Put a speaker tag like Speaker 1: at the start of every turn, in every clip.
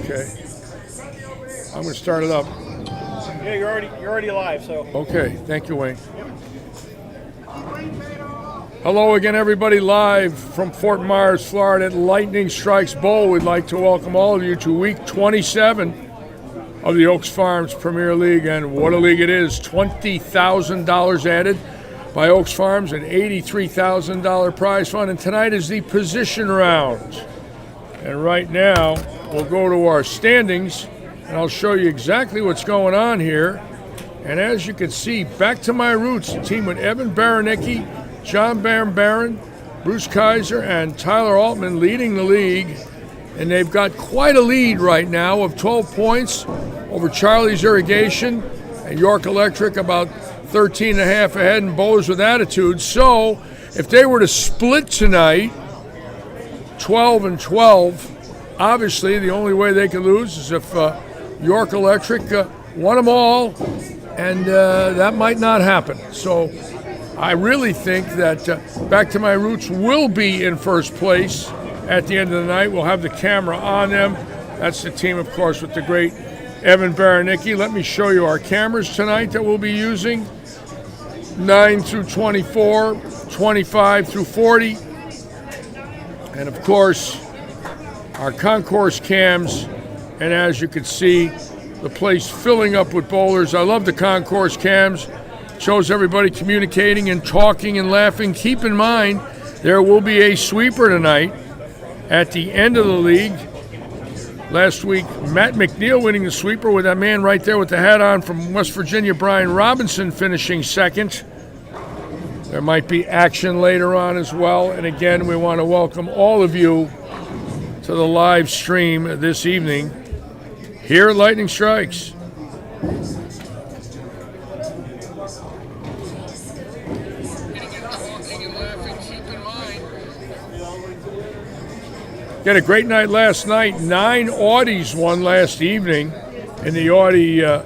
Speaker 1: Okay. I'm going to start it up.
Speaker 2: Yeah, you're already live, so.
Speaker 1: Okay, thank you, Wayne. Hello again, everybody, live from Fort Myers, Florida at Lightning Strikes Bowl. We'd like to welcome all of you to week 27 of the Oaks Farms Premier League, and what a league it is. $20,000 added by Oaks Farms, an $83,000 prize fund, and tonight is the position round. And right now, we'll go to our standings, and I'll show you exactly what's going on here. And as you can see, back to my roots, a team with Evan Baranicki, John Barron, Bruce Kaiser, and Tyler Altman leading the league. And they've got quite a lead right now of 12 points over Charlie's Irrigation and York Electric, about 13 and a half ahead, and Bowlers with Attitude. So if they were to split tonight, 12 and 12, obviously the only way they could lose is if York Electric won them all, and that might not happen. So I really think that Back to My Roots will be in first place at the end of the night. We'll have the camera on them. That's the team, of course, with the great Evan Baranicki. Let me show you our cameras tonight that we'll be using. 9 through 24, 25 through 40, and of course our concourse cams. And as you can see, the place filling up with bowlers. I love the concourse cams. Shows everybody communicating and talking and laughing. Keep in mind, there will be a sweeper tonight at the end of the league. Last week, Matt McNeil winning the sweeper with that man right there with the hat on from West Virginia, Brian Robinson, finishing second. There might be action later on as well. And again, we want to welcome all of you to the live stream this evening here at Lightning Strikes. Got a great night last night. 9 Audis won last evening in the Audi of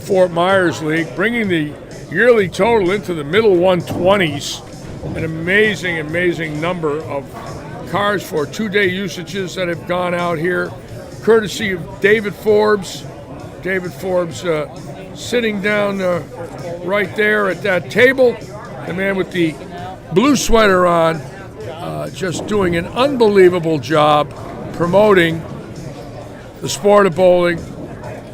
Speaker 1: Fort Myers League, bringing the yearly total into the middle 120s. An amazing, amazing number of cars for 2-day usages that have gone out here, courtesy of David Forbes. David Forbes sitting down right there at that table. The man with the blue sweater on. Just doing an unbelievable job promoting the sport of bowling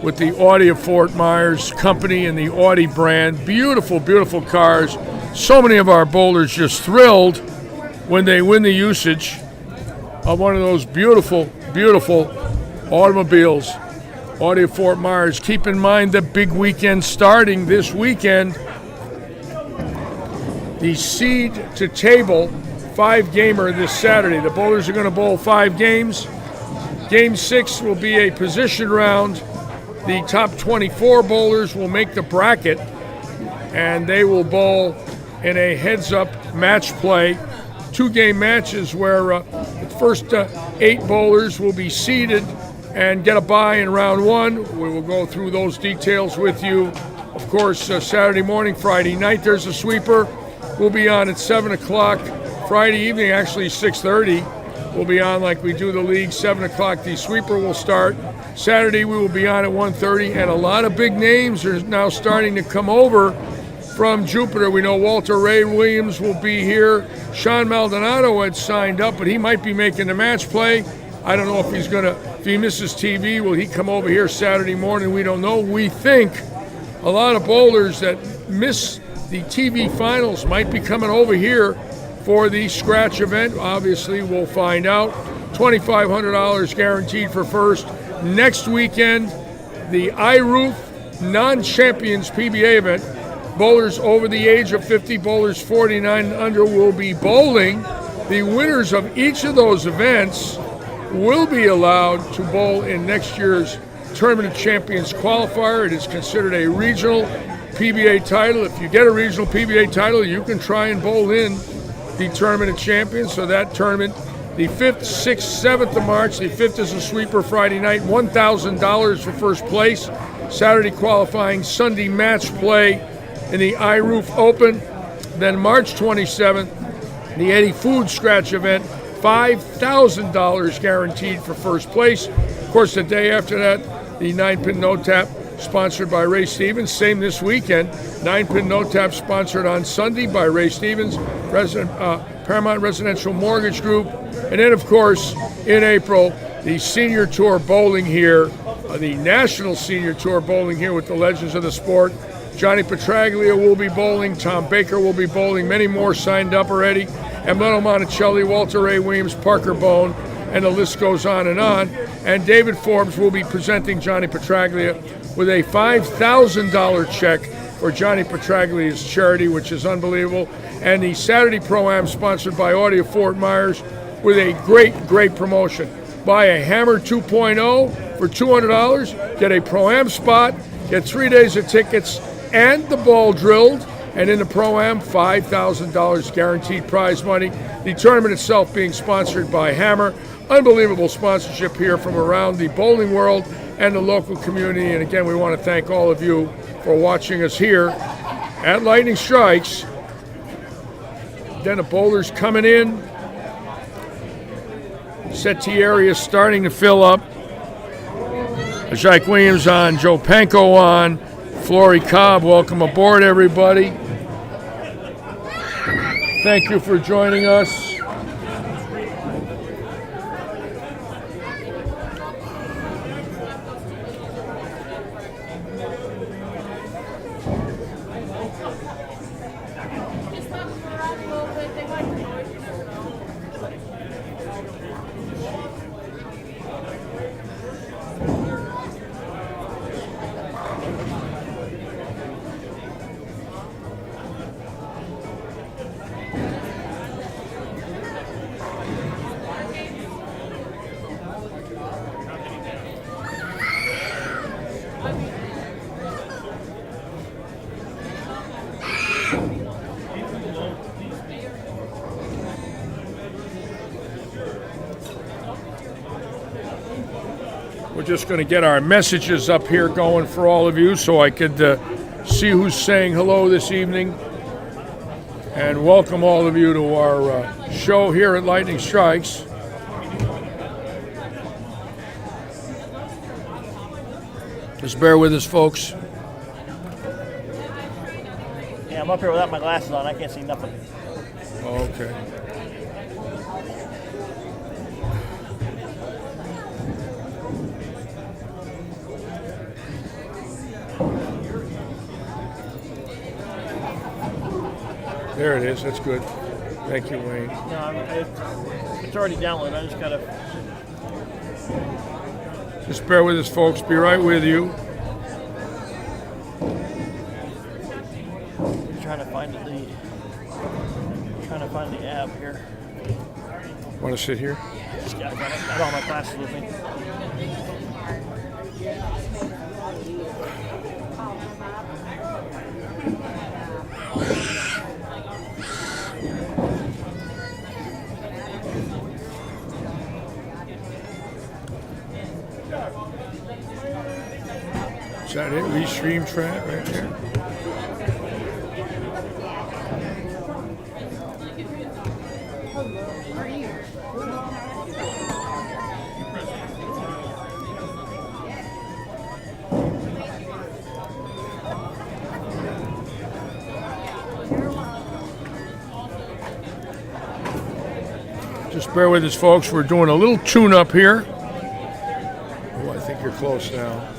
Speaker 1: with the Audi of Fort Myers company and the Audi brand. Beautiful, beautiful cars. So many of our bowlers just thrilled when they win the usage of one of those beautiful, beautiful automobiles. Audi of Fort Myers. Keep in mind the big weekend starting this weekend. The seed to table 5-gamer this Saturday. The bowlers are going to bowl 5 games. Game 6 will be a position round. The top 24 bowlers will make the bracket, and they will bowl in a heads-up match play. 2-game matches where the first 8 bowlers will be seeded and get a bye in round 1. We will go through those details with you. Of course, Saturday morning, Friday night, there's a sweeper. We'll be on at 7 o'clock. Friday evening, actually 6:30, we'll be on like we do the league. 7 o'clock, the sweeper will start. Saturday, we will be on at 1:30, and a lot of big names are now starting to come over from Jupiter. We know Walter Ray Williams will be here. Sean Maldonado had signed up, but he might be making the match play. I don't know if if he misses TV, will he come over here Saturday morning? We don't know. We think a lot of bowlers that miss the TV finals might be coming over here for the scratch event. Obviously, we'll find out. $2,500 guaranteed for first. Next weekend, the iRoof Non-Champions PBA event. Bowlers over the age of 50, bowlers 49 and under will be bowling. The winners of each of those events will be allowed to bowl in next year's Tournament of Champions qualifier. It is considered a regional PBA title. If you get a regional PBA title, you can try and bowl in the Tournament of Champions. So that tournament, the 5th, 6th, 7th of March. The 5th is a sweeper Friday night, $1,000 for first place. Saturday qualifying, Sunday match play in the iRoof Open. Then March 27th, the Eddie Food Scratch event, $5,000 guaranteed for first place. course, the day after that, the 9-pin no tap sponsored by Ray Stevens. Same this weekend. 9-pin no tap sponsored on Sunday by Ray Stevens, Paramount Residential Mortgage Group. And then, of course, in April, the Senior Tour Bowling here, the National Senior Tour Bowling here with the legends of the sport. Johnny Petraglia will be bowling. Tom Baker will be bowling. Many more signed up already. Emilio Monticelli, Walter Ray Williams, Parker Bone, and the list goes on. And David Forbes will be presenting Johnny Petraglia with a $5,000 check for Johnny Petraglia's charity, which is unbelievable. And the Saturday Pro-Am sponsored by Audi of Fort Myers with a great promotion. Buy a Hammer 2.0 for $200, get a Pro-Am spot, get 3 days of tickets and the ball drilled, and in the Pro-Am, $5,000 guaranteed prize money. The tournament itself being sponsored by Hammer. Unbelievable sponsorship here from around the bowling world and the local community. And again, we want to thank all of you for watching us here at Lightning Strikes. Then the bowlers coming in. Settee area starting to fill up. Jacques Williams on, Joe Panko on, Flory Cobb, welcome aboard everybody. Thank you for joining us. We're just going to get our messages up here going for all of you so I could see who's saying hello this evening. And welcome all of you to our show here at Lightning Strikes. Just bear with us, folks.
Speaker 2: Yeah, I'm up here without my glasses on. I can't see nothing.
Speaker 1: Okay. There it is. That's good. Thank you, Wayne.
Speaker 2: No, it's already downloaded. I just gotta.
Speaker 1: Just bear with us, folks. Be right with you.
Speaker 2: Trying to find the app here.
Speaker 1: Want to sit here?
Speaker 2: Yeah, I got all my glasses with me.
Speaker 1: Is that it? Restream track right there. Just bear with us, folks. We're doing a little tune-up here. Oh, I think you're close now.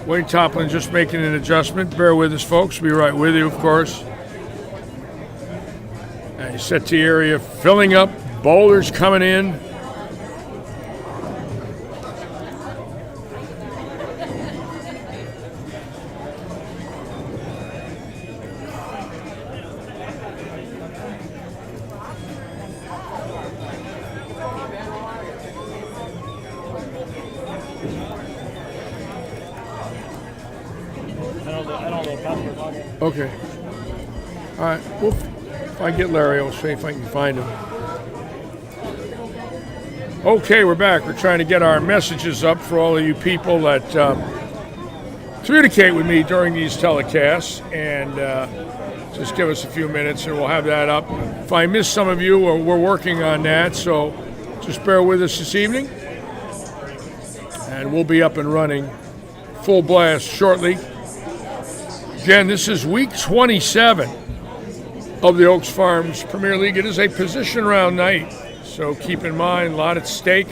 Speaker 1: Wayne Toplin just making an adjustment. Bear with us, folks. Be right with you, of course. And settee area filling up. Bowlers coming in. Okay. All right. Well, if I get Larry, I'll see if I can find him. Okay, we're back. We're trying to get our messages up for all of you people that communicate with me during these telecasts, and just give us a few minutes and we'll have that up. If I miss some of you, we're working on that, so just bear with us this evening. And we'll be up and running full blast shortly. Again, this is week 27 of the Oaks Farms Premier League. It is a position round night, so keep in mind, a lot at stake.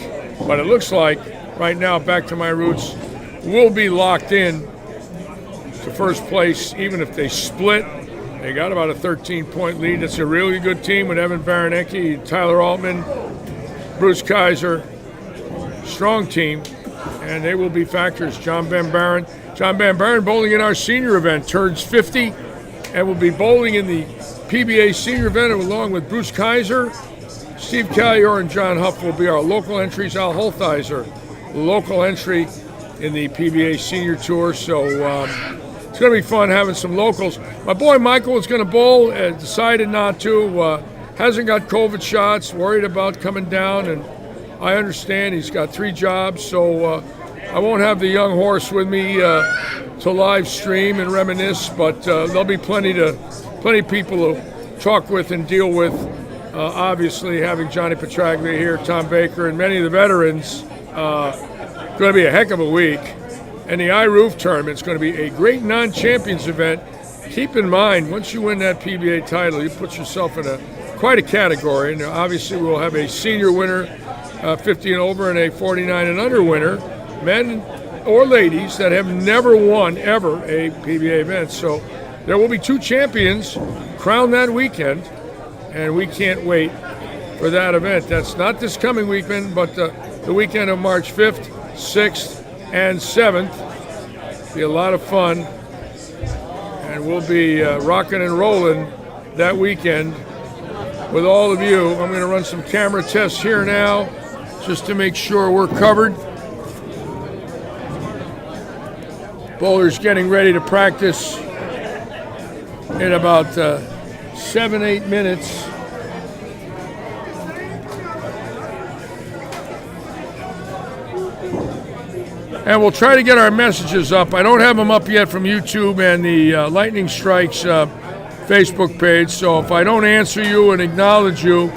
Speaker 1: But it looks like right now, back to my roots, we'll be locked in to first place, even if they split. They got about a 13-point lead. It's a really good team with Evan Baranecki, Tyler Altman, Bruce Kaiser. Strong team, and they will be factors. John Van Baron bowling in our senior event, turns 50, and will be bowling in the PBA senior event along with Bruce Kaiser. Steve Callior and John Huff will be our local entries. Al Holtheiser, local entry in the PBA senior tour. So it's going to be fun having some locals. My boy Michael is going to bowl, decided not to. Hasn't got COVID shots, worried about coming down, and I understand he's got 3 jobs, so I won't have the young horse with me to live stream and reminisce, but there'll be plenty people to talk with and deal with. Obviously, having Johnny Petraglia here, Tom Baker, and many of the veterans, going to be a heck of a week. And the iRoof tournament is going to be a great non-champions event. Keep in mind, once you win that PBA title, you put yourself in quite a category. And obviously, we'll have a senior winner, 50 and over, and a 49 and under winner, men or ladies that have never won ever a PBA event. So there will be 2 champions crowned that weekend, and we can't wait for that event. That's not this coming weekend, but the weekend of March 5th, 6th, and 7th. Be a lot of fun, and we'll be rocking and rolling that weekend with all of you. I'm going to run some camera tests here now just to make sure we're covered. Bowlers getting ready to practice in about 7-8 minutes. And we'll try to get our messages up. I don't have them up yet from YouTube and the Lightning Strikes Facebook page, so if I don't answer you and acknowledge you,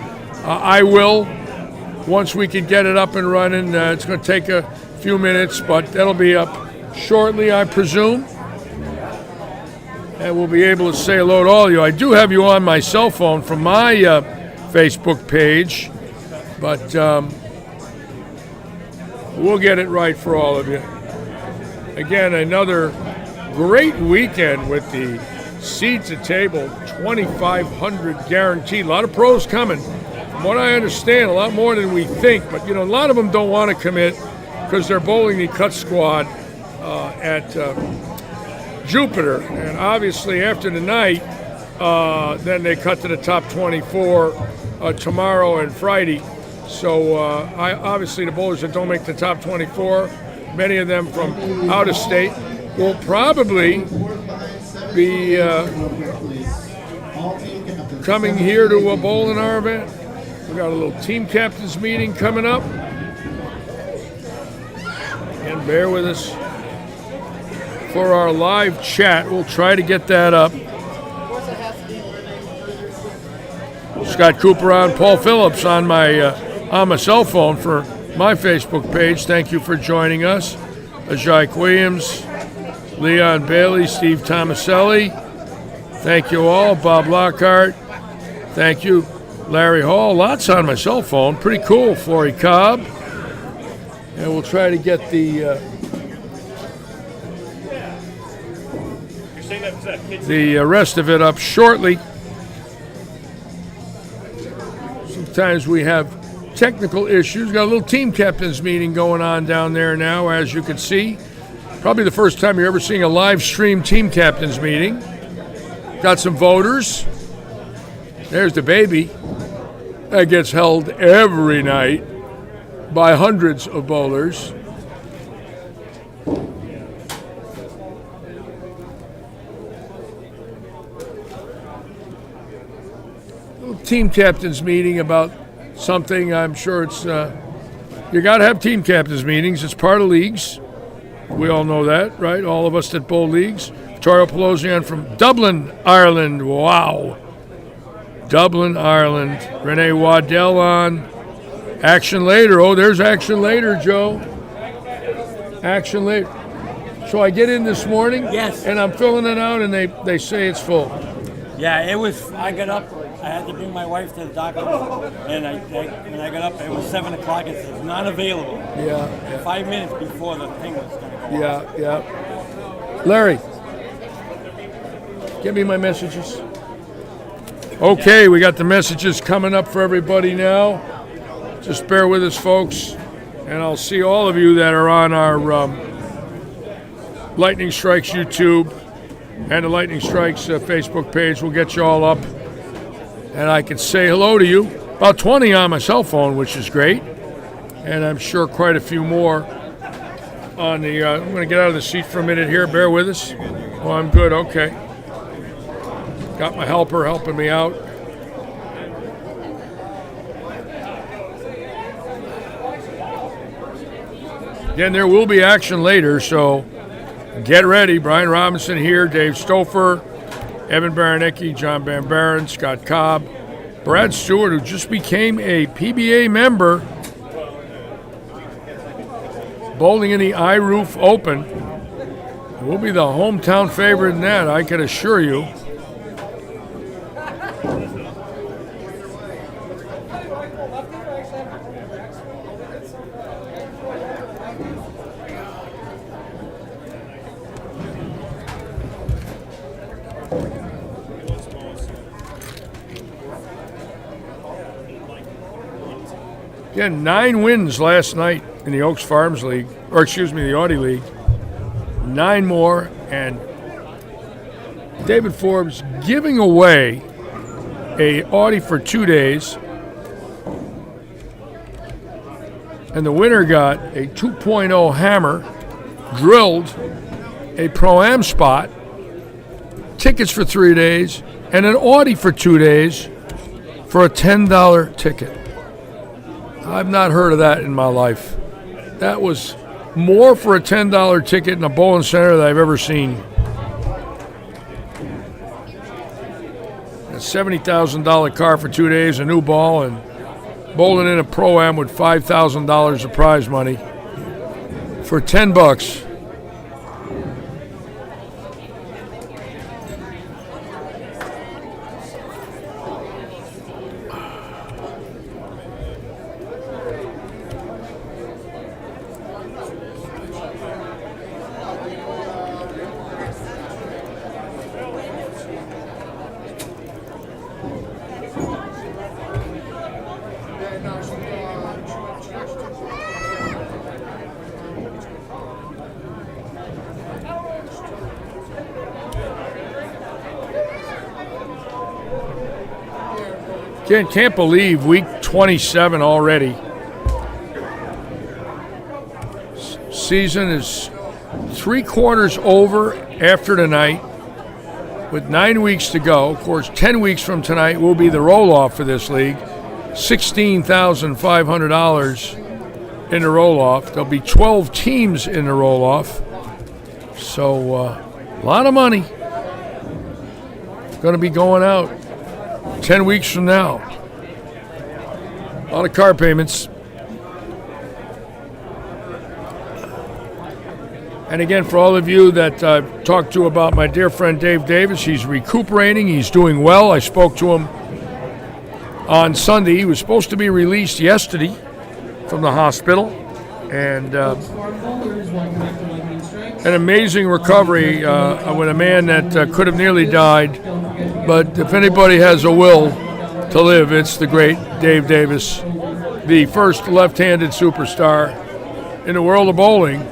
Speaker 1: I will once we can get it up and running. It's going to take a few minutes, but that'll be up shortly, I presume. And we'll be able to say hello to all of you. I do have you on my cell phone from my Facebook page, but we'll get it right for all of you. Again, another great weekend with the seats at table, 2,500 guaranteed. A lot of pros coming. From what I understand, a lot more than we think. But, a lot of them don't want to commit because they're bowling the cut squad at Jupiter. And obviously after tonight, then they cut to the top 24 tomorrow and Friday. So obviously the bowlers that don't make the top 24, many of them from out of state, will probably be coming here to bowl in our event. We got a little team captains meeting coming up. And bear with us for our live chat. We'll try to get that up. Scott Cooper on, Paul Phillips on my cell phone for my Facebook page. Thank you for joining us. Ajay Williams, Leon Bailey, Steve Tomaselli. Thank you all. Bob Lockhart. Thank you. Larry Hall. Lots on my cell phone. Pretty cool. Flory Cobb. And we'll try to get the rest of it up shortly. Sometimes we have technical issues. Got a little team captains meeting going on down there now, as you can see. Probably the first time you're ever seeing a live stream team captains meeting. Got some voters. There's the baby. That gets held every night by hundreds of bowlers. Team captains meeting about something. I'm sure it's you got to have team captains meetings. It's part of leagues. We all know that, right? All of us that bowl leagues. Vittorio Pelosian from Dublin, Ireland. Wow. Dublin, Ireland. Renee Waddell on. Action later. Oh, there's action later, Joe. Action later. So I get in this morning.
Speaker 3: Yes.
Speaker 1: And I'm filling it out, and they say it's full.
Speaker 3: Yeah, it was. I got up. I had to bring my wife to the doctor, and when I got up, it was 7 o'clock. It says not available.
Speaker 1: Yeah.
Speaker 3: 5 minutes before the thing was going to go off.
Speaker 1: Yeah. Larry, give me my messages. Okay, we got the messages coming up for everybody now. Just bear with us, folks, and I'll see all of you that are on our Lightning Strikes YouTube and the Lightning Strikes Facebook page. We'll get you all up, and I can say hello to you. About 20 on my cell phone, which is great, and I'm sure quite a few more on the. I'm going to get out of the seat for a minute here. Bear with us. Oh, I'm good. Okay. Got my helper helping me out. Again, there will be action later, so get ready. Brian Robinson here, Dave Stouffer, Evan Baranecki, John Van Buren, Scott Cobb, Brad Stewart, who just became a PBA member, bowling in the iRoof Open. We'll be the hometown favorite in that, I can assure you. Again, 9 wins last night in the Oaks Farms League, the Audi League. 9 more, and David Forbes giving away a Audi for 2 days. And the winner got a 2.0 Hammer, drilled, a Pro-Am spot, tickets for 3 days, and an Audi for 2 days for a $10 ticket. I've not heard of that in my life. That was more for a $10 ticket in a bowling center that I've ever seen. A $70,000 car for 2 days, a new ball, and bowling in a Pro-Am with $5,000 of prize money for $10. Can't believe week 27 already. Season is 3/4 over after tonight with 9 weeks to go. Of course, 10 weeks from tonight will be the roll-off for this league. $16,500 in the roll-off. There'll be 12 teams in the roll-off. So a lot of money going to be going out 10 weeks from now. A lot of car payments. And again, for all of you that I've talked to about my dear friend Dave Davis, he's recuperating. He's doing well. I spoke to him on Sunday. He was supposed to be released yesterday from the hospital. And an amazing recovery with a man that could have nearly died. But if anybody has a will to live, it's the great Dave Davis, the first left-handed superstar in the world of bowling,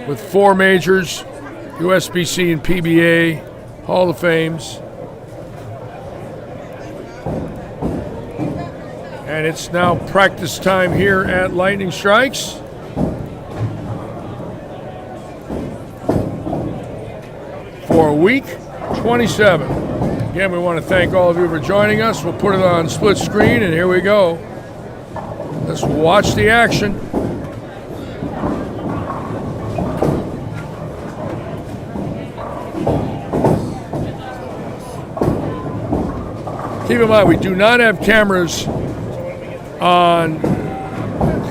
Speaker 1: with 4 majors, USBC and PBA, Hall of Fames. And it's now practice time here at Lightning Strikes. For week 27. Again, we want to thank all of you for joining us. We'll put it on split screen, and here we go. Let's watch the action. Keep in mind, we do not have cameras on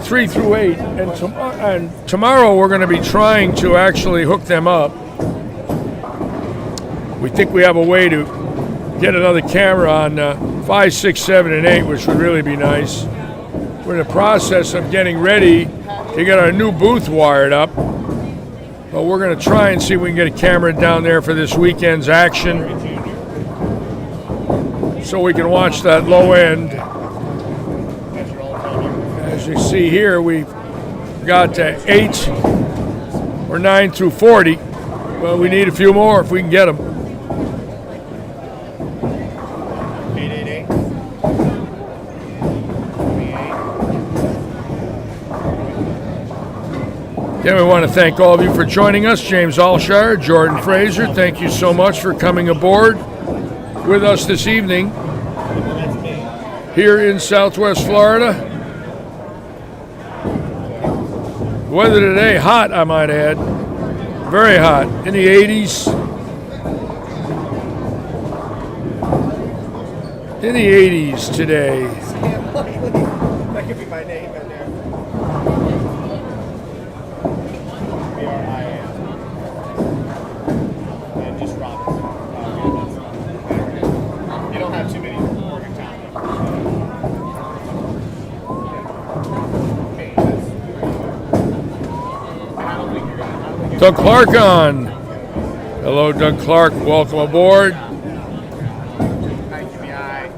Speaker 1: 3 through 8, and tomorrow we're going to be trying to actually hook them up. We think we have a way to get another camera on 5, 6, 7, and 8, which would really be nice. We're in the process of getting ready to get our new booth wired up, but we're going to try and see if we can get a camera down there for this weekend's action so we can watch that low end. As you see here, we've got 8 or 9 through 40, but we need a few more if we can get them.
Speaker 4: 888.
Speaker 1: Again, we want to thank all of you for joining us. James Alshire, Jordan Fraser, thank you so much for coming aboard with us this evening here in Southwest Florida. Weather today, hot, I might add. Very hot, in the 80s. In the 80s today.
Speaker 4: That could be my name in there. B-R-I-A-N. And just Robinson. You don't have too many Morgantown.
Speaker 1: Doug Clark on. Hello, Doug Clark. Welcome aboard.
Speaker 4: Thank you, B.I.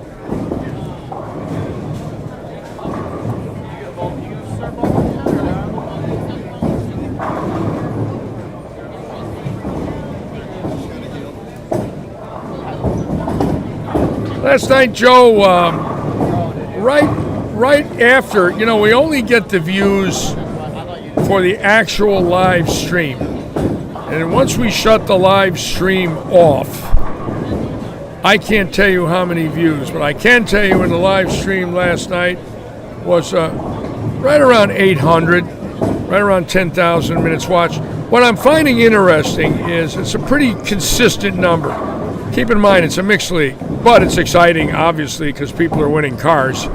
Speaker 1: Last night, Joe, right after, we only get the views for the actual live stream. And once we shut the live stream off, I can't tell you how many views, but I can tell you in the live stream last night was right around 800, right around 10,000 minutes watched. What I'm finding interesting is it's a pretty consistent number. Keep in mind, it's a mixed league, but it's exciting, obviously, because people are winning cars.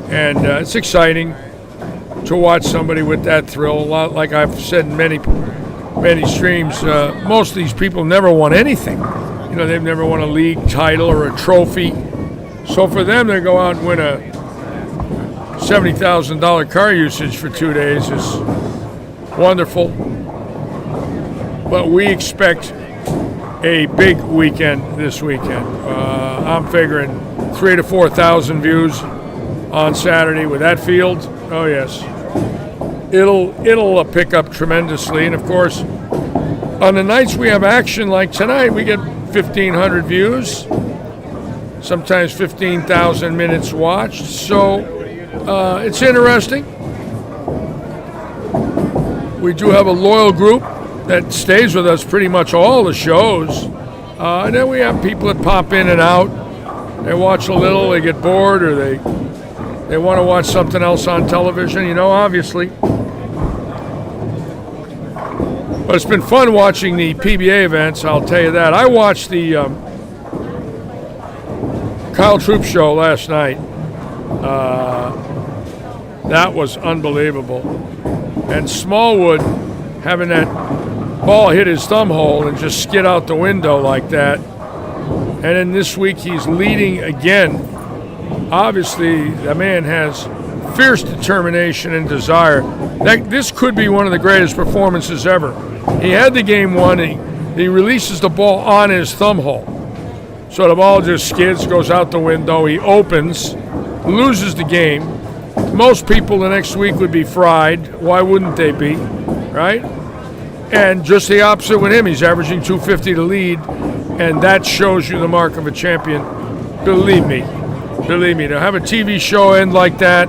Speaker 1: And it's exciting to watch somebody with that thrill. A lot, like I've said in many streams, most of these people never won anything. They've never won a league title or a trophy. So for them to go out and win a $70,000 car usage for 2 days is wonderful. But we expect a big weekend this weekend. I'm figuring 3,000 to 4,000 views on Saturday with that field. Oh yes, it'll pick up tremendously. And of course, on the nights we have action like tonight, we get 1,500 views, sometimes 15,000 minutes watched. So it's interesting. We do have a loyal group that stays with us pretty much all the shows. And then we have people that pop in and out. They watch a little, they get bored, or they want to watch something else on television, obviously. But it's been fun watching the PBA events, I'll tell you that. I watched the Kyle Troop show last night. That was unbelievable. And Smallwood having that ball hit his thumb hole and just skid out the window like that. And then this week he's leading again. Obviously, the man has fierce determination and desire. This could be one of the greatest performances ever. He had the game won. He releases the ball on his thumb hole. So the ball just skids, goes out the window. He opens, loses the game. Most people the next week would be fried. Why wouldn't they be, right? And just the opposite with him. He's averaging 250 to lead, and that shows you the mark of a champion. Believe me, to have a TV show end like that,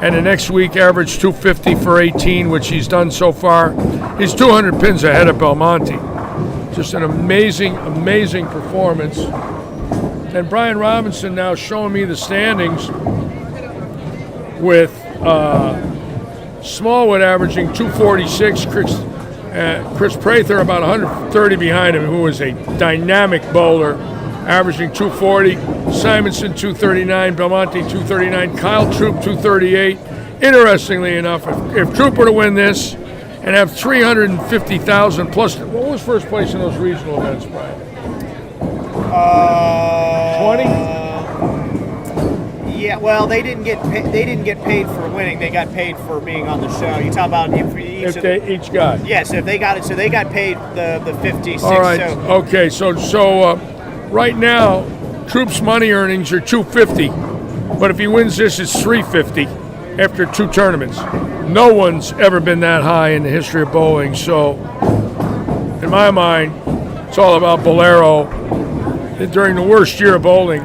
Speaker 1: and the next week average 250 for 18, which he's done so far, he's 200 pins ahead of Belmonte. Just an amazing, amazing performance. And Brian Robinson now showing me the standings with Smallwood averaging 246, Chris Prather about 130 behind him, who is a dynamic bowler. averaging 240. Simonson 239, Belmonte 239, Kyle Troop 238. Interestingly enough, if Troop were to win this and have 350,000 plus, what was first place in those regional events, Brian? 20?
Speaker 5: Yeah, well, they didn't get paid for winning. They got paid for being on the show. You talk about
Speaker 1: If they each got.
Speaker 5: Yes, if they got it, so they got paid the 56.
Speaker 1: All right.
Speaker 5: So
Speaker 1: Okay. So right now, Troop's money earnings are 250, but if he wins this, it's 350 after 2 tournaments. No one's ever been that high in the history of bowling. So, in my mind, it's all about Bolero during the worst year of bowling.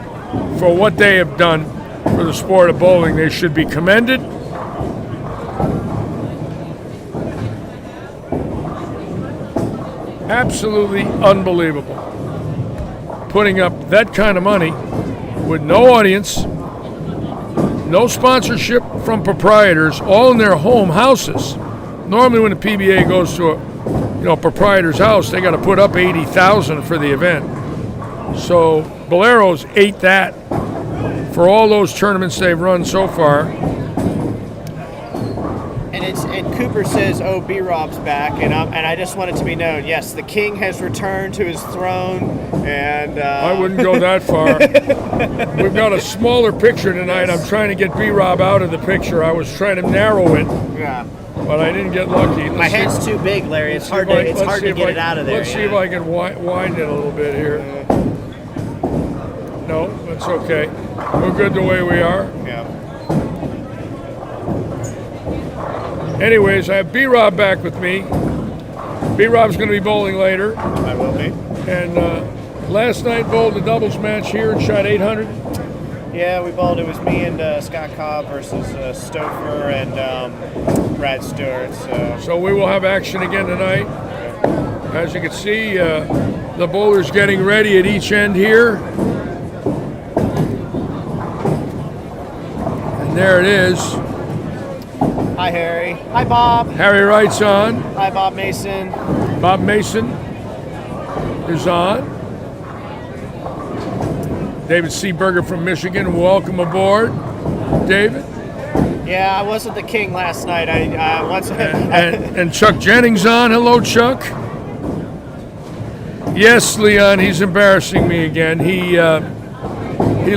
Speaker 1: For what they have done for the sport of bowling, they should be commended. Absolutely unbelievable. Putting up that kind of money with no audience, no sponsorship from proprietors, all in their home houses. Normally when the PBA goes to a proprietor's house, they got to put up 80,000 for the event. So Bolero's ate that for all those tournaments they've run so far.
Speaker 5: and Cooper says, "Oh, B-Rob's back," and I just want it to be known. Yes, the king has returned to his throne, and
Speaker 1: I wouldn't go that far. We've got a smaller picture tonight. I'm trying to get B-Rob out of the picture. I was trying to narrow it,
Speaker 5: yeah.
Speaker 1: but I didn't get lucky.
Speaker 5: My head's too big, Larry. It's hard to get it out of there.
Speaker 1: Let's see if I can widen it a little bit here. No, that's okay. We're good the way we are.
Speaker 5: Yeah.
Speaker 1: Anyways, I have B-Rob back with me. B-Rob's going to be bowling later.
Speaker 5: I will be.
Speaker 1: And last night bowled a doubles match here and shot 800.
Speaker 5: Yeah, we bowled. It was me and Scott Cobb versus Stouffer and Brad Stewart.
Speaker 1: So we will have action again tonight. As you can see, the bowlers getting ready at each end here. And there it is.
Speaker 5: Hi, Harry. Hi, Bob.
Speaker 1: Harry Wright's on.
Speaker 5: Hi, Bob Mason.
Speaker 1: Bob Mason is on. David Seaberger from Michigan, welcome aboard. David.
Speaker 5: Yeah, I wasn't the king last night. I once.
Speaker 1: And Chuck Jennings on. Hello, Chuck. Yes, Leon, he's embarrassing me again. He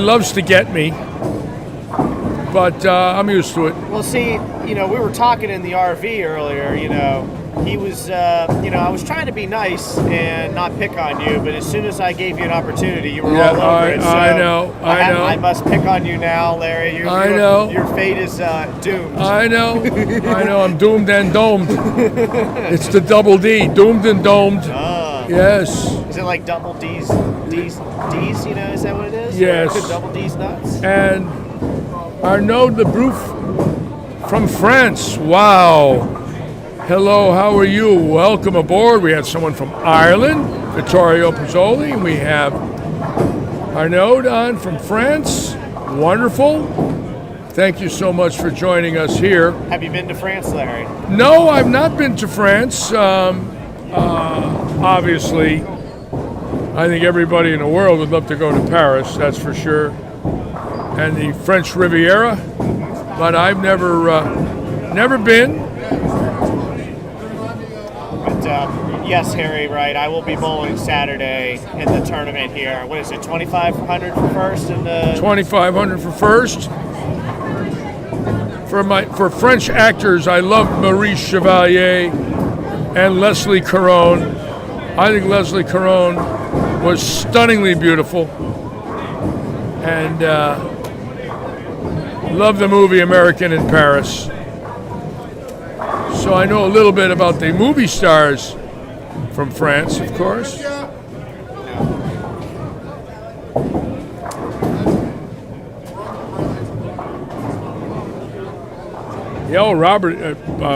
Speaker 1: loves to get me, but I'm used to it.
Speaker 5: Well, see, we were talking in the RV earlier. He was, I was trying to be nice and not pick on you, but as soon as I gave you an opportunity, you were all over it. So
Speaker 1: I know.
Speaker 5: I must pick on you now, Larry.
Speaker 1: I know.
Speaker 5: Your fate is doomed.
Speaker 1: I know. I'm doomed and domed. It's the double D, doomed and domed. Yes.
Speaker 5: Is it like double D's? Is that what it is?
Speaker 1: Yes.
Speaker 5: Double D's nuts.
Speaker 1: And Arnaud Lebrouf from France. Wow. Hello, how are you? Welcome aboard. We have someone from Ireland, Vittorio Pizzoli. We have Arnaud on from France. Wonderful. Thank you so much for joining us here.
Speaker 5: Have you been to France, Larry?
Speaker 1: No, I've not been to France. Obviously, I think everybody in the world would love to go to Paris, that's for sure, and the French Riviera, but I've never been.
Speaker 5: But yes, Harry, right. I will be bowling Saturday in the tournament here. What is it, 2,500 for first? And
Speaker 1: 2,500 for first. For French actors, I love Maurice Chevalier and Leslie Caron. I think Leslie Caron was stunningly beautiful, and love the movie American in Paris. So I know a little bit about the movie stars from France, of course.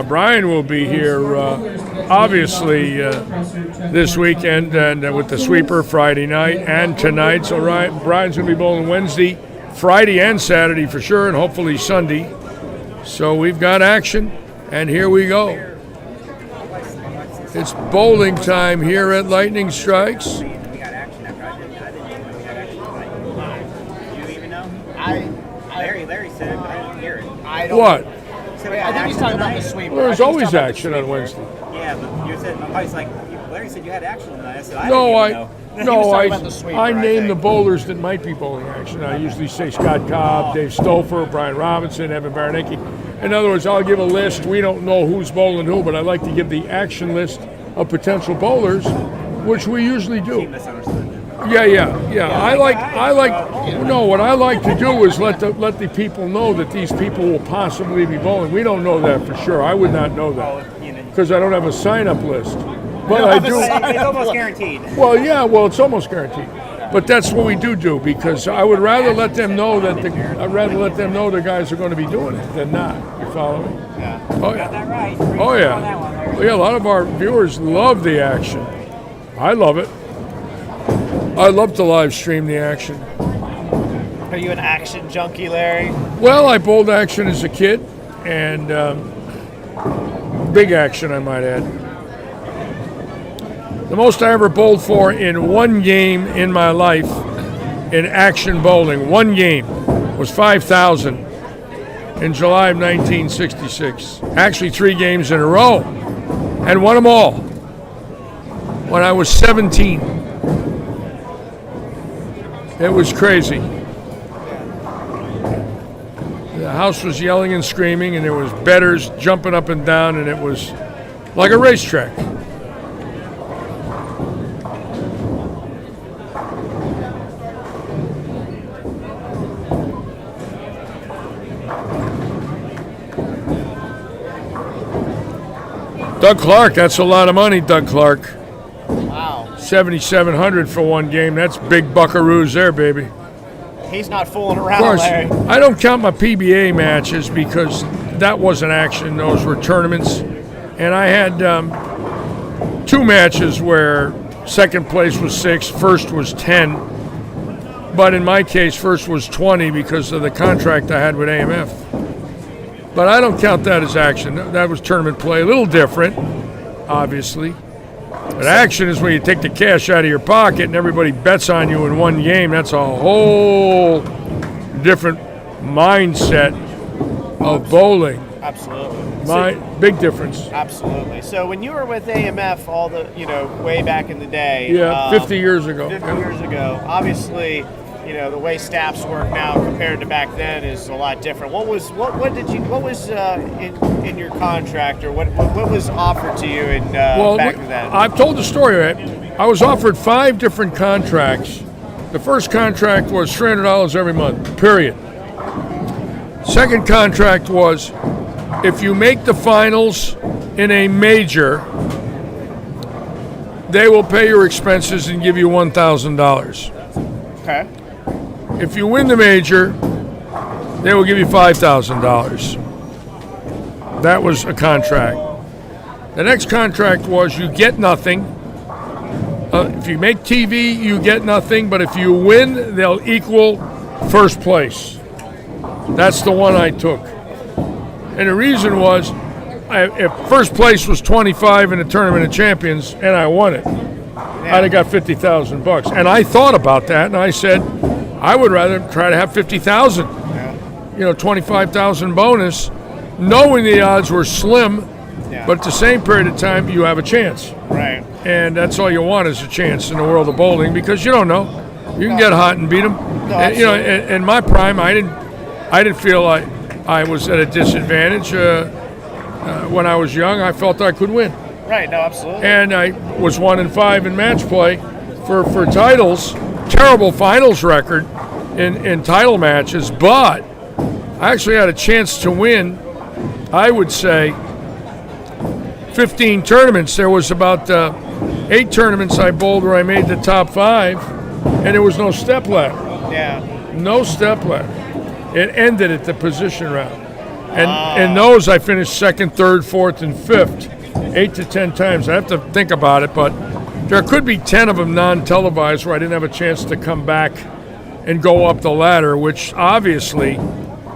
Speaker 1: Brian will be here, obviously, this weekend, and with the sweeper Friday night and tonight. So Brian's going to be bowling Wednesday, Friday, and Saturday for sure, and hopefully Sunday. So we've got action, and here we go. It's bowling time here at Lightning Strikes. What?
Speaker 6: So we
Speaker 5: I
Speaker 6: had
Speaker 5: think he's
Speaker 6: action
Speaker 5: talking about
Speaker 6: tonight?
Speaker 5: the sweeper.
Speaker 1: Well,
Speaker 5: I
Speaker 1: there's
Speaker 5: think he's
Speaker 1: always
Speaker 5: talking about the
Speaker 1: action on
Speaker 5: sweeper.
Speaker 1: Wednesday.
Speaker 6: Yeah, but you said, I was like, Larry said you had action tonight. I said, I
Speaker 1: No,
Speaker 6: didn't
Speaker 1: I
Speaker 6: even know.
Speaker 1: no,
Speaker 5: talking about the sweeper,
Speaker 1: I
Speaker 5: I
Speaker 1: name the
Speaker 5: think.
Speaker 1: bowlers that might be bowling action. I usually say Scott Cobb, Dave Stouffer, Brian Robinson, Evan Baranecki. In other words, I'll give a list. We don't know who's bowling who, but I like to give the action list of potential bowlers, which we usually do.
Speaker 6: Misunderstood.
Speaker 1: Yeah. I like. No, what I like to do is let the people know that these people will possibly be bowling. We don't know that for sure. I would not know that because I don't have a sign-up list. But I do.
Speaker 6: It's almost guaranteed.
Speaker 1: Well, yeah. Well, it's almost guaranteed. But that's what we do because I would rather let them know that the guys are going to be doing it than not. You follow me?
Speaker 5: Yeah.
Speaker 1: Oh yeah. Oh yeah. Well, yeah. A lot of our viewers love the action. I love it. I love to live stream the action.
Speaker 5: Are you an action junkie, Larry?
Speaker 1: Well, I bowled action as a kid, and big action, I might add. The most I ever bowled for in one game in my life in action bowling, one game, was 5,000 in July of 1966. Actually, 3 games in a row, and won them all when I was 17. It was crazy. The house was yelling and screaming, and there was bettors jumping up and down, and it was like a racetrack. Doug Clark, that's a lot of money, Doug Clark.
Speaker 5: Wow.
Speaker 1: 7,700 for one game. That's big buckaroos there, baby.
Speaker 5: He's not fooling
Speaker 1: Of
Speaker 5: around,
Speaker 1: course,
Speaker 5: Larry.
Speaker 1: I don't count my PBA matches because that wasn't action. Those were tournaments. And I had 2 matches where second place was 6, first was 10. But in my case, first was 20 because of the contract I had with AMF. But I don't count that as action. That was tournament play. A little different, obviously. But action is when you take the cash out of your pocket and everybody bets on you in one game. That's a whole different mindset of bowling.
Speaker 5: Absolutely.
Speaker 1: Big difference.
Speaker 5: Absolutely. So when you were with AMF all the, way back in the day.
Speaker 1: Yeah, 50 years ago.
Speaker 5: 50 years ago. Obviously, the way staffs work now compared to back then is a lot different. What was in your contract, or what was offered to you back then?
Speaker 1: I've told the story, right? I was offered 5 different contracts. The first contract was $300 every month, period. Second contract was if you make the finals in a major, they will pay your expenses and give you $1,000.
Speaker 5: Okay.
Speaker 1: If you win the major, they will give you $5,000. That was a contract. The next contract was you get nothing. If you make TV, you get nothing, but if you win, they'll equal first place. That's the one I took. And the reason was, if first place was 25 in the Tournament of Champions and I won it, I'd have got $50,000. And I thought about that, and I said, I would rather try to have 50,000. 25,000 bonus, knowing the odds were slim, but at the same period of time, you have a chance.
Speaker 5: Right.
Speaker 1: And that's all you want is a chance in the world of bowling because you don't know. You can get hot and beat them. In my prime, I didn't feel like I was at a disadvantage. When I was young, I felt I could win.
Speaker 5: Right. No, absolutely.
Speaker 1: And I was 1-5 in match play for titles. Terrible finals record in title matches, but I actually had a chance to win, I would say, 15 tournaments. There was about 8 tournaments I bowled where I made the top 5, and there was no step ladder.
Speaker 5: Yeah.
Speaker 1: No step ladder. It ended at the position round. And in those, I finished 2nd, 3rd, 4th, and 5th, 8 to 10 times. I have to think about it, but there could be 10 of them non-televised where I didn't have a chance to come back and go up the ladder, which obviously,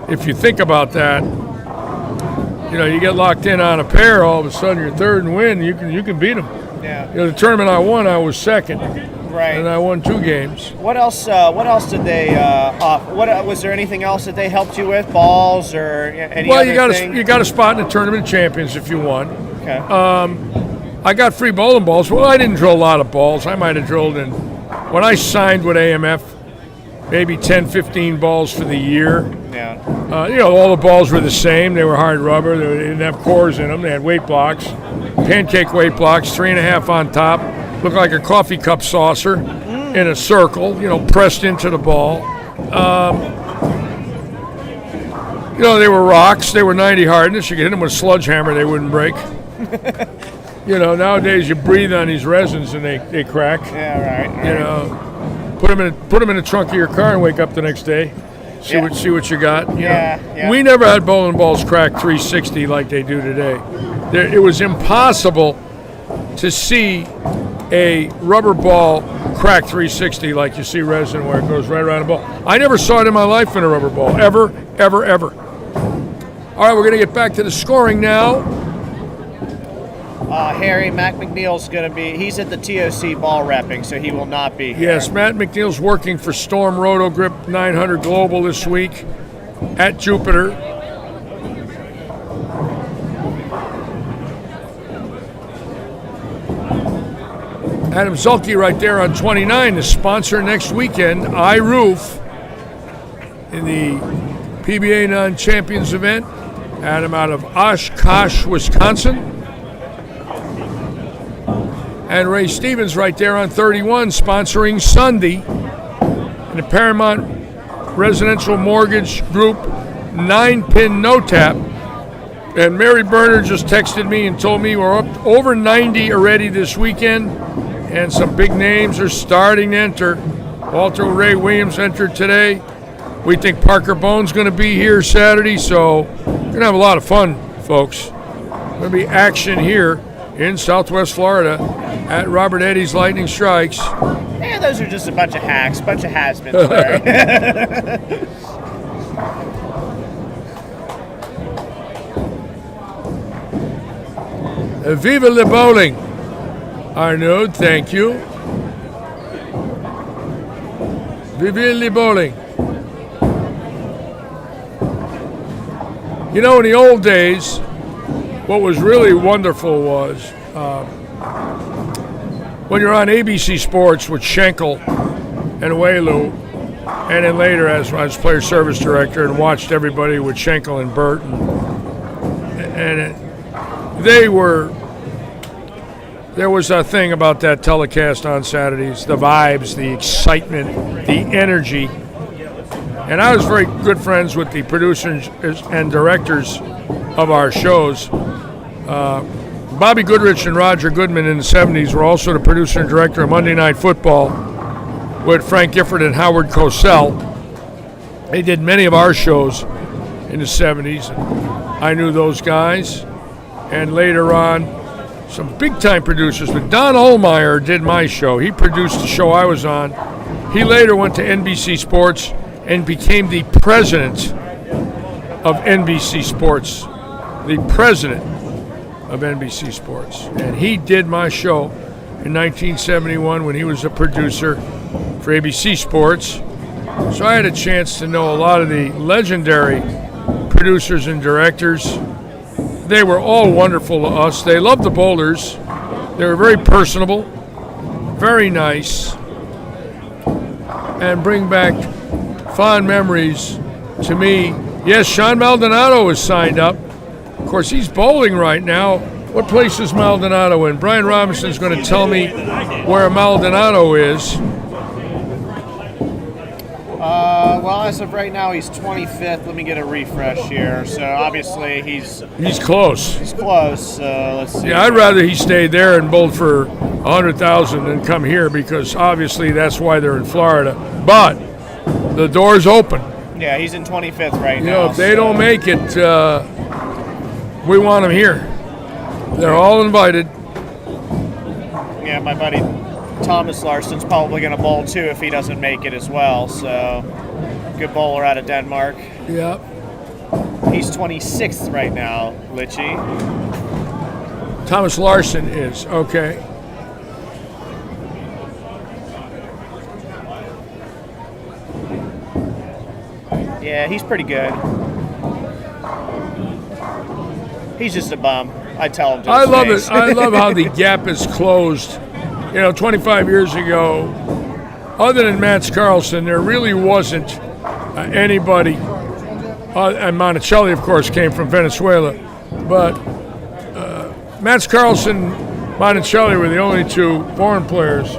Speaker 1: if you think about that, you get locked in on a pair, all of a sudden you're third and win, you can beat them.
Speaker 5: Yeah.
Speaker 1: The tournament I won, I was second,
Speaker 5: Right.
Speaker 1: and I won 2 games.
Speaker 5: What else? What else did they offer? What was there anything else that they helped you with? Balls or any
Speaker 1: Well,
Speaker 5: other
Speaker 1: you got a spot in the tournament of champions if you won.
Speaker 5: Okay.
Speaker 1: I got free bowling balls. Well, I didn't drill a lot of balls. I might have drilled in, when I signed with AMF, maybe 10, 15 balls for the year.
Speaker 5: Yeah.
Speaker 1: All the balls were the same. They were hard rubber. They didn't have cores in them. They had weight blocks, pancake weight blocks, 3.5 on top. Looked like a coffee cup saucer in a circle, pressed into the ball. They were rocks. They were 90 hardness. You could hit them with a sledgehammer, they wouldn't break. Nowadays you breathe on these resins and they crack.
Speaker 5: Yeah. Right.
Speaker 1: Put them in the trunk of your car and wake up the next day. See what you got.
Speaker 5: Yeah.
Speaker 1: We never had bowling balls crack 360 like they do today. It was impossible to see a rubber ball crack 360 like you see resin where it goes right around the ball. I never saw it in my life in a rubber ball, ever. All right, we're going to get back to the scoring now.
Speaker 5: Harry, Mac McNeil's going to be, he's at the TOC ball repping, so he will not be here.
Speaker 1: Yes, Matt McNeil's working for Storm Roto Grip 900 Global this week at Jupiter. Adam Zulke right there on 29, the sponsor next weekend, iRoof, in the PBA Non-Champions event. Adam out of Oshkosh, Wisconsin. And Ray Stevens right there on 31, sponsoring Sunday in the Paramount Residential Mortgage Group 9-pin no-tap. And Mary Berner just texted me and told me we're up over 90 already this weekend, and some big names are starting to enter. Walter Ray Williams entered today. We think Parker Bone's going to be here Saturday, so we're going to have a lot of fun, folks. Going to be action here in Southwest Florida at Robert Eddy's Lightning Strikes.
Speaker 5: Yeah, those are just a bunch of hacks, bunch of has-beens there.
Speaker 1: Viva le bowling. Arnaud, thank you. Viva le bowling. In the old days, what was really wonderful was when you're on ABC Sports with Schenkel and Welu, and then later as player service director, and watched everybody with Schenkel and Burt, there was a thing about that telecast on Saturdays, the vibes, the excitement, the energy. And I was very good friends with the producers and directors of our shows. Bobby Goodrich and Roger Goodman in the 70s were also the producer and director of Monday Night Football with Frank Gifford and Howard Cosell. They did many of our shows in the 70s. I knew those guys. And later on, some big-time producers. But Don Ohlmeyer did my show. He produced the show I was on. He later went to NBC Sports and became the president of NBC Sports. The president of NBC Sports. And he did my show in 1971 when he was a producer for ABC Sports. So I had a chance to know a lot of the legendary producers and directors. They were all wonderful to us. They loved the bowlers. They were very personable, very nice, and bring back fond memories to me. Yes, Sean Maldonado is signed up. Of course, he's bowling right now. What place is Maldonado in? Brian Robinson's going to tell me where Maldonado is.
Speaker 5: Well, as of right now, he's 25th. Let me get a refresh here. So obviously he's
Speaker 1: close.
Speaker 5: He's close. Let's see.
Speaker 1: Yeah, I'd rather he stayed there and bowled for 100,000 than come here, because obviously that's why they're in Florida. But the door's open.
Speaker 5: Yeah, he's in 25th right now.
Speaker 1: If they don't make it, we want them here. They're all invited.
Speaker 5: Yeah, my buddy Thomas Larson's probably going to bowl too if he doesn't make it as well. So, good bowler out of Denmark.
Speaker 1: Yep.
Speaker 5: He's 26th right now, Litchy.
Speaker 1: Thomas Larson is, okay.
Speaker 5: Yeah, he's pretty good. He's just a bum. I tell him to
Speaker 1: I
Speaker 5: his
Speaker 1: love
Speaker 5: face.
Speaker 1: it. I love how the gap is closed. 25 years ago, other than Mats Carlson, there really wasn't anybody. And Monticelli, of course, came from Venezuela. But Mats Carlson, Monticelli were the only two foreign players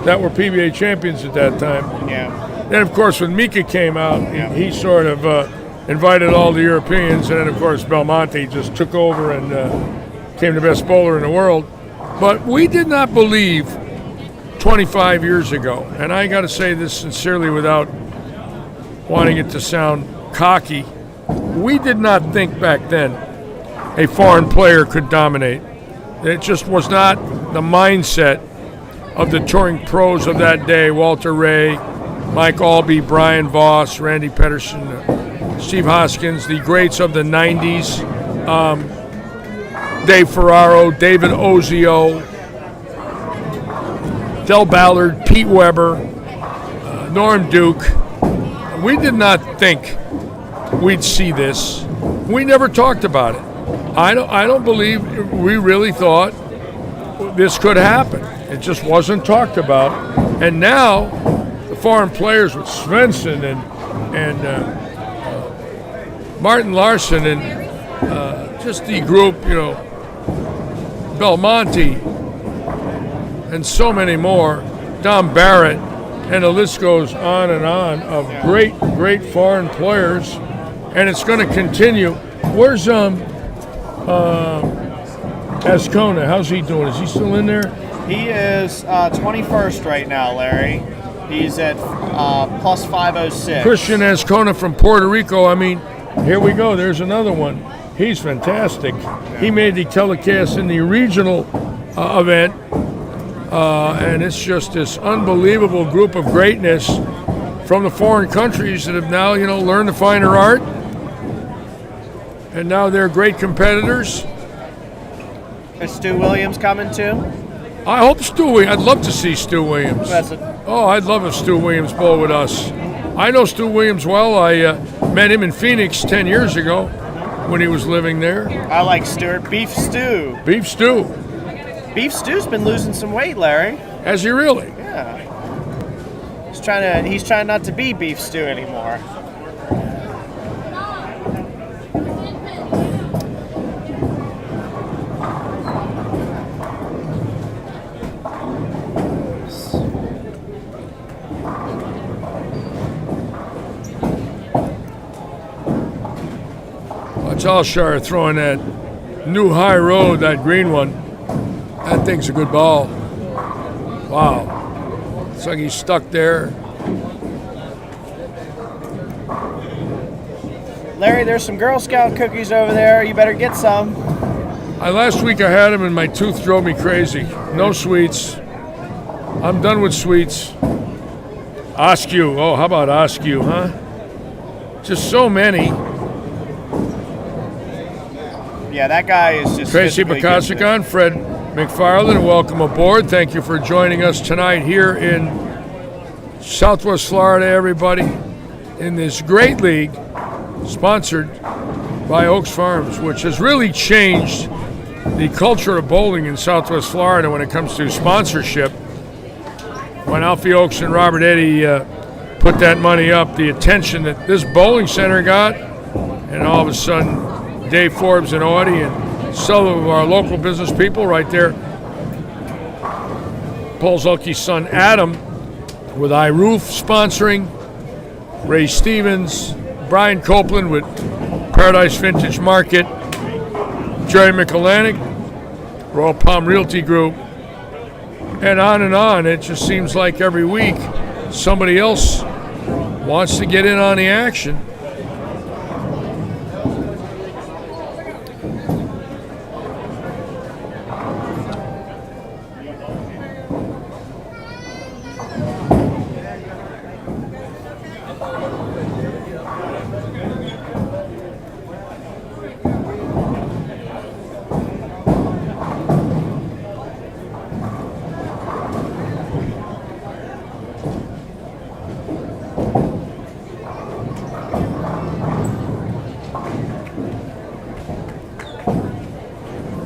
Speaker 1: that were PBA champions at that time.
Speaker 5: Yeah.
Speaker 1: Then, of course, when Mika came out, he sort of invited all the Europeans. And then, of course, Belmonte just took over and became the best bowler in the world. But we did not believe 25 years ago, and I got to say this sincerely without wanting it to sound cocky, we did not think back then a foreign player could dominate. It just was not the mindset of the touring pros of that day: Walter Ray, Mike Albee, Brian Voss, Randy Pedersen, Steve Hoskins, the greats of the 90s, Dave Ferraro, David Ozio, Del Ballard, Pete Weber, Norm Duke. We did not think we'd see this. We never talked about it. I don't believe we really thought this could happen. It just wasn't talked about. And now the foreign players with Svensson and Martin Larson and just the group, Belmonte and so many more, Don Barrett, and the list goes on and on of great, great foreign players, and it's going to continue. Where's Ascona? How's he doing? Is he still in there?
Speaker 5: He is 21st right now, Larry. He's at plus 506.
Speaker 1: Christian Ascona from Puerto Rico. I mean, here we go. There's another one. He's fantastic. He made the telecast in the regional event, and it's just this unbelievable group of greatness from the foreign countries that have now, learned the finer art, and now they're great competitors.
Speaker 5: Is Stu Williams coming too?
Speaker 1: I hope I'd love to see Stu Williams.
Speaker 5: That's
Speaker 1: Oh, I'd love if Stu Williams bowled with us. I know Stu Williams well. I met him in Phoenix 10 years ago when he was living there.
Speaker 5: I like Stuart. Beef stew.
Speaker 1: Beef stew.
Speaker 5: Beef Stew's been losing some weight, Larry.
Speaker 1: Has he really?
Speaker 5: Yeah. He's trying not to be Beef Stew anymore.
Speaker 1: Watch Alshire throwing that new high road, that green one. That thing's a good ball. Wow. It's like he's stuck there.
Speaker 5: Larry, there's some Girl Scout cookies over there. You better get some.
Speaker 1: Last week I had them and my tooth drove me crazy. No sweets. I'm done with sweets. Askew. Oh, how about Askew, huh? Just so many.
Speaker 5: Yeah, that guy is just
Speaker 1: Tracy
Speaker 5: physically gifted.
Speaker 1: Bakasikon, Fred McFarland, welcome aboard. Thank you for joining us tonight here in Southwest Florida, everybody, in this great league sponsored by Oaks Farms, which has really changed the culture of bowling in Southwest Florida when it comes to sponsorship. When Alfie Oaks and Robert Eddy put that money up, the attention that this bowling center got, and all of a sudden Dave Forbes and Audie and some of our local business people right there. Paul Zulke's son Adam with iRoof sponsoring, Ray Stevens, Brian Copeland with Paradise Vintage Market, Jerry McElanick, Royal Palm Realty Group, and on and on. It just seems like every week somebody else wants to get in on the action.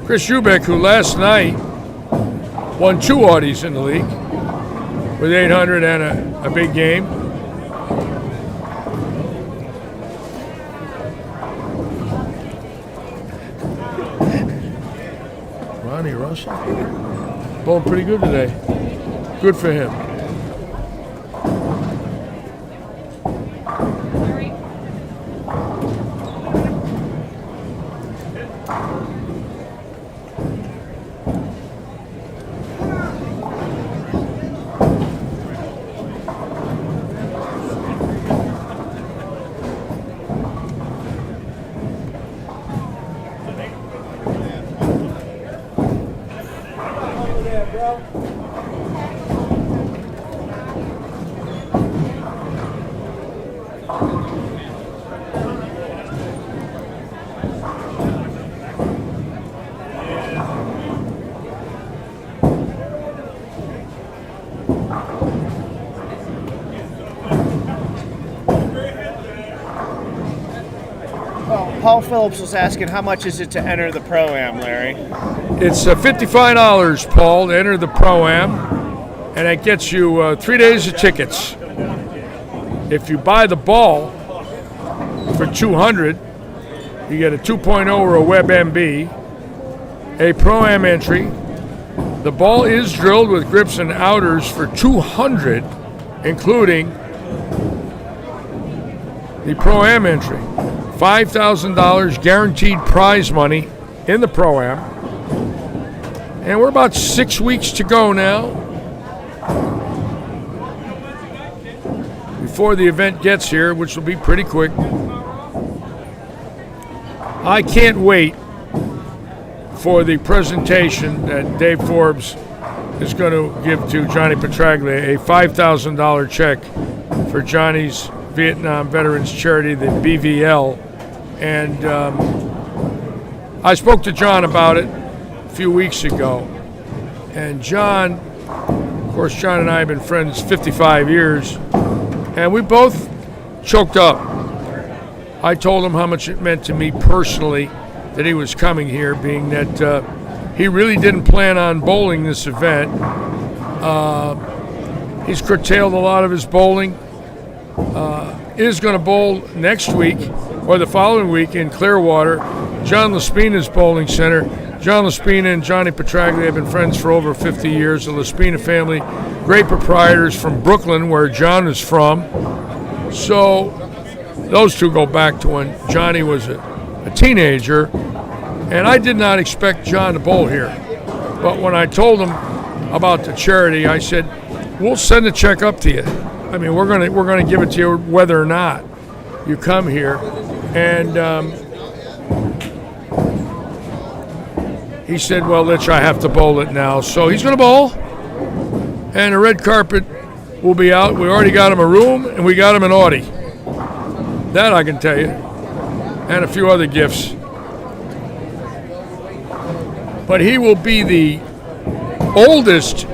Speaker 1: Chris Eubank, who last night won 2 Audis in the league with 800 and a big game. Ronnie Russell, bowling pretty good today. Good for him.
Speaker 5: Paul Phillips was asking, how much is it to enter the Pro-Am, Larry?
Speaker 1: It's $55, Paul, to enter the Pro-Am, and it gets you 3 days of tickets. If you buy the ball for $200, you get a 2.0 or a WebMB, a Pro-Am entry. The ball is drilled with grips and outers for $200, including the Pro-Am entry. $5,000 guaranteed prize money in the Pro-Am. And we're about 6 weeks to go now before the event gets here, which will be pretty quick. I can't wait for the presentation that Dave Forbes is going to give to Johnny Petraglia, a $5,000 check for Johnny's Vietnam Veterans Charity, the BVL. And I spoke to John about it a few weeks ago. And John, of course, John and I have been friends 55 years, and we both choked up. I told him how much it meant to me personally that he was coming here, being that he really didn't plan on bowling this event. He's curtailed a lot of his bowling. Is going to bowl next week or the following week in Clearwater, John Laspina's bowling center. John Laspina and Johnny Petraglia have been friends for over 50 years. The Laspina family, great proprietors from Brooklyn, where John is from. So those two go back to when Johnny was a teenager, and I did not expect John to bowl here. But when I told him about the charity, I said, we'll send a check up to you. I mean, we're gonna give it to you whether or not you come here. And he said, well, Litch, I have to bowl it now. So he's gonna bowl, and the red carpet will be out. We already got him a room, and we got him an Audi. That I can tell you, and a few other gifts. But he will be the oldest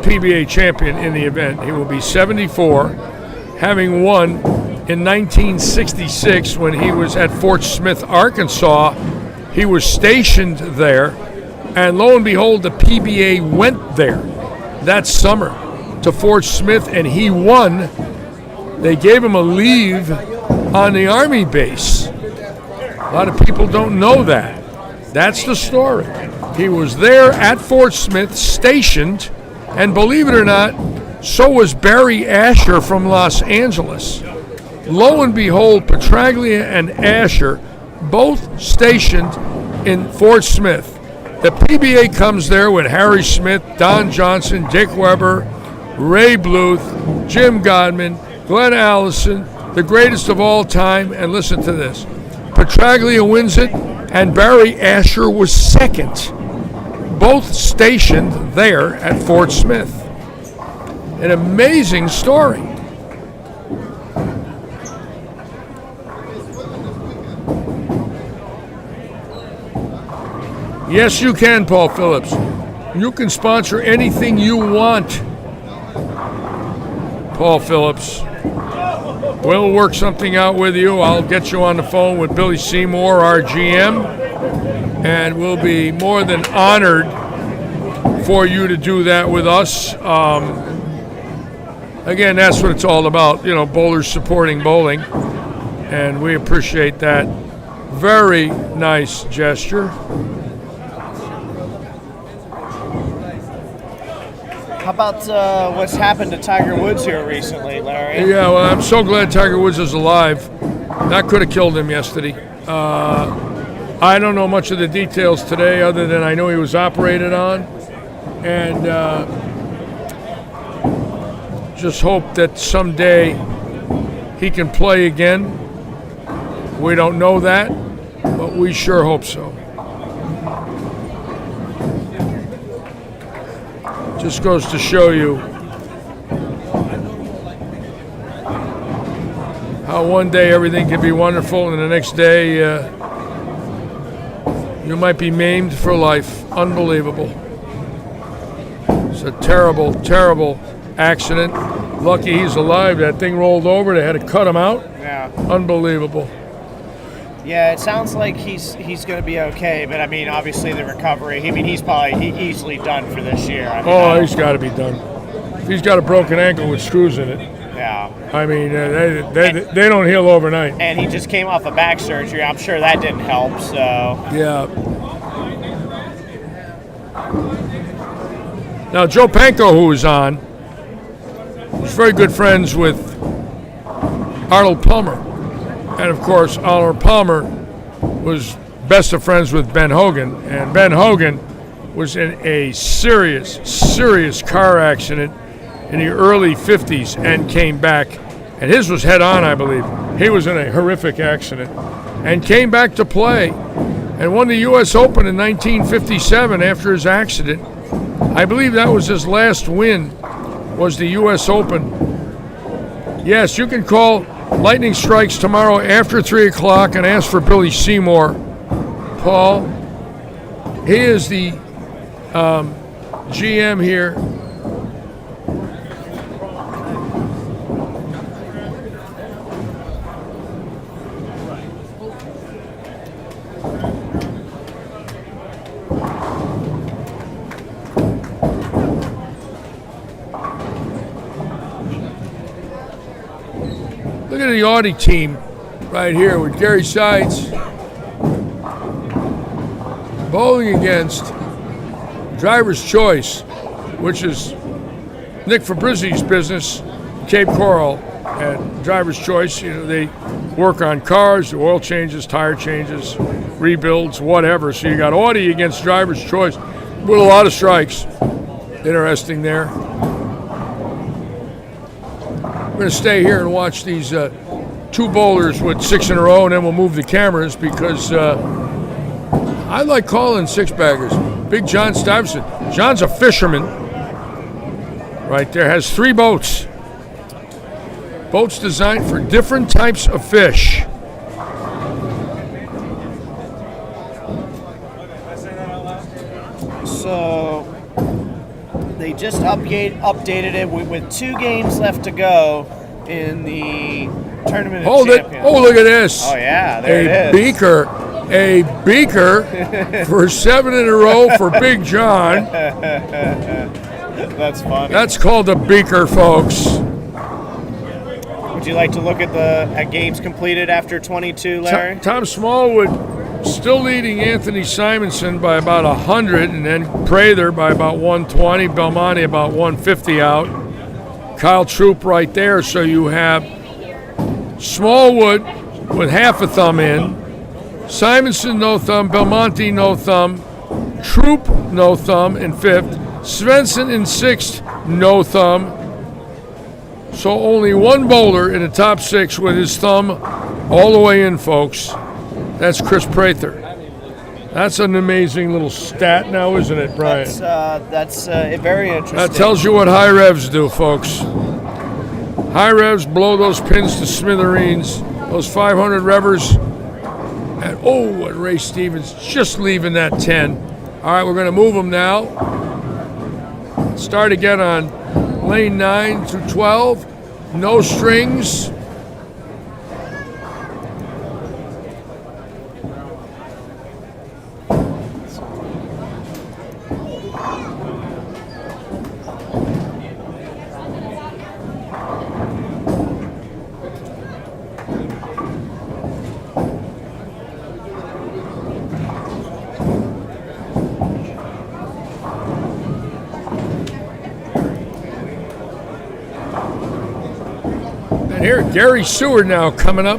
Speaker 1: PBA champion in the event. He will be 74, having won in 1966 when he was at Fort Smith, Arkansas. He was stationed there, and lo and behold, the PBA went there that summer to Fort Smith, and he won. They gave him a leave on the Army base. A lot of people don't know that. That's the story. He was there at Fort Smith, stationed, and believe it or not, so was Barry Asher from Los Angeles. Lo and behold, Petraglia and Asher both stationed in Fort Smith. The PBA comes there with Harry Smith, Don Johnson, Dick Weber, Ray Bluth, Jim Godman, Glenn Allison, the greatest of all time, and listen to this. Petraglia wins it, and Barry Asher was second. Both stationed there at Fort Smith. An amazing story. Yes, you can, Paul Phillips. You can sponsor anything you want, Paul Phillips. We'll work something out with you. I'll get you on the phone with Billy Seymour, our GM. and we'll be more than honored for you to do that with us. Again, that's what it's all about, bowlers supporting bowling, and we appreciate that. Very nice gesture.
Speaker 5: How about what's happened to Tiger Woods here recently, Larry?
Speaker 1: Yeah, well, I'm so glad Tiger Woods is alive. That could have killed him yesterday. I don't know much of the details today other than I know he was operated on. And just hope that someday he can play again. We don't know that, but we sure hope so. Just goes to show you how one day everything can be wonderful and the next day you might be maimed for life. Unbelievable. It's a terrible, terrible accident. Lucky he's alive. That thing rolled over. They had to cut him out.
Speaker 5: Yeah.
Speaker 1: Unbelievable.
Speaker 5: Yeah, it sounds like he's going to be okay, but I mean, obviously the recovery. He's probably easily done for this year.
Speaker 1: He's got to be done. If he's got a broken ankle with screws in it.
Speaker 5: Yeah.
Speaker 1: I mean, they don't heal overnight.
Speaker 5: And he just came off a back surgery. I'm sure that didn't help. So.
Speaker 1: Yeah. Now, Joe Panko, who was on, was very good friends with Arnold Palmer. And, of course, Arnold Palmer was best of friends with Ben Hogan. And Ben Hogan was in a serious, serious car accident in the early 50s and came back. And his was head-on, I believe. He was in a horrific accident and came back to play and won the U.S. Open in 1957 after his accident. I believe that was his last win, was the U.S. Open. Yes, you can call Lightning Strikes tomorrow after 3 o'clock and ask for Billy Seymour. Paul, he is the GM here. Look at the Audi team right here with Gary Sides bowling against Driver's Choice, which is Nick Fabrizzi's business, Cape Coral. And Driver's Choice, they work on cars, do oil changes, tire changes, rebuilds, whatever. So you got Audi against Driver's Choice with a lot of strikes. Interesting there. We're going to stay here and watch these two bowlers with 6 in a row, and then we'll move the cameras because I like calling six-baggers. Big John Stuyvesant. John's a fisherman right there. Has 3 boats. Boats designed for different types of fish.
Speaker 5: So they just updated it with 2 games left to go in the Tournament of Champions.
Speaker 1: Oh, look at this.
Speaker 5: Oh, yeah, there it is.
Speaker 1: A beaker for 7 in a row for Big John.
Speaker 5: That's funny.
Speaker 1: That's called a beaker, folks.
Speaker 5: Would you like to look at games completed after 22, Larry?
Speaker 1: Tom Smallwood still leading Anthony Simonson by about 100, and then Prather by about 120, Belmonte about 150 out. Kyle Troop right there, so you have Smallwood with half a thumb in, Simonson no thumb, Belmonte no thumb, Troop no thumb in 5th, Svensson in 6th, no thumb. So only one bowler in the top 6 with his thumb all the way in, folks. That's Chris Prather. That's an amazing little stat now, isn't it, Brian?
Speaker 5: That's very interesting.
Speaker 1: That tells you what high revs do, folks. High revs blow those pins to smithereens. Those 500 revers. And Ray Stevens just leaving that 10. All right, we're going to move them now. Start again on lane 9 through 12. No strings. And here, Gary Seward now coming up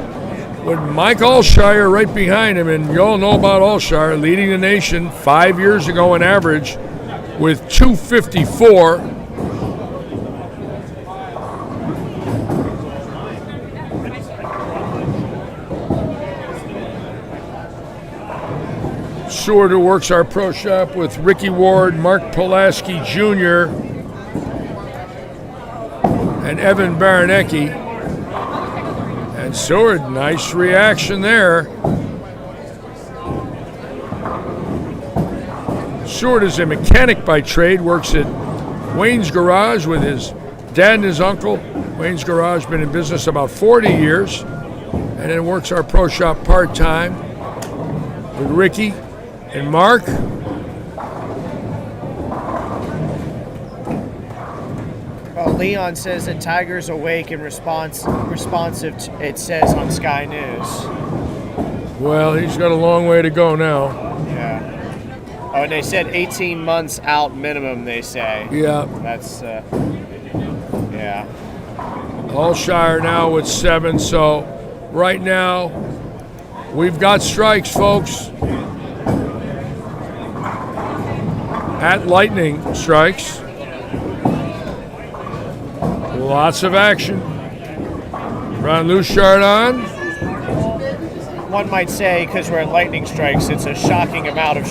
Speaker 1: with Mike Alshire right behind him. And you all know about Alshire, leading the nation 5 years ago on average with 254. Seward, who works our pro shop with Ricky Ward, Mark Pulaski Jr., and Evan Baranecki. And Seward, nice reaction there. Seward is a mechanic by trade, works at Wayne's Garage with his dad and his uncle. Wayne's Garage been in business about 40 years, and then works our pro shop part-time with Ricky and Mark.
Speaker 5: Well, Leon says that Tiger's awake and responsive, it says on Sky News.
Speaker 1: Well, he's got a long way to go now.
Speaker 5: Yeah. Oh, and they said 18 months out minimum, they say.
Speaker 1: Yeah.
Speaker 5: That's, yeah.
Speaker 1: Alshire now with 7, so right now we've got strikes, folks. At Lightning strikes. Lots of action. Ron Luchard on.
Speaker 5: One might say, because we're at lightning strikes, it's a shocking amount of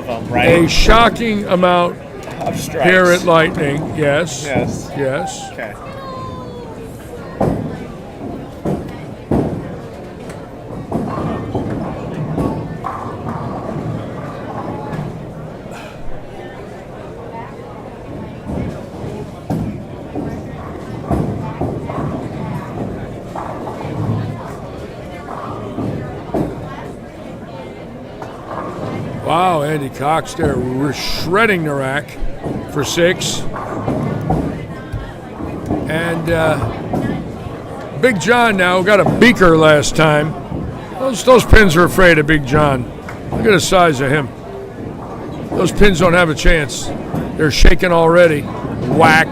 Speaker 5: them, right?
Speaker 1: A shocking amount
Speaker 5: Of strikes.
Speaker 1: here at Lightning. Yes.
Speaker 5: Yes.
Speaker 1: Yes.
Speaker 5: Okay.
Speaker 1: Wow, Andy Cox there shredding the rack for 6. And Big John now got a beaker last time. Those pins are afraid of Big John. Look at the size of him. Those pins don't have a chance. They're shaking already. Whack.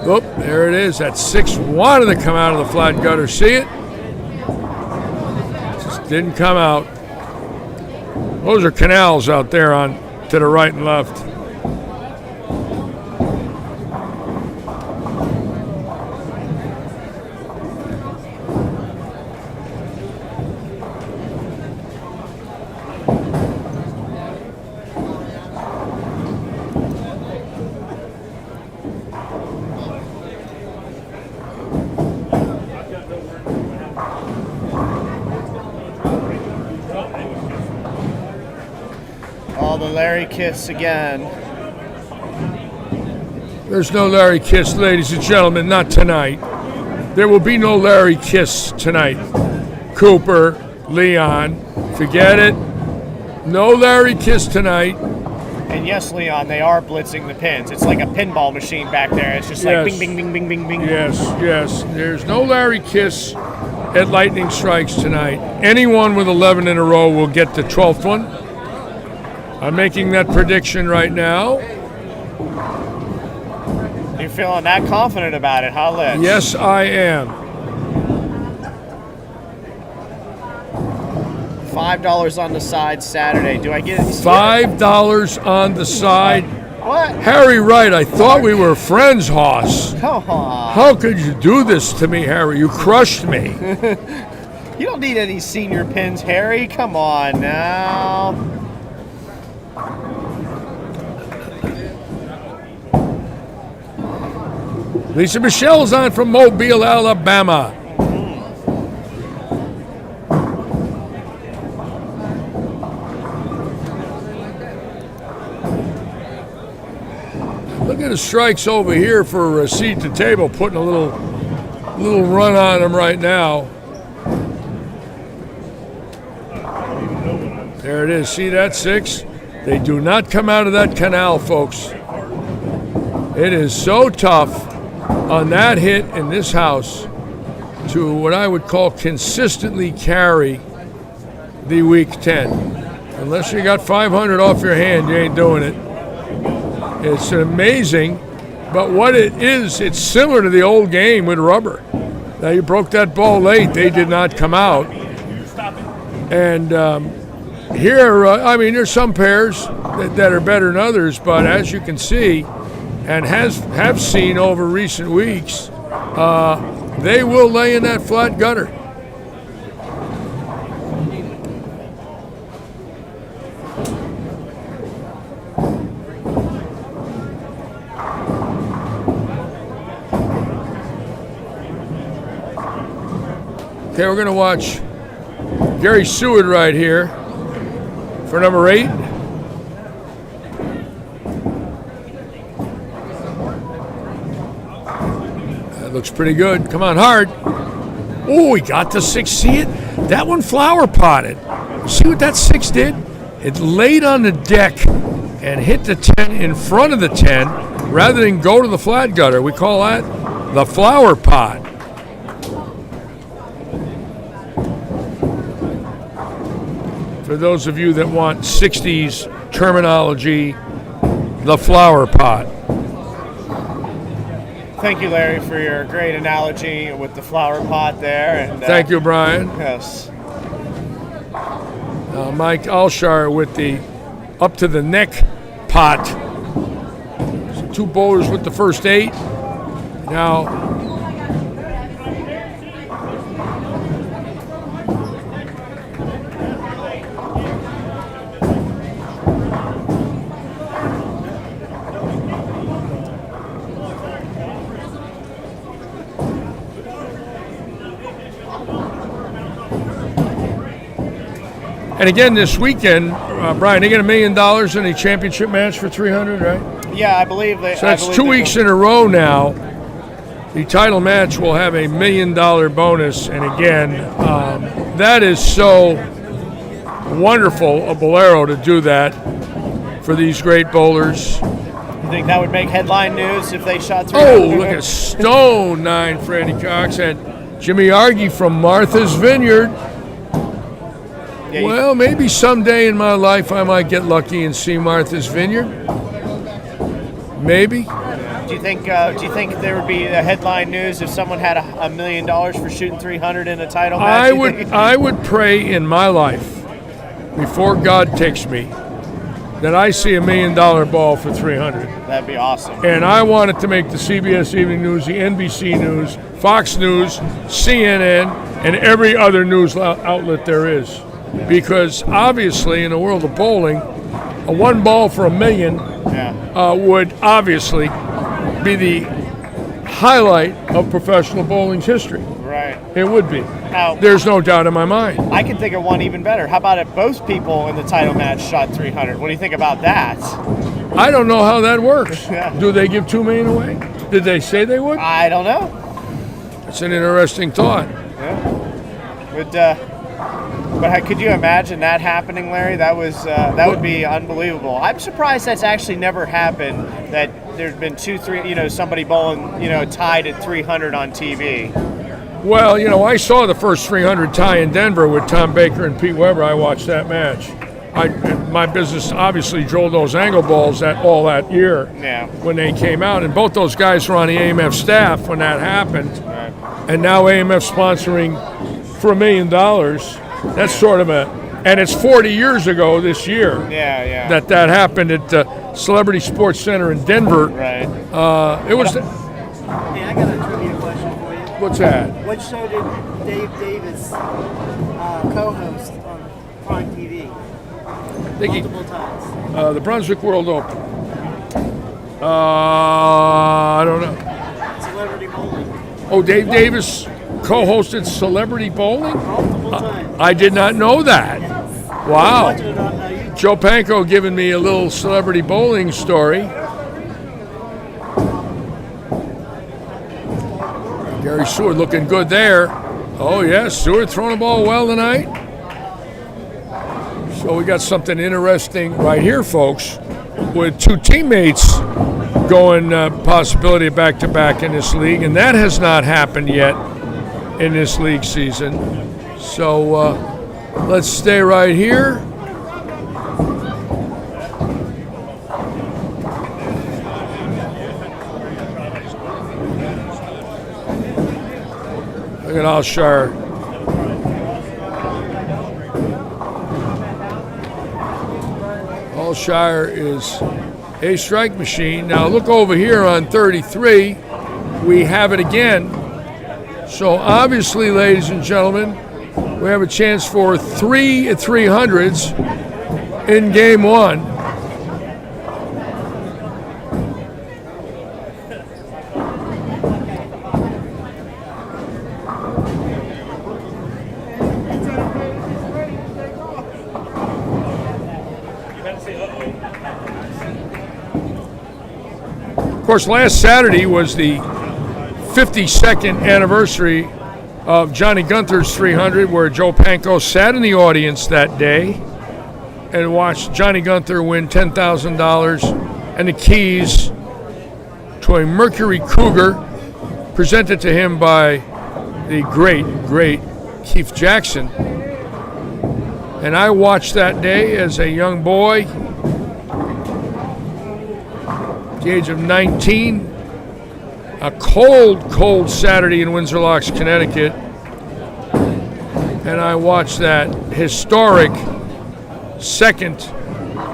Speaker 1: Oop, there it is. That 6 wanted to come out of the flat gutter. See it? Just didn't come out. Those are canals out there on to the right and left.
Speaker 5: Oh, the Larry Kiss again.
Speaker 1: There's no Larry Kiss, ladies and gentlemen, not tonight. There will be no Larry Kiss tonight. Cooper, Leon, forget it. No Larry Kiss tonight.
Speaker 5: And yes, Leon, they are blitzing the pins. It's like a pinball machine back there. It's just like
Speaker 1: Yes.
Speaker 5: bing, bing, bing, bing, bing, bing.
Speaker 1: Yes, yes. There's no Larry Kiss at Lightning Strikes tonight. Anyone with 11 in a row will get the 12th one. I'm making that prediction right now.
Speaker 5: You're feeling that confident about it, huh, Lich?
Speaker 1: Yes, I am.
Speaker 5: $5 on the side Saturday. Do I get it?
Speaker 1: $5 on the side.
Speaker 5: What?
Speaker 1: Harry Wright, I thought we were friends, Hoss.
Speaker 5: Come on.
Speaker 1: How could you do this to me, Harry? You crushed me.
Speaker 5: You don't need any senior pins, Harry. Come on now.
Speaker 1: Lisa Michelle's on from Mobile, Alabama. Look at the strikes over here for a seat to table, putting a little run on them right now. There it is. See that 6? They do not come out of that canal, folks. It is so tough on that hit in this house to what I would call consistently carry the week 10. Unless you got 500 off your hand, you ain't doing it. It's amazing, but what it is, it's similar to the old game with rubber. Now, you broke that ball late, they did not come out. And here, I mean, there's some pairs that are better than others, but as you can see, and have seen over recent weeks, they will lay in that flat gutter. Okay, we're going to watch Gary Seward right here for number 8. That looks pretty good. Come on, hard. Oh, he got the 6. See it? That one flower potted. See what that 6 did? It laid on the deck and hit the 10 in front of the 10 rather than go to the flat gutter. We call that the flower pot. For those of you that want 60s terminology, the flower pot.
Speaker 5: Thank you, Larry, for your great analogy with the flower pot there. And
Speaker 1: Thank you, Brian.
Speaker 5: Yes.
Speaker 1: Mike Alshire with the up to the neck pot. So 2 bowlers with the first 8. Now, and again this weekend, Brian, they get $1 million in a championship match for 300, right?
Speaker 5: Yeah, I believe they.
Speaker 1: So that's 2 weeks in a row now. The title match will have $1 million bonus, and again, that is so wonderful of Bolero to do that for these great bowlers.
Speaker 5: You think that would make headline news if they shot 300?
Speaker 1: Oh, look at Stone 9 for Andy Cox and Jimmy Argy from Martha's Vineyard.
Speaker 5: Yeah,
Speaker 1: Well, maybe someday in my life I might get lucky and see Martha's Vineyard. Maybe.
Speaker 5: Do you think there would be a headline news if someone had $1 million for shooting 300 in a title match?
Speaker 1: I would pray in my life before God takes me that I see $1 million ball for 300.
Speaker 5: That'd be awesome.
Speaker 1: And I want it to make the CBS Evening News, the NBC News, Fox News, CNN, and every other news outlet there is. Because obviously in the world of bowling, a 1 ball for $1 million would obviously be the highlight of professional bowling's history.
Speaker 5: Right.
Speaker 1: It would be.
Speaker 5: Now,
Speaker 1: There's no doubt in my mind.
Speaker 5: I can think of one even better. How about if both people in the title match shot 300? What do you think about that?
Speaker 1: I don't know how that works.
Speaker 5: Yeah.
Speaker 1: Do they give $2 million away? Did they say they would?
Speaker 5: I don't know.
Speaker 1: It's an interesting thought.
Speaker 5: Yeah. But could you imagine that happening, Larry? That would be unbelievable. I'm surprised that's actually never happened. That there's been 2-3, somebody bowling, tied at 300 on TV.
Speaker 1: Well, I saw the first 300 tie in Denver with Tom Baker and Pete Weber. I watched that match. My business obviously drilled those angle balls all that year when they came out, and both those guys were on the AMF staff when that happened.
Speaker 5: Right.
Speaker 1: And now AMF sponsoring for $1 million. That's sort of and it's 40 years ago this year.
Speaker 5: Yeah.
Speaker 1: That happened at Celebrity Sports Center in Denver.
Speaker 5: Right.
Speaker 1: It was.
Speaker 7: Hey, I got a trivia question for you.
Speaker 1: What's that?
Speaker 7: What show did Dave Davis co-host on Prime TV multiple times?
Speaker 1: The Brunswick World Open. I don't know.
Speaker 7: Celebrity Bowling.
Speaker 1: Oh, Dave Davis co-hosted Celebrity Bowling?
Speaker 7: Multiple times.
Speaker 1: I did not know that. Wow.
Speaker 7: Watching it on YouTube.
Speaker 1: Joe Panko giving me a little Celebrity Bowling story. Gary Seward looking good there. Oh, yes, Seward throwing the ball well tonight. So So we got something interesting right here, folks, with two teammates going possibility of back-to-back in this league, and that has not happened yet in this league season. So let's stay right here. Look at Alshire. Alshire is a strike machine. Now look over here on 33. We have it again. So obviously, ladies and gentlemen, we have a chance for 3 300s in game one. Of course, last Saturday was the 52nd anniversary of Johnny Gunther's 300, where Joe Panko sat in the audience that day and watched Johnny Gunther win $10,000 and the keys to a Mercury Cougar presented to him by the great Keith Jackson. And I watched that day as a young boy, at the age of 19, a cold Saturday in Windsor Locks, Connecticut, and I watched that historic second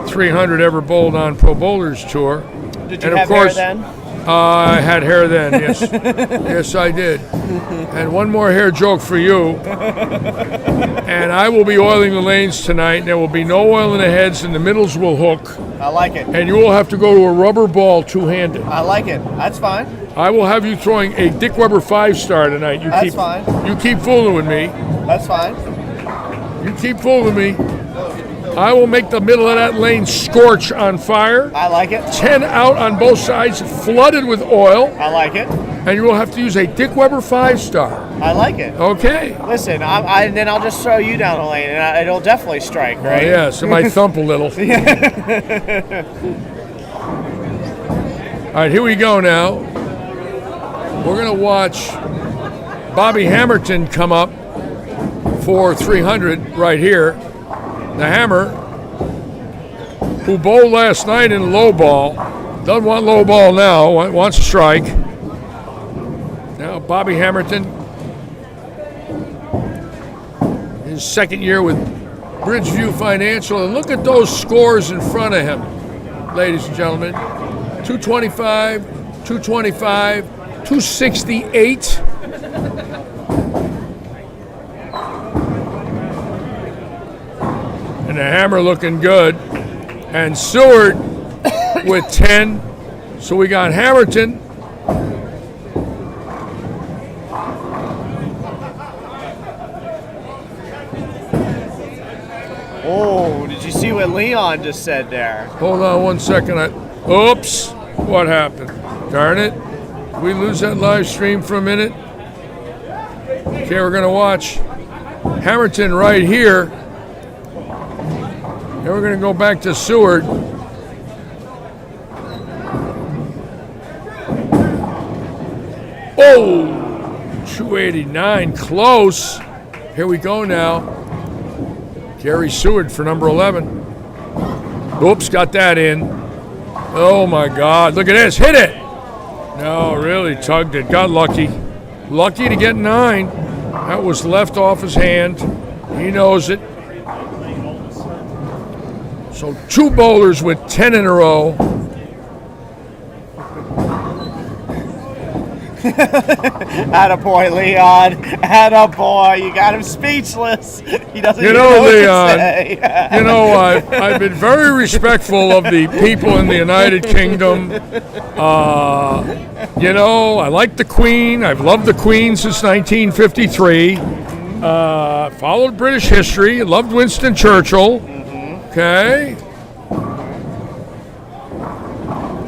Speaker 1: 300 ever bowled on Pro Bowlers Tour.
Speaker 5: Did you
Speaker 1: and
Speaker 5: have
Speaker 1: of course,
Speaker 5: hair then?
Speaker 1: I had hair then, yes. Yes, I did. And one more hair joke for you. And I will be oiling the lanes tonight. There will be no oil in the heads, and the middles will hook.
Speaker 5: I like it.
Speaker 1: And you will have to go to a rubber ball two-handed.
Speaker 5: I like it. That's fine.
Speaker 1: I will have you throwing a Dick Weber 5-star tonight.
Speaker 5: That's fine.
Speaker 1: You keep fooling with me.
Speaker 5: That's fine.
Speaker 1: You keep fooling me. I will make the middle of that lane scorch on fire.
Speaker 5: I like it.
Speaker 1: 10 out on both sides, flooded with oil.
Speaker 5: I like it.
Speaker 1: And you will have to use a Dick Weber 5-star.
Speaker 5: I like it.
Speaker 1: Okay.
Speaker 5: Listen, then I'll just throw you down the lane, and it'll definitely strike, right?
Speaker 1: Oh, yes, it might thump a little. All right, here we go now. We're going to watch Bobby Hammerton come up for 300 right here. The Hammer, who bowled last night in low ball, doesn't want low ball now, wants a strike. Now Bobby Hammerton, his second year with Bridgeview Financial, and look at those scores in front of him, ladies and gentlemen. 225, 225, 268. And the Hammer looking good. And Seward with 10. So we got Hammerton.
Speaker 5: Oh, did you see what Leon just said there?
Speaker 1: Hold on 1 second. Oops. What happened? Darn it. Did we lose that live stream for a minute? Okay, we're going to watch Hammerton right here. And we're going to go back to Seward. Oh, 289, close. Here we go now. Gary Seward for number 11. Oops, got that in. Oh my God, look at this, hit it. No, really tugged it, got lucky. Lucky to get 9. That was left off his hand. He knows it. So 2 bowlers with 10 in a row.
Speaker 5: Attaboy, Leon. Attaboy. You got him speechless. He doesn't
Speaker 1: You
Speaker 5: even
Speaker 1: know,
Speaker 5: know what
Speaker 1: Leon,
Speaker 5: to say.
Speaker 1: you know, I've been very respectful of the people in the United Kingdom. You know, I like the Queen. I've loved the Queen since 1953. Followed British history. Loved Winston Churchill. Okay.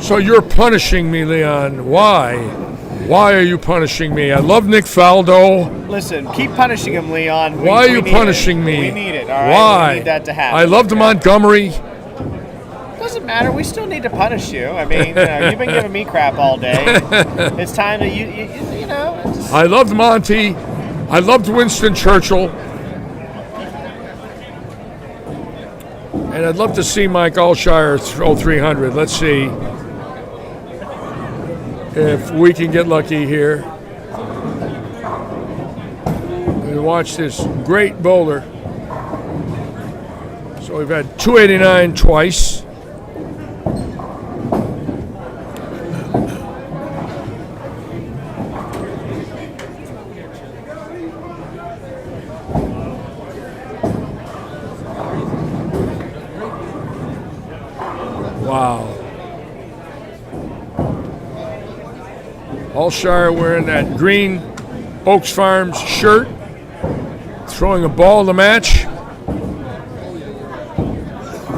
Speaker 1: So you're punishing me, Leon. Why? Why are you punishing me? I love Nick Faldo.
Speaker 5: Listen, keep punishing him, Leon.
Speaker 1: Why are you
Speaker 5: need
Speaker 1: punishing
Speaker 5: it.
Speaker 1: me?
Speaker 5: We need it, all right?
Speaker 1: Why?
Speaker 5: We need that to happen.
Speaker 1: I loved Montgomery.
Speaker 5: Doesn't matter. We still need to punish you. I mean, you've been giving me crap all day. It's time to, you know.
Speaker 1: I loved Monty. I loved Winston Churchill. And I'd love to see Mike Alshire throw 300. Let's see if we can get lucky here. We watch this great bowler. So we've had 289 twice. Wow. Alshire wearing that green Oaks Farms shirt, throwing a ball to match.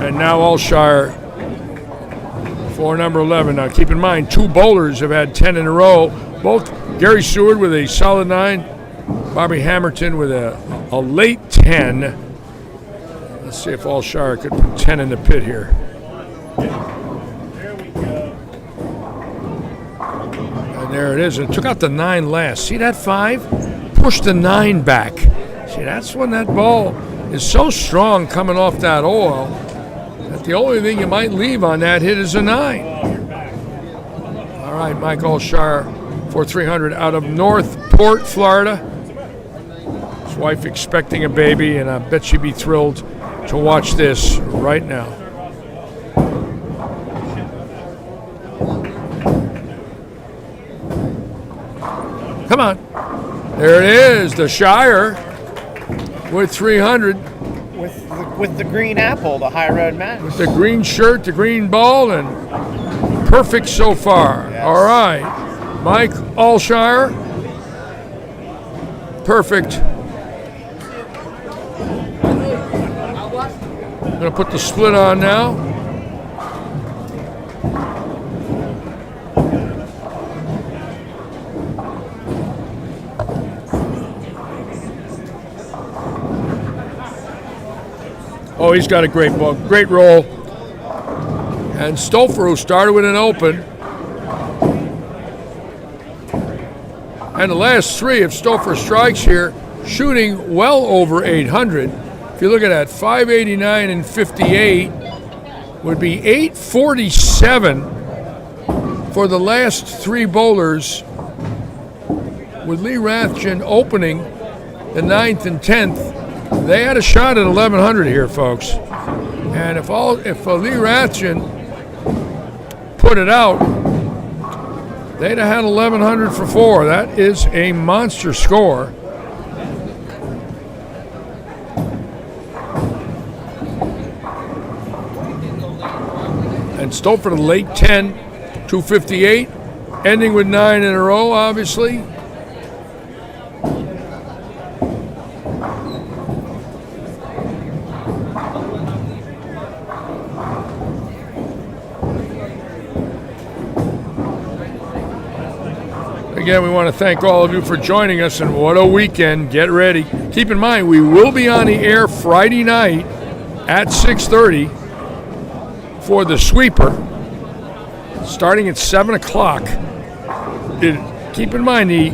Speaker 1: And now Alshire for number 11. Now keep in mind, 2 bowlers have had 10 in a row. Both Gary Seward with a solid 9, Bobby Hamilton with a late 10. Let's see if Alshire could put 10 in the pit here. There it is. It took out the 9 last. See that 5? Pushed the 9 back. See, that's when that ball is so strong coming off that oil that the only thing you might leave on that hit is a 9. All right, Mike Alshire for 300 out of Northport, Florida. His wife expecting a baby, and I bet she'd be thrilled to watch this right now. Come on. There it is, the Shire with 300.
Speaker 5: With the green apple, the High Road match.
Speaker 1: With the green shirt, the green ball, and perfect so far.
Speaker 5: Yes.
Speaker 1: All right. Mike Alshire. Perfect. I'm going to put the split on now. Oh, he's got a great ball, great roll. And Stouffer, who started with an open. And the last 3 of Stouffer strikes here, shooting well over 800. If you look at that, 589 and 58 would be 847 for the last 3 bowlers, with Lee Rathjen opening the 9th and 10th. They had a shot at 1100 here, folks. And if Lee Rathjen put it out, they'd have had 1100 for 4. That is a monster score. And Stouffer the late 10, 258, ending with 9 in a row, obviously. Again, we want to thank all of you for joining us, and what a weekend. Get ready. Keep in mind, we will be on the air Friday night at 6:30 for the sweeper, starting at 7 o'clock. Keep in mind, the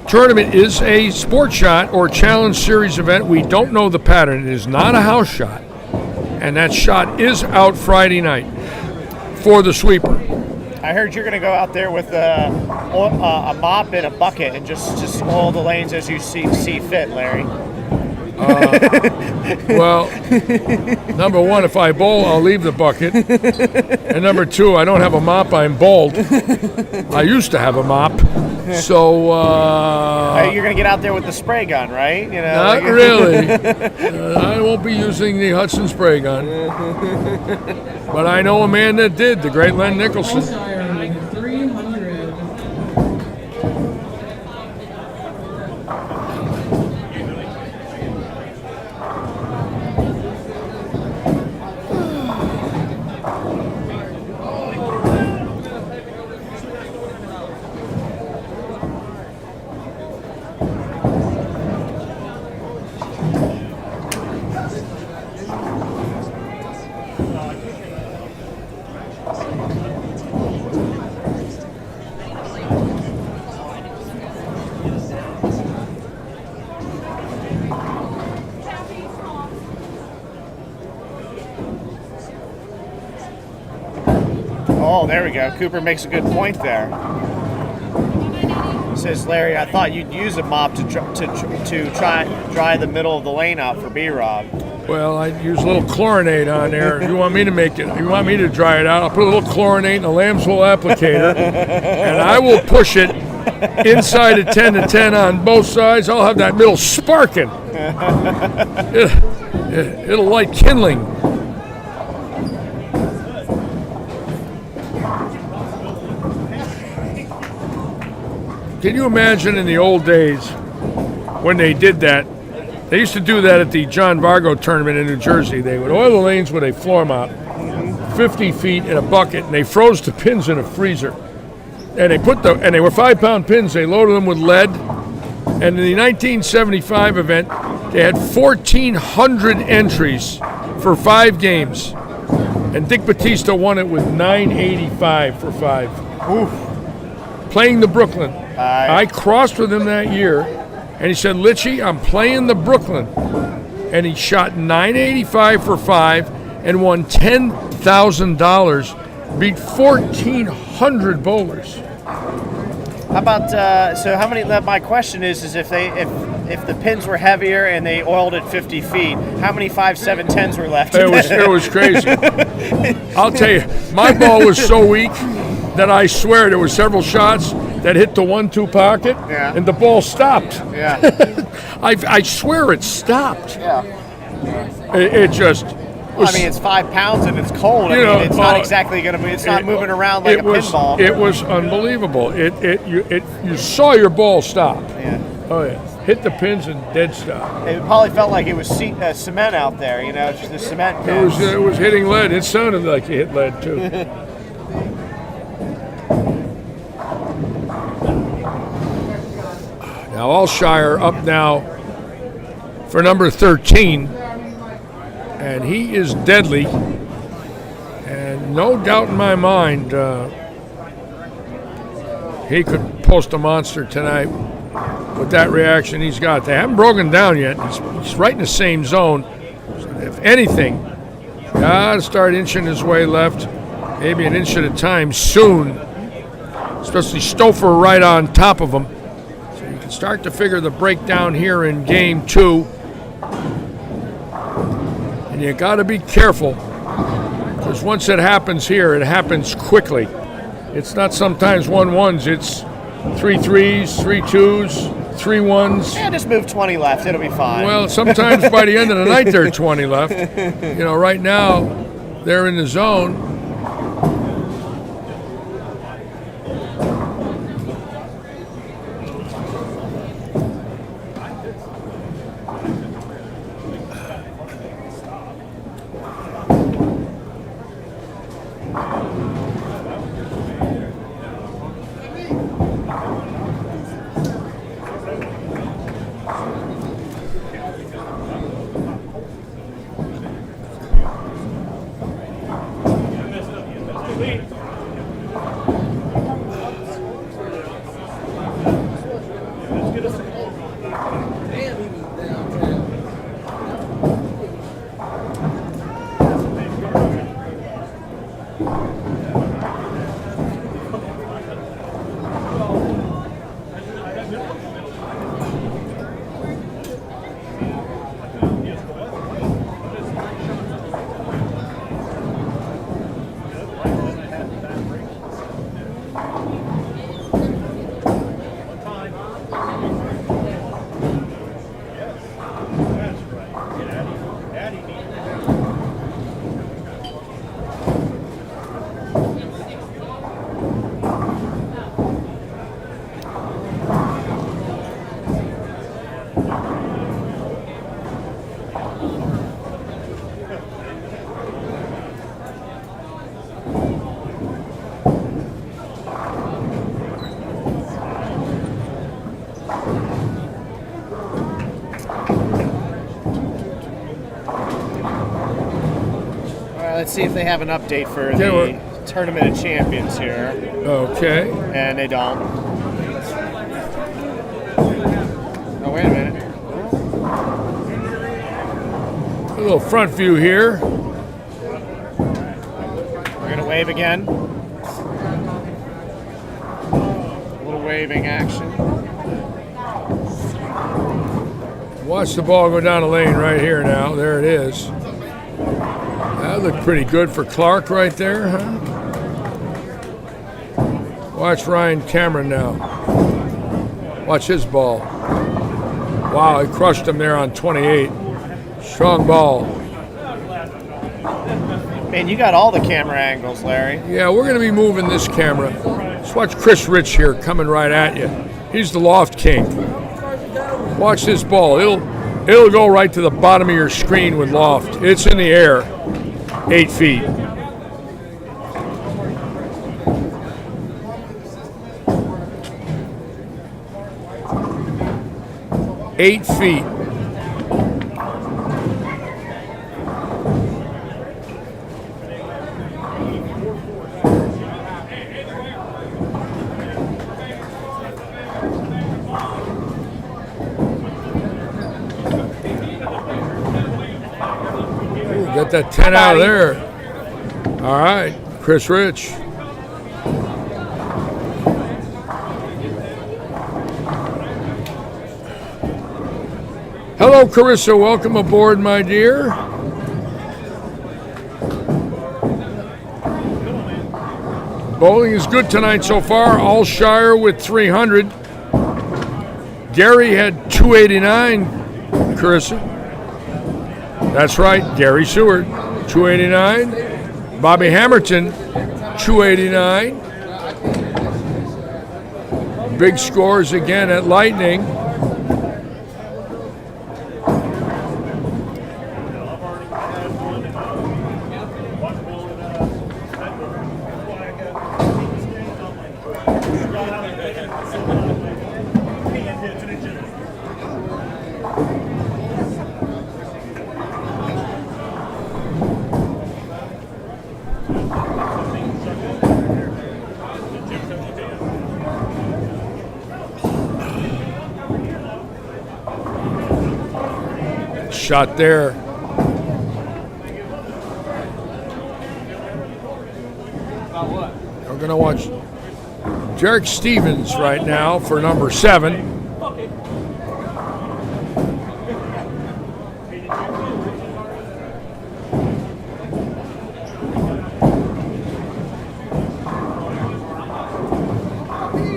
Speaker 1: tournament is a sport shot or challenge series event. We don't know the pattern. It is not a house shot, and that shot is out Friday night for the sweeper.
Speaker 5: I heard you're going to go out there with a mop and a bucket and just oil the lanes as you see fit, Larry.
Speaker 1: Well, number 1, if I bowl, I'll leave the bucket. And number 2, I don't have a mop, I'm bald. I used to have a mop. So
Speaker 5: you're going to get out there with the spray gun, right? You know,
Speaker 1: not really. I won't be using the Hudson spray gun. But I know a man that did, the great Len Nicholson.
Speaker 8: 300.
Speaker 5: Oh, there we go. Cooper makes a good point there. Says Larry, I thought you'd use a mop to try dry the middle of the lane out for B-Rob.
Speaker 1: Well, I use a little chlorinate on there. You want me to make it? You want me to dry it out? I'll put a little chlorinate in a lamb's wool applicator, and I will push it inside of 10 to 10 on both sides. I'll have that middle sparking. It'll light kindling. Can you imagine in the old days when they did that? They used to do that at the John Vargo tournament in New Jersey. They would oil the lanes with a floor mop, 50 feet in a bucket, and they froze the pins in a freezer. And they were 5-pound pins. They loaded them with lead. And in the 1975 event, they had 1,400 entries for 5 games. And Dick Batista won it with 985 for 5. Oof. Playing the Brooklyn. I crossed with him that year, and he said, Litchie, I'm playing the Brooklyn. And he shot 985 for 5 and won $10,000, beat 1,400 bowlers.
Speaker 5: How about, so how many, my question is if the pins were heavier and they oiled at 50 feet, how many 5-7-10s were left?
Speaker 1: It was crazy. I'll tell you, my ball was so weak that I swear there were several shots that hit the 1-2 pocket, and the ball stopped.
Speaker 5: Yeah.
Speaker 1: I swear it stopped.
Speaker 5: Yeah.
Speaker 1: It just was.
Speaker 5: I mean, it's 5 pounds and it's cold. It's not exactly going to be. It's not moving around like a pinball.
Speaker 1: It was unbelievable. You saw your ball stop.
Speaker 5: Yeah.
Speaker 1: Oh yeah. Hit the pins and dead stop.
Speaker 5: It probably felt like it was cement out there. Just the cement pins.
Speaker 1: It was hitting lead. It sounded like it hit lead too. Now Alshire up now for number 13, and he is deadly, and no doubt in my mind he could post a monster tonight with that reaction he's got. They haven't broken down yet. He's right in the same zone. If anything, got to start inching his way left, maybe an inch at a time soon, especially Stouffer right on top of him. Start to figure the breakdown here in game 2. And you got to be careful, because once it happens here, it happens quickly. It's not sometimes 1-1s, it's 3 3s, 3 2s, 3 1s.
Speaker 5: Yeah, just move 20 left, it'll be fine.
Speaker 1: Well, sometimes by the end of the night there are 20 left. Right now they're in the zone.
Speaker 5: Let's see if they have an update for Tournament of Champions here,
Speaker 1: Okay.
Speaker 5: and they don't. Oh, wait a minute.
Speaker 1: A little front view here.
Speaker 5: We're going to wave again. A little waving action.
Speaker 1: Watch the ball go down the lane right here now. There it is. That looked pretty good for Clark right there, huh? Watch Ryan Cameron now. Watch his ball. Wow, he crushed him there on 28. Strong ball.
Speaker 5: Man, you got all the camera angles, Larry.
Speaker 1: Yeah, we're going to be moving this camera. Let's watch Chris Rich here coming right at you. He's the loft king. Watch this ball. It'll go right to the bottom of your screen with loft. It's in the air, 8 feet. Eight feet. Get that 10 out of there. All right, Chris Rich. Hello, Carissa. Welcome aboard, my dear. Bowling is good tonight so far. Allshire with 300. Gary had 289, Carissa. That's right, Gary Seward, 289. Bobby Hamilton, 289. Big scores again at Lightning. Shot there. We're going to watch Derek Stevens right now for number 7.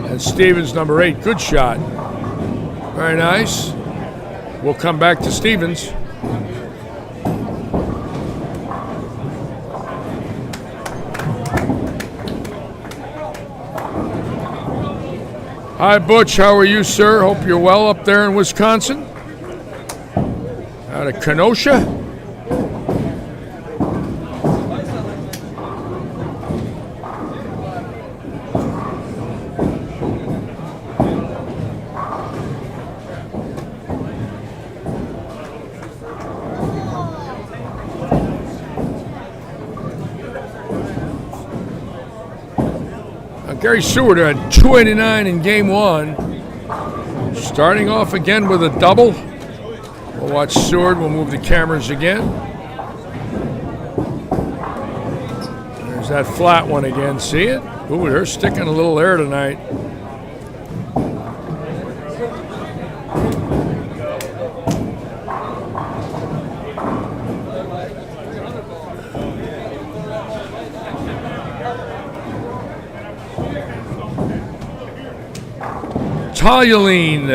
Speaker 1: And Stevens, number 8. Good shot. Very nice. We'll come back to Stevens. Hi, Butch. How are you, sir? Hope you're well up there in Wisconsin. Out of Kenosha. Gary Seward had 289 in game 1. Starting off again with a double. We'll watch Seward. We'll move the cameras again. There's that flat one again. See it? Ooh, they're sticking a little there tonight. Toluene,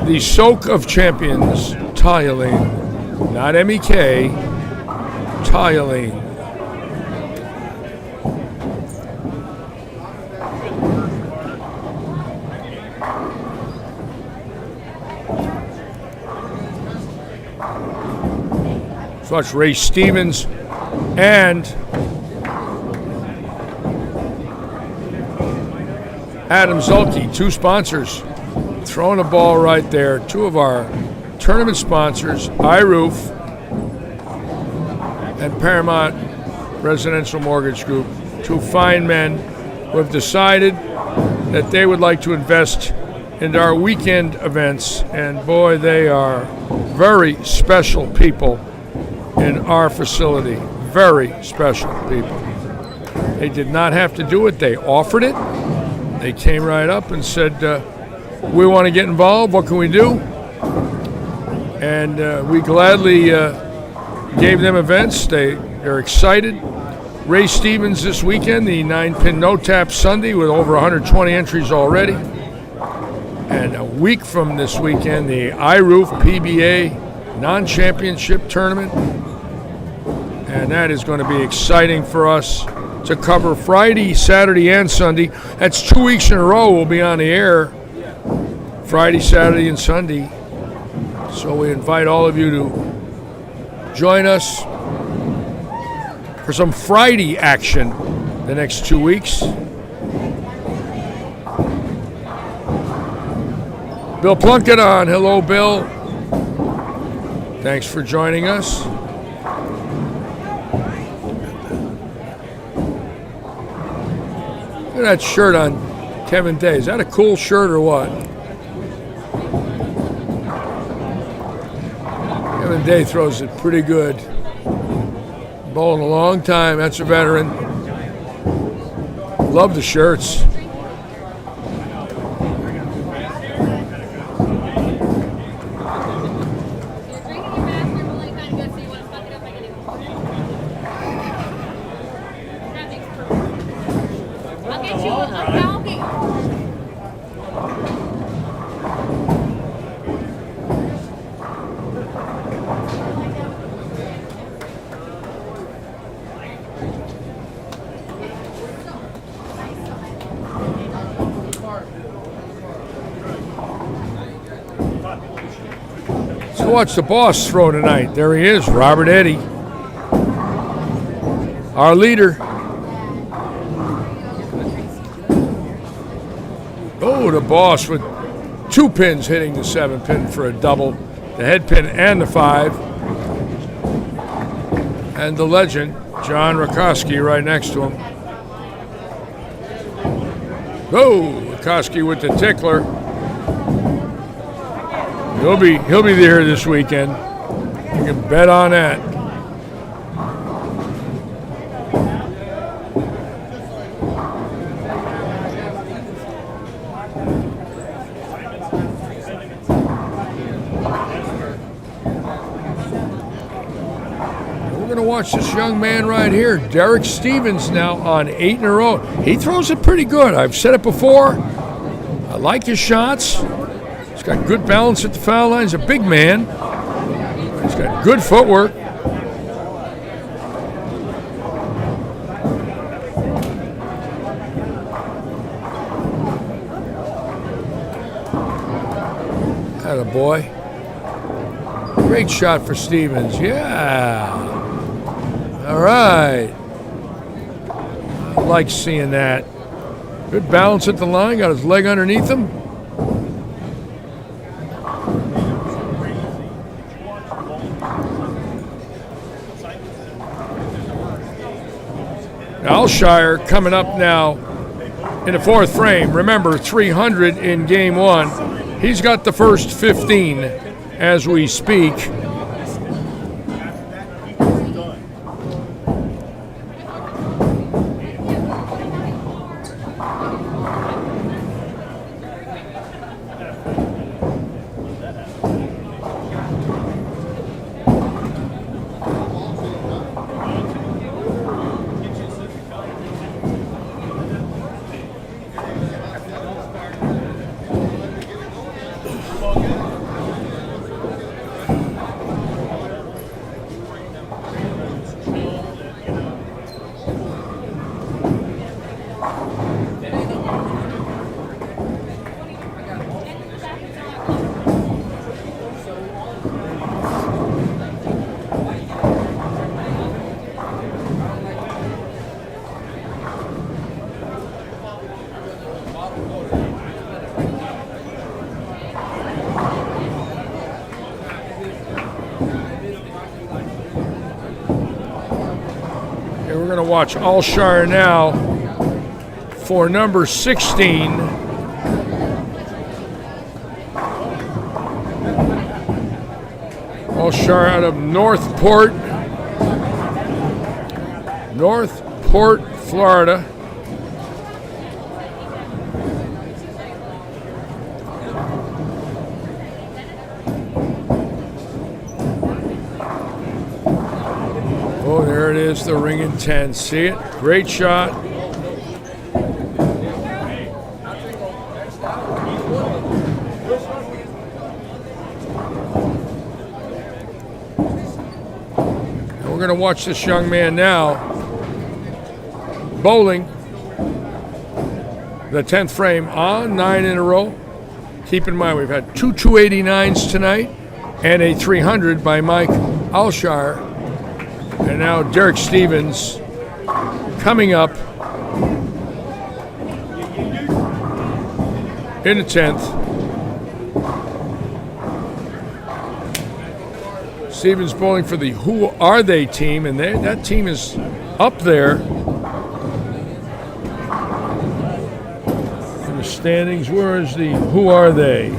Speaker 1: the Soak of Champions, Toluene, not MEK, Toluene. Let's watch Ray Stevens and Adam Zulke, 2 sponsors, throwing a ball right there. 2 of our tournament sponsors, iRoof and Paramount Residential Mortgage Group. Two fine men who have decided that they would like to invest into our weekend events. And boy, they are very special people in our facility. Very special people. They did not have to do it. They offered it. They came right up and said, we want to get involved. What can we do? And we gladly gave them events. They're excited. Ray Stevens this weekend, the 9-pin no-tap Sunday with over 120 entries already. And a week from this weekend, the iRoof PBA non-championship tournament. And that is going to be exciting for us to cover Friday, Saturday, and Sunday. That's 2 weeks in a row we'll be on the air, Friday, Saturday, and Sunday. So we invite all of you to join us for some Friday action the next 2 weeks. Bill Plunkett on. Hello, Bill. Thanks for joining us. Look at that shirt on Kevin Day. Is that a cool shirt or what? Kevin Day throws it pretty good. Bowling a long time. That's a veteran. Love the shirts. Watch the boss throw tonight. There he is, Robert Eddy, our leader. Oh, the boss with 2 pins hitting the 7-pin for a double, the head pin and the 5. And the legend, John Rakoski, right next to him. Oh, Rakoski with the tickler. He'll be there this weekend. You can bet on that. We're going to watch this young man right here, Derek Stevens, now on 8 in a row. He throws it pretty good. I've said it before. I like his shots. He's got good balance at the foul line. He's a big man. He's got good footwork. Attaboy. Great shot for Stevens. Yeah. All right. I like seeing that. Good balance at the line. Got his leg underneath him. Alshire coming up now in the 4th frame. Remember, 300 in game 1. He's got the first 15 as we speak. And we're going to watch Alshire now for number 16. Alshire out of Northport, Florida. Oh, there it is, the ring in 10. See it? Great shot. And we're going to watch this young man now bowling the 10th frame on 9 in a row. Keep in mind, we've had two 289s tonight and a 300 by Mike Alshire. And now Derek Stevens coming up in the 10th. Stevens bowling for the Who Are They team, and that team is up there in the standings. Where is the Who Are They?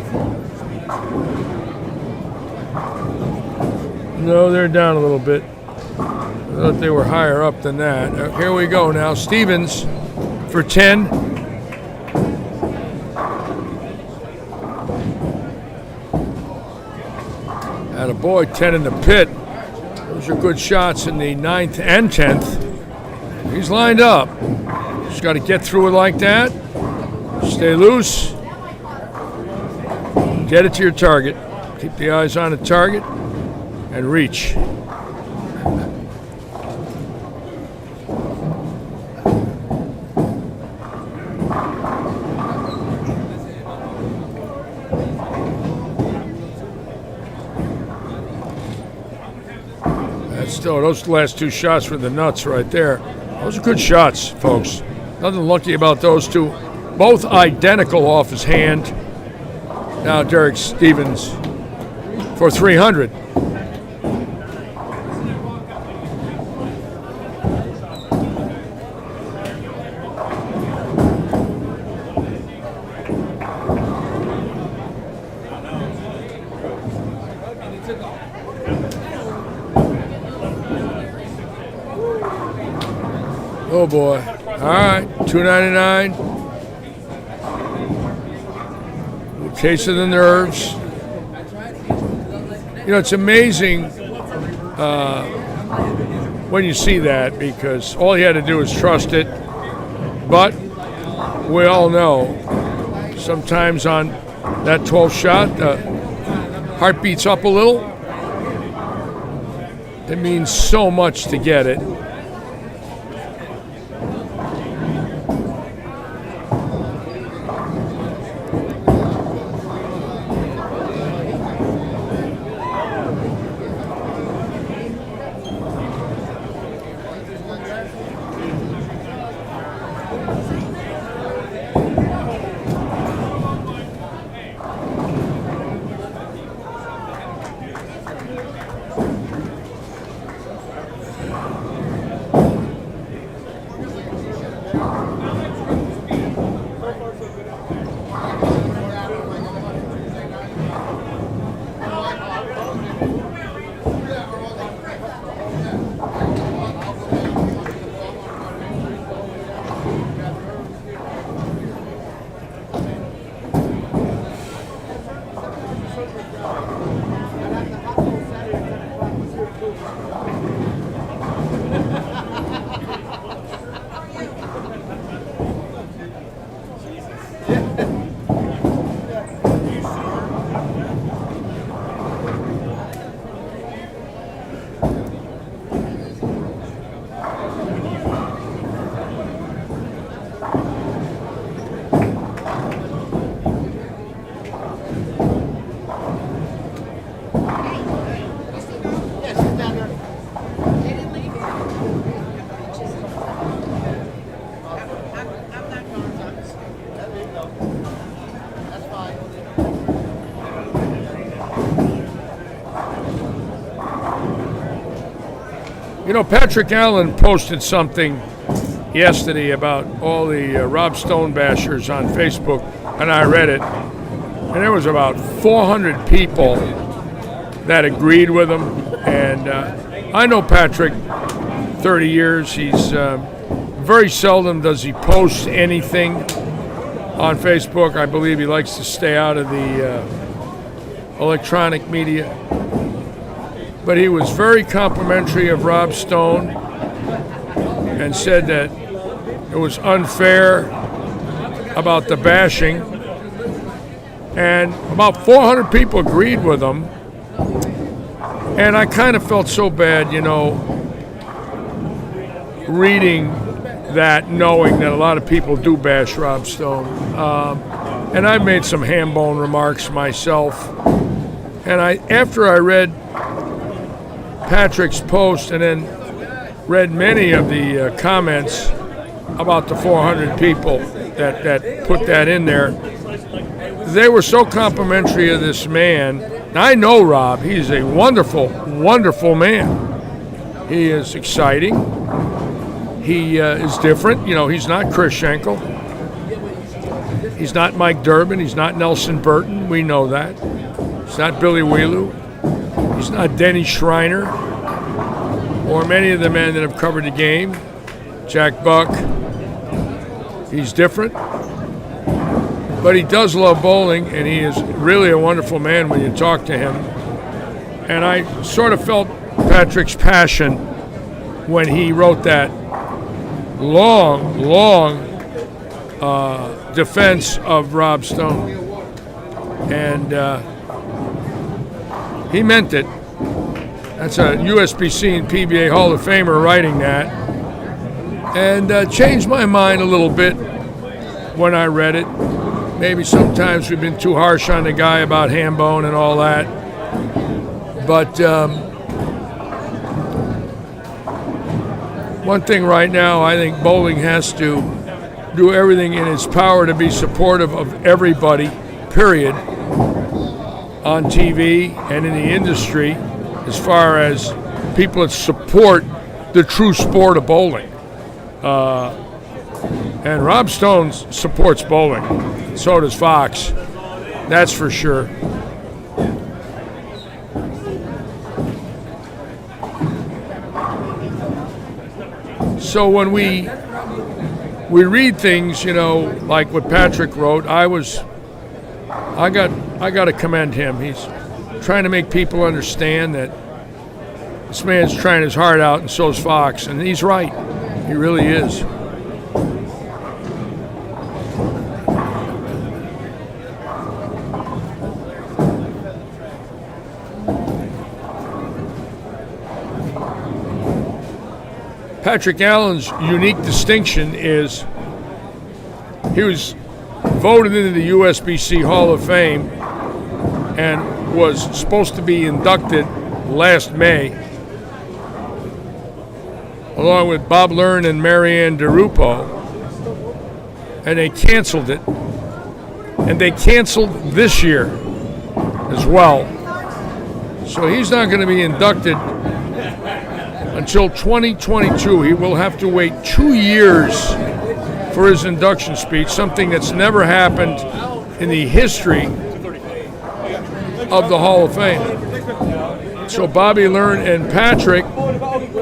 Speaker 1: No, they're down a little bit. I thought they were higher up than that. Here we go now. Stevens for 10. Attaboy, 10 in the pit. Those are good shots in the 9th and 10th. He's lined up. Just got to get through it like that. Stay loose. Get it to your target. Keep the eyes on the target and reach. Still, those last two shots were the nuts right there. Those are good shots, folks. Nothing lucky about those two. Both identical off his hand. Now Derek Stevens for 300. Oh boy. All right, 299. Case of the nerves. You know, it's amazing when you see that, because all he had to do was trust it. But we all know sometimes on that 12th shot, the heart beats up a little. It means so much to get it. You know, Patrick Allen posted something yesterday about all the Rob Stone bashers on Facebook, and I read it, and there was about 400 people that agreed with him. And I know Patrick 30 years. He's very seldom does he post anything on Facebook. I believe he likes to stay out of the electronic media. But he was very complimentary of Rob Stone and said that it was unfair about the bashing. And about 400 people agreed with him. And I kind of felt so bad, you know, reading that, knowing that a lot of people do bash Rob Stone. And I've made some ham bone remarks myself. And after I read Patrick's post and then read many of the comments about the 400 people that put that in there, they were so complimentary of this man. Now, I know Rob. He's a wonderful, wonderful man. He is exciting. He is different. You know, he's not Chris Schenkel. He's not Mike Durbin. He's not Nelson Burton. We know that. He's not Billy Wheelu. He's not Denny Schreiner or many of the men that have covered the game. Jack Buck. He's different. But he does love bowling, and he is really a wonderful man when you talk to him. And I sort of felt Patrick's passion when he wrote that long, long defense of Rob Stone. And he meant it. That's a USBC and PBA Hall of Famer writing that. And changed my mind a little bit when I read it. Maybe sometimes we've been too harsh on the guy about ham bone and all that. But one thing right now, I think bowling has to do everything in its power to be supportive of everybody, period, on TV and in the industry, as far as people that support the true sport of bowling. And Rob Stone supports bowling. So does Fox. That's for sure. So when we read things, you know, like what Patrick wrote, I got to commend him. He's trying to make people understand that this man's trying his heart out, and so is Fox, and he's right. He really is. Patrick Allen's unique distinction is he was voted into the USBC Hall of Fame and was supposed to be inducted last May, along with Bob Learn and Marianne DeRupo, and they canceled it. And they canceled this year as well. So he's not going to be inducted until 2022. He will have to wait 2 years for his induction speech, something that's never happened in the history of the Hall of Fame. So Bobby Learn and Patrick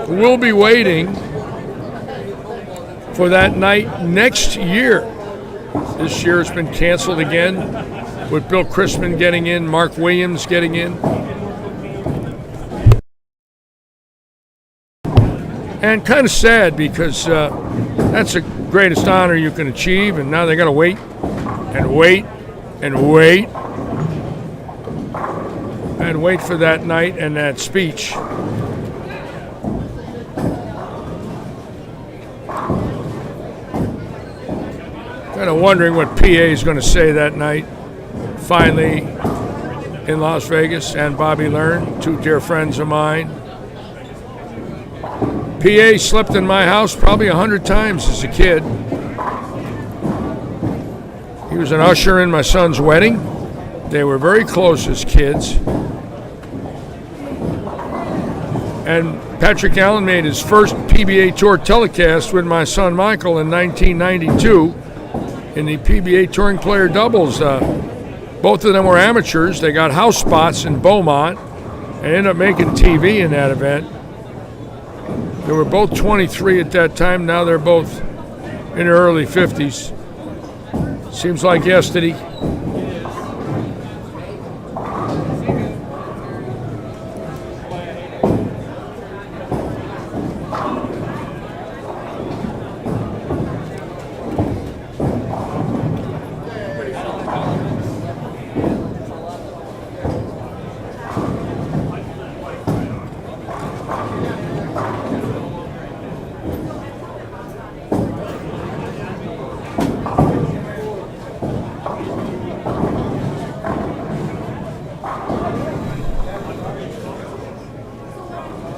Speaker 1: will be waiting for that night next year. This year it's been canceled again, with Bill Chrisman getting in, Mark Williams getting in. And kind of sad, because that's the greatest honor you can achieve, and now they got to wait and wait and wait and wait for that night and that speech. Kind of wondering what PA is going to say that night, finally in Las Vegas, and Bobby Learn, two dear friends of mine. PA slept in my house probably 100 times as a kid. He was an usher in my son's wedding. They were very close as kids. And Patrick Allen made his first PBA Tour telecast with my son Michael in 1992 in the PBA Touring Player Doubles. Both of them were amateurs. They got house spots in Beaumont and ended up making TV in that event. They were both 23 at that time. Now they're both in their early 50s. Seems like yesterday.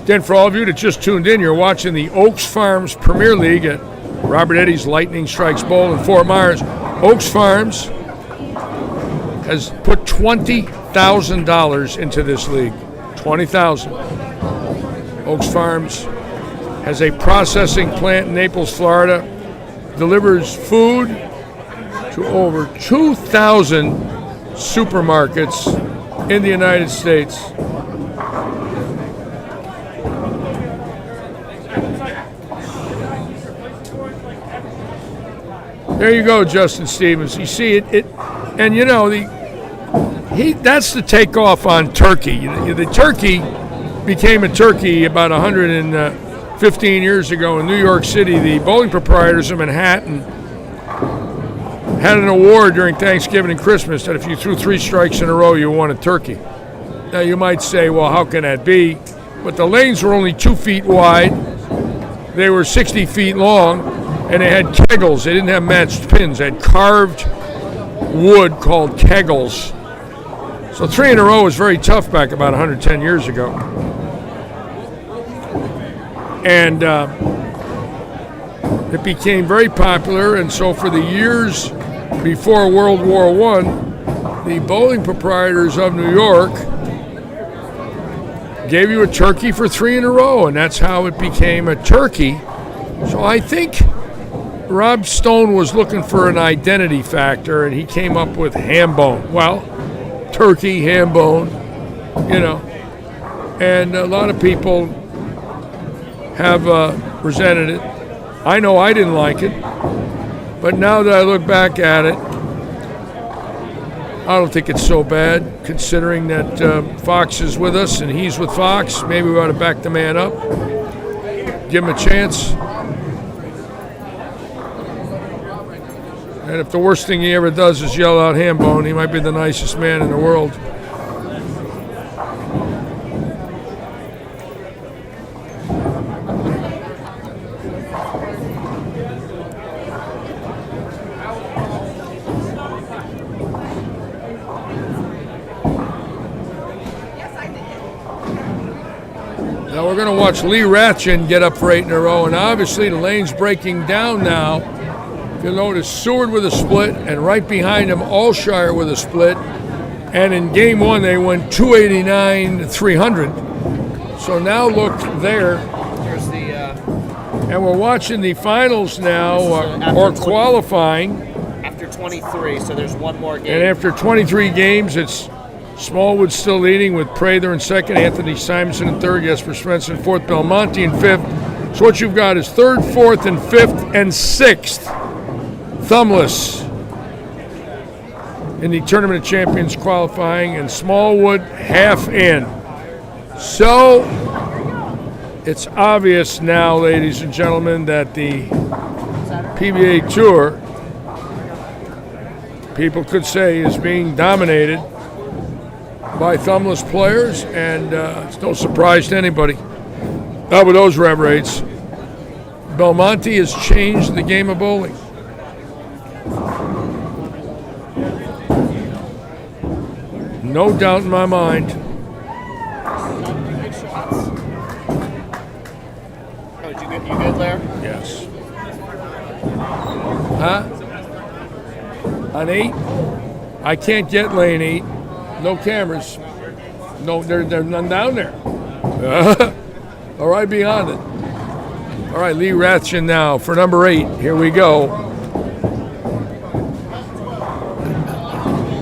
Speaker 1: Then for all of you that just tuned in, you're watching the Oaks Farms Premier League at Robert Eddy's Lightning Strikes Bowl in Fort Myers. Oaks Farms has put $20,000 into this league. $20,000. Oaks Farms has a processing plant in Naples, Florida, delivers food to over 2,000 supermarkets in the United States. There you go, Justin Stevens. You see it, and you know that's the takeoff on turkey. The turkey became a turkey about 115 years ago in New York City. The bowling proprietors of Manhattan had an award during Thanksgiving and Christmas that if you threw 3 strikes in a row, you won a turkey. Now you might say, well, how can that be? But the lanes were only 2 feet wide. They were 60 feet long. And they had kegels. They didn't have matched pins. They had carved wood called kegels. So 3 in a row was very tough back about 110 years ago. And it became very popular. And so for the years before World War I, the bowling proprietors of New York gave you a turkey for 3 in a row. And that's how it became a turkey. So I think Rob Stone was looking for an identity factor, and he came up with ham bone. Well, turkey, ham bone, you know. And a lot of people have resented it. I know I didn't like it, but now that I look back at it, I don't think it's so bad, considering that Fox is with us and he's with Fox. Maybe we ought to back the man up, give him a chance. And if the worst thing he ever does is yell out ham bone, he might be the nicest man in the world. Now we're going to watch Lee Ratchin get up for 8 in a row, and obviously the lane's breaking down now. You'll notice Seward with a split, and right behind him, Alshire with a split. And in game 1, they went 289-300. So now look there.
Speaker 5: Here's the.
Speaker 1: And we're watching the finals now, or qualifying.
Speaker 5: After 23, so there's one more game.
Speaker 1: And after 23 games, it's Smallwood still leading with Prather in second, Anthony Simonson in third, Jesper Svensson fourth, Belmonte in fifth. So what you've got is third, fourth, and fifth, and sixth. Thumbless in the Tournament of Champions qualifying, and Smallwood half in. So it's obvious now, ladies and gentlemen, that the PBA Tour, people could say, is being dominated by thumbless players, and it's no surprise to anybody. Not with those rev rates. Belmonte has changed the game of bowling. No doubt in my mind.
Speaker 5: Oh, you good, Larry?
Speaker 1: Yes. Huh? On 8? I can't get lane 8. No cameras. No, there's none down there. Or right beyond it. All right, Lee Rathjen now for number 8. Here we go.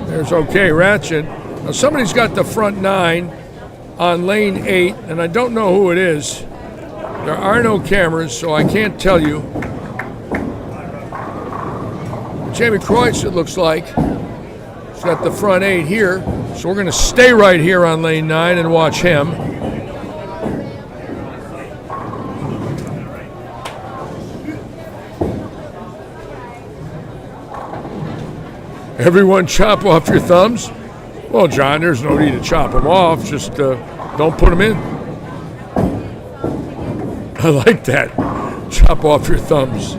Speaker 1: There's okay, Rathjen. Now somebody's got the front 9 on lane 8, and I don't know who it is. There are no cameras, so I can't tell you. Jamie Kreutz, it looks like. He's got the front 8 here, so we're going to stay right here on lane 9 and watch him. Everyone chop off your thumbs? Well, John, there's no need to chop them off. Just don't put them in. I like that. Chop off your thumbs.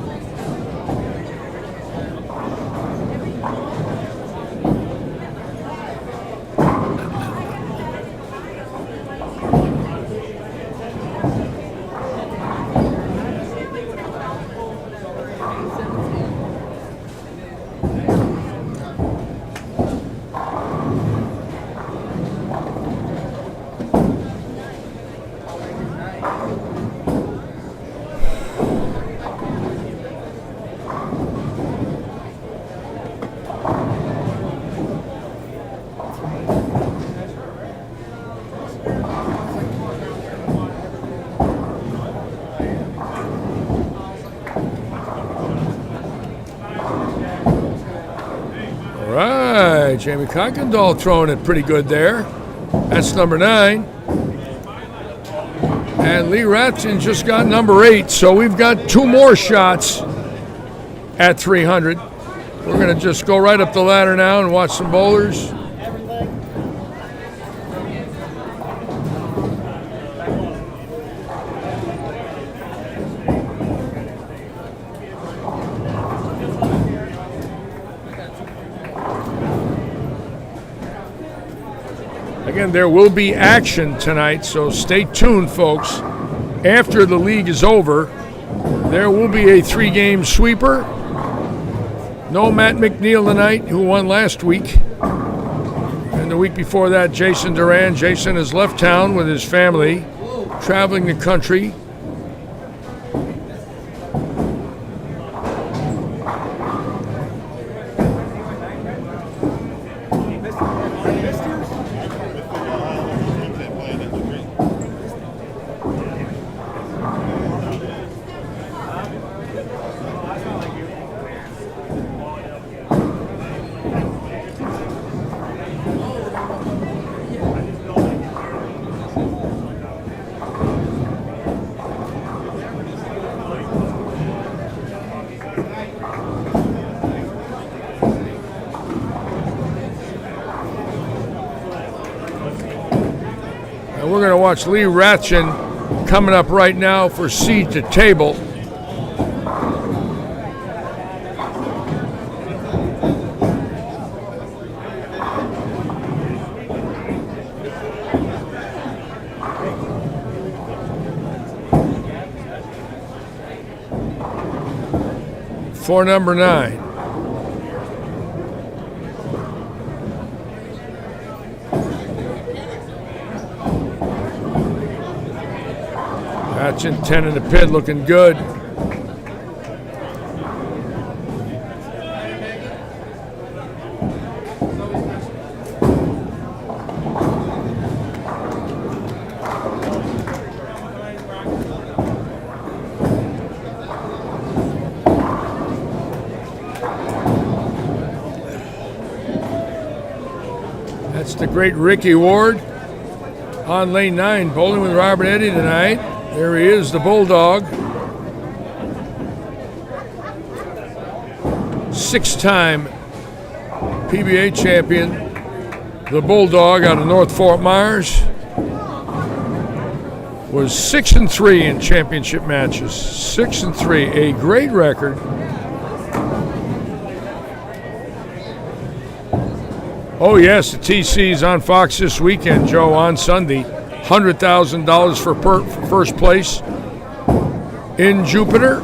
Speaker 1: Jamie Kuykendall throwing it pretty good there. That's number 9. And Lee Rathjen just got number 8, so we've got 2 more shots at 300. We're going to just go right up the ladder now and watch some bowlers. Again, there will be action tonight, so stay tuned, folks. After the league is over, there will be a 3-game sweeper. No Matt McNeil tonight, who won last week. And the week before that, Jason Duran. Jason has left town with his family, traveling the country. We're going to watch Lee Rathjen coming up right now for seed to table. For number 9. Rathjen 10 in the pit, looking good. That's the great Ricky Ward on lane 9, bowling with Robert Eddy tonight. There he is, the Bulldog. 6-time PBA champion, the Bulldog out of North Fort Myers. Was 6-3 in championship matches. 6-3, a great record. Oh yes, the TC's on Fox this weekend, Joe, on Sunday. $100,000 for first place in Jupiter.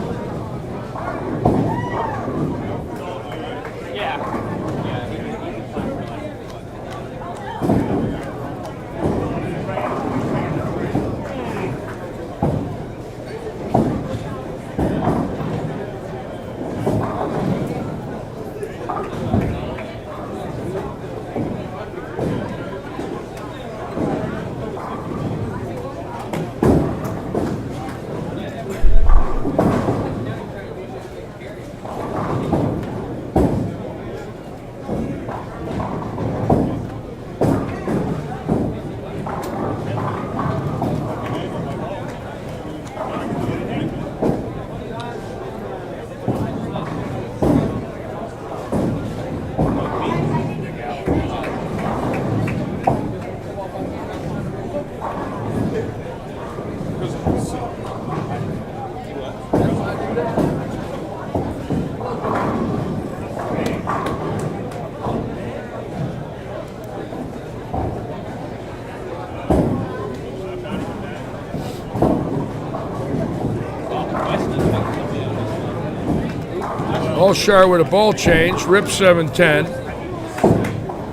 Speaker 1: Allshire with a ball change. Rip 7-10.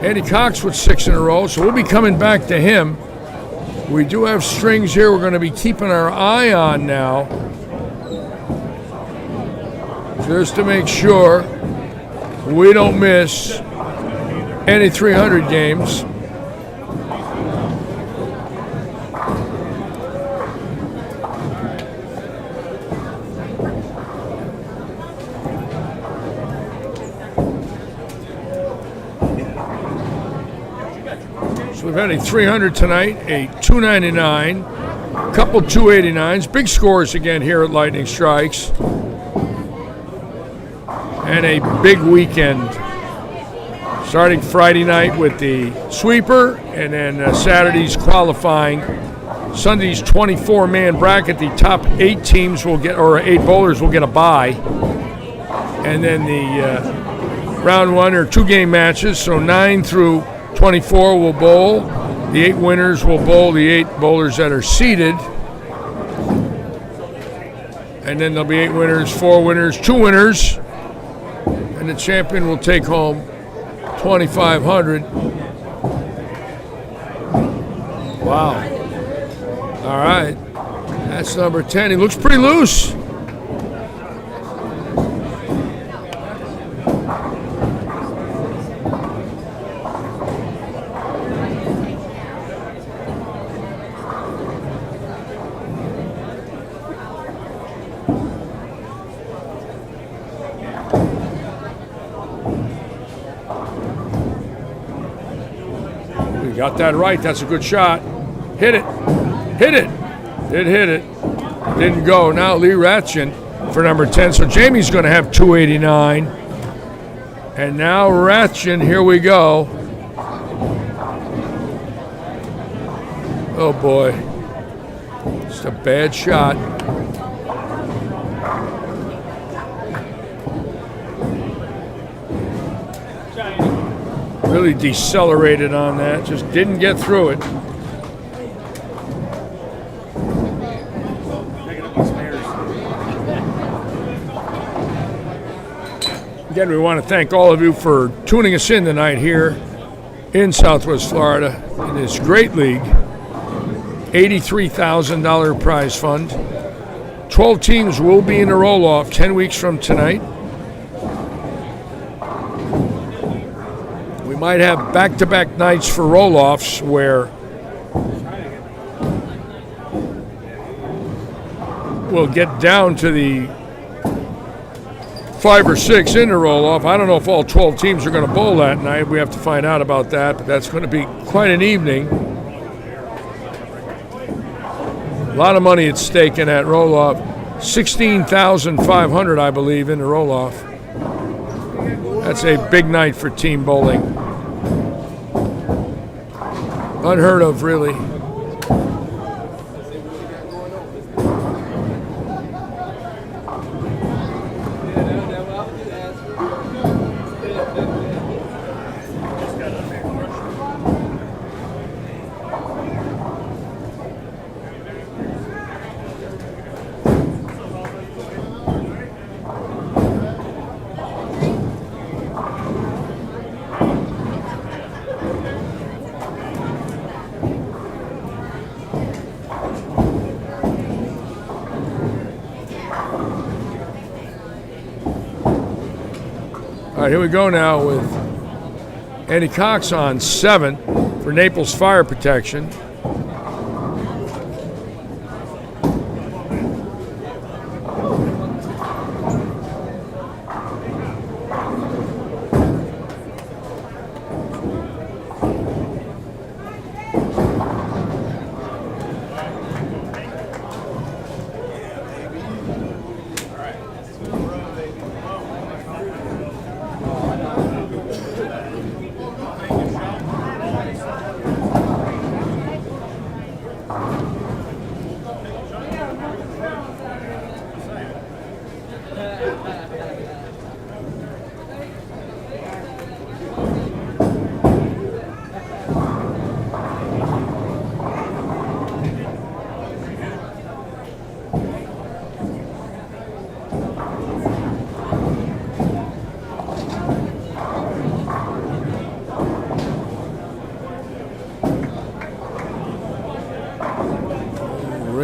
Speaker 1: Andy Cox with 6 in a row, so we'll be coming back to him. We do have strings here we're going to be keeping our eye on now, just to make sure we don't miss any 300 games. So we've had a 300 tonight, a 299, a couple 289s, big scores again here at Lightning Strikes, and a big weekend. Starting Friday night with the sweeper, and then Saturday's qualifying. Sunday's 24-man bracket. The top 8 teams will get, or 8 bowlers will get a bye, and then the round 1 or 2-game matches. So 9 through 24 will bowl. The 8 winners will bowl the 8 bowlers that are seeded. And then there'll be 8 winners, 4 winners, 2 winners. And the champion will take home $2,500. Wow. All right. That's number 10. He looks pretty loose. Got that right. That's a good shot. Hit it. Hit it. Did hit it. Didn't go. Now Lee Ratchin for number 10. So Jamie's going to have 289. And now Ratchin, here we go. Oh boy. Just a bad shot. Really decelerated on that, just didn't get through it. Again, we want to thank all of you for tuning us in tonight here in Southwest Florida in this great league. $83,000 prize fund. 12 teams will be in a roll-off 10 weeks from tonight. Might have back-to-back nights for roll-offs where we'll get down to the 5 or 6 in the roll-off. I don't know if all 12 teams are going to bowl that night. We have to find out about that, but that's going to be quite an evening. A lot of money at stake in that roll-off. $16,500, I believe, in the roll-off. That's a big night for team bowling. Unheard of, really. All right, here we go now with Andy Cox on 7 for Naples Fire Protection.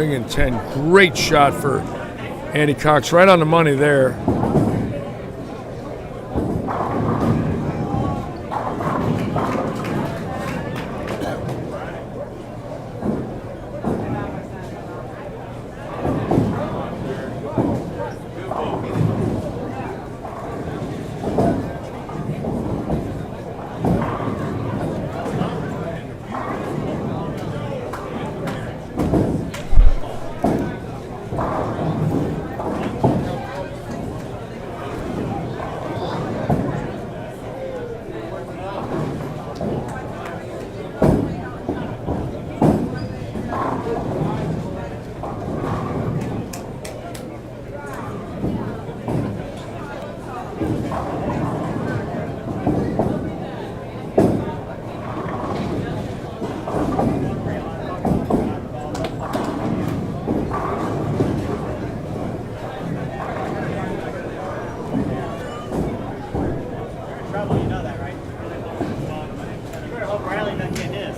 Speaker 1: swing and 10. Great shot for Andy Cox. Right on the money there.
Speaker 6: Trouble, you know that, right? You better hope Riley doesn't get his.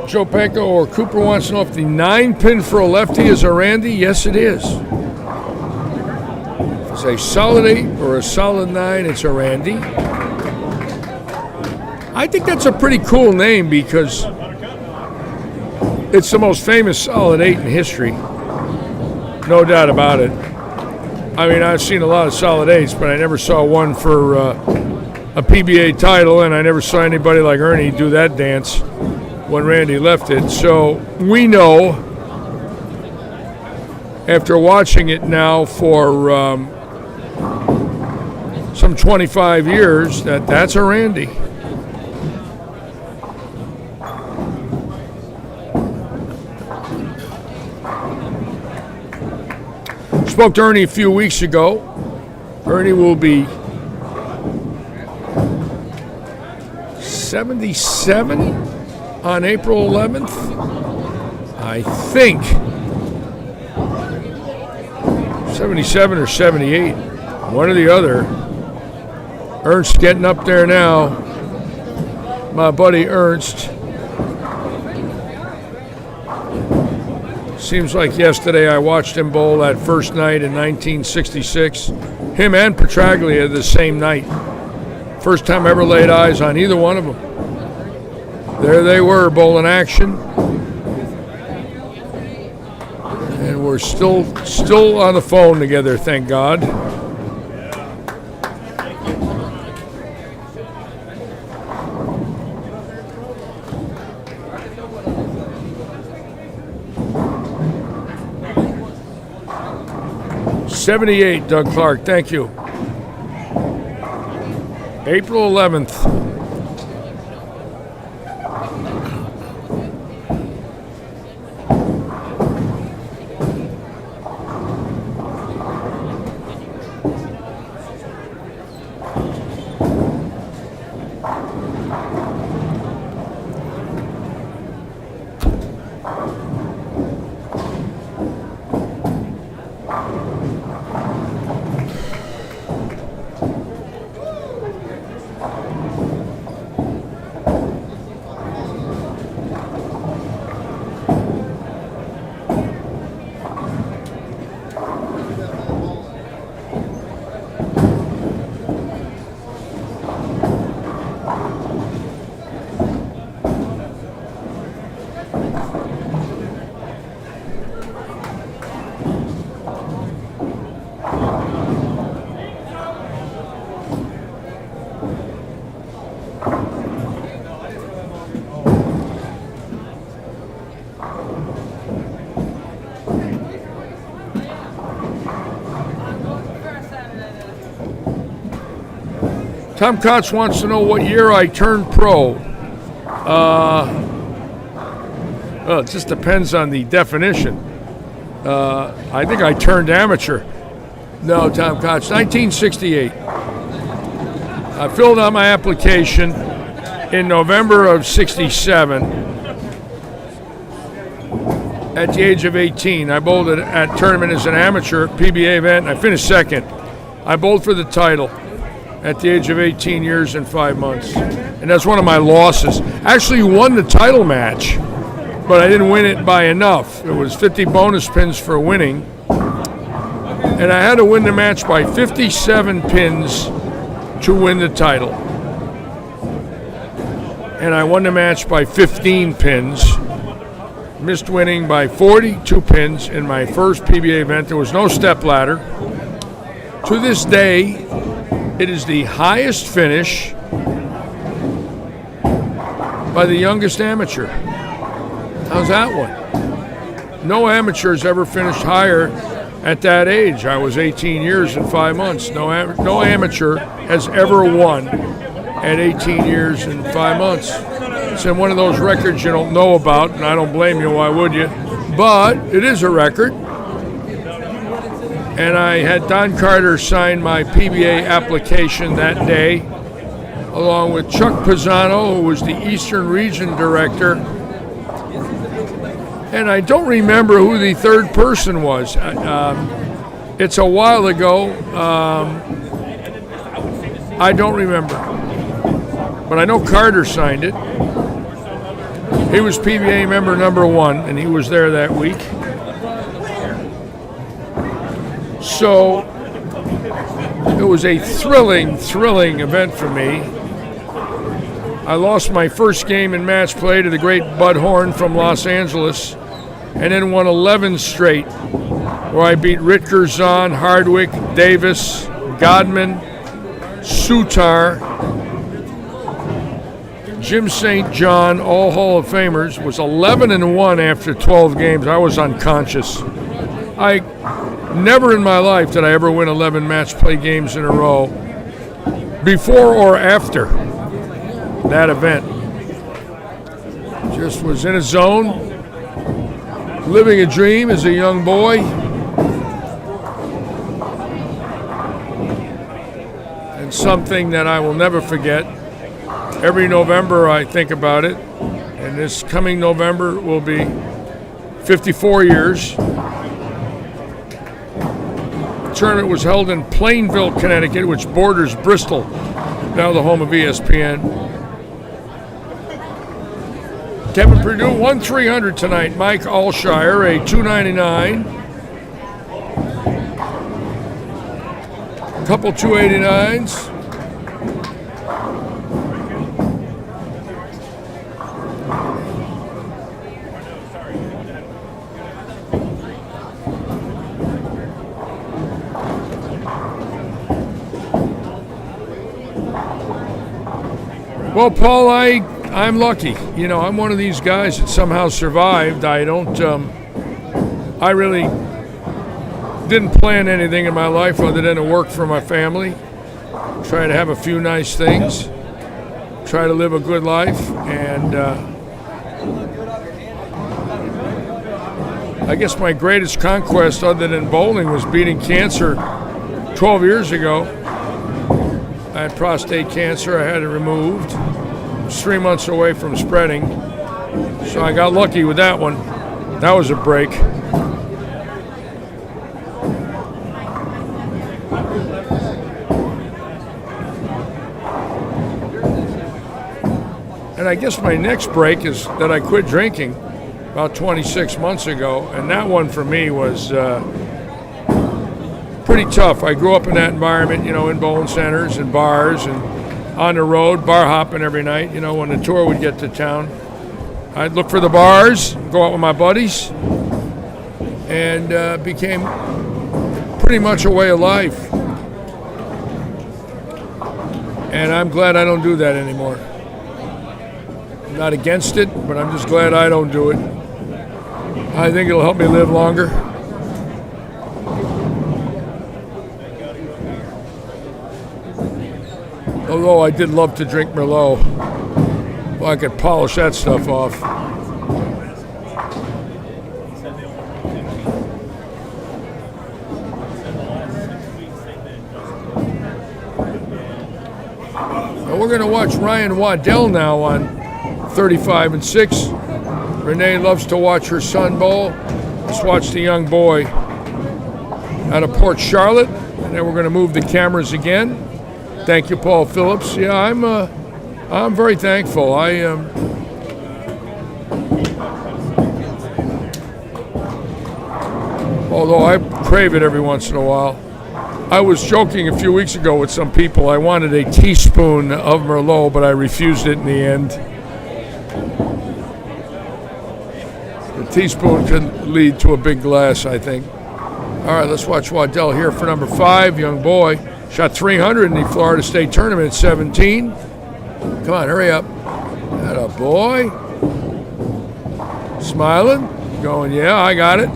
Speaker 1: Joe Penko or Cooper wants to know if the 9-pin for a lefty is a Randy. Yes, it is. If it's a solid 8 or a solid 9, it's a Randy. I think that's a pretty cool name because it's the most famous solid 8 in history. No doubt about it. I mean, I've seen a lot of solid 8s, but I never saw one for a PBA title, and I never saw anybody like Ernie do that dance when Randy left it. So we know, after watching it now for some 25 years, that that's a Randy. Spoke to Ernie a few weeks ago. Ernie will be 77 on April 11th, I think. 77 or 78, one or the other. Ernst getting up there now. My buddy Ernst. Seems like yesterday I watched him bowl that first night in 1966. Him and Petraglia the same night. First time I ever laid eyes on either one of them. There they were, bowling action. And we're still on the phone together, thank God. '78, Doug Clark, thank you. April 11th. Tom Kotz wants to know what year I turned pro. Well, it just depends on the definition. I think I turned amateur. No, Tom Kotz, 1968. I filled out my application in November of 67. At the age of 18, I bowled at tournament as an amateur PBA event, and I finished second. I bowled for the title at the age of 18 years and 5 months. And that's one of my losses. Actually won the title match, but I didn't win it by enough. It was 50 bonus pins for winning. And I had to win the match by 57 pins to win the title. And I won the match by 15 pins. Missed winning by 42 pins in my first PBA event. There was no step ladder. To this day, it is the highest finish by the youngest amateur. How's that one? No amateur's ever finished higher at that age. I was 18 years and 5 months. No amateur has ever won at 18 years and 5 months. It's in one of those records you don't know about, and I don't blame you, why would you? But it is a record. And I had Don Carter sign my PBA application that day, along with Chuck Pisano, who was the Eastern Region Director. And I don't remember who the third person was. It's a while ago. I don't remember. But I know Carter signed it. He was PBA member number 1, and he was there that week. So it was a thrilling event for me. I lost my first game in match play to the great Bud Horn from Los Angeles, and then won 11 straight, where I beat Ritkerzon, Hardwick, Davis, Godman, Sutar, Jim St. John, all Hall of Famers. Was 11-1 after 12 games. I was unconscious. Never in my life did I ever win 11 match play games in a row, before or after that event. Just was in a zone, living a dream as a young boy. And something that I will never forget. Every November I think about it, and this coming November will be 54 years. The tournament was held in Plainville, Connecticut, which borders Bristol, now the home of ESPN. Kevin Perdue won 300 tonight. Mike Alshire, a 299. Couple 289s. Well, Paul, I'm lucky. You know, I'm one of these guys that somehow survived. I really didn't plan anything in my life other than to work for my family, try to have a few nice things, try to live a good life, and I guess my greatest conquest other than bowling was beating cancer 12 years ago. I had prostate cancer. I had it removed. I was 3 months away from spreading. So I got lucky with that one. That was a break. And I guess my next break is that I quit drinking about 26 months ago. And that one for me was pretty tough. I grew up in that environment, you know, in bowling centers and bars and on the road, bar hopping every night, you know, when the tour would get to town. I'd look for the bars, go out with my buddies, and became pretty much a way of life. And I'm glad I don't do that anymore. I'm not against it, but I'm just glad I don't do it. I think it'll help me live longer. The Although I did love to drink Merlot. Well, I could polish that stuff off. Well, we're going to watch Ryan Waddell now on 35 and 6. Renee loves to watch her son bowl. Let's watch the young boy out of Port Charlotte, and then we're going to move the cameras again. Thank you, Paul Phillips. Yeah, I'm very thankful. Although I crave it every once in a while. I was joking a few weeks ago with some people. I wanted a teaspoon of Merlot, but I refused it in the end. A teaspoon can lead to a big glass, I think. All right, let's watch Waddell here for number 5, young boy. Shot 300 in the Florida State Tournament at 17. Come on, hurry up. Atta boy. Smiling, going, yeah, I got it.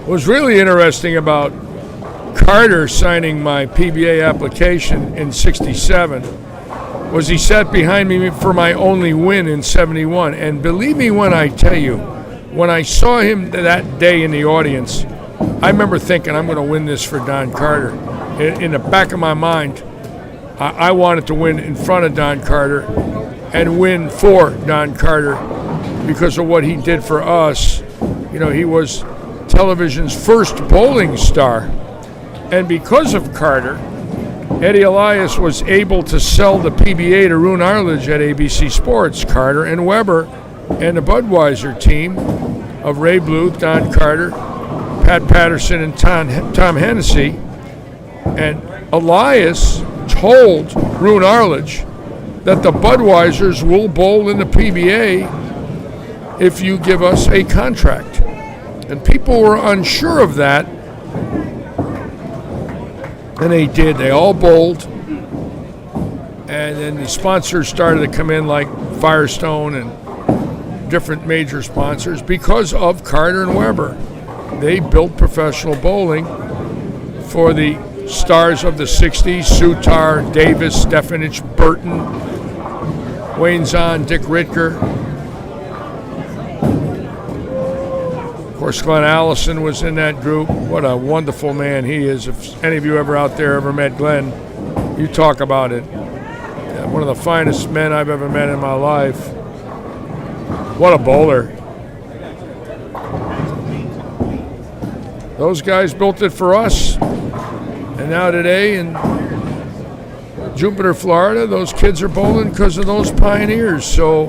Speaker 1: What was really interesting about Carter signing my PBA application in 67 was he sat behind me for my only win in 71. And believe me when I tell you, when I saw him that day in the audience, I remember thinking, I'm going to win this for Don Carter. In the back of my mind, I wanted to win in front of Don Carter and win for Don Carter because of what he did for us. You know, he was television's first bowling star. And because of Carter, Eddie Elias was able to sell the PBA to Roone Arledge at ABC Sports. Carter and Weber and the Budweiser team of Ray Bluth, Don Carter, Pat Patterson, and Tom Hennessy. And Elias told Roone Arledge that the Budweisers will bowl in the PBA if you give us a contract. And people were unsure of that, and they did. They all bowled, and then the sponsors started to come in like Firestone and different major sponsors because of Carter and Weber. They built professional bowling for the stars of the 60s, Sutar, Davis, Stefanich, Burton, Wayne Zahn, Dick Ritker. Of course, Glenn Allison was in that group. What a wonderful man he is. If any of you out there ever met Glenn, you talk about it. One of the finest men I've ever met in my life. What a bowler. Those guys built it for us. And now today in Jupiter, Florida, those kids are bowling because of those pioneers. So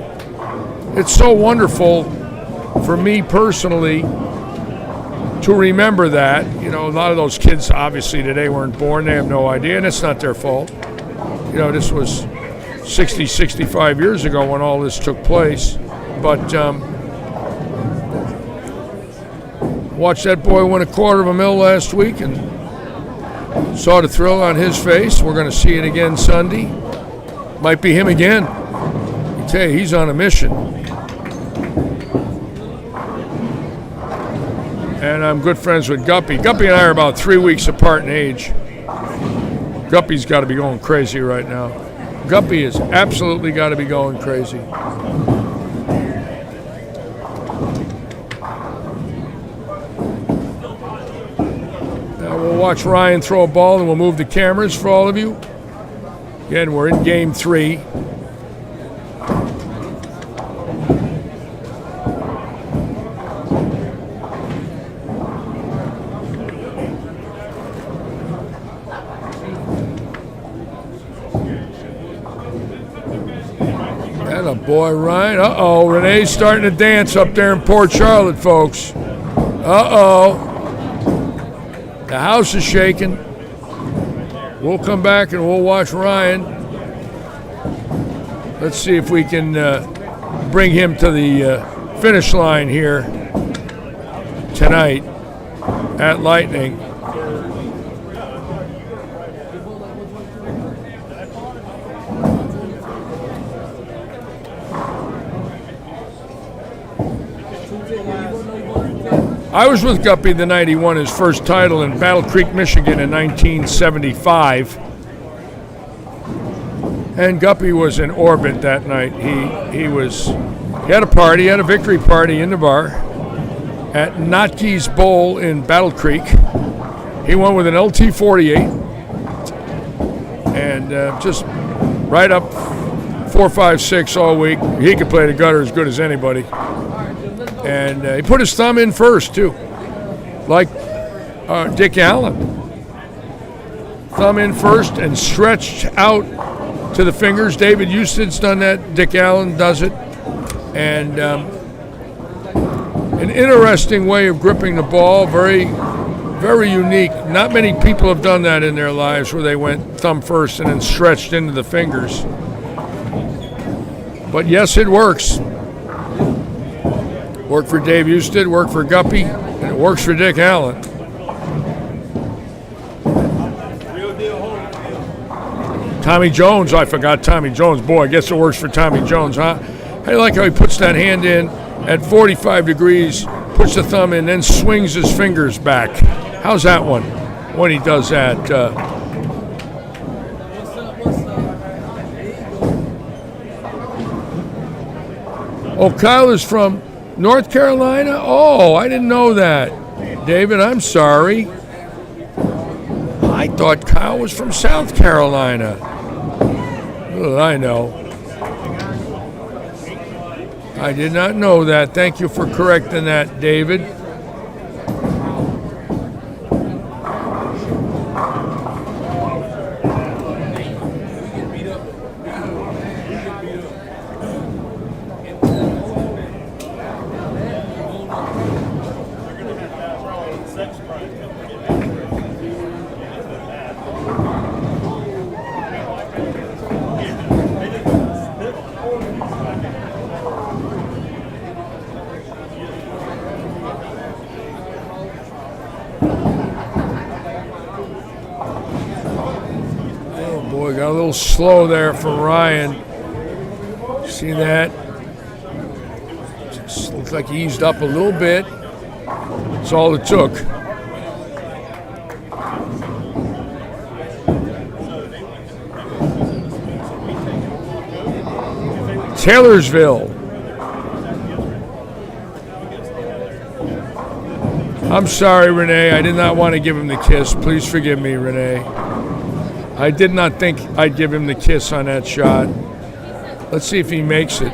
Speaker 1: it's so wonderful for me personally to remember that. You know, a lot of those kids obviously today weren't born. They have no idea, and it's not their fault. You know, this was 60, 65 years ago when all this took place. But watched that boy win $250,000 last week and saw the thrill on his face. We're going to see it again Sunday. Might be him again. I tell you, he's on a mission. And I'm good friends with Guppy. Guppy and I are about 3 weeks apart in age. Guppy's got to be going crazy right now. Guppy has absolutely got to be going crazy. Now we'll watch Ryan throw a ball and we'll move the cameras for all of you. Again, we're in game 3. Boy, Ryan. Uh-oh, Renee's starting to dance up there in Port Charlotte, folks. Uh-oh. The house is shaking. We'll come back and we'll watch Ryan. Let's see if we can bring him to the finish line here. tonight at Lightning. I was with Guppy the night he won his first title in Battle Creek, Michigan in 1975. And Guppy was in orbit that night. He had a party, had a victory party in the bar at Notke's Bowl in Battle Creek. He won with an LT-48 and just right up 4, 5, 6 all week. He could play the gutter as good as anybody. And he put his thumb in first, too, like Dick Allen. Thumb in first and stretched out to the fingers. David Houston's done that. Dick Allen does it. And an interesting way of gripping the ball, very, very unique. Not many people have done that in their lives where they went thumb first and then stretched into the fingers. But yes, it works. Worked for Dave Houston, worked for Guppy, and it works for Dick Allen. Tommy Jones, I forgot Tommy Jones. Boy, I guess it works for Tommy Jones, huh? I like how he puts that hand in at 45 degrees, puts the thumb in, then swings his fingers back. How's that one when he does that? Oh, Kyle is from North Carolina? Oh, I didn't know that. David, I'm sorry. I thought Kyle was from South Carolina. Well, I know. I did not know that. Thank you for correcting that, David. Got a little slow there for Ryan. See that? Just looks like he eased up a little bit. That's all it took. Taylorsville. I'm sorry, Renee. I did not want to give him the kiss. Please forgive me, Renee. I did not think I'd give him the kiss on that shot. Let's see if he makes it.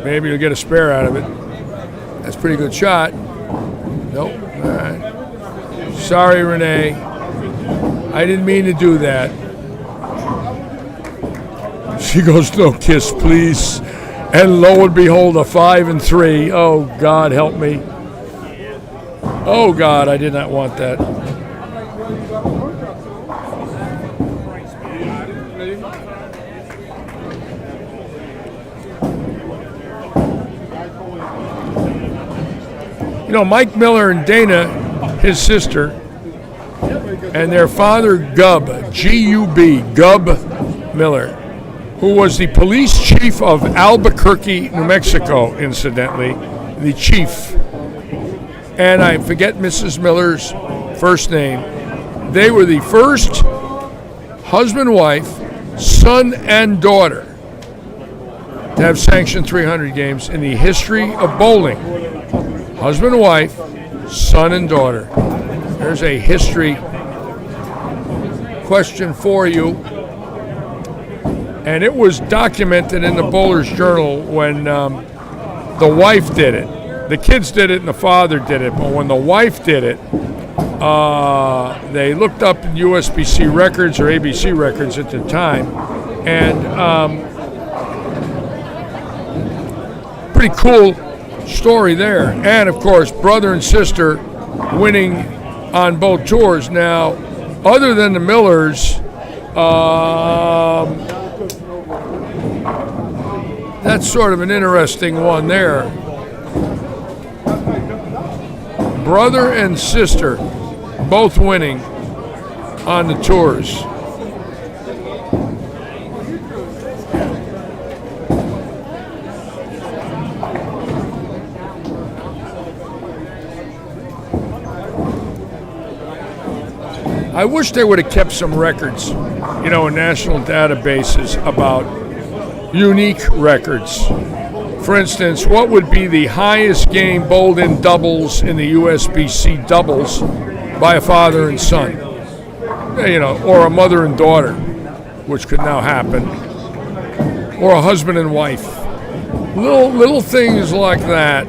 Speaker 1: Maybe he'll get a spare out of it. That's a pretty good shot. Nope. All right. Sorry, Renee. I didn't mean to do that. She goes, no kiss, please. And lo and behold, a 5 and 3. Oh, God, help me. Oh, God, I did not want that. You know, Mike Miller and Dana, his sister, and their father, Gub, G-U-B, Gub Miller, who was the police chief of Albuquerque, New Mexico, incidentally, the chief. And I forget Mrs. Miller's first name. They were the first husband, wife, son, and daughter to have sanctioned 300 games in the history of bowling. Husband, wife, son, and daughter. There's a history question for you. And it was documented in the Bowler's Journal when the wife did it. The kids did it and the father did it. But when the wife did it, they looked up in USBC records or ABC records at the time. And pretty cool story there. And of course, brother and sister winning on both tours. Now, other than the Millers, that's sort of an interesting one there. brother and sister, both winning on the tours. I wish they would have kept some records, in national databases about unique records. For instance, what would be the highest game bowled in doubles in the USBC doubles by a father and son? Or a mother and daughter, which could now happen, or a husband and wife. Little things like that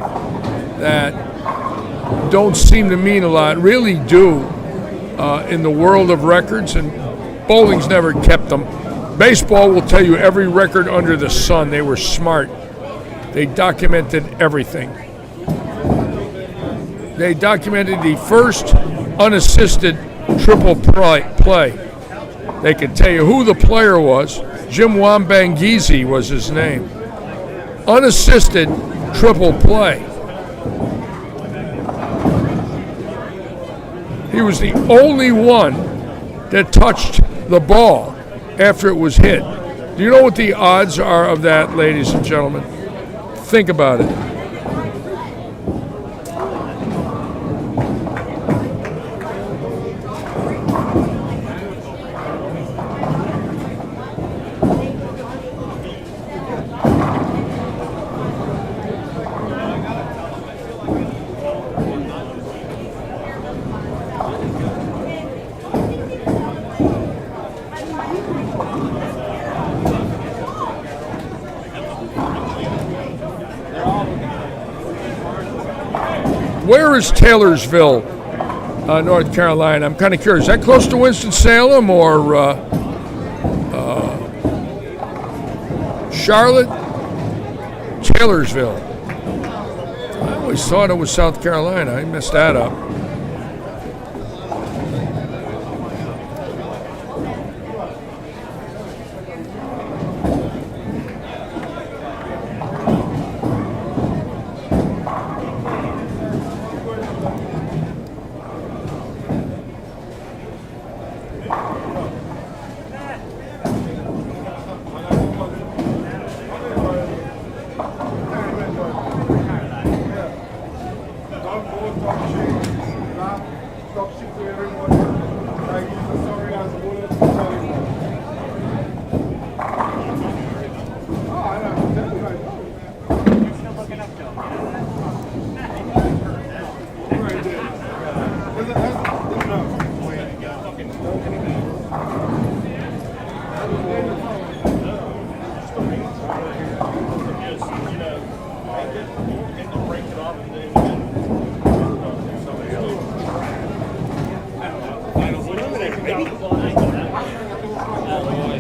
Speaker 1: don't seem to mean a lot, really do in the world of records, and bowling's never kept them. Baseball will tell you every record under the sun. They were smart. They documented everything. They documented the first unassisted triple play. They could tell you who the player was. Jim Wambangizi was his name. Unassisted triple play. He was the only one that touched the ball after it was hit. Do you know what the odds are of that, ladies and gentlemen? Think about it. Where is Taylorsville, North Carolina? I'm kind of curious. Is that close to Winston-Salem or Charlotte? Taylorsville. I always thought it was South Carolina. I messed that up.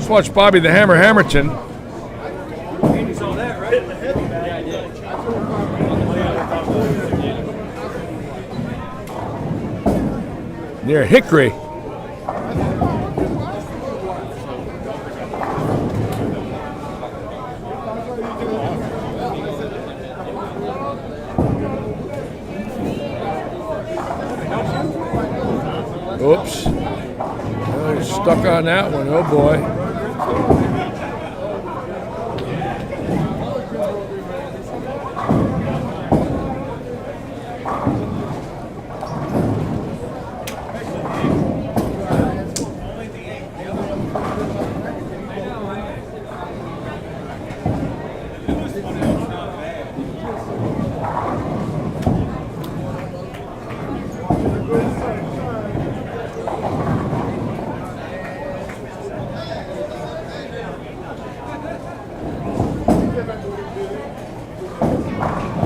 Speaker 1: Let's watch Bobby the Hammer Hamilton. Near Hickory. Oops. Oh, he's stuck on that one. Oh boy.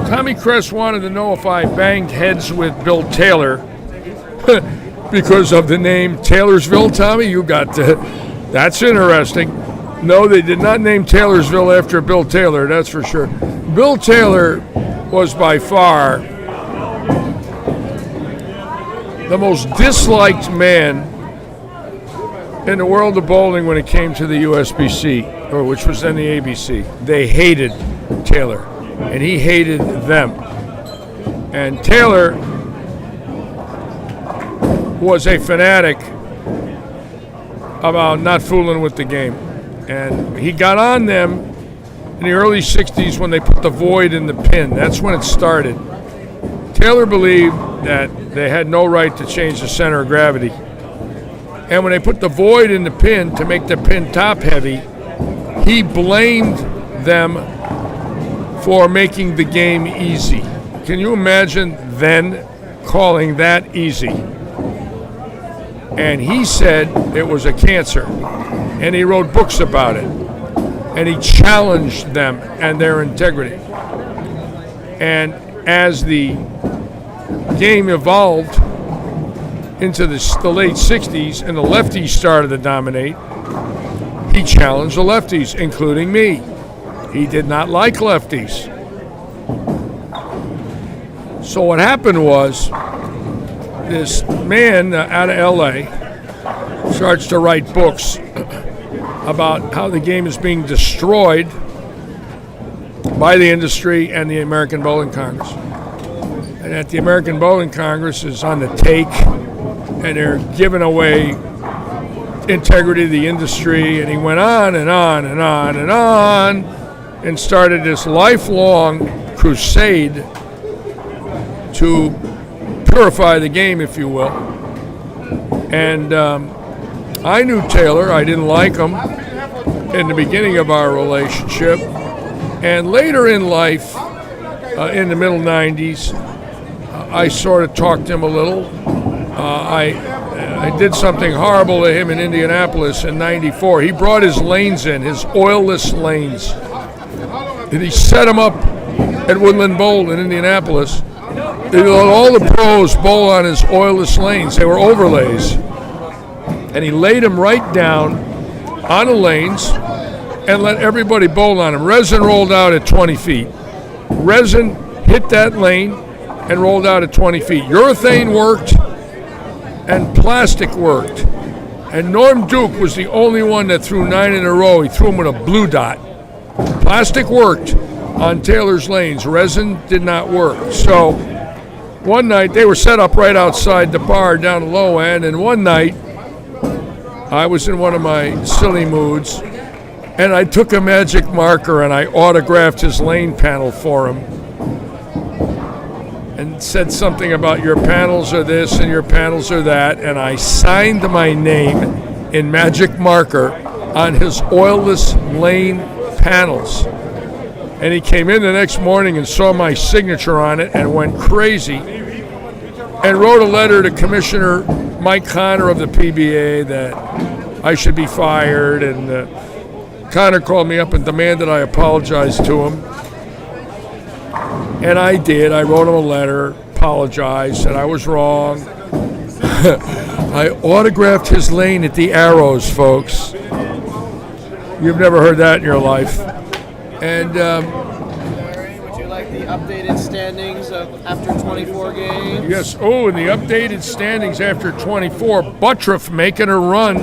Speaker 1: Tommy Kress wanted to know if I banged heads with Bill Taylor because of the name Taylorsville. Tommy, you got that's interesting. No, they did not name Taylorsville after Bill Taylor, that's for sure. Bill Taylor was by far the most disliked man in the world of bowling when it came to the USBC, or which was then the ABC. They hated Taylor, and he hated them. And Taylor was a fanatic about not fooling with the game. And he got on them in the early 60s when they put the void in the pin. That's when it started. Taylor believed that they had no right to change the center of gravity. And when they put the void in the pin to make the pin top heavy, he blamed them for making the game easy. Can you imagine then calling that easy? And he said it was a cancer. And he wrote books about it. And he challenged them and their integrity. And as the game evolved into the late 60s and the lefties started to dominate, he challenged the lefties, including me. He did not like lefties. So what happened was this man out of LA starts to write books about how the game is being destroyed by the industry and the American Bowling Congress. And that the American Bowling Congress is on the take, and they're giving away integrity of the industry. And he went on and on and on and on and started this lifelong crusade to purify the game, if you will. And I knew Taylor. I didn't like him in the beginning of our relationship. And later in life, in the middle 90s, I sort of talked to him a little. I did something horrible to him in Indianapolis in '94. He brought his lanes in, his oilless lanes. And he set them up at Woodland Bowl in Indianapolis. He let all the pros bowl on his oilless lanes. They were overlays. And he laid them right down on the lanes and let everybody bowl on them. Resin rolled out at 20 feet. Resin hit that lane and rolled out at 20 feet. Urethane worked and plastic worked. And Norm Duke was the only one that threw 9 in a row. He threw them with a blue dot. Plastic worked on Taylor's lanes. Resin did not work. So one night, they were set up right outside the bar down the low end, and one night, I was in one of my silly moods, and I took a magic marker and I autographed his lane panel for him and said something about your panels are this and your panels are that, and I signed my name in magic marker on his oilless lane panels. And he came in the next morning and saw my signature on it and went crazy and wrote a letter to Commissioner Mike Connor of the PBA that I should be fired. And Connor called me up and demanded I apologize to him. And I did. I wrote him a letter, apologized, said I was wrong. I autographed his lane at the Arrows, folks. You've never heard that in your life. And
Speaker 5: Larry, would you like the updated standings of after 24 games?
Speaker 1: yes, in the updated standings after 24, Buttriff making a run,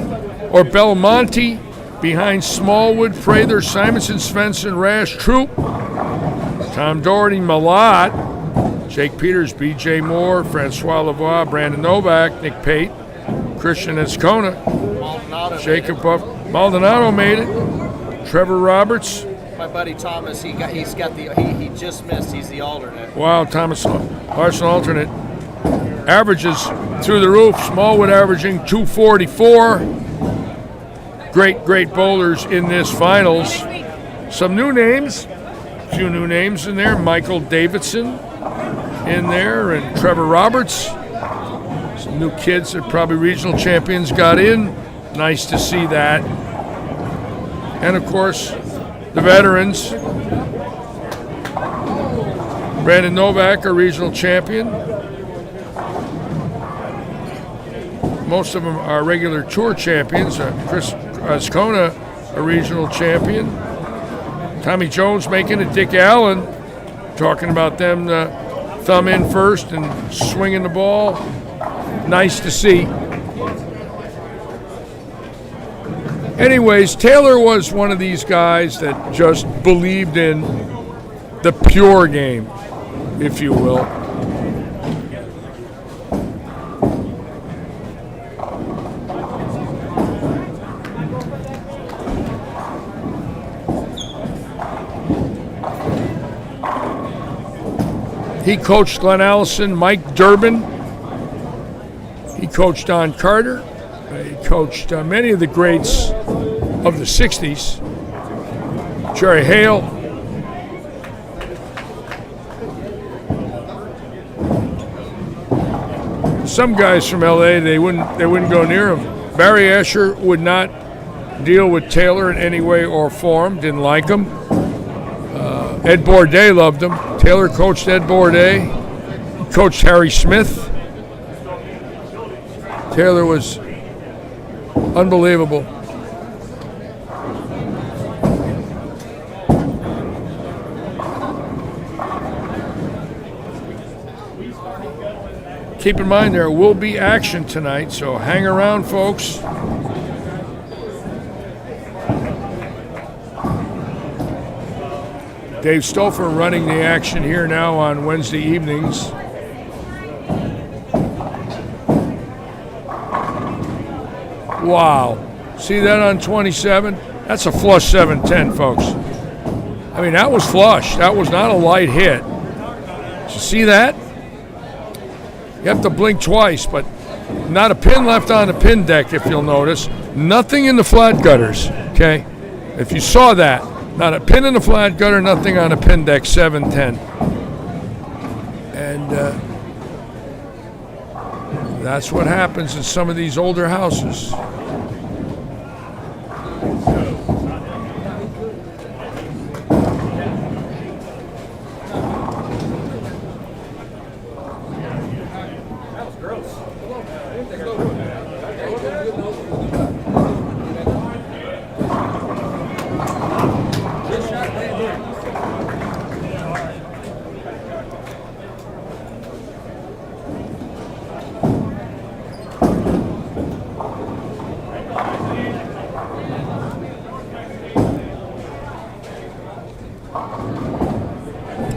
Speaker 1: or Belmonte behind Smallwood, Prather, Simonson, Svensson, Rash, Troop, Tom Doherty, Malott, Jake Peters, B.J. Moore, Francois Lavoie, Brandon Novak, Nick Pate, Christian Escona, Jacob Buff, Maldonado made it, Trevor Roberts.
Speaker 5: My buddy Thomas, he just missed. He's the alternate.
Speaker 1: Wow, Thomas Larson alternate. Averages through the roof. Smallwood averaging 244. Great bowlers in this finals. Some new names, a few new names in there. Michael Davidson in there, and Trevor Roberts. Some new kids that probably regional champions got in. Nice to see that. And of course, the veterans. Brandon Novak, a regional champion. Most of them are regular tour champions. Chris Ascona, a regional champion. Tommy Jones making it. Dick Allen, talking about them thumb in first and swinging the ball. Nice to see. Anyways, Taylor was one of these guys that just believed in the pure game, if you will. He coached Glenn Allison, Mike Durbin. He coached Don Carter. He coached many of the greats of the 60s. Jerry Hale. Some guys from LA, they wouldn't go near him. Barry Asher would not deal with Taylor in any way or form, didn't like him. Ed Bourdet loved him. Taylor coached Ed Bourdet. He coached Harry Smith. Taylor was unbelievable. Keep in mind there will be action tonight, so hang around, folks. Dave Stouffer running the action here now on Wednesday evenings. Wow. See that on 27? That's a flush 710, folks. I mean, that was flush. That was not a light hit. Did you see that? You have to blink twice, but not a pin left on the pin deck, if you'll notice. Nothing in the flat gutters, okay? If you saw that, not a pin in the flat gutter, nothing on the pin deck, 710. And that's what happens in some of these older houses.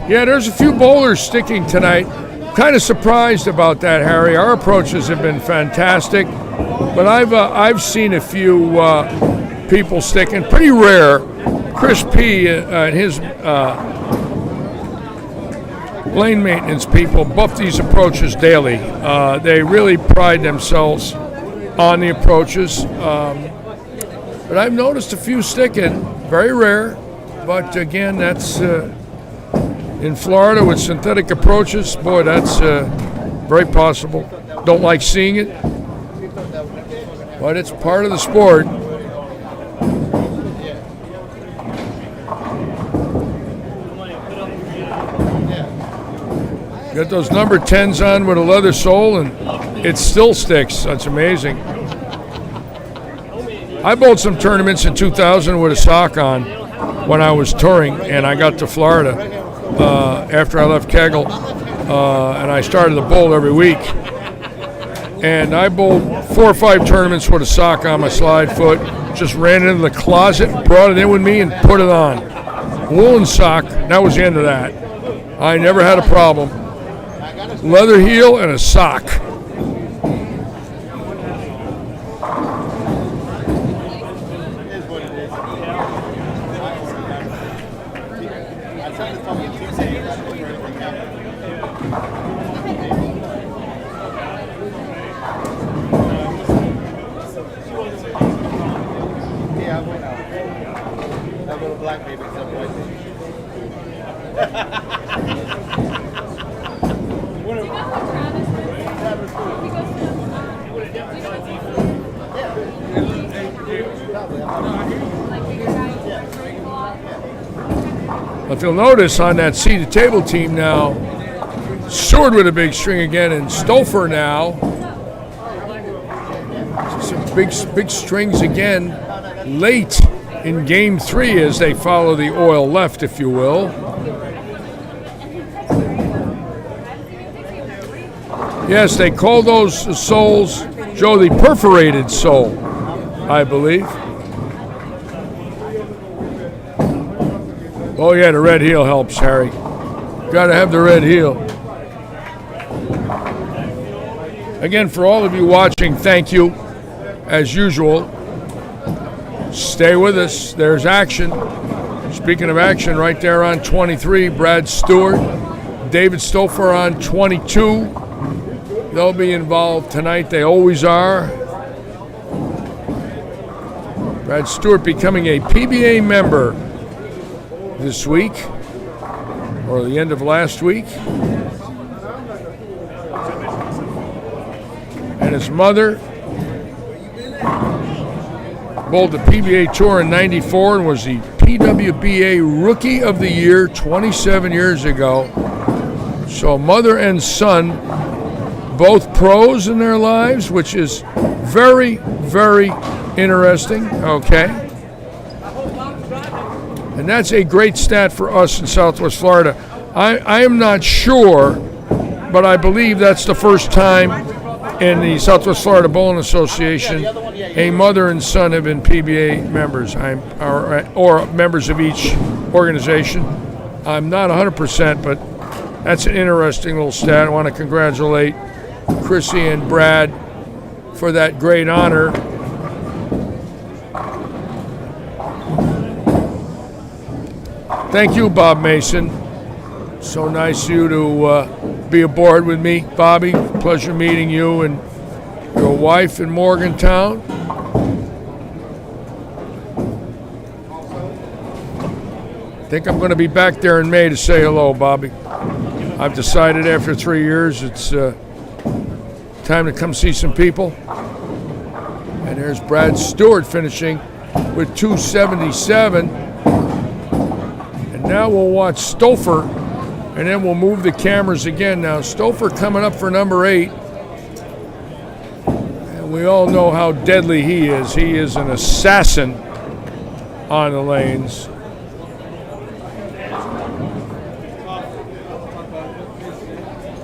Speaker 1: Yeah, there's a few bowlers sticking tonight. Kind of surprised about that, Harry. Our approaches have been fantastic, but I've seen a few people sticking. Pretty rare. Chris P. and his lane maintenance people buff these approaches daily. They really pride themselves on the approaches. But I've noticed a few sticking. Very rare, but again, that's in Florida with synthetic approaches. Boy, that's very possible. Don't like seeing it, but it's part of the sport. Got those number 10s on with a leather sole, and it still sticks. That's amazing. I bowled some tournaments in 2000 with a sock on when I was touring, and I got to Florida after I left Kegel, and I started to bowl every week. And I bowled 4 or 5 tournaments with a sock on my slide foot. Just ran into the closet, brought it in with me, and put it on. Woolen sock. That was the end of that. I never had a problem. Leather heel and a sock. If you'll notice on that seated table team now, Seward with a big string again, and Stouffer now. Some big strings again late in game 3 as they follow the oil left, if you will. Yes, they call those soles, Joe, the perforated sole, I believe. Oh yeah, the red heel helps, Harry. Got to have the red heel. Again, for all of you watching, thank you. As usual, stay with us. There's action. Speaking of action, right there on 23, Brad Stewart David Stouffer on 22. They'll be involved tonight. They always are. Brad Stewart becoming a PBA member this week, or the end of last week. And his mother bowled the PBA Tour in '94 and was the PWBA Rookie of the Year 27 years ago. So mother and son, both pros in their lives, which is very, very interesting, okay? And that's a great stat for us in Southwest Florida. I am not sure, but I believe that's the first time in the Southwest Florida Bowling Association a mother and son have been PBA members, or members of each organization. I'm not 100%, but that's an interesting little stat. I want to congratulate Chrissy and Brad for that great honor. Thank you, Bob Mason. So nice of you to be aboard with me, Bobby. Pleasure meeting you and your wife in Morgantown. I think I'm going to be back there in May to say hello, Bobby. I've decided after 3 years it's time to come see some people. And there's Brad Stewart finishing with 277. And now we'll watch Stouffer, and then we'll move the cameras again. Now Stouffer coming up for number 8. And we all know how deadly he is. He is an assassin on the lanes.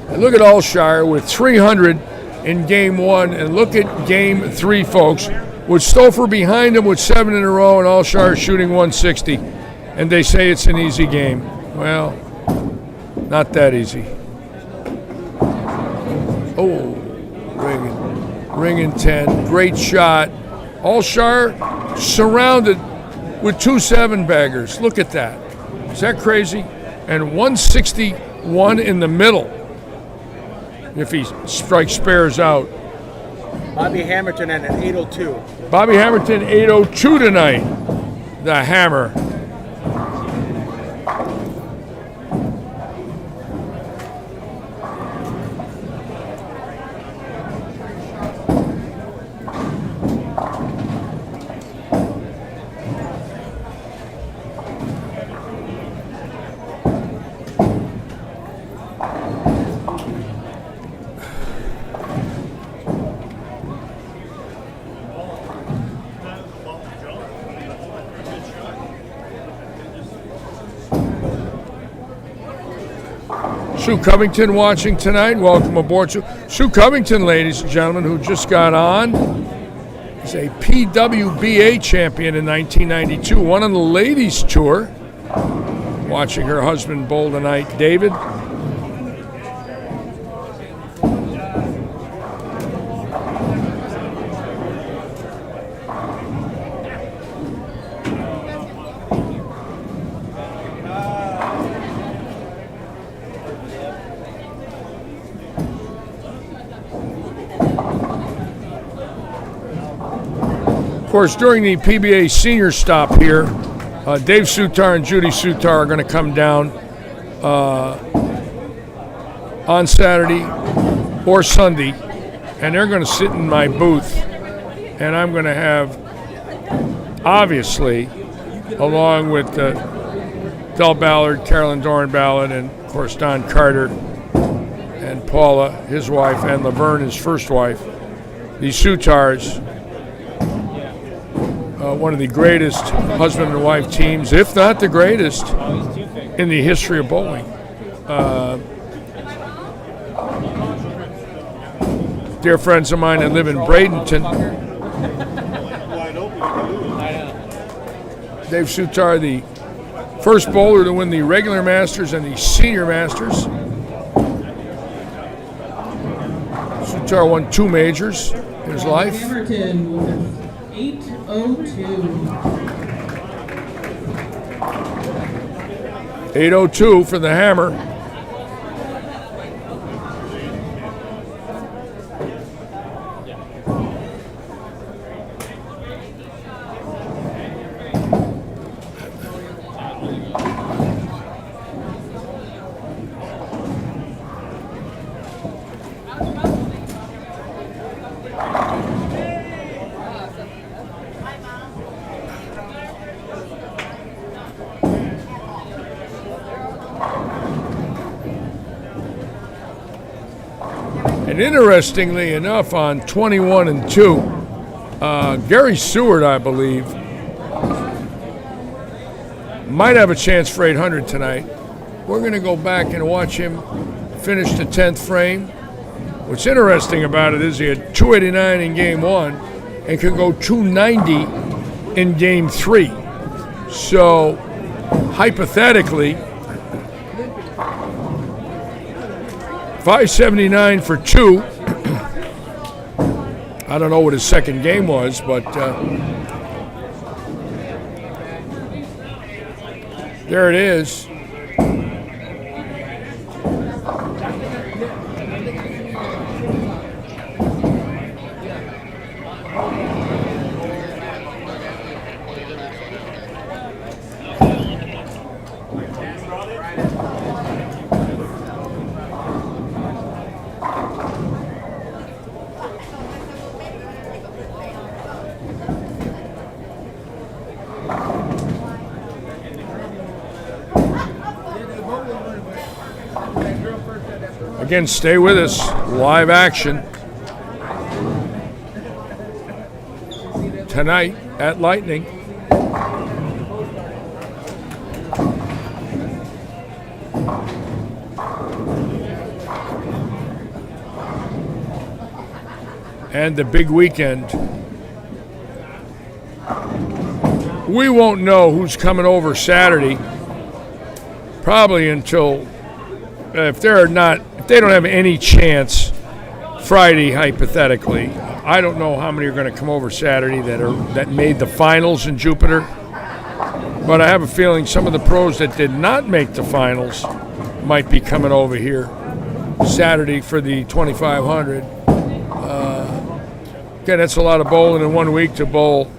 Speaker 1: And look at Alshire with 300 in game 1, and look at game 3, folks, with Stouffer behind him with 7 in a row, and Alshire shooting 160. And they say it's an easy game. Well, not that easy. Oh, ringing 10. Great shot. Alshire surrounded with 2 7-baggers. Look at that. Is that crazy? And 161 in the middle if he strikes spares out.
Speaker 6: Bobby Hamilton at an 802.
Speaker 1: Bobby Hamilton, 802 tonight. The hammer. Sue Covington watching tonight. Welcome aboard. Sue Covington, ladies and gentlemen, who just got on, is a PWBA champion in 1992, won on the ladies' tour. Watching her husband bowl tonight, David. Of course, during the PBA senior stop here, Dave Sutar and Judy Sutar are going to come down on Saturday or Sunday, and they're going to sit in my booth, and I'm going to have, obviously, along with Del Ballard, Carolyn Doran Ballard, and, of course, Don Carter and Paula, his wife, and Laverne, his first wife, the Sutars. One of the greatest husband and wife teams, if not the greatest, in the history of bowling. Dear friends of mine that live in Bradenton. Dave Sutar, the first bowler to win the regular Masters and the senior Masters. Sutar won 2 majors in his life. 802 for the hammer. And interestingly enough, on 21 and 2, Gary Seward, I believe, might have a chance for 800 tonight. We're going to go back and watch him finish the 10th frame. What's interesting about it is he had 289 in game 1 and could go 290 in game 3. So, hypothetically, 579 for 2. I don't know what his second game was, but there it is. Again, stay with us. Live action tonight at Lightning. And the big weekend. We won't know who's coming over Saturday, probably until if they don't have any chance Friday, hypothetically. I don't know how many are going to come over Saturday that made the finals in Jupiter, but I have a feeling some of the pros that did not make the finals might be coming over here Saturday for the 2,500. Again, that's a lot of bowling in 1 week to bowl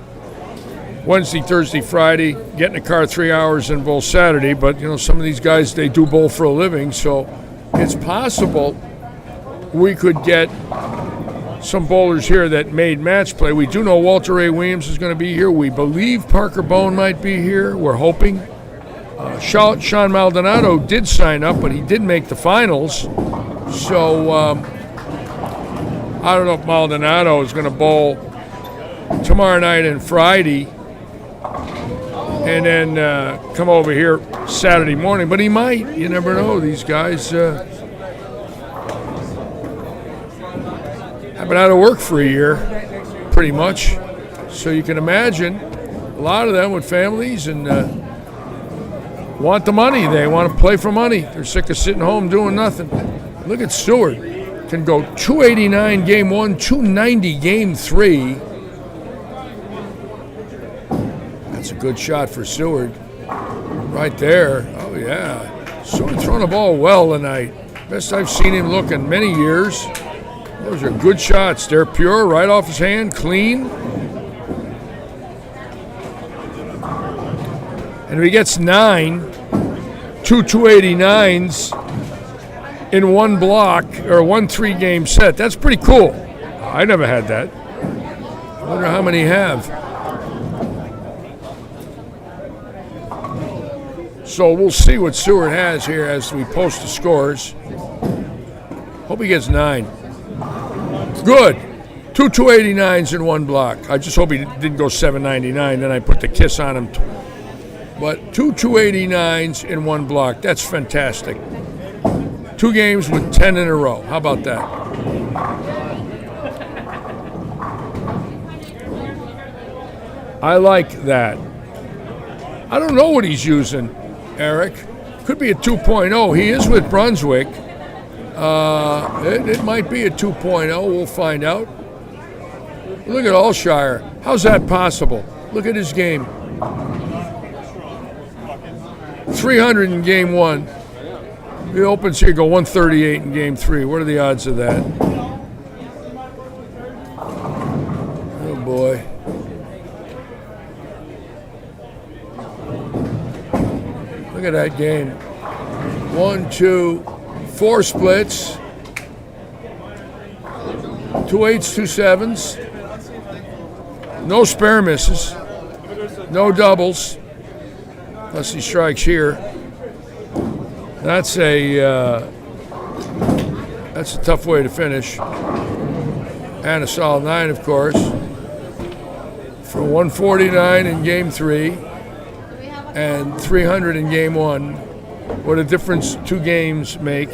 Speaker 1: Wednesday, Thursday, Friday, get in the car 3 hours and bowl Saturday. But, you know, some of these guys, they do bowl for a living, so it's possible we could get some bowlers here that made match play. We do know Walter A. Williams is going to be here. We believe Parker Bone might be here. We're hoping. Sean Maldonado did sign up, but he did make the finals. So I don't know if Maldonado is going to bowl tomorrow night and Friday and then come over here Saturday morning. But he might. You never know. These guys have been out of work for a year, pretty much. So you can imagine a lot of them with families and want the money. They want to play for money. They're sick of sitting home doing nothing. Look at Seward. Can go 289 game 1, 290 game 3. That's a good shot for Seward. Right there. Oh, yeah. Seward throwing the ball well tonight. Best I've seen him look in many years. Those are good shots. They're pure, right off his hand, clean. And if he gets 9, 289s in one block or 1 3-game set, that's pretty cool. I never had that. I wonder how many have. So we'll see what Seward has here as we post the scores. Hope he gets 9. Good. 2 289s in one block. I just hope he didn't go 799, then I put the kiss on him. But 2 289s in one block. That's fantastic. 2 games with 10 in a row. How about that? I like that. I don't know what he's using, Eric. Could be a 2.0. He is with Brunswick. It might be a 2.0. We'll find out. Look at Alshire. How's that possible? Look at his game. 300 in game 1. He opens here, go 138 in game 3. What are the odds of that? Oh, boy. Look at that game. 1, 2, 4 splits. 2 8s, 2 7s. No spare misses. No doubles. Unless he strikes here. That's a That's a tough way to finish. And a solid 9, of course. For 149 in Game 3 and 300 in Game 1. What a difference 2 games make.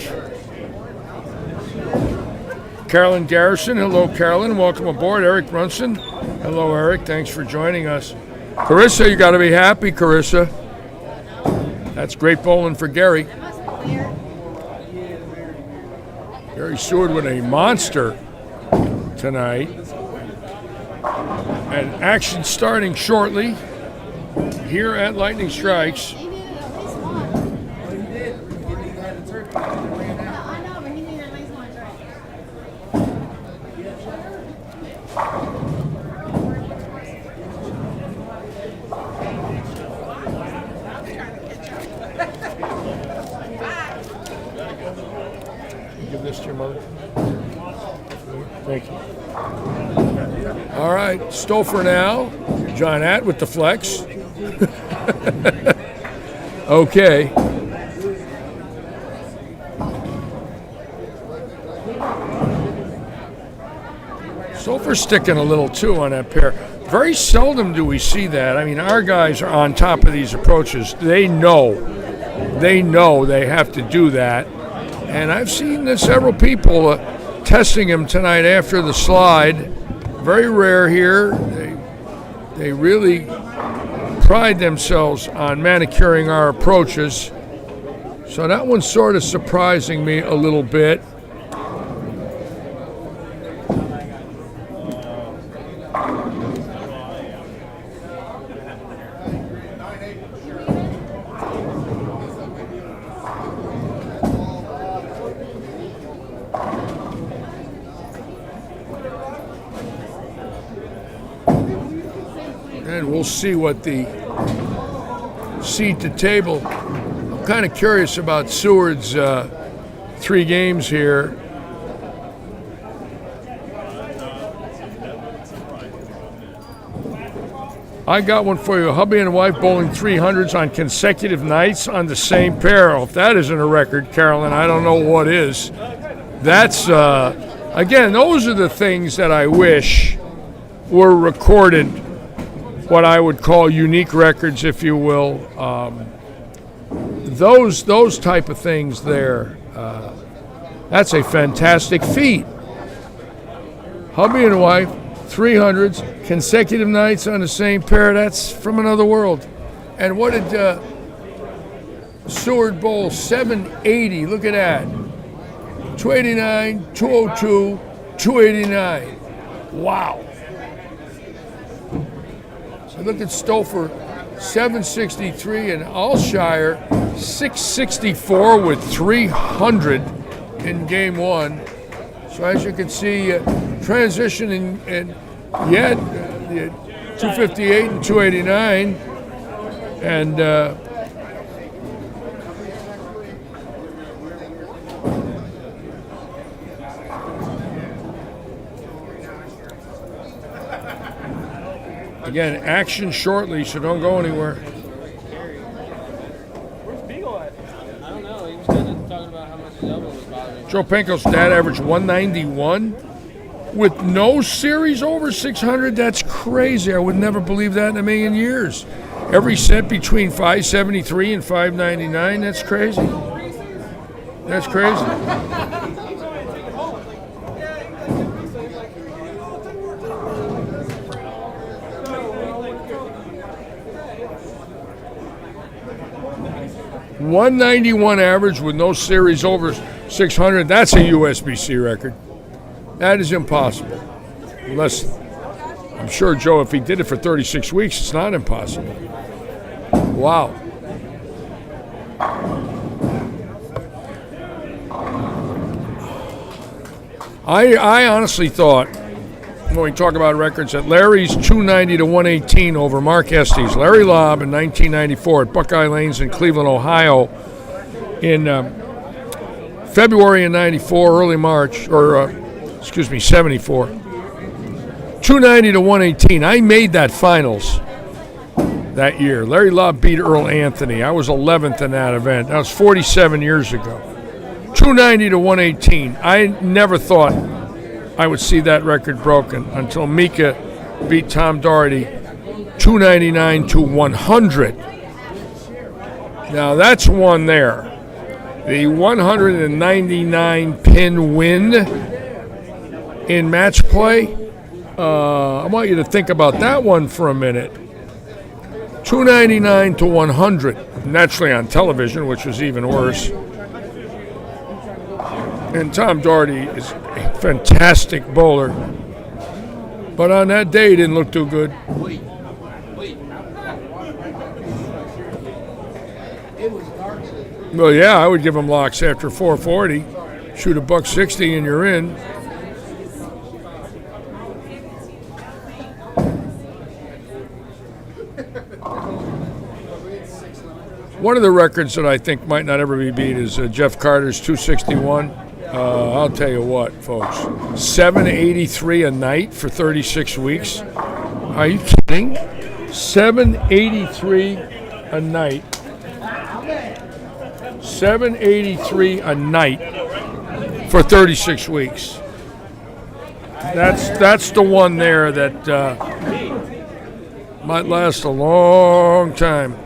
Speaker 1: Carolyn Garrison. Hello, Carolyn. Welcome aboard. Eric Brunson. Hello, Eric. Thanks for joining us. Carissa, you got to be happy, Carissa. That's great bowling for Gary. Gary Seward with a monster tonight. And action starting shortly here at Lightning Strikes. Give this to your mother. Thank you. All right, Stouffer now. John Att with the flex. Okay. Stouffer's sticking a little too on that pair. Very seldom do we see that. I mean, our guys are on top of these approaches. They know they have to do that. And I've seen several people testing him tonight after the slide. Very rare here. They really pride themselves on manicuring our approaches. So that one's sort of surprising me a little bit. And we'll see what the seat to table. I'm kind of curious about Seward's 3 games here. I got one for you. Hubby and wife bowling 300s on consecutive nights on the same pair. If that isn't a record, Carolyn, I don't know what is. That's, again, those are the things that I wish were recorded, what I would call unique records, if you will. Those type of things there, that's a fantastic feat. Hubby and wife, 300s, consecutive nights on the same pair. That's from another world. And what did Seward bowl? 780. Look at that. 289, 202, 289. Wow. So look at Stouffer, 763, and Alshire, 664 with 300 in Game 1. So as you can see, transition in yet 258 and 289, and again, action shortly, so don't go anywhere.
Speaker 2: Where's Beagle at?
Speaker 8: I don't know. He was kind of talking about how much his elbow was bothering him.
Speaker 1: Joe Penko's dad averaged 191 with no series over 600. That's crazy. I would never believe that in a million years. Every set between 573 and 599. That's crazy. That's crazy. .191 average with no series over 600. That's a USBC record. That is impossible. Unless, I'm sure, Joe, if he did it for 36 weeks, it's not impossible. Wow. I honestly thought, when we talk about records, that Larry's 290 to 118 over Mark Estes, Larry Lobb in 1994 at Buckeye Lanes in Cleveland, Ohio, in February of 94, early March, or 74. 290 to 118. I made that finals that year. Larry Lobb beat Earl Anthony. I was 11th in that event. That was 47 years ago. 290 to 118. I never thought I would see that record broken until Mika beat Tom Doherty 299 to 100. Now that's one there. The 199 pin win in match play. I want you to think about that one for a minute. 299 to 100, naturally on television, which was even worse. And Tom Doherty is a fantastic bowler. But on that day, he didn't look too good. Well, yeah, I would give him locks after 440. Shoot a $160 and you're in. One of the records that I think might not ever be beat is Jeff Carter's 261. I'll tell you what, folks, 783 a night for 36 weeks. Are you kidding? 783 a night. 783 a night for 36 weeks. That's the one there that might last a long time.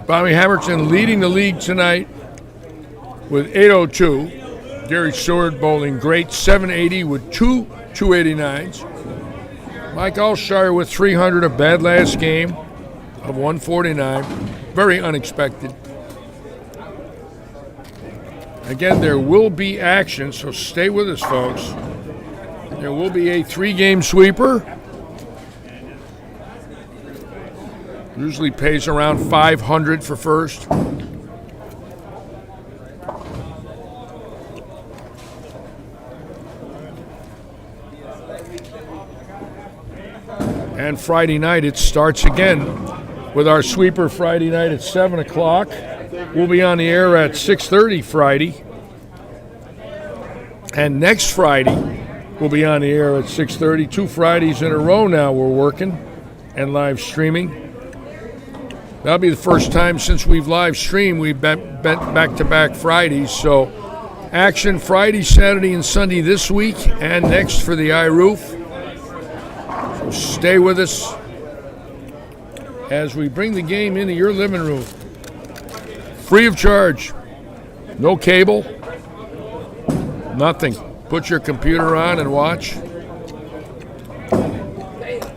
Speaker 1: Bobby Hamilton leading the league tonight with 802. Gary Stewart bowling great, 780 with two 289s. Mike Alshire with 300, a bad last game of 149. Very unexpected. Again, there will be action, so stay with us, folks. There will be a 3-game sweeper. Usually pays around 500 for first. And Friday night it starts again with our sweeper Friday night at 7 o'clock. We'll be on the air at 6:30 Friday. And next Friday we'll be on the air at 6:30. 2 Fridays in a row now we're working and live streaming. That'll be the first time since we've live streamed. We've been back-to-back Fridays. So action Friday, Saturday, and Sunday this week and next for the iRoof. So stay with us as we bring the game into your living room. Free of charge. No cable. Nothing. Put your computer on and watch.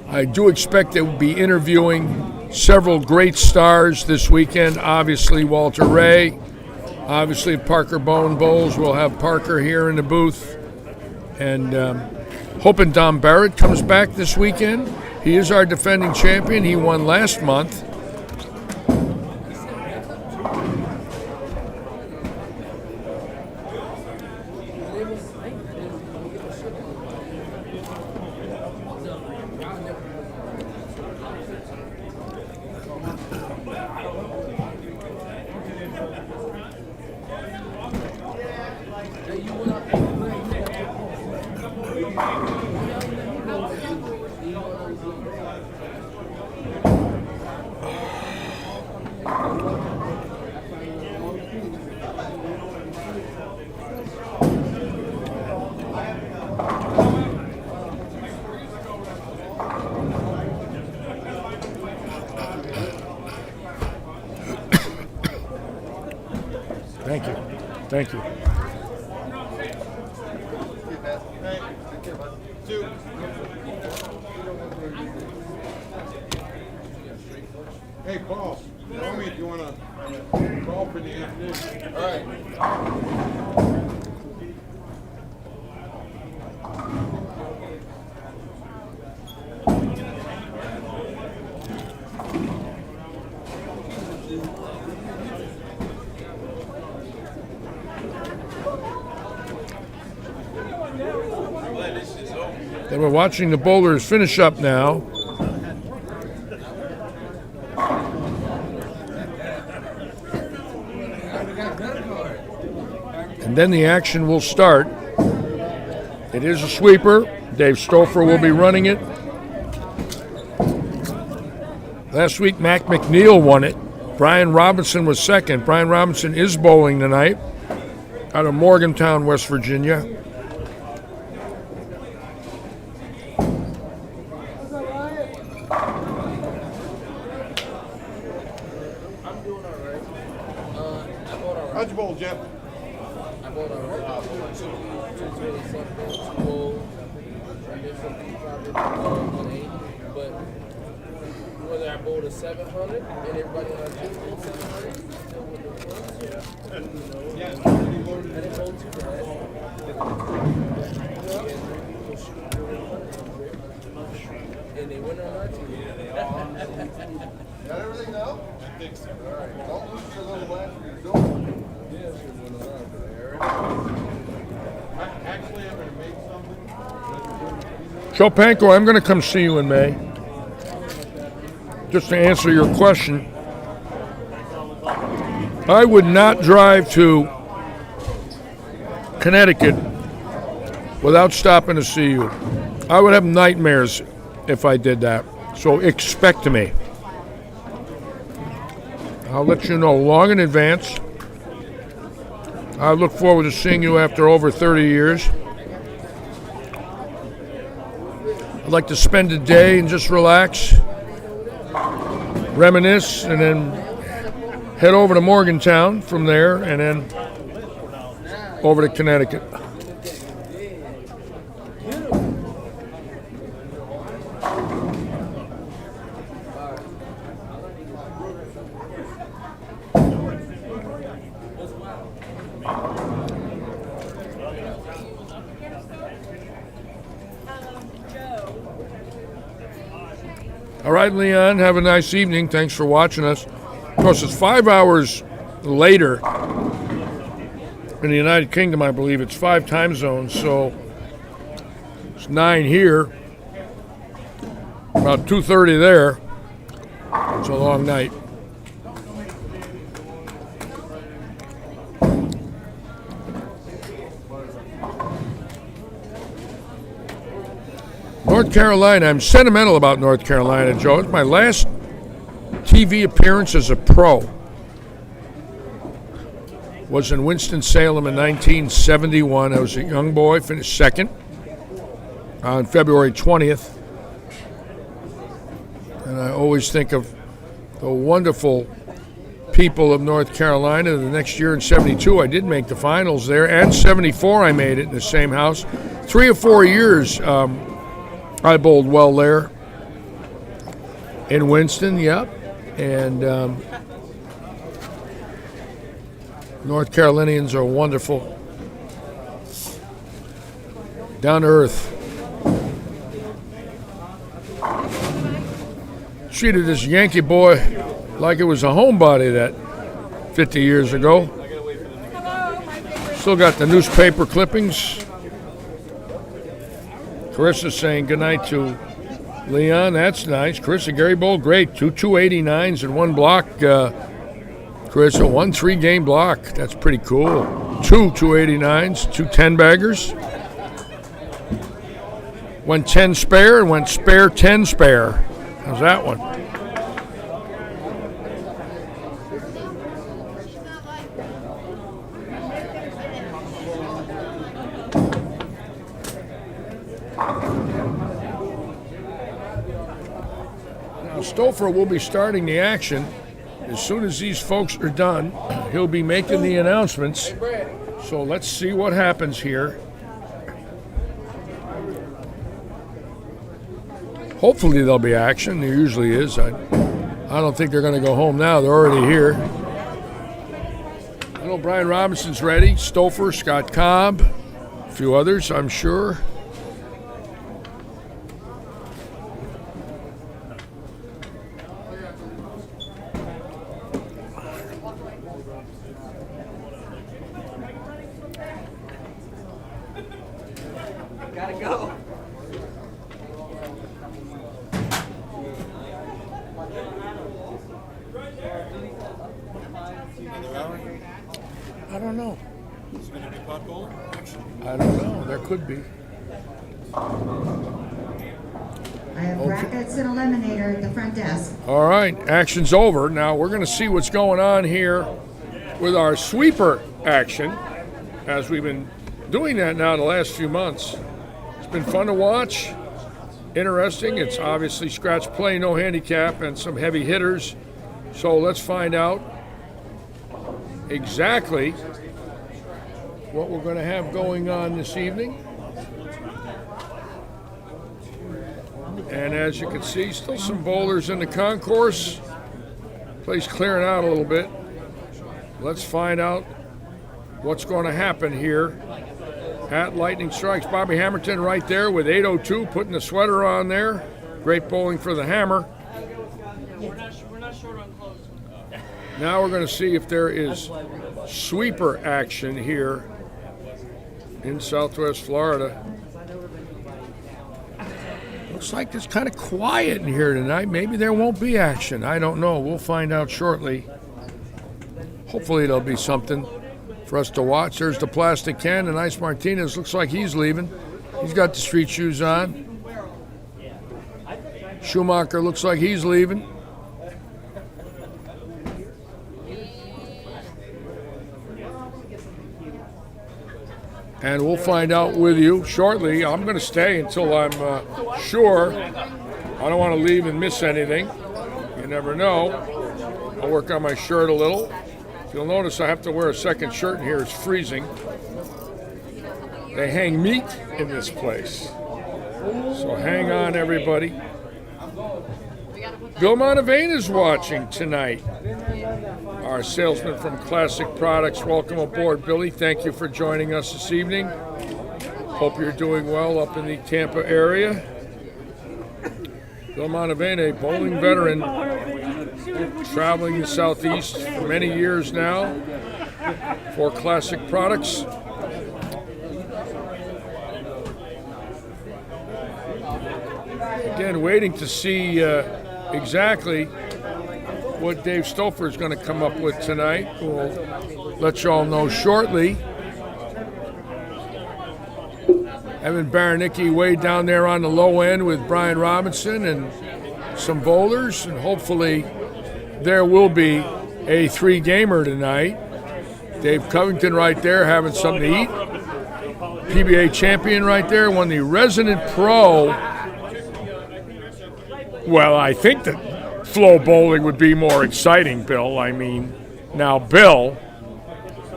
Speaker 1: I do expect that we'll be interviewing several great stars this weekend. Obviously, Walter Ray. Obviously, Parker Bone Bowles. We'll have Parker here in the booth. And hoping Don Barrett comes back this weekend. He is our defending champion. He won last month. Thank you. Thank you.
Speaker 4: Two.
Speaker 6: 8
Speaker 9: Hey, Paul, call me if you want to call for the afternoon. All right.
Speaker 1: And we're watching the bowlers finish up now. And then the action will start. It is a sweeper. Dave Stouffer will be running it. Last week, Mac McNeil won it. Brian Robinson was second. Brian Robinson is bowling tonight out of Morgantown, West Virginia.
Speaker 9: How'd you bowl, Jeff?
Speaker 8: I bought a 227, 2 bowls, and then some 180, but whether I bowled a 700 and everybody on our team bowled 700, still wouldn't have won. I didn't bowl too bad. And they went on our team.
Speaker 9: Got everything now? I think so. All right. Don't lose your little laugh you're doing. Actually, I'm going to make something.
Speaker 1: Joe Panko, I'm going to come see you in May. Just to answer your question, I would not drive to Connecticut without stopping to see you. I would have nightmares if I did that. So expect me. I'll let you know long in advance. I look forward to seeing you after over 30 years. I'd like to spend a day and just relax, reminisce, and then head over to Morgantown from there, and then over to Connecticut. All right, Leon, have a nice evening. Thanks for watching us. Of course, it's 5 hours later in the United Kingdom, I believe. It's 5 time zones, so it's 9 here, about 2:30 there. It's a long night. North Carolina, I'm sentimental about North Carolina, Joe. It's my last TV appearance as a pro. Was in Winston-Salem in 1971. I was a young boy, finished second on February 20th. And I always think of the wonderful people of North Carolina. The next year in 72, I did make the finals there, and 74, I made it in the same house. 3 or 4 years, I bowled well there in Winston, yep. And North Carolinians are wonderful. Down to earth. Treated this Yankee boy like it was a homebody that 50 years ago. Still got the newspaper clippings. Carissa's saying goodnight to Leon. That's nice. Carissa, Gary Bowl, great. 2 289s and 1 block. Carissa, 1 3-game block. That's pretty cool. 2 289s, 2 10-baggers. Went 10 spare and went spare 10 spare. How's that one? Stouffer will be starting the action. As soon as these folks are done, he'll be making the announcements. So let's see what happens here. Hopefully there'll be action. There usually is. I I don't think they're going to go home now. They're already here. I know Brian Robinson's ready. Stouffer, Scott Cobb, a few others, I'm sure.
Speaker 7: Gotta go.
Speaker 1: I don't know. I don't know. There could be.
Speaker 10: I have brackets and eliminator at the front desk.
Speaker 1: All right, action's over. Now we're going to see what's going on here with our sweeper action, as we've been doing that now the last few months. It's been fun to watch, interesting. It's obviously scratch play, no handicap, and some heavy hitters. So let's find out exactly what we're going to have going on this evening. And as you can see, still some bowlers in the concourse. Place clearing out a little bit. Let's find out what's going to happen here at Lightning Strikes. Bobby Hamilton right there with 8:02, putting the sweater on there. Great bowling for the Hammer.
Speaker 2: We're not short on clothes.
Speaker 1: Now we're going to see if there is sweeper action here in Southwest Florida. Looks like it's kind of quiet in here tonight. Maybe there won't be action. I don't know. We'll find out shortly. Hopefully there'll be something for us to watch. There's the plastic can, and Ice Martinez looks like he's leaving. He's got the street shoes on. Schumacher looks like he's leaving. And we'll find out with you shortly. I'm going to stay until I'm sure. I don't want to leave and miss anything. You never know. I'll work on my shirt a little. You'll notice I have to wear a second shirt in here. It's freezing. They hang meat in this place. So hang on, everybody. Bill Montevane is watching tonight. Our salesman from Classic Products. Welcome aboard, Billy. Thank you for joining us this evening. Hope you're doing well up in the Tampa area. Bill Montevane, a bowling veteran, traveling the Southeast for many years now for Classic Products. Again, waiting to see exactly what Dave Stouffer is going to come up with tonight. We'll let you all know shortly. Evan Baranicki way down there on the low end with Brian Robinson and some bowlers, and hopefully there will be a three-gamer tonight. Dave Covington right there having something to eat. PBA champion right there, won the Resident Pro. Well, I think that flow bowling would be more exciting, Bill. I mean, now, Bill,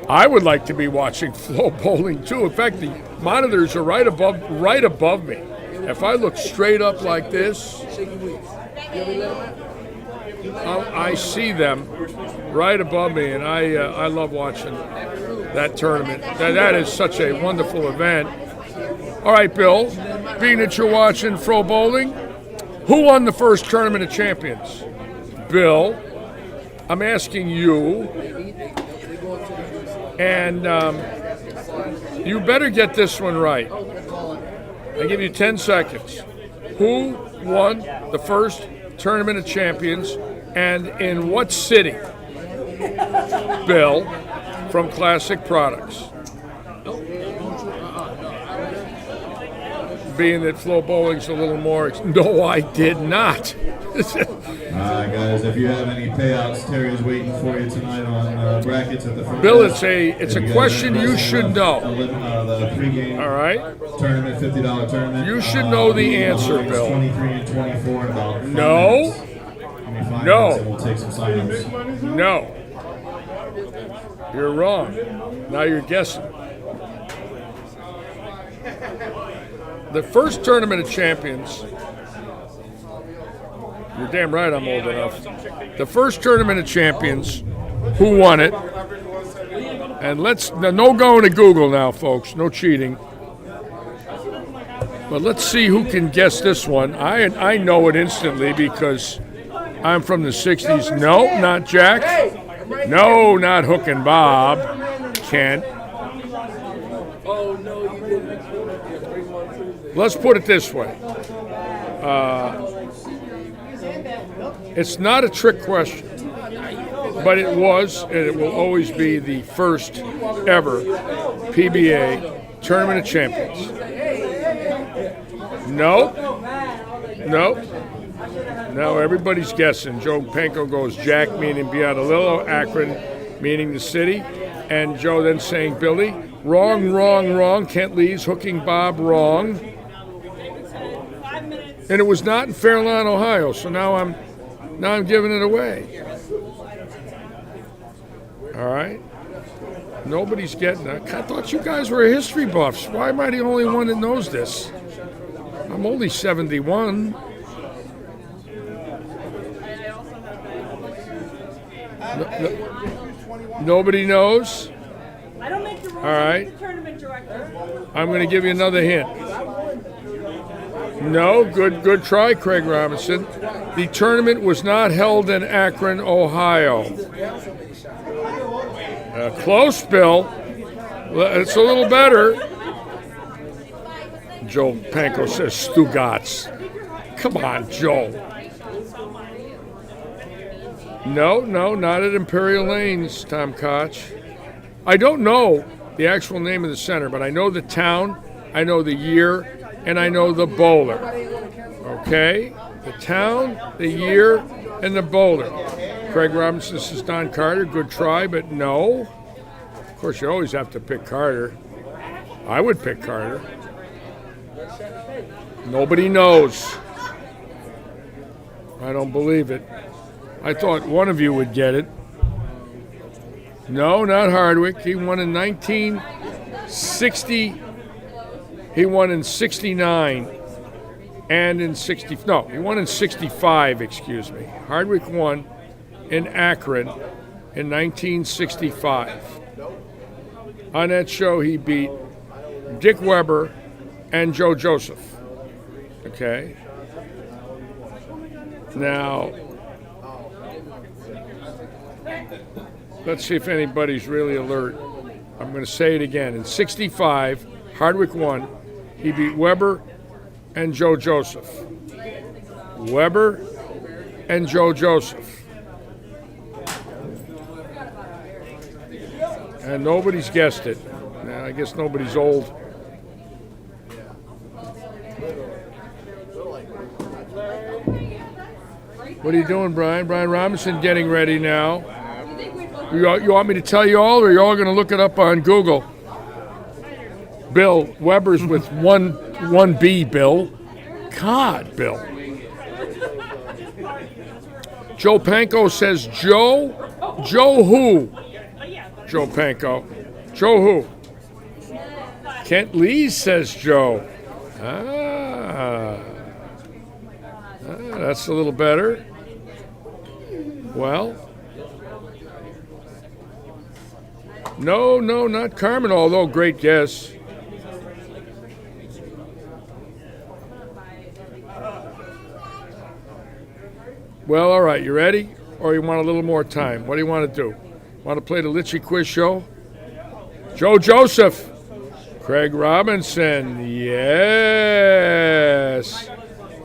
Speaker 1: I would like to be watching flow bowling too. In fact, the monitors are right above me. If I look straight up like this, I see them right above me, and I love watching that tournament. That is such a wonderful event. All right, Bill, being that you're watching flow bowling, who won the first Tournament of Champions? Bill, I'm asking you, and you better get this one right. I give you 10 seconds. Who won the first Tournament of Champions, and in what city? Bill, from Classic Products. Being that flow bowling's a little more. No, I did not.
Speaker 11: All right, guys. If you have any payouts, Terry's waiting for you tonight on brackets at the front.
Speaker 1: Bill,
Speaker 11: desk.
Speaker 1: it's a question you should know.
Speaker 11: The pregame
Speaker 1: all right.
Speaker 11: Tournament, $50 tournament.
Speaker 1: You should know the answer, Bill.
Speaker 11: 23 and 24 in about 5
Speaker 1: no.
Speaker 11: minutes.
Speaker 1: No.
Speaker 11: And we'll take some sign-ups.
Speaker 1: No. You're wrong. Now you're guessing. The first Tournament of Champions You're damn right I'm old enough. The first Tournament of Champions, who won it? And no going to Google now, folks. No cheating. But let's see who can guess this one. I know it instantly because I'm from the 60s. No, not Jack. No, not Hook and Bob. Kent. Let's put it this way. It's not a trick question, but it was, and it will always be the first ever PBA Tournament of Champions. Nope. Now everybody's guessing. Joe Panko goes Jack, meaning Beatalillo, Akron, meaning the city, and Joe then saying Billy. Wrong. Kent Lee's Hooking Bob, wrong. And it was not in Fairlawn, Ohio, so now I'm giving it away. All right. Nobody's getting it. I thought you guys were history buffs. Why am I the only one that knows this? I'm only 71. Nobody knows?
Speaker 2: I don't make the rules.
Speaker 1: All right.
Speaker 2: I'm the tournament director.
Speaker 1: I'm going to give you another hint. No, good try, Craig Robinson. The tournament was not held in Akron, Ohio. Close, Bill. It's a little better. Joe Panko says Stugatz. Come on, Joe. No, not at Imperial Lanes, Tom Koch. I don't know the actual name of the center, but I know the town, I know the year, and I know the bowler. Okay? The town, the year, and the bowler. Craig Robinson, this is Don Carter. Good try, but no. Of course, you always have to pick Carter. I would pick Carter. Nobody knows. I don't believe it. I thought one of you would get it. No, not Hardwick. He won in 1960. He won in 69 and in 60. No, he won in 65, excuse me. Hardwick won in Akron in 1965. On that show, he beat Dick Weber and Joe Joseph. Okay? Now, let's see if anybody's really alert. I'm going to say it again. In 65, Hardwick won. He beat Weber and Joe Joseph. Weber and Joe Joseph. And nobody's guessed it. Now, I guess nobody's old. What are you doing, Brian? Brian Robinson getting ready now. You want me to tell you all, or you're all going to look it up on Google? Bill, Weber's with one B, Bill. God, Bill. Joe Panko says Joe. Joe who? Joe Panko. Joe who? Kent Lee says Joe. That's a little better. Well, no, not Carmen, although great guess. Well, all right, you ready? Or you want a little more time? What do you want to do? Want to play the Litchi Quiz Show? Joe Joseph. Craig Robinson, yes.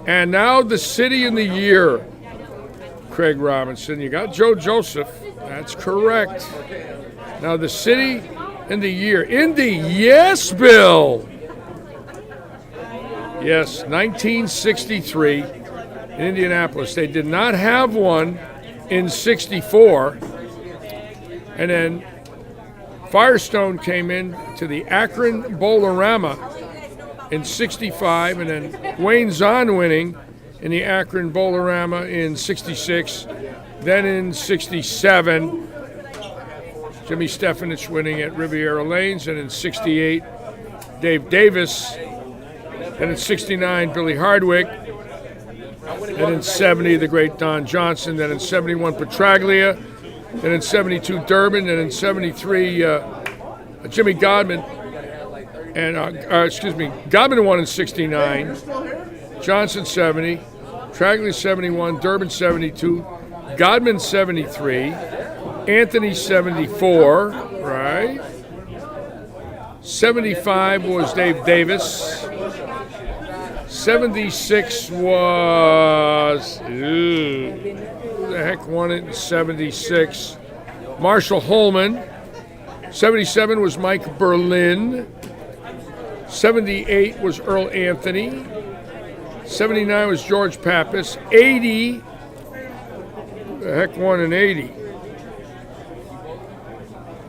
Speaker 1: And now the city and the year. Craig Robinson, you got Joe Joseph. That's correct. Now the city and the year. Indy, yes, Bill. Yes, 1963 in Indianapolis. They did not have one in 64. And then Firestone came in to the Akron Bowl-O-Rama in 65, and then Wayne Zahn winning in the Akron Bowl-O-Rama in 66. Then in 67, Jimmy Stefanich winning at Riviera Lanes, and in 68, Dave Davis. And in 69, Billy Hardwick. Then in 70, the great Don Johnson. Then in 71, Petraglia. Then in 72, Durbin. Then in 73, Jimmy Godman. And, Godman won in 69. Johnson 70. Petraglia 71. Durbin 72. Godman 73. Anthony 74. Right. 75 was Dave Davis. 76 was, who the heck won it in 76? Marshall Holman. 77 was Mike Berlin. 78 was Earl Anthony. 79 was George Pappas. 80, who the heck won in 80?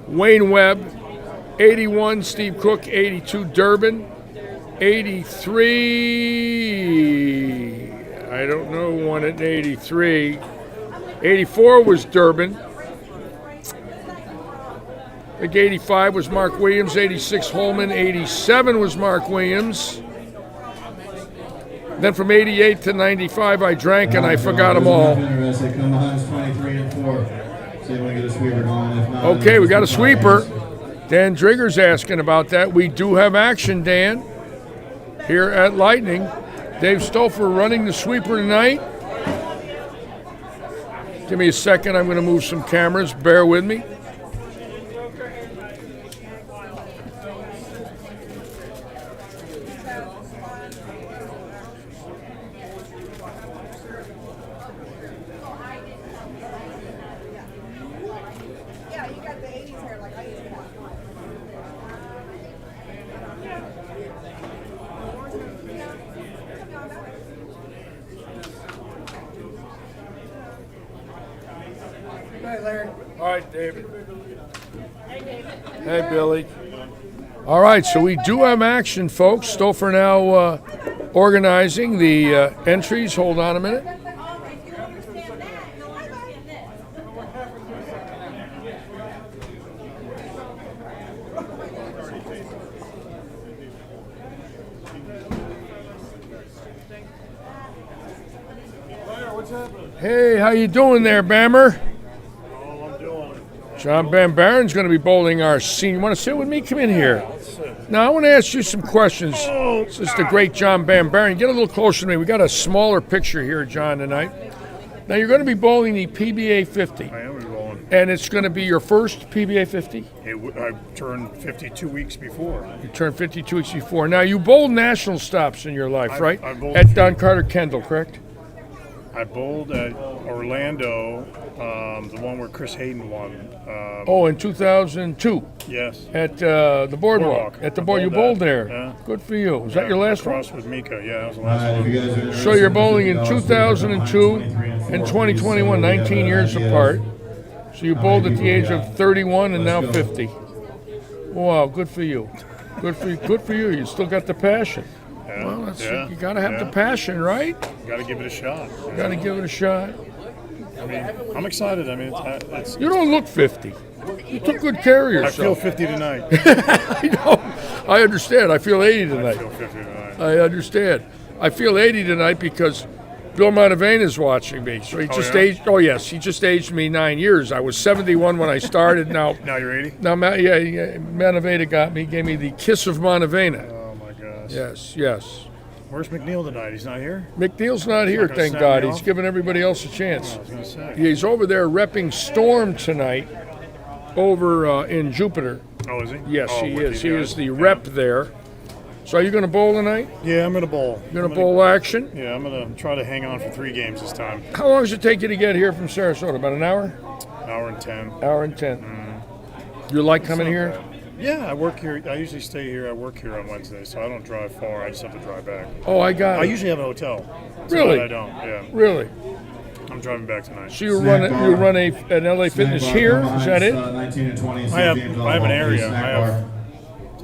Speaker 1: Wayne Webb. 81, Steve Cook. 82, Durbin. 83, I don't know, won it in 83. 84 was Durbin. I think 85 was Mark Williams. 86, Holman. 87 was Mark Williams. Then from 88 to 95, I drank and I forgot them all. Okay, we got a sweeper. Dan Drigger's asking about that. We do have action, Dan, here at Lightning. Dave Stouffer running the sweeper tonight. Give me a second. I'm going to move some cameras. Bear with me. All right, David.
Speaker 2: Hey, David.
Speaker 1: Hey, Billy. All right, so we do have action, folks. Stouffer now organizing the entries. Hold on a minute. Hey, how you doing there, Bammer? John Van Baren's going to be bowling our senior. You want to sit with me? Come in here. Now, I want to ask you some questions. This is the great John Van Baren. Get a little closer to me. We got a smaller picture here, John, tonight. Now, you're going to be bowling the PBA 50.
Speaker 12: I am bowling.
Speaker 1: And it's going to be your first PBA 50?
Speaker 12: I turned 52 weeks before.
Speaker 1: You turned 52 weeks before. Now, you bowled national stops in your life, right?
Speaker 12: I bowled
Speaker 1: at Don Carter Kendall, correct?
Speaker 12: I bowled at Orlando, the one where Chris Hayden won.
Speaker 1: In 2002.
Speaker 12: Yes.
Speaker 1: At the boardwalk. At the board, you bowled there.
Speaker 12: Yeah.
Speaker 1: Good for you. Was that your last one?
Speaker 12: Cross with Mika. Yeah, that was the last one.
Speaker 1: So you're bowling in 2002 and 2021, 19 years apart. So you bowled at the age of 31 and now 50. Wow, good for you. Good for you. You still got the passion.
Speaker 12: Yeah.
Speaker 1: Well, you got to have the passion, right?
Speaker 12: Got to give it a shot.
Speaker 1: Got to give it a shot.
Speaker 12: I mean, I'm excited. I mean, it's
Speaker 1: you don't look 50. You took good care of yourself.
Speaker 12: I feel 50 tonight.
Speaker 1: I know. I understand. I feel 80 tonight.
Speaker 12: I feel 50 tonight.
Speaker 1: I understand. I feel 80 tonight because Bill Montevena is watching me. So he just aged. Oh yes, he just aged me 9 years. I was 71 when I started. Now
Speaker 12: you're 80.
Speaker 1: Now, Montevena got me. Gave me the kiss of Montevena.
Speaker 12: Oh my gosh.
Speaker 1: Yes.
Speaker 12: Where's McNeil tonight? He's not here?
Speaker 1: McNeil's not here, thank God. He's giving everybody else a chance.
Speaker 12: I was going to say.
Speaker 1: He's over there repping Storm tonight over in Jupiter.
Speaker 12: Oh, is he?
Speaker 1: Yes, he is. He is the rep there. So are you going to bowl tonight?
Speaker 12: Yeah, I'm going to bowl.
Speaker 1: You're going to bowl action?
Speaker 12: Yeah, I'm going to try to hang on for 3 games this time.
Speaker 1: How long does it take you to get here from Sarasota? About an hour?
Speaker 12: Hour and 10.
Speaker 1: Hour and 10. You like coming here?
Speaker 12: Yeah, I work here. I usually stay here. I work here on Wednesday, so I don't drive far. I just have to drive back.
Speaker 1: Oh, I got it.
Speaker 12: I usually have a hotel.
Speaker 1: Really?
Speaker 12: I don't, yeah.
Speaker 1: Really?
Speaker 12: I'm driving back tonight.
Speaker 1: So you run an LA Fitness here? Is that it?
Speaker 12: I have an area. I have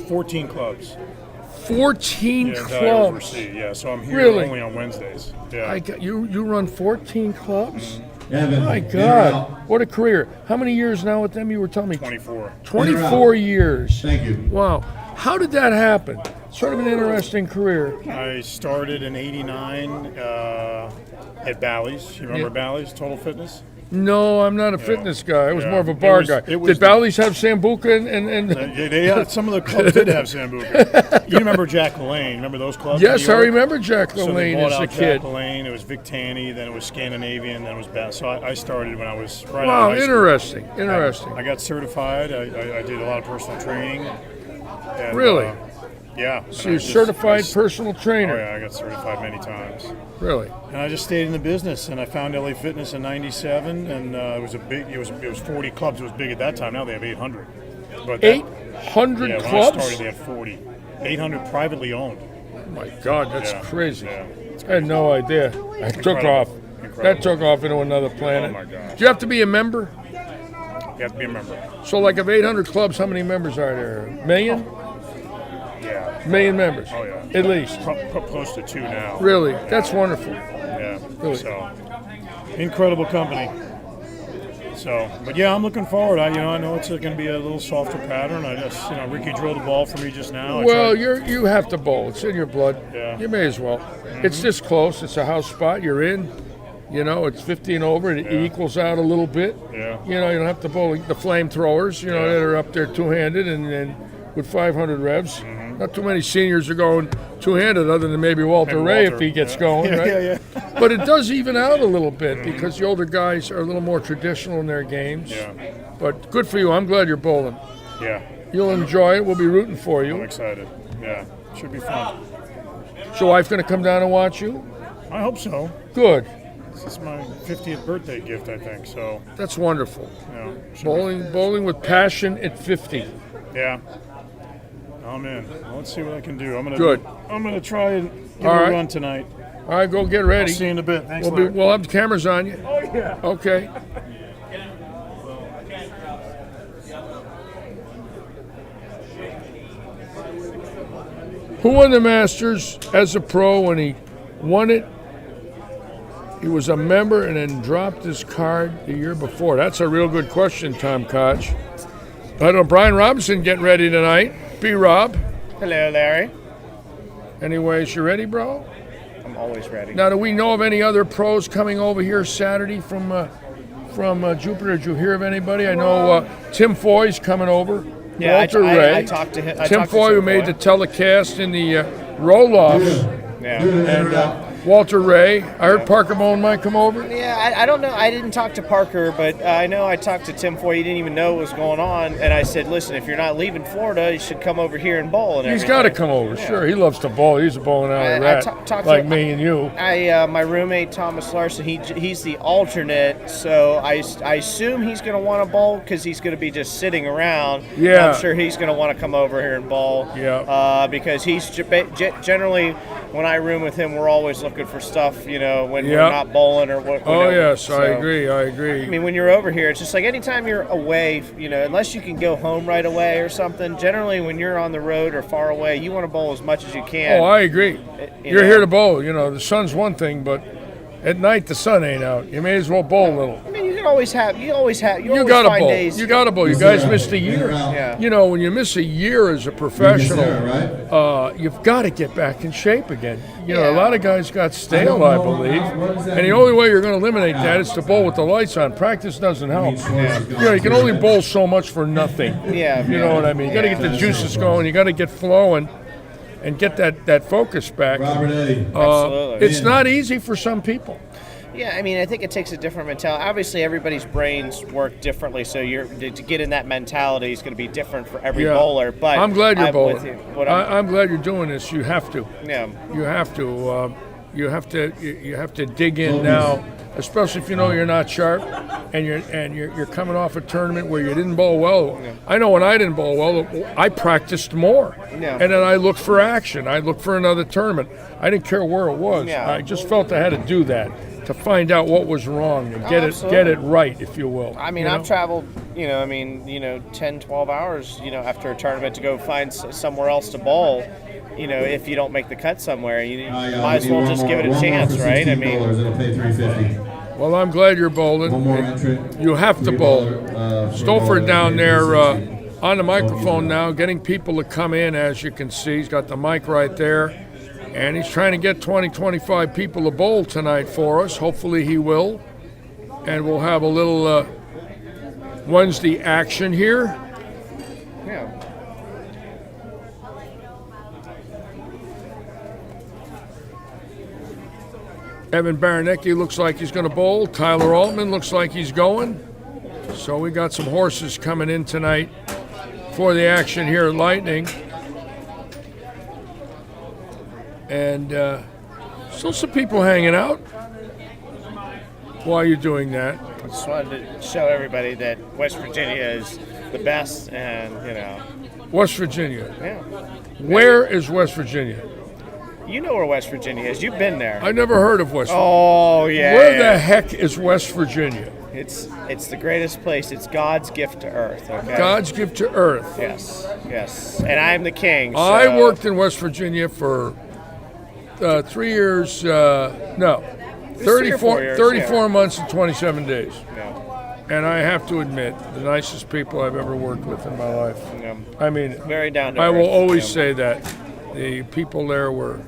Speaker 12: 14 clubs.
Speaker 1: 14
Speaker 12: clubs?
Speaker 1: clubs?
Speaker 12: I oversee, yeah. So I'm here only on Wednesdays. Yeah.
Speaker 1: You run 14 clubs?
Speaker 12: Mm-hmm.
Speaker 1: My God, what a career. How many years now with them? You were telling me
Speaker 12: 24.
Speaker 1: 24 years.
Speaker 11: Thank you.
Speaker 1: Wow. How did that happen? Sort of an interesting career.
Speaker 12: I started in '89 at Bally's. You remember Bally's Total Fitness?
Speaker 1: No, I'm not a fitness guy. I was more of a
Speaker 12: It
Speaker 1: bar
Speaker 12: was-
Speaker 1: guy.
Speaker 12: it was
Speaker 1: Did Bally's have Sambuca and
Speaker 12: Some of the clubs did have Sambuca. You remember Jack LaLanne? Remember those clubs?
Speaker 1: Yes,
Speaker 12: in New
Speaker 1: I
Speaker 12: York?
Speaker 1: remember Jack
Speaker 12: So they
Speaker 1: LaLanne
Speaker 12: bought
Speaker 1: as a
Speaker 12: out
Speaker 1: kid.
Speaker 12: Jack LaLanne. It was Vic Tanny, then it was Scandinavian, then it was Bass. So I started when I was right out
Speaker 1: Wow,
Speaker 12: of high school.
Speaker 1: interesting, interesting.
Speaker 12: I got certified. I did a lot of personal training. And,
Speaker 1: Really?
Speaker 12: Yeah.
Speaker 1: So
Speaker 12: And
Speaker 1: you're
Speaker 12: I just-
Speaker 1: certified
Speaker 12: I-
Speaker 1: personal trainer.
Speaker 12: Oh yeah, I got certified many times.
Speaker 1: Really?
Speaker 12: And I just stayed in the business, and I found LA Fitness in '97, and it was a big. It was 40 clubs. It was big at that time. Now they have 800. But
Speaker 1: 800
Speaker 12: yeah,
Speaker 1: clubs?
Speaker 12: When I started, they had 40. 800 privately owned.
Speaker 1: Oh my God, that's
Speaker 12: Yeah,
Speaker 1: crazy.
Speaker 12: yeah.
Speaker 1: I had no idea. That took
Speaker 12: Incredible.
Speaker 1: off.
Speaker 12: Incredible.
Speaker 1: That took off into another planet.
Speaker 12: Oh my gosh.
Speaker 1: Do you have to be a member?
Speaker 12: You have to be a member.
Speaker 1: So, like, of 800 clubs, how many members are there? A million?
Speaker 12: Yeah.
Speaker 1: Million members?
Speaker 12: Oh yeah.
Speaker 1: At least.
Speaker 12: Close to 2 now.
Speaker 1: Really? That's wonderful.
Speaker 12: Yeah.
Speaker 1: Really?
Speaker 12: So, incredible company. So, but yeah, I'm looking forward. I know it's going to be a little softer pattern. I just, Ricky drilled a ball for me just now.
Speaker 1: Well, you have to bowl. It's in your blood.
Speaker 12: Yeah.
Speaker 1: You may as well. It's this close. It's a house spot. You're in. It's 15 over. It equals out a little bit.
Speaker 12: Yeah.
Speaker 1: You don't have to bowl the flamethrowers, that are up there two-handed and with 500 revs. Not too many seniors are going two-handed other than maybe Walter
Speaker 12: And
Speaker 1: Ray
Speaker 12: Walter,
Speaker 1: if he gets
Speaker 12: yeah.
Speaker 1: going,
Speaker 12: Yeah,
Speaker 1: right?
Speaker 12: yeah,
Speaker 1: But it does even out a little bit because the older guys are a little more traditional in their games.
Speaker 12: Yeah.
Speaker 1: But good for you. I'm glad you're bowling.
Speaker 12: Yeah.
Speaker 1: You'll enjoy it. We'll be rooting for
Speaker 12: I'm
Speaker 1: you.
Speaker 12: excited. Yeah. Should be fun.
Speaker 1: Is your wife going to come down and watch you?
Speaker 12: I hope so.
Speaker 1: Good.
Speaker 12: This is my 50th birthday gift, I think. So,
Speaker 1: That's wonderful.
Speaker 12: should
Speaker 1: Bowling with passion at 50.
Speaker 12: Yeah. I'm in. Well, let's see what I can do. I'm
Speaker 1: Good.
Speaker 12: gonna try and give
Speaker 1: All
Speaker 12: it
Speaker 1: right.
Speaker 12: a run tonight.
Speaker 1: All right, go get ready.
Speaker 12: I'll see you in a bit. Thanks,
Speaker 1: We'll
Speaker 12: Larry.
Speaker 1: we'll have the cameras on you.
Speaker 12: Oh yeah.
Speaker 1: Okay. Who won the Masters as a pro when he won it? He was a member and then dropped his card the year before. That's a real good question, Tom Koch. I don't know, Brian Robinson getting ready tonight. B-Rob.
Speaker 5: Hello, Larry.
Speaker 1: Anyways, you ready, bro?
Speaker 5: I'm always ready.
Speaker 1: Now, do we know of any other pros coming over here Saturday from Jupiter? Did you hear of anybody? I know Tim Foy's coming over.
Speaker 5: Yeah,
Speaker 1: Walter
Speaker 5: I
Speaker 1: Ray.
Speaker 5: talked to him.
Speaker 1: Tim Foy, who made the telecast in the roll-offs.
Speaker 5: Yeah.
Speaker 1: And Walter Ray. I heard Parker Bone might come over.
Speaker 5: Yeah, I don't know. I didn't talk to Parker, but I know I talked to Tim Foy. He didn't even know what was going on. And I said, listen, if you're not leaving Florida, you should come over here and bowl. And
Speaker 1: He's got to come over. Sure, he loves to bowl. He's a bowling alley rat,
Speaker 5: talked
Speaker 1: like
Speaker 5: to-
Speaker 1: me and you.
Speaker 5: My roommate Thomas Larson, he's the alternate, so I assume he's going to want to bowl because he's going to be just sitting around.
Speaker 1: Yeah.
Speaker 5: I'm sure he's going to want to come over here and bowl.
Speaker 1: Yeah.
Speaker 5: Because he's generally, when I room with him, we're always looking for stuff, when
Speaker 1: Yeah.
Speaker 5: we're not bowling or what.
Speaker 1: Oh, yes, I agree.
Speaker 5: I mean, when you're over here, it's just like anytime you're away, unless you can go home right away or something, generally when you're on the road or far away, you want to bowl as much as you can.
Speaker 1: Oh, I agree. You're here to bowl. The sun's one thing, but at night the sun ain't out. You may as well bowl a little.
Speaker 5: I mean, you always
Speaker 1: You got to
Speaker 5: find
Speaker 1: bowl.
Speaker 5: days.
Speaker 1: You got to bowl. You guys missed a year.
Speaker 5: Yeah.
Speaker 1: When you miss a year as a professional, you've got to get back in shape again. A lot of guys got stale, I believe, and the only way you're going to eliminate that is to bowl with the lights on. Practice doesn't help. You can only bowl so much for nothing.
Speaker 5: Yeah.
Speaker 1: You know what I mean? You got to get the juices going. You got to get flowing. And get that focus back.
Speaker 5: Absolutely.
Speaker 1: It's not easy for some people.
Speaker 5: Yeah, I mean, I think it takes a different mentality. Obviously, everybody's brains work differently, so to get in that mentality is going to be different for every bowler. But
Speaker 1: I'm glad you're bowling.
Speaker 5: with you.
Speaker 1: I'm glad you're doing this. You have to.
Speaker 5: Yeah.
Speaker 1: You have to. You have to dig in now, especially if you're not sharp, and you're coming off a tournament where you didn't bowl well.
Speaker 5: Yeah.
Speaker 1: I know when I didn't bowl well, I practiced more,
Speaker 5: Yeah.
Speaker 1: and then I looked for action. I looked for another tournament. I didn't care where it was.
Speaker 5: Yeah.
Speaker 1: I just felt I had to do that to find out what was wrong and get it right, if you will.
Speaker 5: I mean, I've traveled, 10, 12 hours, after a tournament to go find somewhere else to bowl. If you don't make the cut somewhere, you might as well just give it a chance, right? I mean,
Speaker 11: it'll pay $350.
Speaker 1: Well, I'm glad you're bowling.
Speaker 11: One more entrant.
Speaker 1: You have to bowl. Stolford down there on the microphone now, getting people to come in, as you can see. He's got the mic right there. And he's trying to get 20, 25 people to bowl tonight for us. Hopefully he will. And we'll have a little Wednesday action here.
Speaker 5: Yeah.
Speaker 1: Evan Baranecki looks like he's going to bowl. Tyler Altman looks like he's going. So we got some horses coming in tonight for the action here at Lightning. And still some people hanging out. Why are you doing that?
Speaker 5: I just wanted to show everybody that West Virginia is the best, and
Speaker 1: West Virginia.
Speaker 5: Yeah.
Speaker 1: Where is West Virginia?
Speaker 5: You know where West Virginia is. You've been there.
Speaker 1: I never heard of West Virginia.
Speaker 5: Oh, yeah.
Speaker 1: Where the heck is West Virginia?
Speaker 5: It's the greatest place. It's God's gift to Earth. Okay.
Speaker 1: God's gift to Earth.
Speaker 5: Yes. And I'm the king. So.
Speaker 1: I worked in West Virginia for 3 years. No, 34 months and 27 days.
Speaker 5: Yeah.
Speaker 1: And I have to admit, the nicest people I've ever worked with in my life.
Speaker 5: Yeah.
Speaker 1: I mean,
Speaker 5: very down to
Speaker 1: I
Speaker 5: earth.
Speaker 1: will always say that the people there were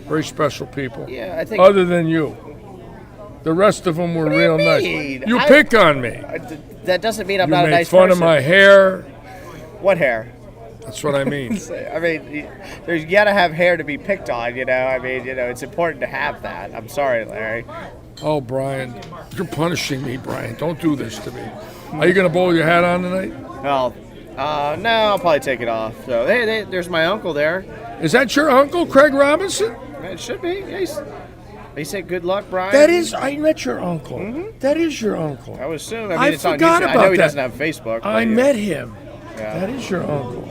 Speaker 1: very special people.
Speaker 5: Yeah, I think.
Speaker 1: Other than you. The rest of them were real nice. You pick on me.
Speaker 5: That doesn't mean I'm not a nice
Speaker 1: person. You made fun of my hair.
Speaker 5: What hair?
Speaker 1: That's what I mean.
Speaker 5: I mean, you got to have hair to be picked on, I mean, it's important to have that. I'm sorry, Larry.
Speaker 1: Oh, Brian. You're punishing me, Brian. Don't do this to me. Are you going to bowl your hat on tonight?
Speaker 5: Well, no, I'll probably take it off. So, hey, there's my uncle there.
Speaker 1: Is that your uncle, Craig Robinson?
Speaker 5: It should be. Yeah, he said good luck, Brian.
Speaker 1: That is, I met your uncle. Mm-hmm. That is your uncle.
Speaker 5: I would assume. I
Speaker 1: mean,
Speaker 5: it's on YouTube.
Speaker 1: About
Speaker 5: I know he
Speaker 1: that.
Speaker 5: doesn't have Facebook.
Speaker 1: I met him.
Speaker 5: Yeah.
Speaker 1: That is your uncle.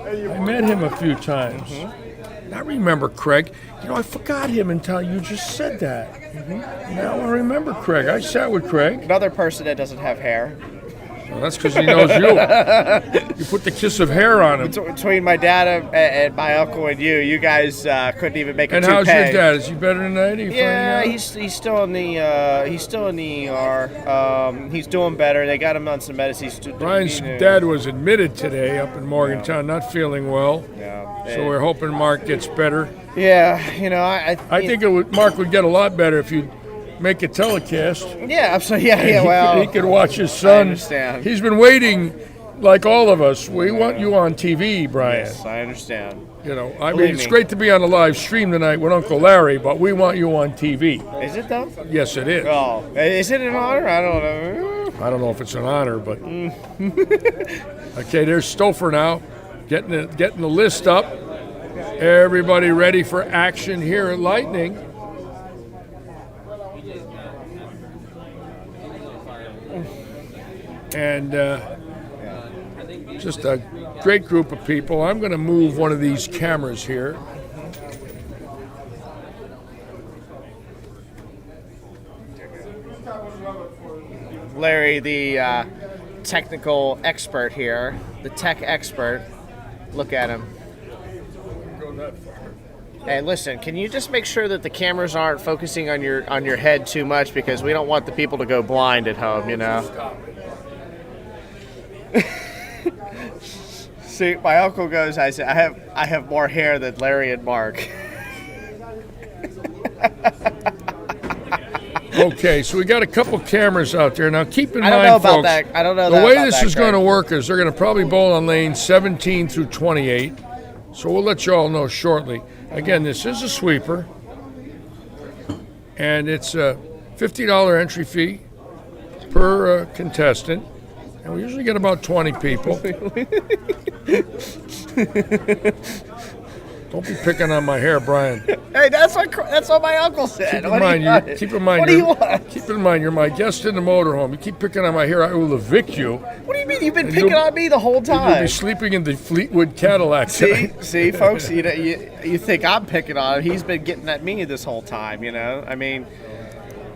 Speaker 1: I met him a few times. Mm-hmm. I remember Craig. I forgot him until you just said that. Mm-hmm. Now I remember Craig. I sat with Craig.
Speaker 5: Another person that doesn't have hair.
Speaker 1: Well, that's because he knows you. You put the kiss of hair on him.
Speaker 5: Between my dad and my uncle and you guys couldn't even make a toupee.
Speaker 1: And how's your dad? Is he better tonight?
Speaker 5: Yeah, he's still in the ER. He's doing better. They got him on some medicine.
Speaker 1: Brian's dad was admitted today up in Morgantown, not feeling well.
Speaker 5: Yeah.
Speaker 1: So we're hoping Mark gets better.
Speaker 5: Yeah, I
Speaker 1: think Mark would get a lot better if you make a telecast.
Speaker 5: Yeah, absolutely. Yeah. Well,
Speaker 1: he could watch his son.
Speaker 5: I understand.
Speaker 1: He's been waiting, like all of us. We want you on TV, Brian.
Speaker 5: Yes, I understand.
Speaker 1: I mean, it's great to be on a live stream tonight with Uncle Larry, but we want you on TV.
Speaker 5: Is it though?
Speaker 1: Yes, it is.
Speaker 5: Oh, is it an honor? I don't know.
Speaker 1: I don't know if it's an honor, but okay. There's Stouffer now, getting the list up. Everybody ready for action here at Lightning. And just a great group of people. I'm going to move one of these cameras here.
Speaker 5: Larry, the technical expert here, the tech expert. Look at him. Hey, listen, can you just make sure that the cameras aren't focusing on your head too much, because we don't want the people to go blind at home, See, my uncle goes, I said, I have more hair than Larry and Mark.
Speaker 1: Okay, so we got a couple cameras out there. Now keep in mind,
Speaker 5: I don't know about
Speaker 1: folks,
Speaker 5: that. I don't know
Speaker 1: the way this is going to work is they're going to probably bowl on lane 17 through 28. So we'll let you all know shortly. Again, this is a sweeper, and it's a $50 entry fee per contestant, and we usually get about 20 people. Don't be picking on my hair, Brian.
Speaker 5: Hey, that's what my uncle said.
Speaker 1: Keep in mind, you're my guest in the motorhome. You keep picking on my hair, I will evict you.
Speaker 5: What do you mean? You've been picking on me the whole time.
Speaker 1: You'll be sleeping in the Fleetwood Cadillac.
Speaker 5: See, folks, you think I'm picking on him? He's been getting at me this whole time. I mean,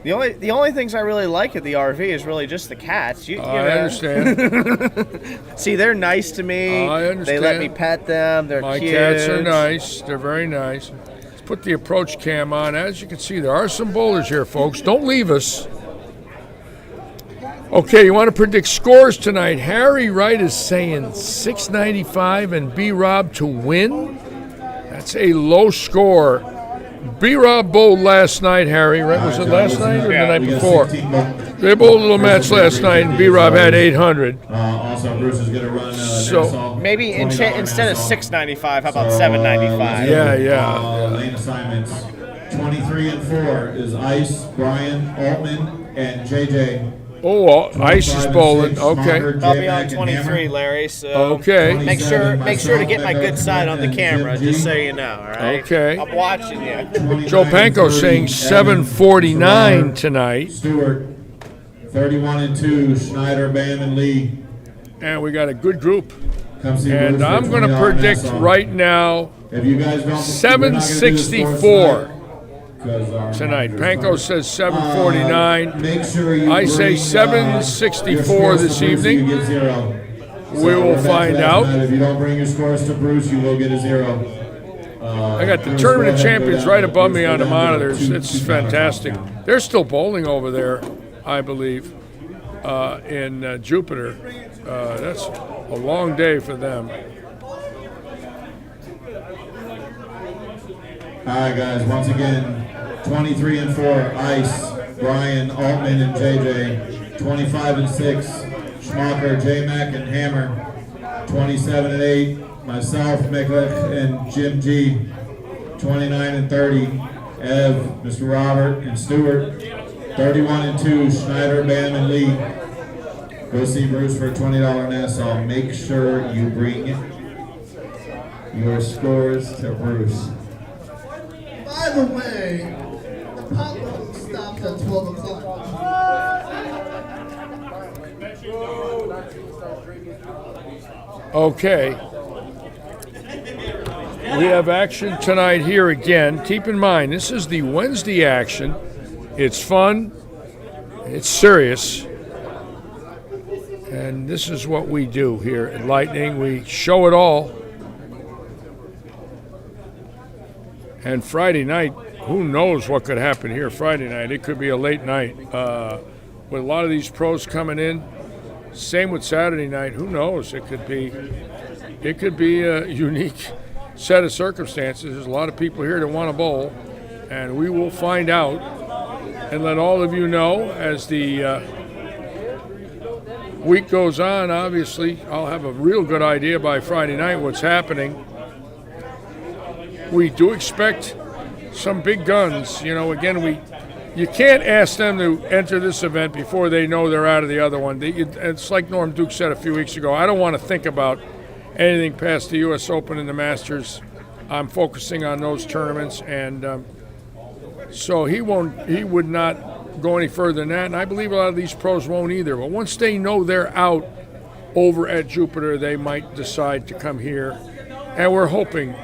Speaker 5: the only things I really like at the RV is really just the cats. I
Speaker 1: understand.
Speaker 5: See, they're nice to me.
Speaker 1: I understand.
Speaker 5: They let me pet them. They're
Speaker 1: my
Speaker 5: cute.
Speaker 1: cats are nice. They're very nice. Let's put the approach cam on. As you can see, there are some bowlers here, folks. Don't leave us. Okay, you want to predict scores tonight? Harry Wright is saying 695 and B-Rob to win. That's a low score. B-Rob bowled last night, Harry, right? Was it last night or the night before? They bowled a little match last night, and B-Rob had 800.
Speaker 11: Also, Bruce is going to run
Speaker 1: So
Speaker 5: maybe instead of 695, how about 795?
Speaker 1: Yeah.
Speaker 11: Lane assignments. 23 and 4 is Ice, Brian, Altman, and JJ.
Speaker 1: Oh, Ice is bowling. Okay.
Speaker 5: I'll be on 23, Larry. So
Speaker 1: okay.
Speaker 5: Make sure to get my good side on the camera, just so you know. All right.
Speaker 1: Okay.
Speaker 5: I'm watching you.
Speaker 1: Joe Panko saying 749 tonight.
Speaker 11: Stewart, 31 and 2. Schneider, Bam, and Lee.
Speaker 1: And we got a good group.
Speaker 11: And
Speaker 1: I'm going to predict right now 764 tonight. Panko says 749. I say 764 this evening. We will find out.
Speaker 11: If you don't bring your scores to Bruce, you will get a 0.
Speaker 1: I got the Tournament of Champions right above me on the monitors. It's fantastic. They're still bowling over there, I believe, in Jupiter. That's a long day for them.
Speaker 11: All right, guys, once again, 23 and 4, Ice, Brian, Altman, and JJ. 25 and 6, Schmacher, J-Mac, and Hammer. 27 and 8, myself, Miklick, and Jim G. 29 and 30, Ev, Mr. Robert, and Stewart. 31 and 2, Schneider, Bam, and Lee. Go see Bruce for a $20 Nassau. Make sure you bring your scores to Bruce.
Speaker 13: By the way, the potluck stops at 12 o'clock.
Speaker 1: Okay. We have action tonight here again. Keep in mind, this is the Wednesday action. It's fun. It's serious. And this is what we do here at Lightning. We show it all. And Friday night, who knows what could happen here Friday night. It could be a late night. With a lot of these pros coming in. Same with Saturday night. Who knows? It could be a unique set of circumstances. There's a lot of people here that want to bowl. And we will find out and let all of you know as the week goes on. Obviously, I'll have a real good idea by Friday night what's happening. We do expect some big guns. You know, again, you can't ask them to enter this event before they know they're out of the other one. It's like Norm Duke said a few weeks ago. I don't want to think about anything past the U.S. Open and the Masters. I'm focusing on those tournaments, and so he would not go any further than that. And I believe a lot of these pros won't either. But once they know they're out over at Jupiter, they might decide to come here, and we're hoping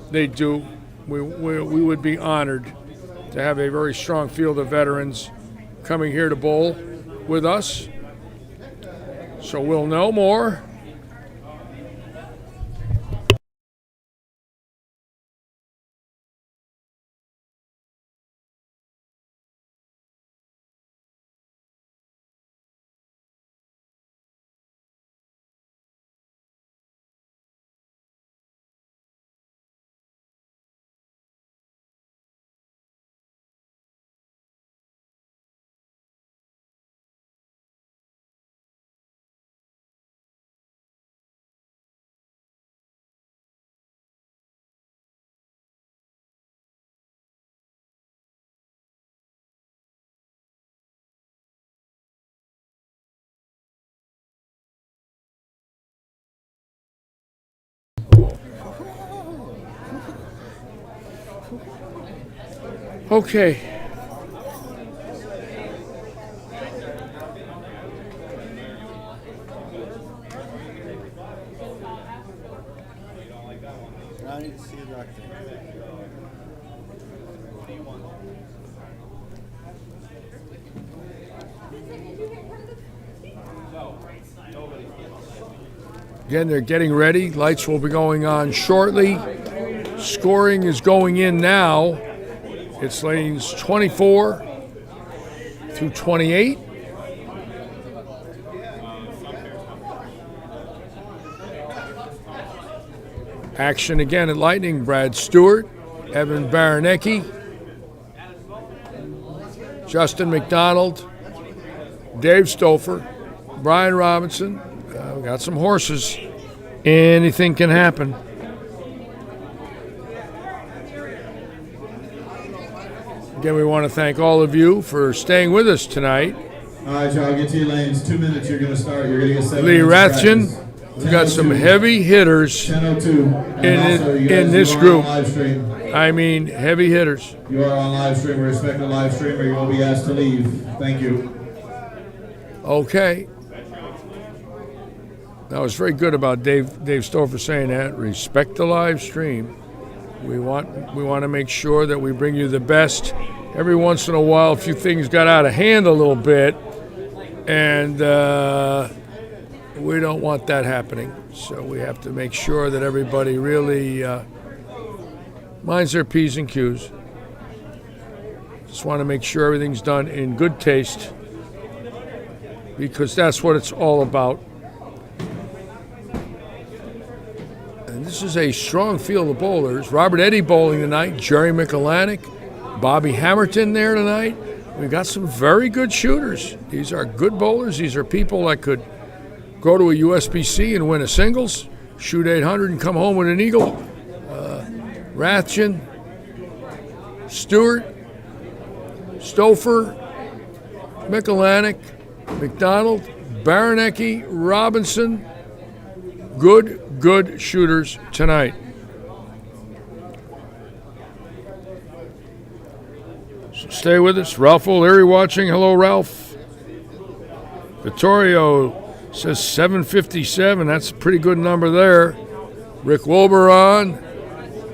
Speaker 1: they do. We would be honored to have a very strong field of veterans coming here to bowl with us. So we'll know more. Okay.
Speaker 6: I need to see a doctor.
Speaker 1: Again, they're getting ready. Lights will be going on shortly. Scoring is going in now. It's lanes 24 through 28. Action again at Lightning. Brad Stewart, Evan Baranecki, Justin McDonald, Dave Stouffer, Brian Robinson. We got some horses. Anything can happen. Again, we want to thank all of you for staying with us tonight.
Speaker 11: All right, y'all, get to your lanes. 2 minutes, you're going to start. You're going to get 7
Speaker 1: Lee
Speaker 11: minutes of
Speaker 1: Rathjen,
Speaker 11: practice.
Speaker 1: we've got some heavy hitters
Speaker 11: 10:02.
Speaker 1: in this group.
Speaker 11: Live stream.
Speaker 1: I mean, heavy hitters.
Speaker 11: You are on live stream. We respect the live stream, or you will be asked to leave. Thank you.
Speaker 1: Okay. That was very good about Dave Stouffer saying that. Respect the live stream. We want to make sure that we bring you the best. Every once in a while, a few things got out of hand a little bit, and we don't want that happening. So we have to make sure that everybody really minds their P's and Q's. Just want to make sure everything's done in good taste, because that's what it's all about. And this is a strong field of bowlers. Robert Eddy bowling tonight, Jerry Michelanek, Bobby Hammerton there tonight. We've got some very good shooters. These are good bowlers. These are people that could go to a USBC and win a singles, shoot 800 and come home with an eagle. Rathjen, Stewart, Stouffer, Michelanek, McDonald, Baranecki, Robinson. Good shooters tonight. So stay with us. Ralph O'Leary watching. Hello, Ralph. Vittorio says 757. That's a pretty good number there. Rick Wilbur,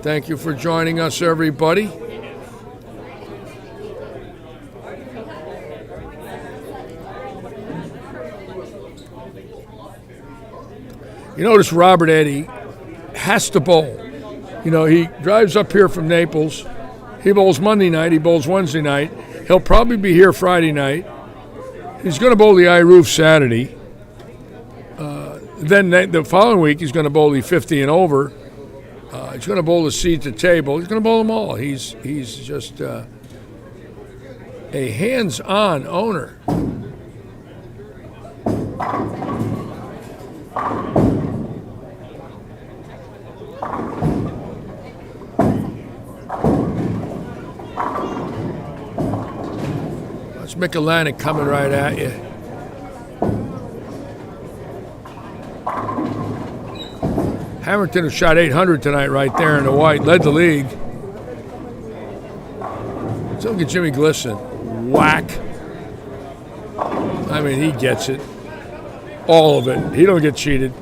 Speaker 1: thank you for joining us, everybody. You notice Robert Eddy has to bowl. You know, he drives up here from Naples. He bowls Monday night. He bowls Wednesday night. He'll probably be here Friday night. He's going to bowl the I-Roof Saturday. Then the following week, he's going to bowl the 50 and over. He's going to bowl the seat to table. He's going to bowl them all. He's just a hands-on owner. That's Michelanek coming right at you. Hamilton, who shot 800 tonight right there in the white, led the league. Let's look at Jimmy Glisson. Whack. I mean, he gets it. All of it. He don't get cheated.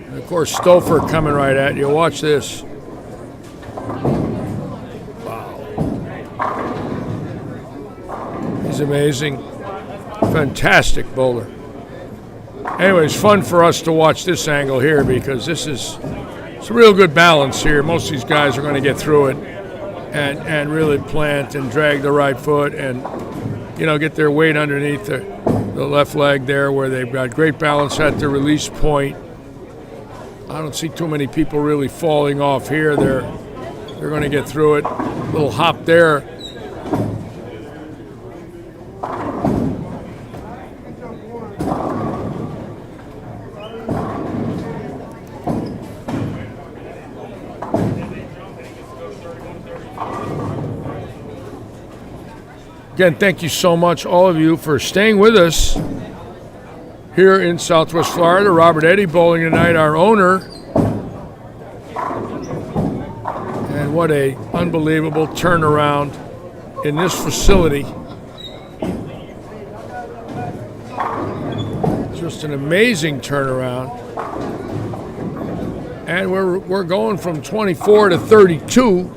Speaker 1: And of course, Stouffer coming right at you. Watch this. Wow. He's amazing. Fantastic bowler. Anyway, it's fun for us to watch this angle here because it's a real good balance here. Most of these guys are going to get through it and really plant and drag the right foot and, you know, get their weight underneath the left leg there where they've got great balance at the release point. I don't see too many people really falling off here. They're going to get through it. Little hop there. Again, thank you so much, all of you, for staying with us here in Southwest Florida. Robert Eddy bowling tonight, our owner. And what a unbelievable turnaround in this facility. Just an amazing turnaround. And we're going from 24 to 32,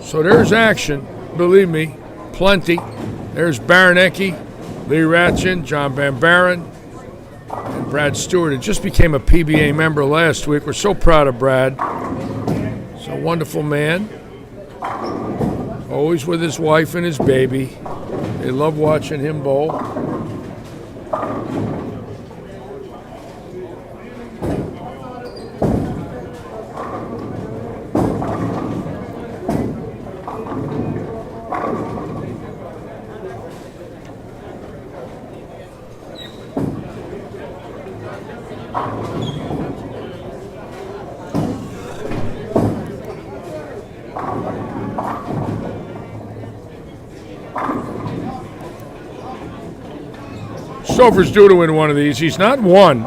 Speaker 1: so there's action, believe me, plenty. There's Baranecki, Lee Rathjen, John Van Baren, and Brad Stewart. It just became a PBA member last week. We're so proud of Brad. He's a wonderful man. Always with his wife and his baby. They love watching him bowl. Stouffer's due to win one of these. He's not won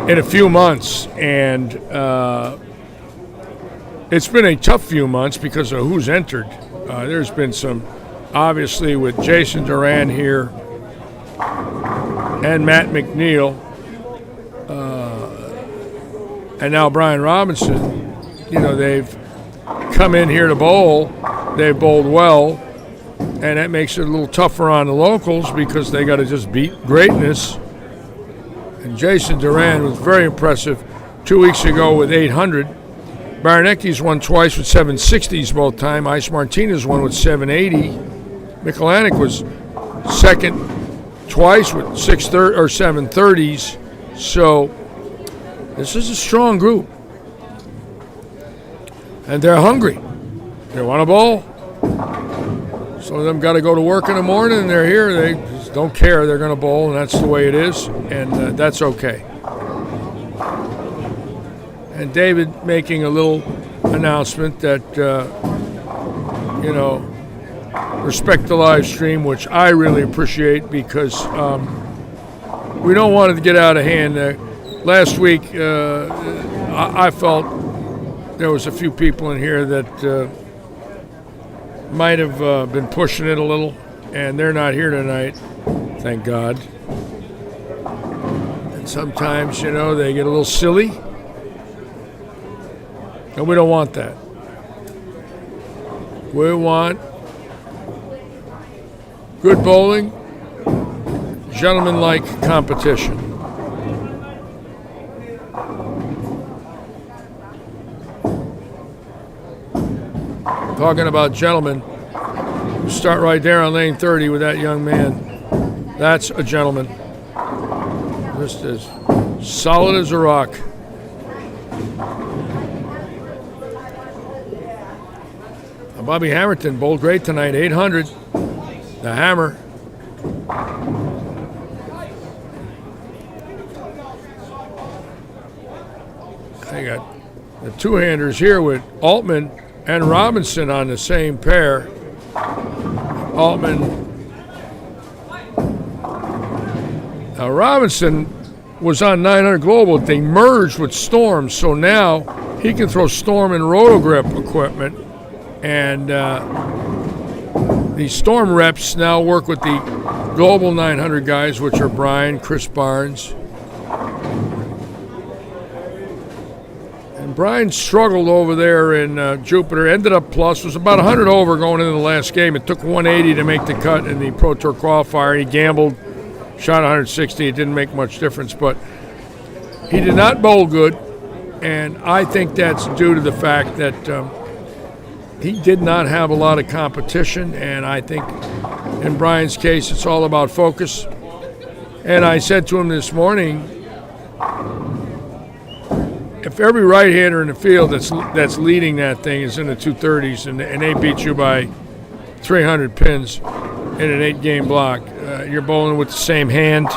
Speaker 1: in a few months, and it's been a tough few months because of who's entered. There's been some, obviously, with Jason Duran here and Matt McNeil, and now Brian Robinson. You know, they've come in here to bowl. They've bowled well. And that makes it a little tougher on the locals because they got to just beat greatness. And Jason Duran was very impressive 2 weeks ago with 800. Baranecki's won twice with 760s both time. Ice Martinez won with 780. Michelanek was second twice with 730s. So this is a strong group. And they're hungry. They want to bowl. Some of them got to go to work in the morning, and they're here. They just don't care. They're going to bowl, and that's the way it is, and that's okay. And David making a little announcement that, respect the live stream, which I really appreciate because we don't want it to get out of hand. Last week, I felt there was a few people in here that might have been pushing it a little, and they're not here tonight, thank God. And sometimes, they get a little silly, and we don't want that. We want good bowling, gentleman-like competition. Talking about gentlemen, start right there on lane 30 with that young man. That's a gentleman. Just as solid as a rock. Bobby Hamilton bowled great tonight, 800. The hammer. They got the two-handers here with Altman and Robinson on the same pair. Altman. Now Robinson was on 900 Global. They merged with Storm, so now he can throw Storm and Rotogrip equipment. And the Storm reps now work with the Global 900 guys, which are Brian, Chris Barnes. And Brian struggled over there in Jupiter, ended up plus, was about 100 over going into the last game. It took 180 to make the cut in the Pro Tour qualifier. He gambled, shot 160. It didn't make much difference, but he did not bowl good, and I think that's due to the fact that he did not have a lot of competition, and I think in Brian's case it's all about focus. And I said to him this morning, if every right-hander in the field that's leading that thing is in the 230s and they beat you by 300 pins in an 8-game block, you're bowling with the same hand,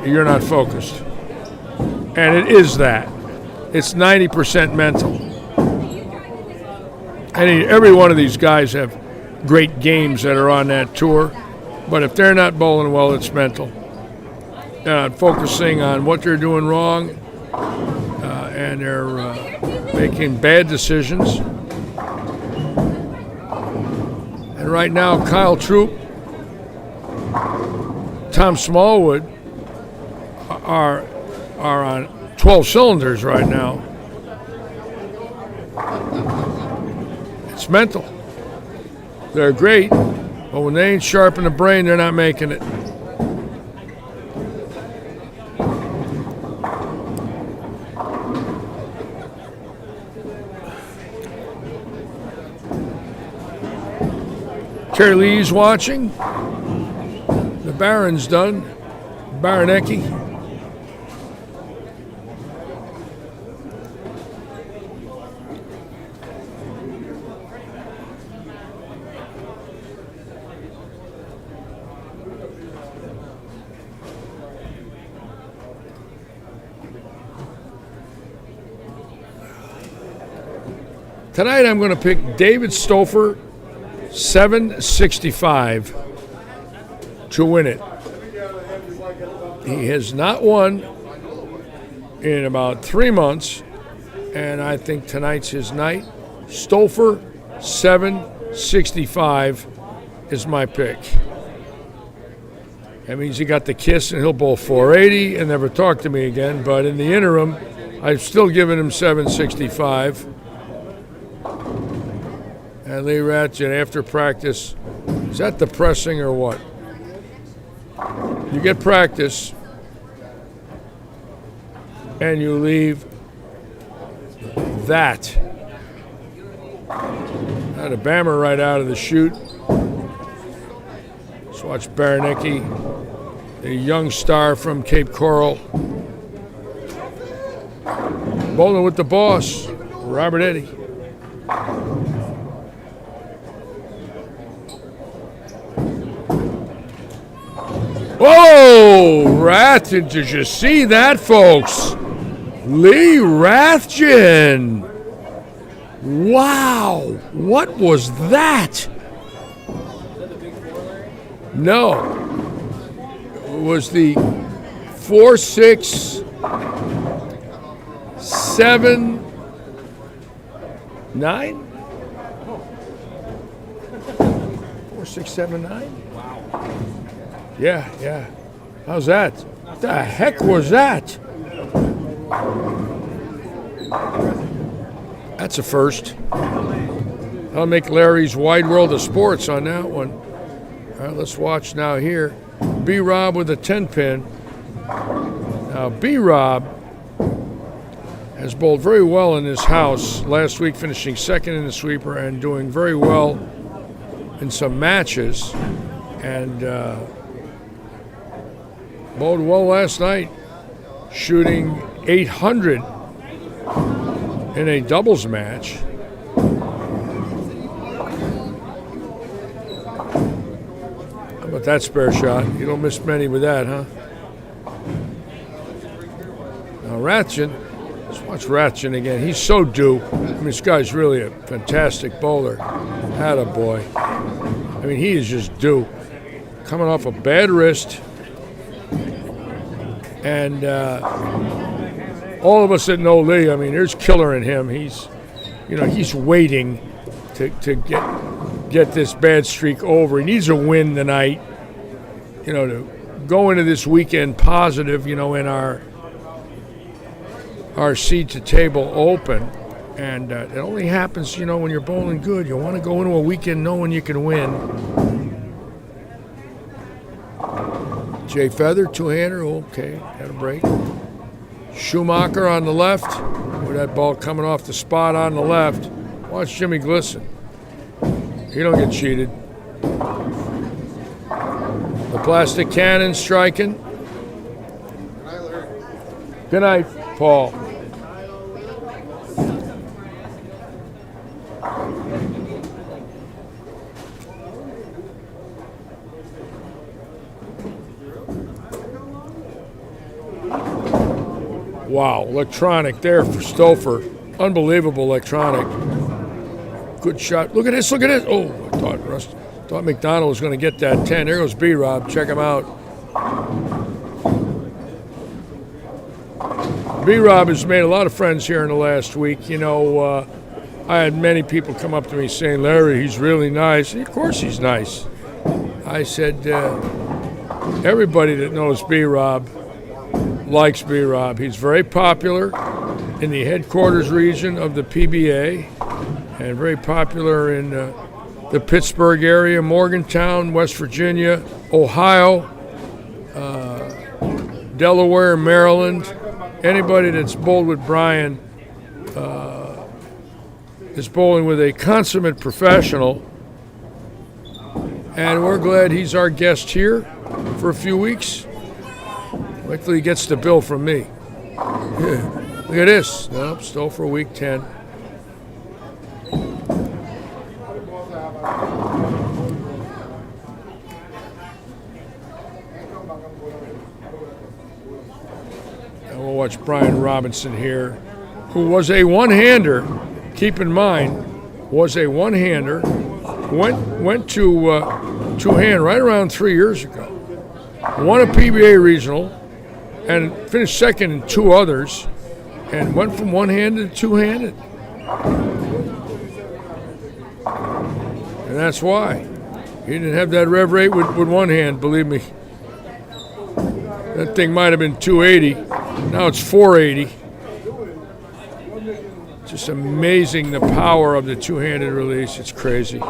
Speaker 1: you're not focused. And it is that. It's 90% mental. And every one of these guys have great games that are on that tour, but if they're not bowling well, it's mental. Focusing on what they're doing wrong, and they're making bad decisions. And right now, Kyle Troop, Tom Smallwood are on 12 cylinders right now. It's mental. They're great, but when they ain't sharp in the brain, they're not making it. Terry Lee's watching. The Baron's done. Baranecki. Tonight I'm going to pick David Stouffer, 765, to win it. He has not won in about 3 months, and I think tonight's his night. Stouffer, 765 is my pick. That means he got the kiss and he'll bowl 480 and never talk to me again. But in the interim, I've still given him 765. And Lee Ratchet, after practice, is that depressing or what? You get practice and you leave that. Had a bammer right out of the chute. Let's watch Baranecki, the young star from Cape Coral. Bowling with the boss, Robert Eddy. Whoa! Rathjen, did you see that, folks? Lee Rathjen. Wow! What was that? No. It was the 4-6-7-9? 4-6-7-9? Wow. Yeah. How's that? What the heck was that? That's a first. I'll make Larry's Wide World of Sports on that one. All right, let's watch now here. B-Rob with a 10-pin. Now, B-Rob has bowled very well in his house. Last week finishing second in the sweeper and doing very well in some matches. And bowled well last night, shooting 800 in a doubles match. How about that spare shot? You don't miss many with that, huh? Now Rathjen, let's watch Rathjen again. He's so due. I mean, this guy's really a fantastic bowler. Attaboy. I mean, he is just due. Coming off a bad wrist. And all of us that know Lee, I mean, there's killer in him. He's waiting to get this bad streak over. He needs a win tonight, to go into this weekend positive, in our seed to table open. And it only happens, when you're bowling good. You want to go into a weekend knowing you can win. Jay Feather, two-hander, okay, had a break. Schumacher on the left, with that ball coming off the spot on the left. Watch Jimmy Glisson. He don't get cheated. The plastic cannon striking. Good night, Paul. Wow, electronic there for Stouffer. Unbelievable electronic. Good shot. Look at this, look at this. Oh, I thought McDonald was going to get that 10. There goes B-Rob. Check him out. B-Rob has made a lot of friends here in the last week. I had many people come up to me saying, Larry, he's really nice. And of course he's nice. I said, everybody that knows B-Rob likes B-Rob. He's very popular in the headquarters region of the PBA and very popular in the Pittsburgh area, Morgantown, West Virginia, Ohio, Delaware, Maryland. Anybody that's bowled with Brian is bowling with a consummate professional. And we're glad he's our guest here for a few weeks. Wait till he gets the bill from me. Yeah. Look at this. Nope, still for week 10. And we'll watch Brian Robinson here, who was a one-hander. Keep in mind, was a one-hander, went to two-hand right around 3 years ago. Won a PBA regional and finished second in 2 others and went from one-handed to two-handed. And that's why. He didn't have that rev rate with one hand, believe me. That thing might have been 280. Now it's 480. Just amazing the power of the two-handed release. It's crazy.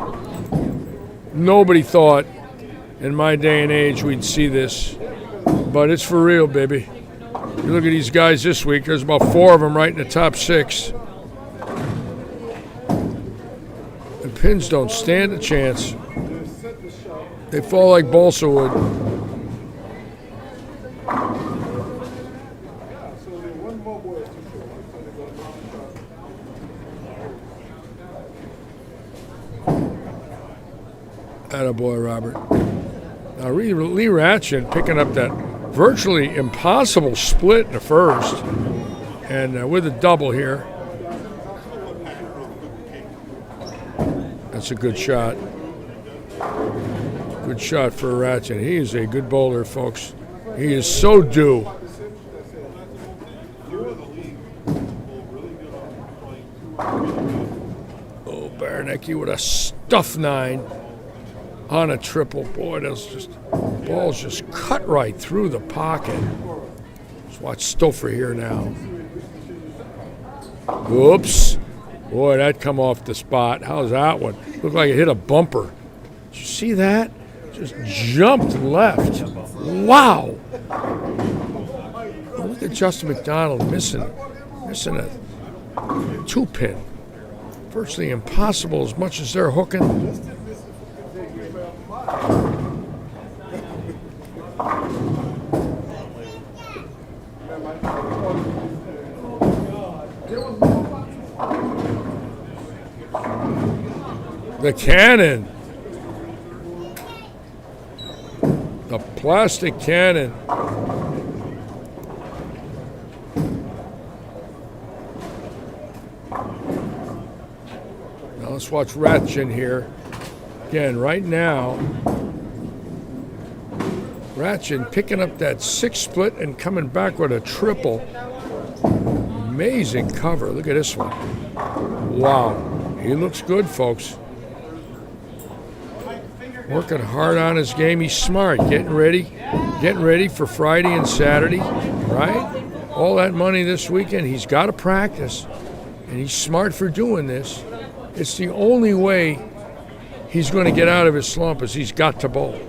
Speaker 1: Nobody thought in my day and age we'd see this, but it's for real, baby. You look at these guys this week, there's about 4 of them right in the top 6. The pins don't stand a chance. They fall like balsa wood. Attaboy, Robert. Now, Lee Ratchin picking up that virtually impossible split in the first, and with a double here. That's a good shot. Good shot for Ratchin. He is a good bowler, folks. He is so due. Oh, Baranecki with a stuff 9 on a triple. Boy, those just balls just cut right through the pocket. Let's watch Stouffer here now. Whoops. Boy, that come off the spot. How's that one? Looked like it hit a bumper. Did you see that? Just jumped left. Wow. Oh, look at Justin McDonald missing a 2-pin. Virtually impossible as much as they're hooking. The cannon. The plastic cannon. Now let's watch Ratchin here. Again, right now, Ratchin picking up that 6 split and coming back with a triple. Amazing cover. Look at this one. Wow. He looks good, folks. Working hard on his game. He's smart. Getting ready for Friday and Saturday, right? All that money this weekend. He's got to practice, and he's smart for doing this. It's the only way he's going to get out of his slump is he's got to bowl.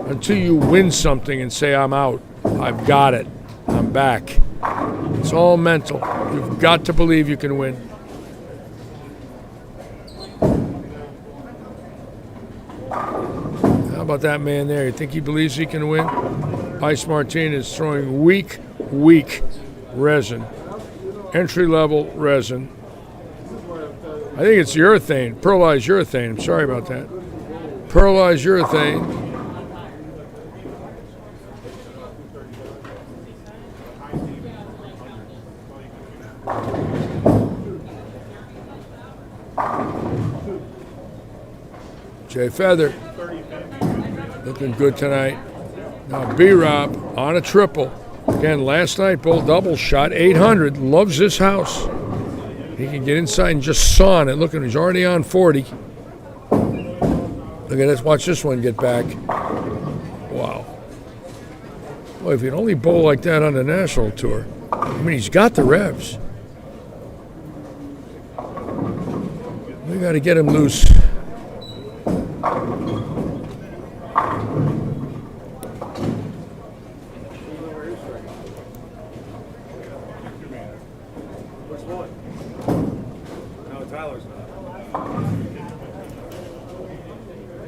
Speaker 1: Until you win something and say, I'm out, I've got it, I'm back. It's all mental. You've got to believe you can win. How about that man there? You think he believes he can win? Ice Martinez throwing weak resin. Entry-level resin. I think it's urethane, pearlized urethane. I'm sorry about that. Pearlized urethane. Jay Feather looking good tonight. Now B-Rob on a triple. Again, last night, both double shot, 800. Loves this house. He can get inside and just saw on it. Look at him, he's already on 40. Look at this, watch this one get back. Wow. Boy, if he'd only bowl like that on the national tour. I mean, he's got the revs. We got to get him loose.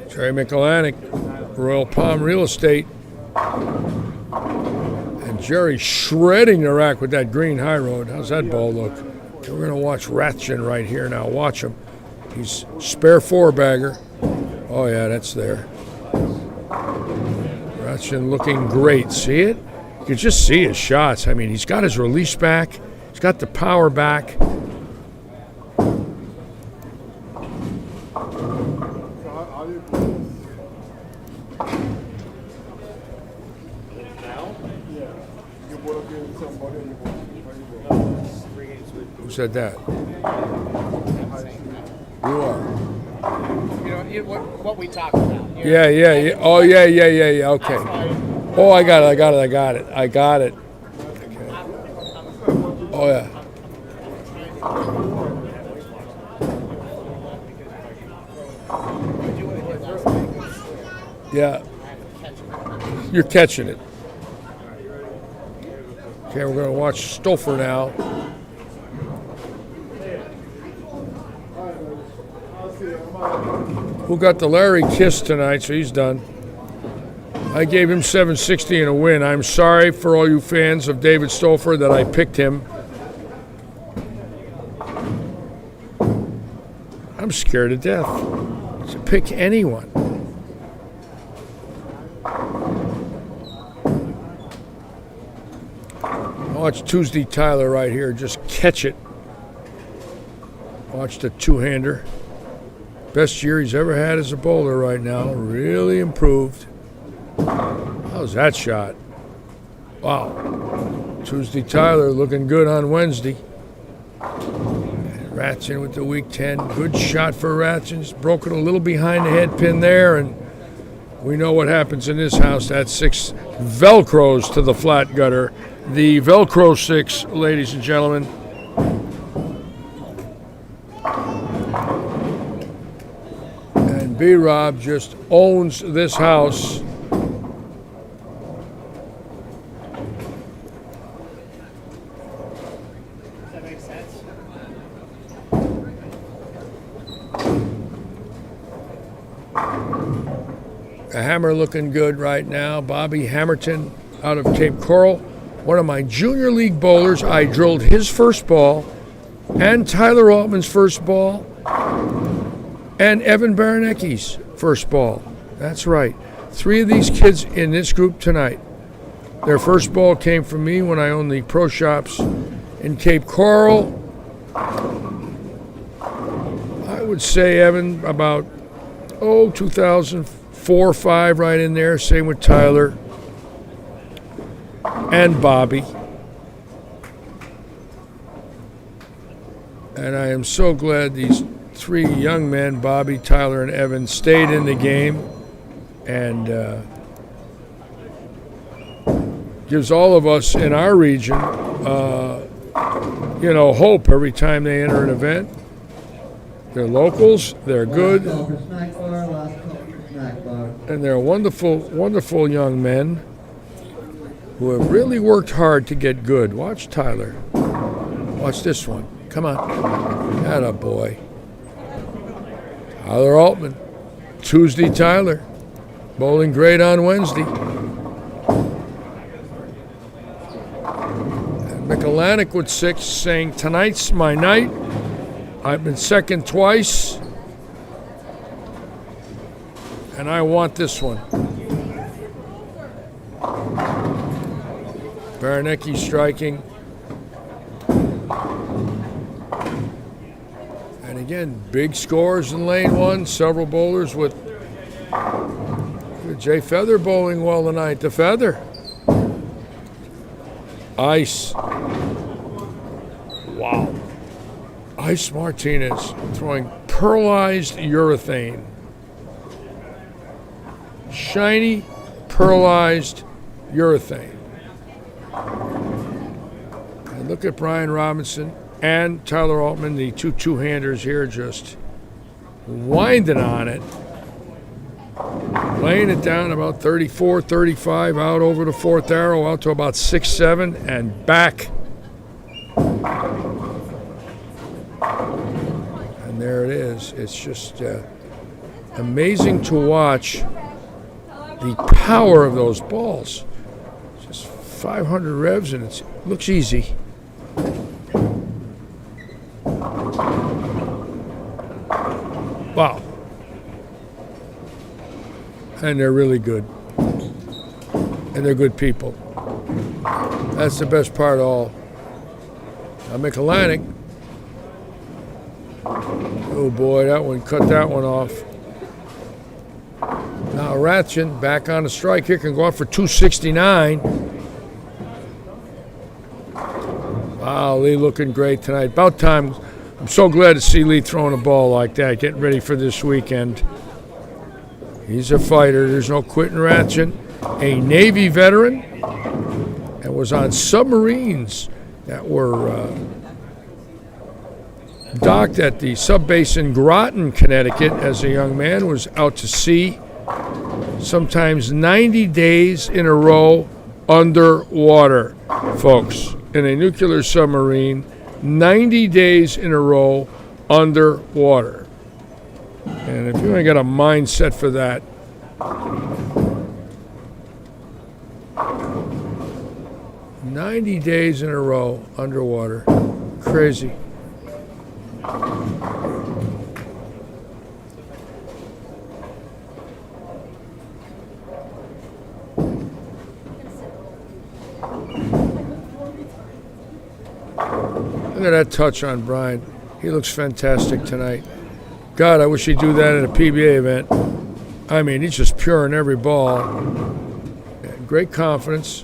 Speaker 1: Terry McElhannick, Royal Palm Real Estate. And Jerry shredding the rack with that green high road. How's that ball look? Okay, we're going to watch Ratchin right here now. Watch him. He's spare 4-bagger. Oh, yeah, that's there. Ratchin looking great. See it? You can just see his shots. I mean, he's got his release back. He's got the power back. Who said that? You are.
Speaker 4: What we talked about.
Speaker 1: Yeah. Oh, yeah. Okay. Oh, I got it. Okay. Oh, yeah. Yeah. You're catching it. Okay, we're going to watch Stouffer now. Who got the Larry kiss tonight, so he's done. I gave him 760 and a win. I'm sorry for all you fans of David Stouffer that I picked him. I'm scared to death to pick anyone. Watch Tuesday Tyler right here. Just catch it. Watch the two-hander. Best year he's ever had as a bowler right now. Really improved. How's that shot? Wow. Tuesday Tyler looking good on Wednesday. Ratchin with the week 10. Good shot for Ratchin. Just broke it a little behind the head pin there, and we know what happens in this house. That's 6 Velcros to the flat gutter. The Velcro 6, ladies and gentlemen. And B-Rob just owns this house.
Speaker 6: Does that make sense?
Speaker 1: A hammer looking good right now. Bobby Hammerton out of Cape Coral. One of my junior league bowlers. I drilled his first ball and Tyler Altman's first ball and Evan Baranecki's first ball. That's right. 3 of these kids in this group tonight. Their first ball came from me when I owned the pro shops in Cape Coral. I would say, Evan, about 2004 or 5 right in there. Same with Tyler and Bobby. And I am so glad these 3 young men, Bobby, Tyler, and Evan, stayed in the game, and gives all of us in our region, hope every time they enter an event. They're locals, they're good, and they're wonderful, wonderful young men who have really worked hard to get good. Watch Tyler. Watch this one. Come on. Atta boy. Tyler Altman. Tuesday Tyler. Bowling great on Wednesday. And McAlanick with 6, saying, tonight's my night. I've been second twice. And I want this one. Baranecki striking. And again, big scores in lane 1. Several bowlers with Jay Feather bowling well tonight. The Feather. Ice. Wow. Ice Martinez throwing pearlized urethane. Shiny, pearlized urethane. And look at Brian Robinson and Tyler Altman, the two-handers here, just winding on it. Laying it down about 34, 35, out over the 4th arrow, out to about 6, 7, and back. And there it is. It's just amazing to watch the power of those balls. Just 500 revs, and it looks easy. Wow. And they're really good. And they're good people. That's the best part of all. Now McAlanick. Oh boy, that one cut that one off. Now Ratchin back on the strike here, can go out for 269. Wow, Lee looking great tonight. About time. I'm so glad to see Lee throwing a ball like that, getting ready for this weekend. He's a fighter. There's no quitting Ratchin. A Navy veteran and was on submarines that were docked at the subbase in Groton, Connecticut as a young man, was out to sea, sometimes 90 days in a row underwater, folks, in a nuclear submarine, 90 days in a row underwater. And if you ain't got a mindset for that, "90 days in a row underwater. Crazy." Look at that touch on Brian. He looks fantastic tonight. God, I wish he'd do that at a PBA event. I mean, he's just pure in every ball. Great confidence.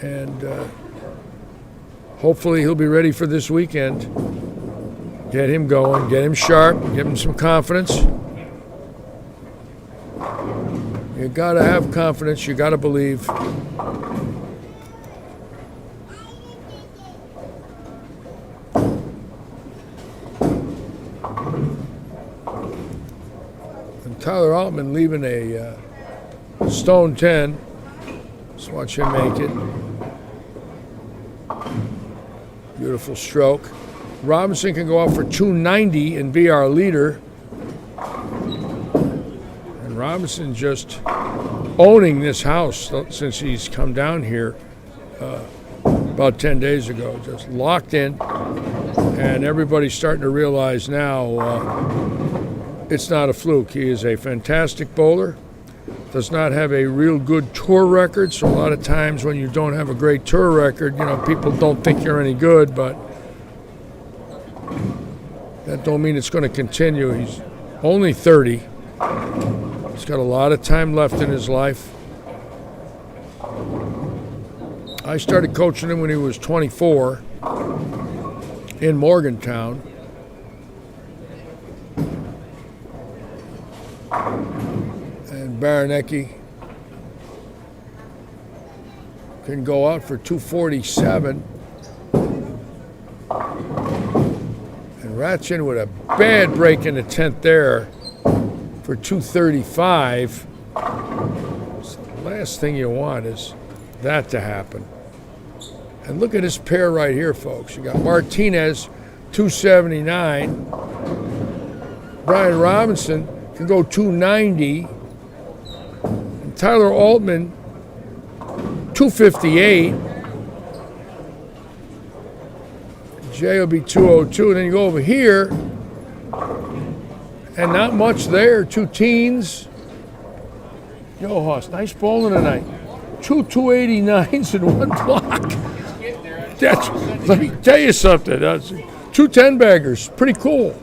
Speaker 1: And hopefully he'll be ready for this weekend. Get him going, get him sharp, give him some confidence. You gotta have confidence, you gotta believe. And Tyler Altman leaving a stone 10. Let's watch him make it. Beautiful stroke. Robinson can go out for 290 and be our leader. And Robinson just owning this house since he's come down here about 10 days ago. Just locked in. And everybody's starting to realize now it's not a fluke. He is a fantastic bowler. Does not have a real good tour record. So a lot of times when you don't have a great tour record, you know, people don't think you're any good, but that don't mean it's going to continue. He's only 30. He's got a lot of time left in his life. I started coaching him when he was 24 in Morgantown. And Baranecki can go out for 247. Ratchin with a bad break in the 10th there for 235. So the last thing you want is that to happen. And look at this pair right here, folks. You got Martinez, 279. Brian Robinson can go 290. And Tyler Altman, 258. Jay will be 202, and then you go over here, and not much there. Two teens. Yo, Hoss, nice bowling tonight. Two 289s in one block. Let me tell you something. Two 10-baggers. Pretty cool.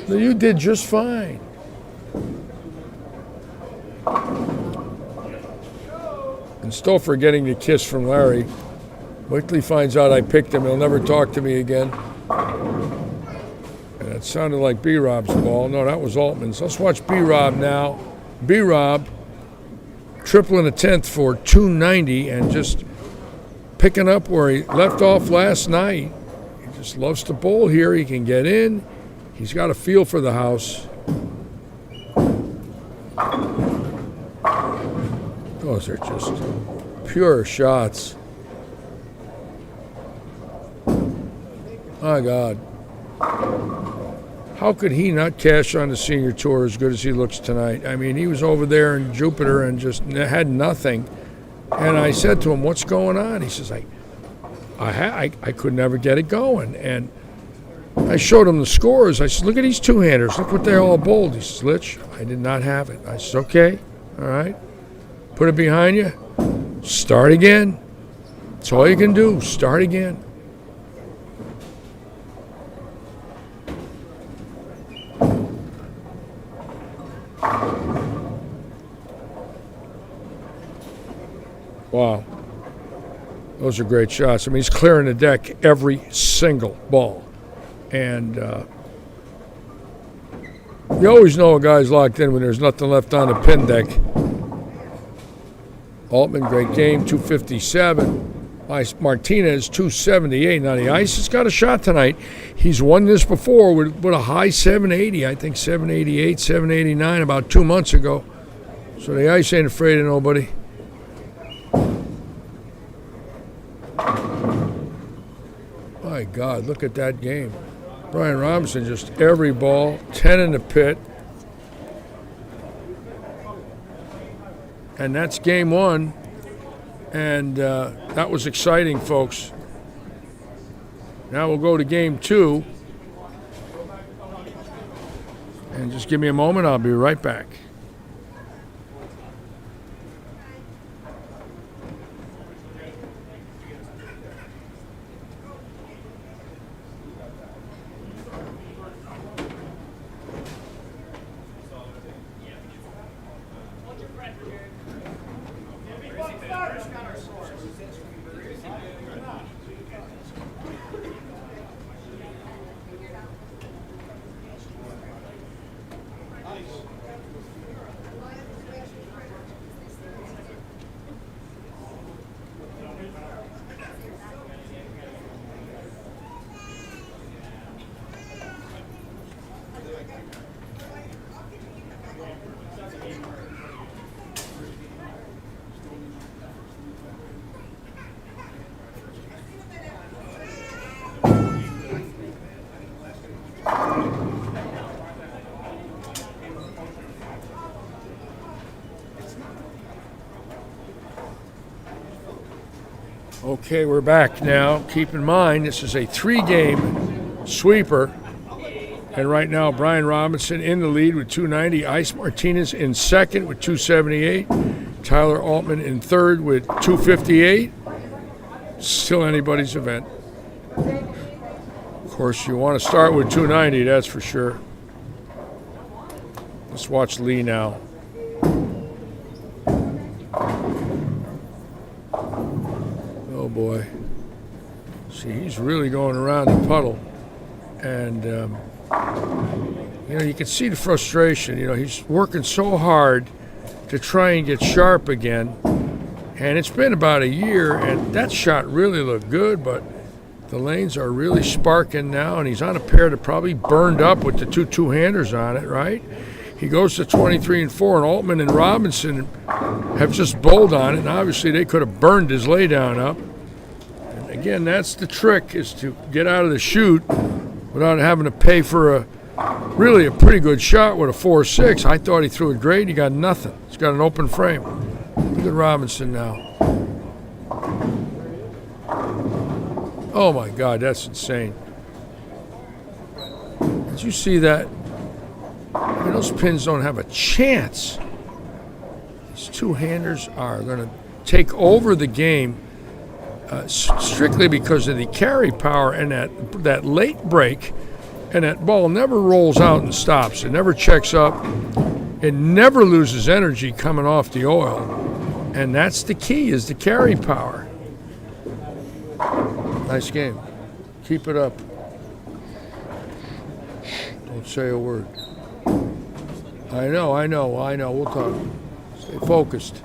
Speaker 1: You did just fine. And still forgetting the kiss from Larry. Wait till he finds out I picked him. He'll never talk to me again. And it sounded like B-Rob's ball. No, that was Altman's. Let's watch B-Rob now. B-Rob tripling a 10th for 290 and just picking up where he left off last night. He just loves to bowl here. He can get in. He's got a feel for the house. Those are just pure shots. My God. How could he not cash on the senior tour as good as he looks tonight? I mean, he was over there in Jupiter and just had nothing. And I said to him, "What's going on?" He says, I could never get it going. And I showed him the scores. I said, "Look at these two-handers. Look what they all bowled." He says, "Litch, I did not have it." I said, "Okay, all right. Put it behind you. Start again. That's all you can do. Start again." Wow. Those are great shots. I mean, he's clearing the deck every single ball. And you always know a guy's locked in when there's nothing left on the pin deck. Altman, great game, 257. Martinez, 278. Now, the Ice has got a shot tonight. He's won this before with a high 780. I think 788, 789 about 2 months ago. So the Ice ain't afraid of nobody. My God, look at that game. Brian Robinson, just every ball, 10 in the pit. And that's game one. And that was exciting, folks. Now we'll go to game two. And just give me a moment, I'll be right back. Okay, we're back now. Keep in mind, this is a 3-game sweeper. And right now, Brian Robinson in the lead with 290. Ice Martinez in second with 278. Tyler Altman in third with 258. Still anybody's event. Of course, you want to start with 290, that's for sure. Let's watch Lee now. Oh boy. See, he's really going around the puddle. And, you can see the frustration. He's working so hard to try and get sharp again. And it's been about a year, and that shot really looked good, but the lanes are really sparking now, and he's on a pair that probably burned up with the two-handers on it, right? He goes to 23 and 4, and Altman and Robinson have just bowled on it, and obviously they could have burned his laydown up. And again, that's the trick, is to get out of the chute without having to pay for really a pretty good shot with a 4-6. I thought he threw it great. He got nothing. He's got an open frame. Look at Robinson now. Oh, my God, that's insane. Did you see that? Those pins don't have a chance. These two-handers are going to take over the game strictly because of the carry power and that late break. And that ball never rolls out and stops. It never checks up. It never loses energy coming off the oil. And that's the key, is the carry power. Nice game. Keep it up. Don't say a word. I know. We'll talk. Stay focused.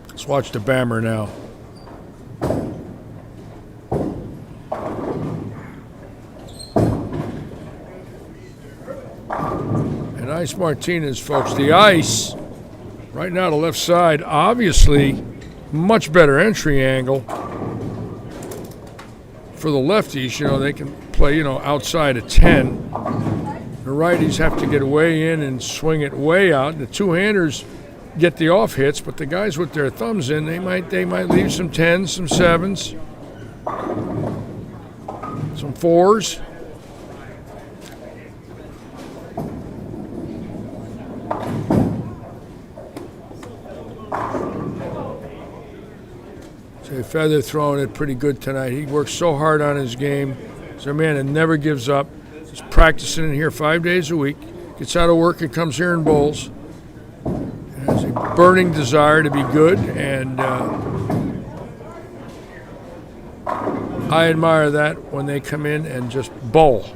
Speaker 1: Let's watch the Bammer now. And Ice Martinez, folks. The Ice, right now, the left side, obviously much better entry angle. For the lefties, they can play, outside of 10. The righties have to get way in and swing it way out. The two-handers get the off hits, but the guys with their thumbs in, they might leave some 10s, some 7s, some 4s. So Feather throwing it pretty good tonight. He works so hard on his game. He's a man that never gives up. He's practicing in here 5 days a week. Gets out of work and comes here and bowls. And has a burning desire to be good, and I admire that when they come in and just bowl.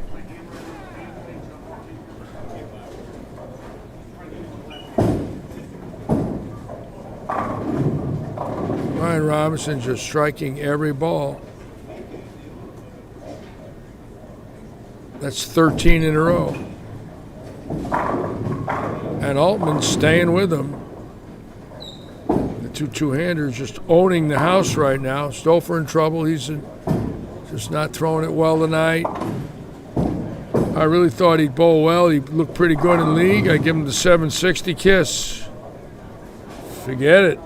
Speaker 1: Ryan Robinson just striking every ball. That's 13 in a row. And Altman staying with him. The two-handers just owning the house right now. Stouffer in trouble. He's just not throwing it well tonight. I really thought he'd bowl well. He looked pretty good in league. I give him the 760 kiss. Forget it.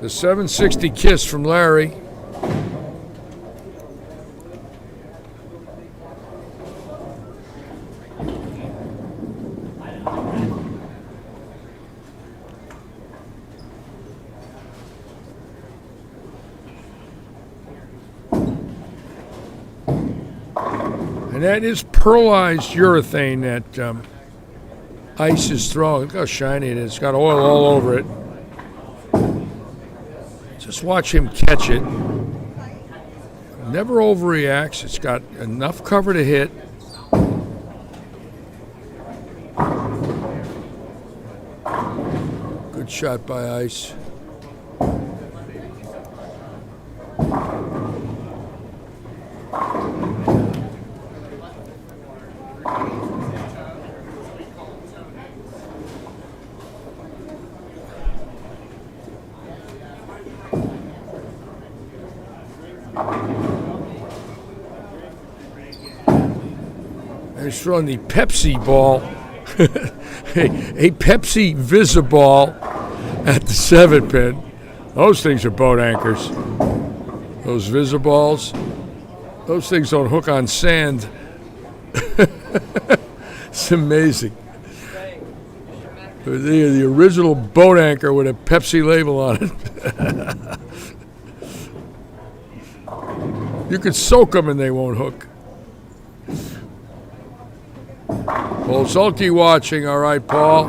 Speaker 1: The 760 kiss from Larry. And that is pearlized urethane that ice is throwing. Look how shiny it is. It's got oil all over it. Just watch him catch it. Never overreacts. It's got enough cover to hit. Good shot by Ice. He's throwing the Pepsi ball, a Pepsi Visiball at the 7-pin. Those things are boat anchors. Those Visiballs, those things don't hook on sand. It's amazing. They're the original boat anchor with a Pepsi label on it. You could soak them and they won't hook. Well, Sulky watching, all right, Paul.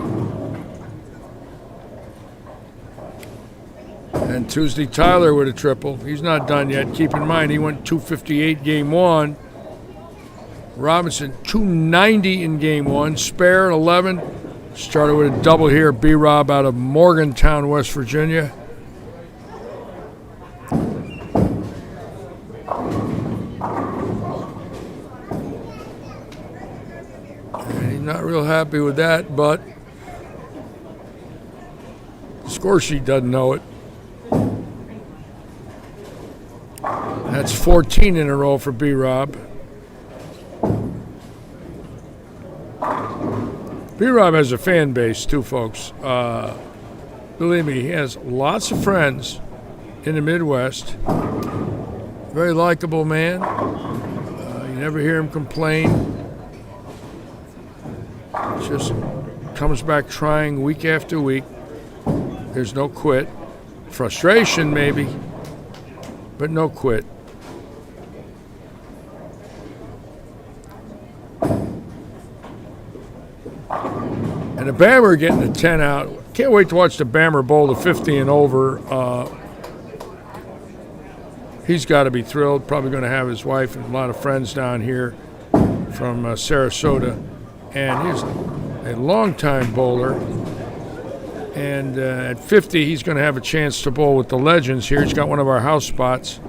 Speaker 1: And Tuesday Tyler with a triple. He's not done yet. Keep in mind, he went 258 game one. Robinson, 290 in game one. Spare, 11. Started with a double here. B-Rob out of Morgantown, West Virginia. Not real happy with that, but the score sheet doesn't know it. That's 14 in a row for B-Rob. B-Rob has a fan base too, folks. Believe me, he has lots of friends in the Midwest. Very likable man. You never hear him complain. Just comes back trying week after week. There's no quit. Frustration maybe, but no quit. And the Bammer getting a 10 out. Can't wait to watch the Bammer bowl to 50 and over. He's got to be thrilled. Probably going to have his wife and a lot of friends down here from Sarasota. And he's a longtime bowler. And at 50, he's going to have a chance to bowl with the legends here. He's got one of our house spots.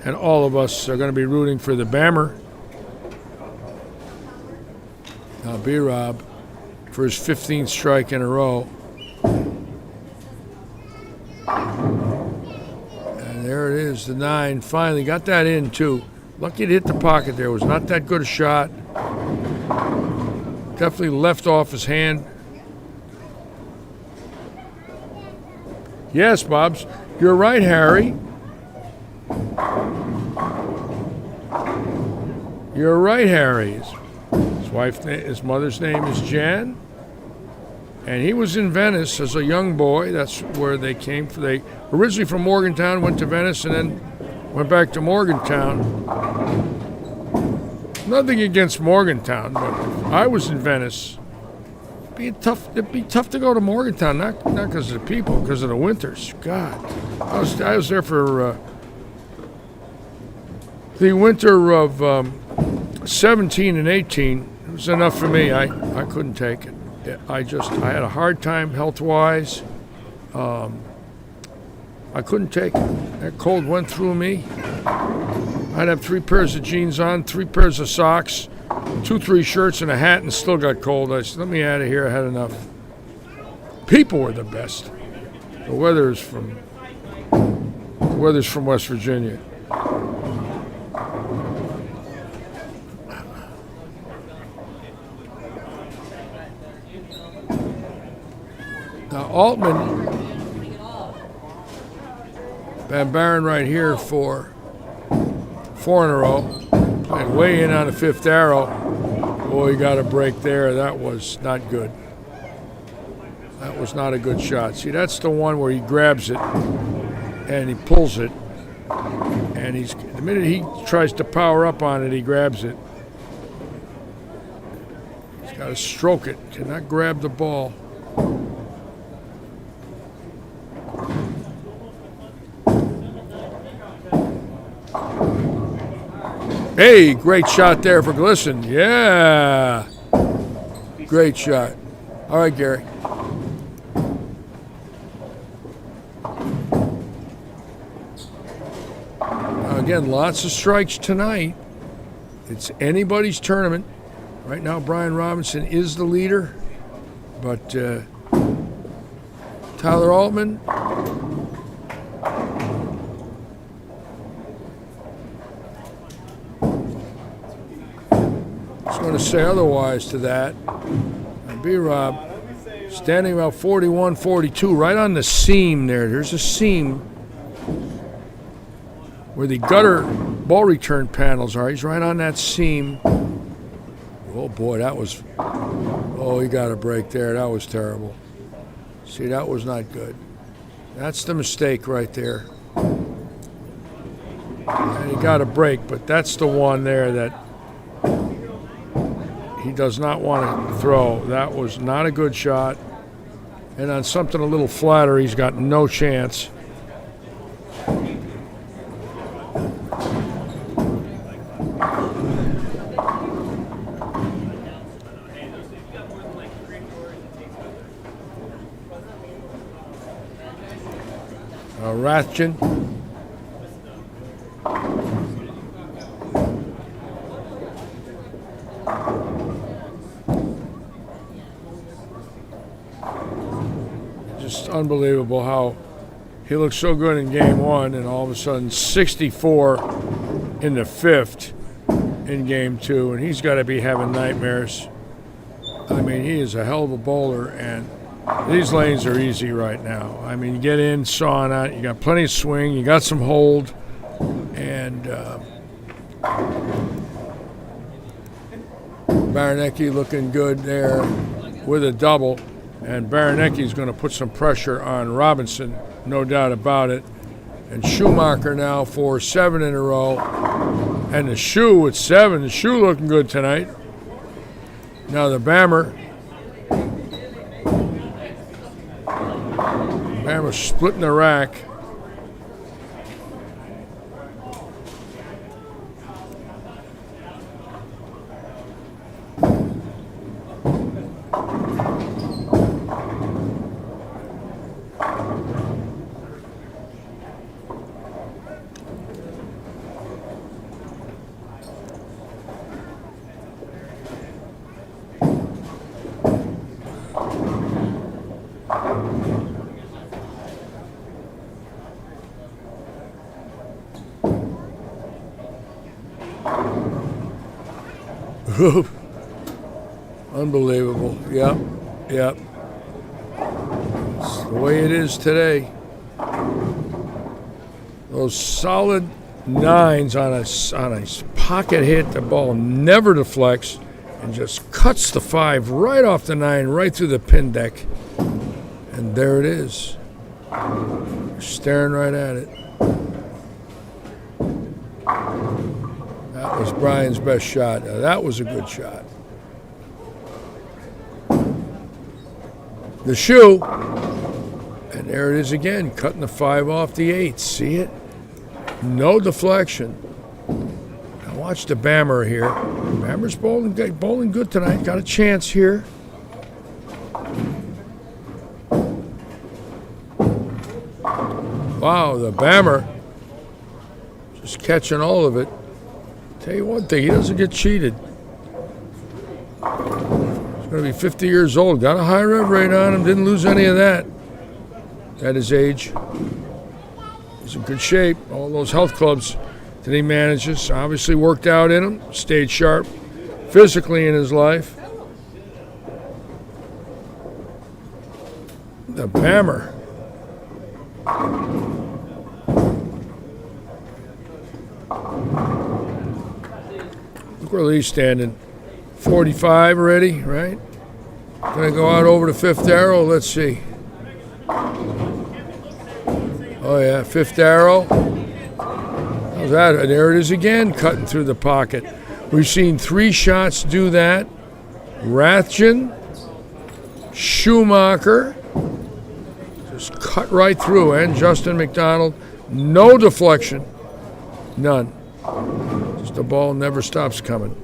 Speaker 1: And all of us are going to be rooting for the Bammer. Now B-Rob for his 15th strike in a row. And there it is, the 9. Finally got that in, too. Lucky to hit the pocket there. It was not that good a shot. Definitely left off his hand. Yes, Bobs. You're right, Harry. You're right, Harry. His mother's name is Jan. And he was in Venice as a young boy. That's where they came from. They originally from Morgantown, went to Venice, and then went back to Morgantown. Nothing against Morgantown, but if I was in Venice, it'd be tough to go to Morgantown, not because of the people, because of the winters. God, I was there for the winter of 17 and 18. It was enough for me. I couldn't take it. I had a hard time health-wise. I couldn't take it. That cold went through me. I'd have 3 pairs of jeans on, 3 pairs of socks, 2-3 shirts and a hat, and still got cold. I said, let me out of here. I had enough. People were the best. The weather's from West Virginia. Now Altman, Van Baron right here for 4 in a row, and way in on the 5th arrow. Boy, he got a break there. That was not good. That was not a good shot. See, that's the one where he grabs it and he pulls it, and the minute he tries to power up on it, he grabs it. He's got to stroke it. Cannot grab the ball. Hey, great shot there for Glisson. Yeah. Great shot. All right, Gary. Now again, lots of strikes tonight. It's anybody's tournament. Right now, Brian Robinson is the leader. But Tyler Altman, going to say otherwise to that. And B-Rob standing about 41, 42, right on the seam there. There's a seam where the gutter ball return panels are. He's right on that seam. Oh, boy, that was... Oh, he got a break there. That was terrible. See, that was not good. That's the mistake right there. And he got a break, but that's the one there that he does not want to throw. That was not a good shot. And on something a little flatter, he's got no chance. Rathjen. Just unbelievable how he looked so good in game 1 and all of a sudden 64 in the 5th in game 2, and he's got to be having nightmares. I mean, he is a hell of a bowler, and these lanes are easy right now. I mean, you get in, sawing out, you got plenty of swing, you got some hold, and Baranecki looking good there with a double, and Baranecki's going to put some pressure on Robinson, no doubt about it. And Schumacher now for 7 in a row, and the Shoe with 7. The Shoe looking good tonight. Now the Bammer splitting the rack. Unbelievable. Yep. It's the way it is today. Those solid 9s on a pocket hit. The ball never deflects and just cuts the 5 right off the 9, right through the pin deck. And there it is. Staring right at it. That was Brian's best shot. Now, that was a good shot. The shoe. And there it is again, cutting the 5 off the 8. See it? No deflection. Now watch the Bammer here. Bammer's bowling good tonight. Got a chance here. Wow, the Bammer just catching all of it. Tell you one thing, he doesn't get cheated. He's going to be 50 years old. Got a high rev rate on him. Didn't lose any of that at his age. He's in good shape. All those health clubs that he manages obviously worked out in him. Stayed sharp physically in his life. The Bammer. Look where Lee's standing. 45 already, right? Gonna go out over the 5th arrow. Let's see. Oh yeah, 5th arrow. How's that? And there it is again, cutting through the pocket. We've seen 3 shots do that. Rathjen, Schumacher, just cut right through, and Justin McDonald. No deflection, none. Just the ball never stops coming.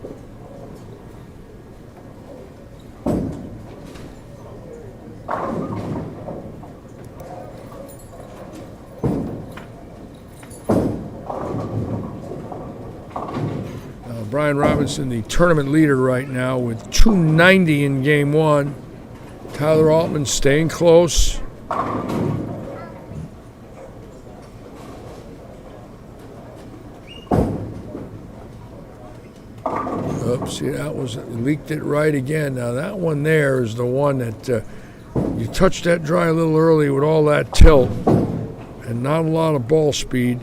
Speaker 1: Brian Robinson, the tournament leader right now with 290 in game 1. Tyler Altman staying close. Oops, see, that was, leaked it right again. Now that one there is the one that you touched that dry a little early with all that tilt and not a lot of ball speed,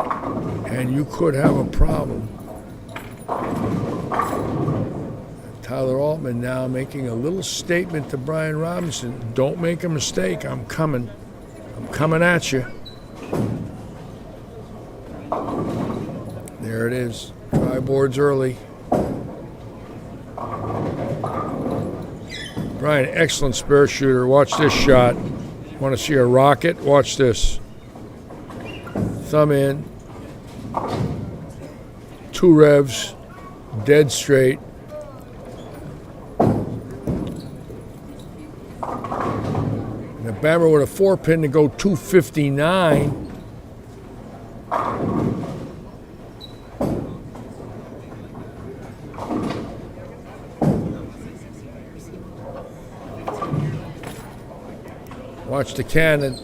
Speaker 1: and you could have a problem. Tyler Altman now making a little statement to Brian Robinson. Don't make a mistake. I'm coming. I'm coming at you. There it is. Try boards early. Brian, excellent spare shooter. Watch this shot. Want to see a rocket? Watch this. Thumb in. 2 revs. Dead straight. And the Bammer with a 4-pin to go 259. Watch the cannon.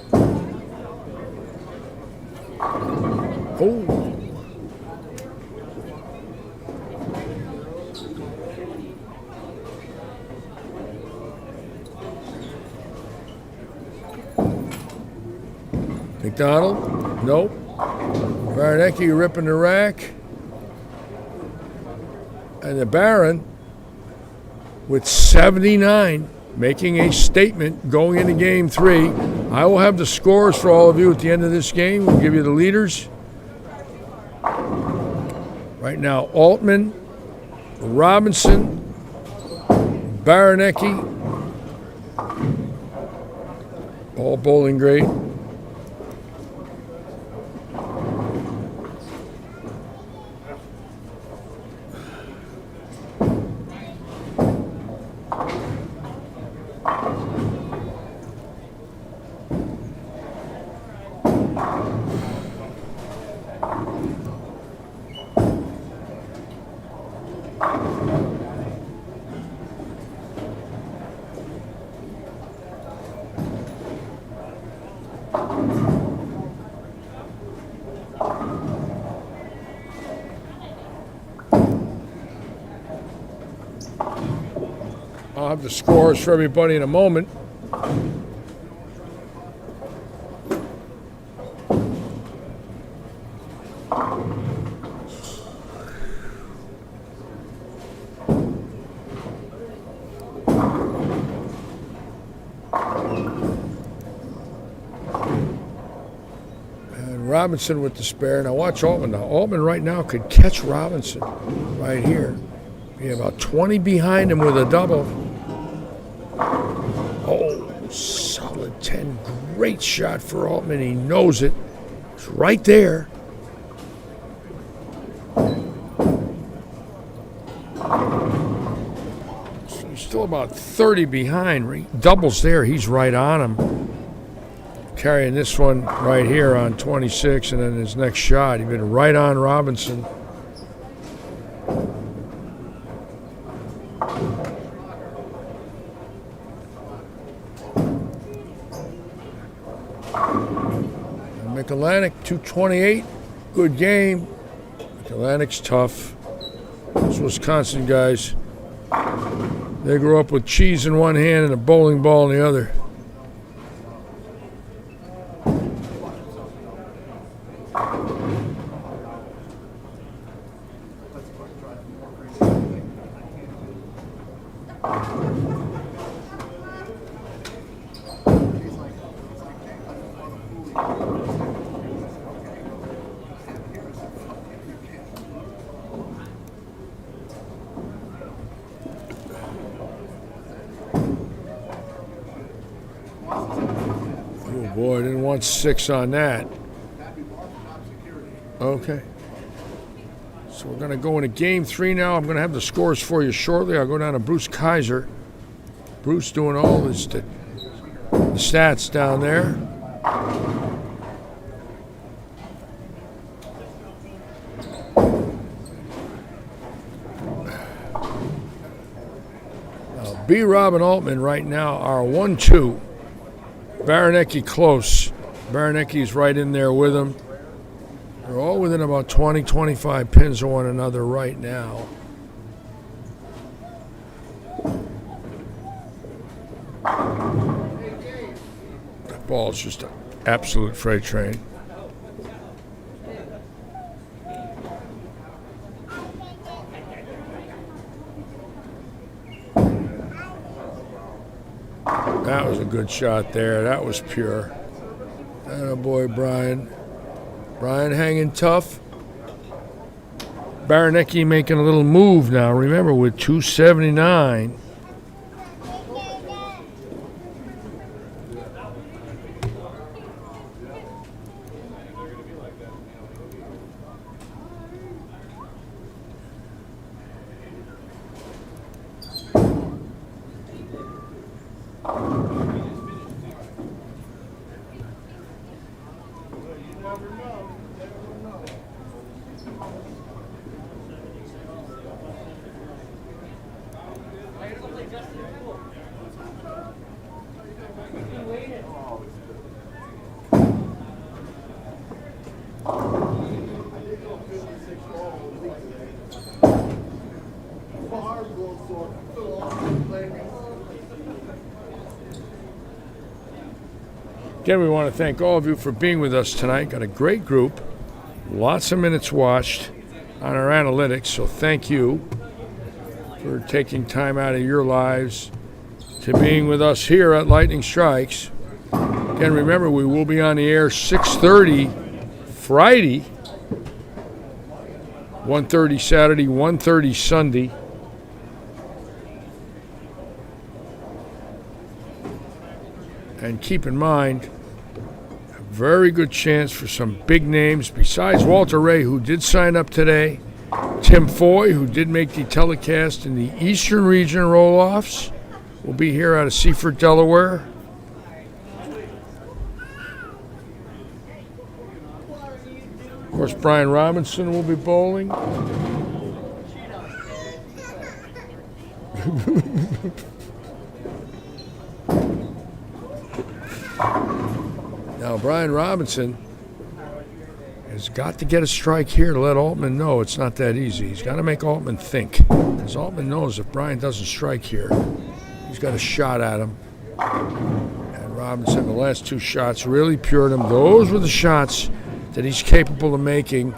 Speaker 1: Oh. McDonald, nope. Baranecki ripping the rack. And the Baron with 79, making a statement going into game 3. I will have the scores for all of you at the end of this game. We'll give you the leaders. Right now, Altman, Robinson, Baranecki, all bowling great. I'll have the scores for everybody in a moment. Robinson with the spare. Now watch Altman. Now Altman right now could catch Robinson right here. Be about 20 behind him with a double. Oh, solid 10. Great shot for Altman. He knows it. It's right there. So he's still about 30 behind. Doubles there. He's right on him. Carrying this one right here on 26, and then his next shot. He's been right on Robinson. Mid-Atlantic, 228. Good game. Mid-Atlantic's tough. Those Wisconsin guys, they grew up with cheese in one hand and a bowling ball in the other. Oh boy, I didn't want 6 on that. Okay. So we're going to go into game 3 now. I'm going to have the scores for you shortly. I'll go down to Bruce Kaiser. Bruce doing all this, the stats down there. Now, B. Rob and Altman right now are 1-2. Baranecki close. Baranecki's right in there with him. They're all within about 20, 25 pins of one another right now. That ball's just an absolute freight train. That was a good shot there. That was pure. Oh boy, Brian. Brian hanging tough. Baranecki making a little move now. Remember, with 279. Again, we want to thank all of you for being with us tonight. Got a great group, lots of minutes watched on our analytics, so thank you for taking time out of your lives to being with us here at Lightning Strikes. Again, remember, we will be on the air 6:30 Friday, 1:30 Saturday, 1:30 Sunday. And keep in mind, a very good chance for some big names besides Walter Ray, who did sign up today, Tim Foy, who did make the telecast in the Eastern Region roll-offs, will be here out of Seaford, Delaware. Of course, Brian Robinson will be bowling. Now, Brian Robinson has got to get a strike here to let Altman know it's not that easy. He's got to make Altman think. Because Altman knows if Brian doesn't strike here, he's got a shot at him. And Robinson, the last 2 shots, really pured him. Those were the shots that he's capable of making.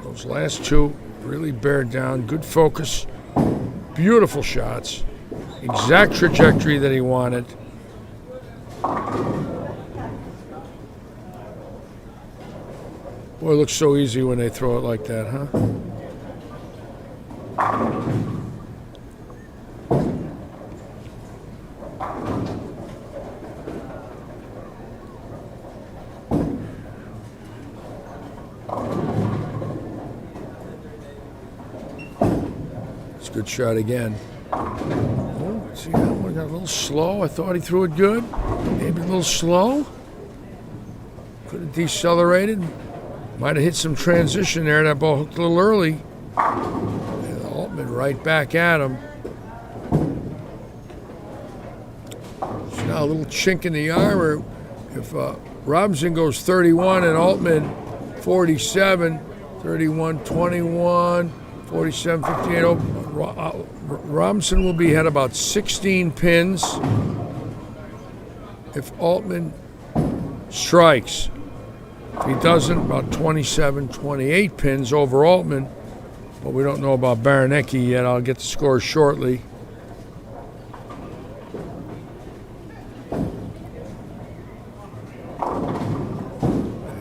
Speaker 1: Those last 2 really bared down. Good focus. Beautiful shots. Exact trajectory that he wanted. Boy, it looks so easy when they throw it like that, huh? It's a good shot again. Oh, see that one got a little slow. I thought he threw it good. Maybe a little slow. Could have decelerated. Might have hit some transition there. That ball hooked a little early. And Altman right back at him. So now a little chink in the armor. If Robinson goes 31 and Altman 47, 31, 21, 47, 58. Robinson will be at about 16 pins if Altman strikes. If he doesn't, about 27, 28 pins over Altman. But we don't know about Baranecki yet. I'll get the score shortly.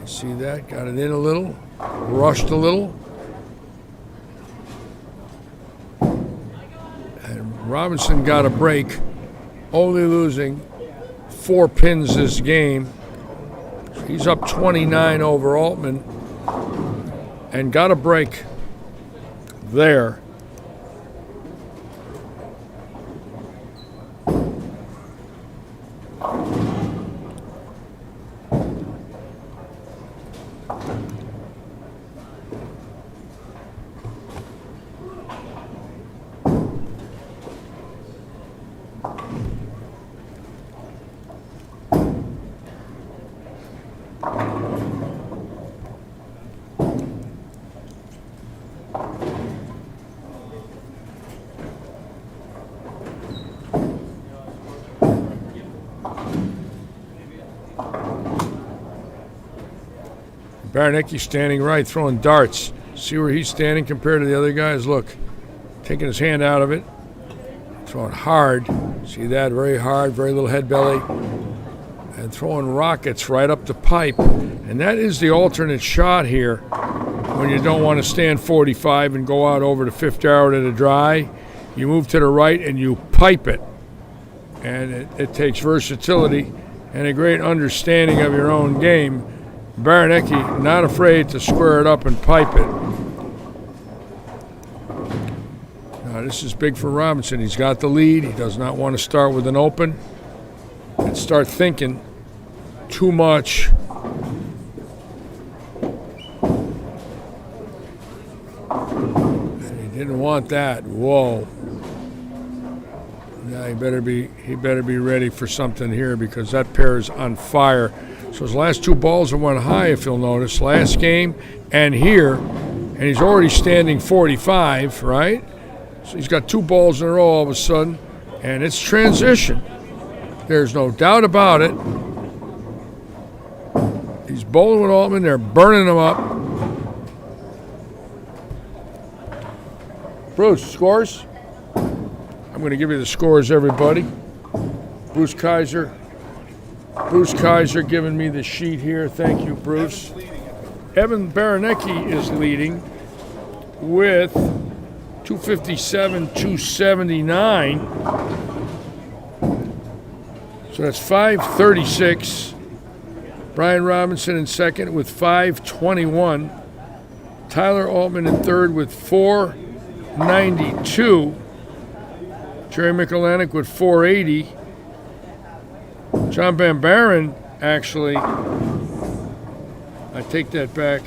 Speaker 1: See that? Got it in a little. Rushed a little. And Robinson got a break. Only losing 4 pins this game. He's up 29 over Altman and got a break there. Baranecki standing right, throwing darts. See where he's standing compared to the other guys? Look, taking his hand out of it, throwing hard. See that? Very hard, very little head belly. And throwing rockets right up the pipe. And that is the alternate shot here when you don't want to stand 45 and go out over the 5th yard to the dry. You move to the right and you pipe it. And it takes versatility and a great understanding of your own game. Baranecki not afraid to square it up and pipe it. Now this is big for Robinson. He's got the lead. He does not want to start with an open and start thinking too much. And he didn't want that. Whoa. Now he better be ready for something here because that pair is on fire. So his last 2 balls have went high, if you'll notice, last game and here, and he's already standing 45, right? So he's got 2 balls in a row all of a sudden, and it's transition. There's no doubt about it. He's bowling with Altman. They're burning him up. Bruce, scores? I'm going to give you the scores, everybody. Bruce Kaiser giving me the sheet here. Thank you, Bruce. Evan Baranecki is leading with 257, 279. So that's 536. Brian Robinson in second with 521. Tyler Altman in third with 492. Jerry Michelanek with 480. John Van Baren, actually, I take that back.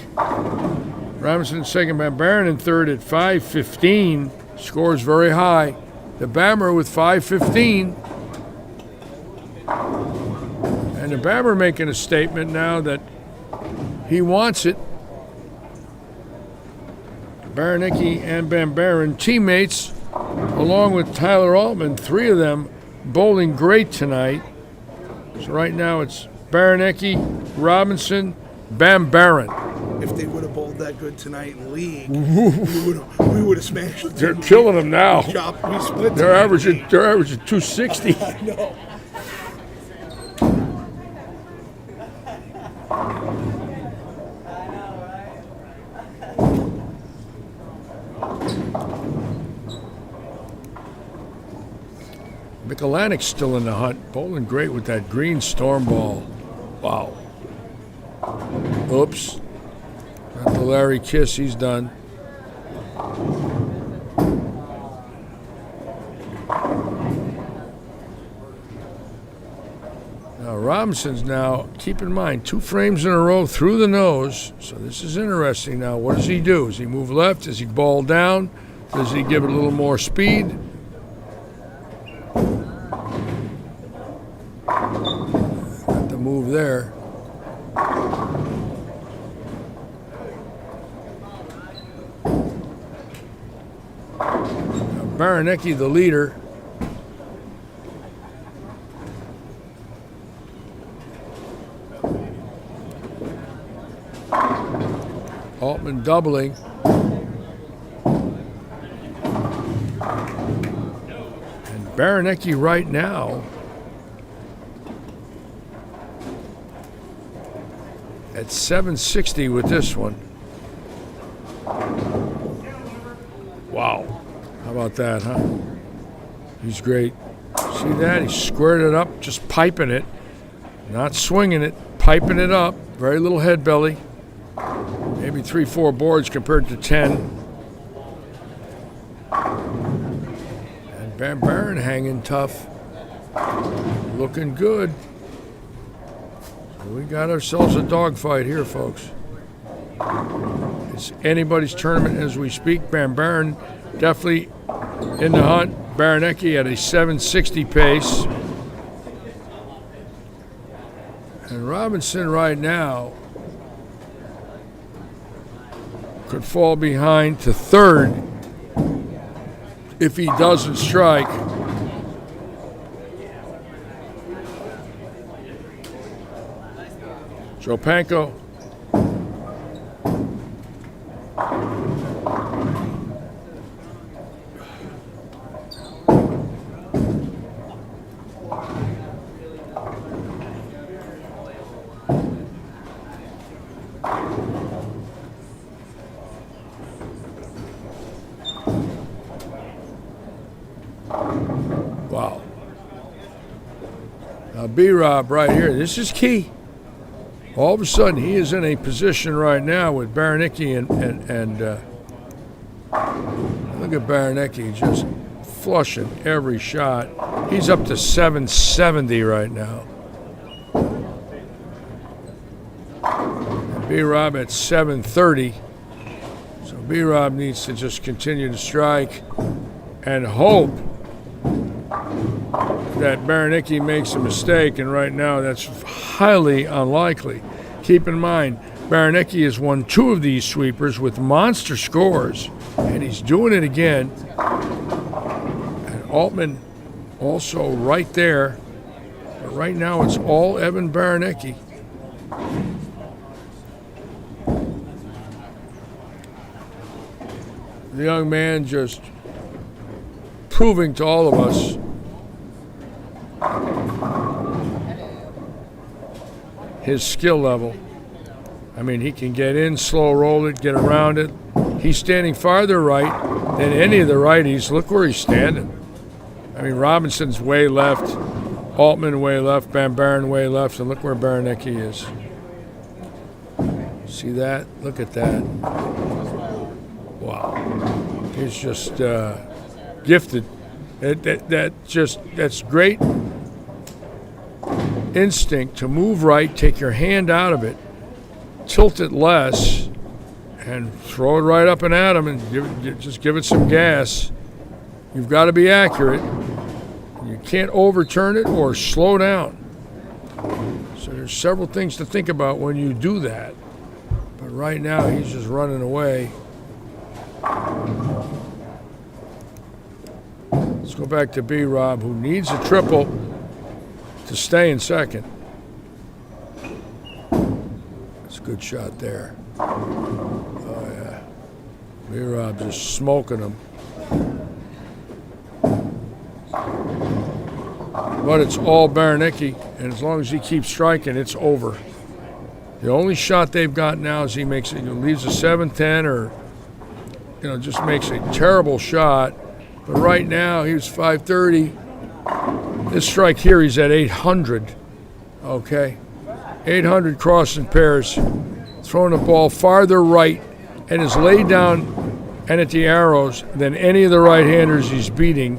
Speaker 1: Robinson in second, Van Baren in third at 515. Scores very high. The Bammer with 515. And the Bammer making a statement now that he wants it. Baranecki and Van Baren, teammates, along with Tyler Altman, 3 of them bowling great tonight. So right now it's Baranecki, Robinson, Van Baren.
Speaker 14: If they would have bowled that good tonight in league, we would have smashed them.
Speaker 1: They're killing them now.
Speaker 14: We split.
Speaker 1: They're averaging 260.
Speaker 14: I know.
Speaker 1: Michelanic's still in the hunt. Bowling great with that green storm ball. Wow. Oops. Got the Larry Kiss. He's done. Now Robinson's now, keep in mind, 2 frames in a row through the nose. So this is interesting now. What does he do? Does he move left? Does he ball down? Does he give it a little more speed? Got the move there. Baranecki, the leader. Altman doubling. And Baranecki right now at 760 with this one. Wow. How about that, huh? He's great. See that? He squared it up, just piping it. Not swinging it, piping it up. Very little head belly. Maybe 3-4 boards compared to 10. And Van Buren hanging tough. Looking good. So we got ourselves a dogfight here, folks. It's anybody's tournament as we speak. Van Buren definitely in the hunt. Baranecki at a 760 pace. And Robinson right now could fall behind to third if he doesn't strike. Jopanko. Wow. Now B-Rob right here, this is key. All of a sudden he is in a position right now with Baranecki and look at Baranecki just flushing every shot. He's up to 770 right now. And B-Rob at 730. So B-Rob needs to just continue to strike and hope that Baranecki makes a mistake, and right now that's highly unlikely. Keep in mind, Baranecki has won 2 of these sweepers with monster scores, and he's doing it again. And Altman also right there, but right now it's all Evan Baranecki. The young man just proving to all of us his skill level. I mean, he can get in, slow roll it, get around it. He's standing farther right than any of the righties. Look where he's standing. I mean, Robinson's way left, Altman way left, Van Buren way left, and look where Baranecki is. See that? Look at that. Wow. He's just gifted. That's great instinct to move right, take your hand out of it, tilt it less, and throw it right up and at him, and just give it some gas. You've got to be accurate. You can't overturn it or slow down. So there's several things to think about when you do that. But right now he's just running away. Let's go back to B-Rob, who needs a triple to stay in second. That's a good shot there. Oh, yeah. B-Rob just smoking him. But it's all Baranecki, and as long as he keeps striking, it's over. The only shot they've got now is he makes it, leaves a 7-10 or, just makes a terrible shot. But right now, he was 530. This strike here, he's at 800. Okay, 800 crossing pairs, throwing the ball farther right, and is laid down and at the arrows than any of the right-handers he's beating.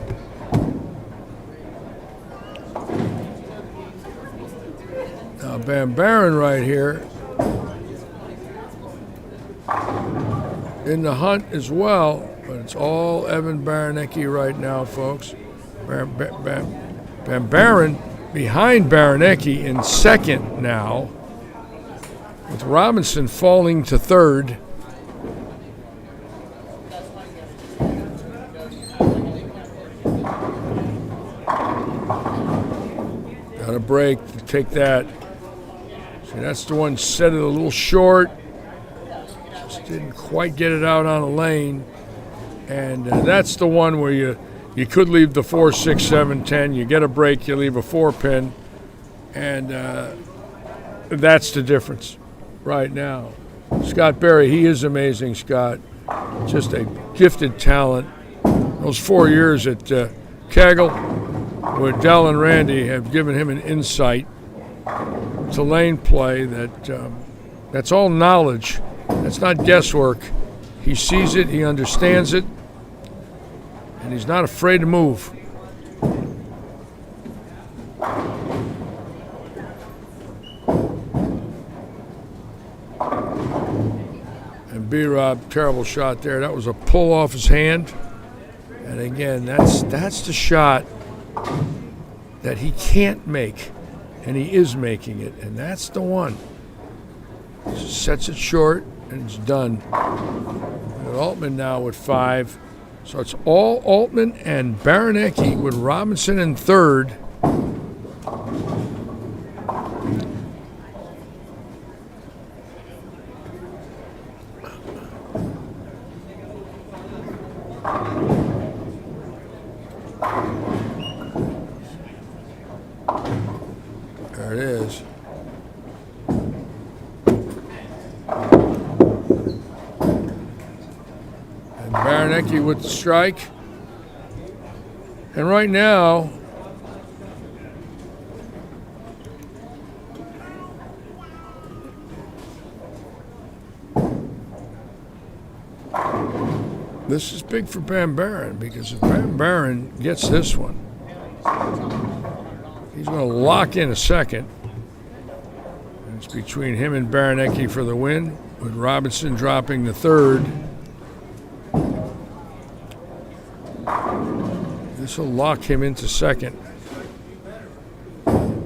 Speaker 1: Now Van Baaren right here in the hunt as well, but it's all Evan Baranecki right now, folks. Van Baaren behind Baranecki in second now, with Robinson falling to third. Got a break to take that. See, that's the one set it a little short. Just didn't quite get it out on the lane. And that's the one where you could leave the 4, 6, 7, 10. You get a break, you leave a 4-pin. And that's the difference right now. Scott Berry, he is amazing, Scott. Just a gifted talent. Those 4 years at Kegel with Dell and Randy have given him an insight to lane play that's all knowledge. That's not guesswork. He sees it, he understands it, and he's not afraid to move. And B-Rob, terrible shot there. That was a pull off his hand. And again, that's the shot that he can't make, and he is making it, and that's the one. Just sets it short, and it's done. And Altman now with 5. So it's all Altman and Baranecki with Robinson in third. There it is. And Baranecki with the strike. And right now, this is big for Van Baaren, because if Van Baaren gets this one, he's going to lock in a second. And it's between him and Baranecki for the win, with Robinson dropping the third. This will lock him into second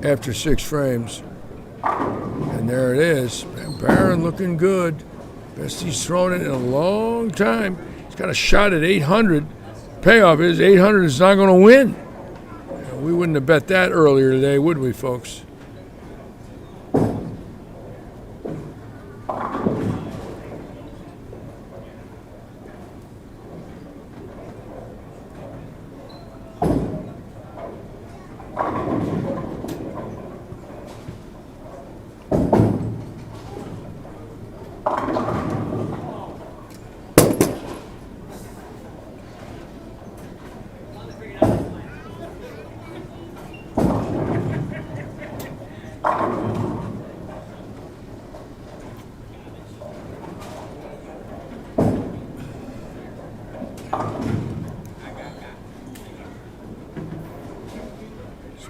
Speaker 1: after 6 frames. And there it is. Van Baaren looking good. Best he's thrown it in a long time. He's got a shot at 800. Payoff is 800 is not going to win. We wouldn't have bet that earlier today, would we, folks?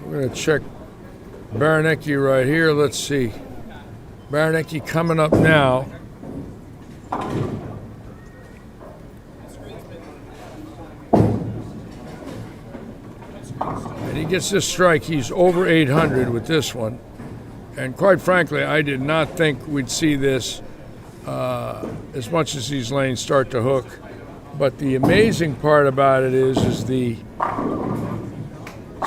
Speaker 1: We're going to check Baranecki right here. Let's see. Baranecki coming up now. And he gets this strike. He's over 800 with this one. And quite frankly, I did not think we'd see this as much as these lanes start to hook. But the amazing part about it is the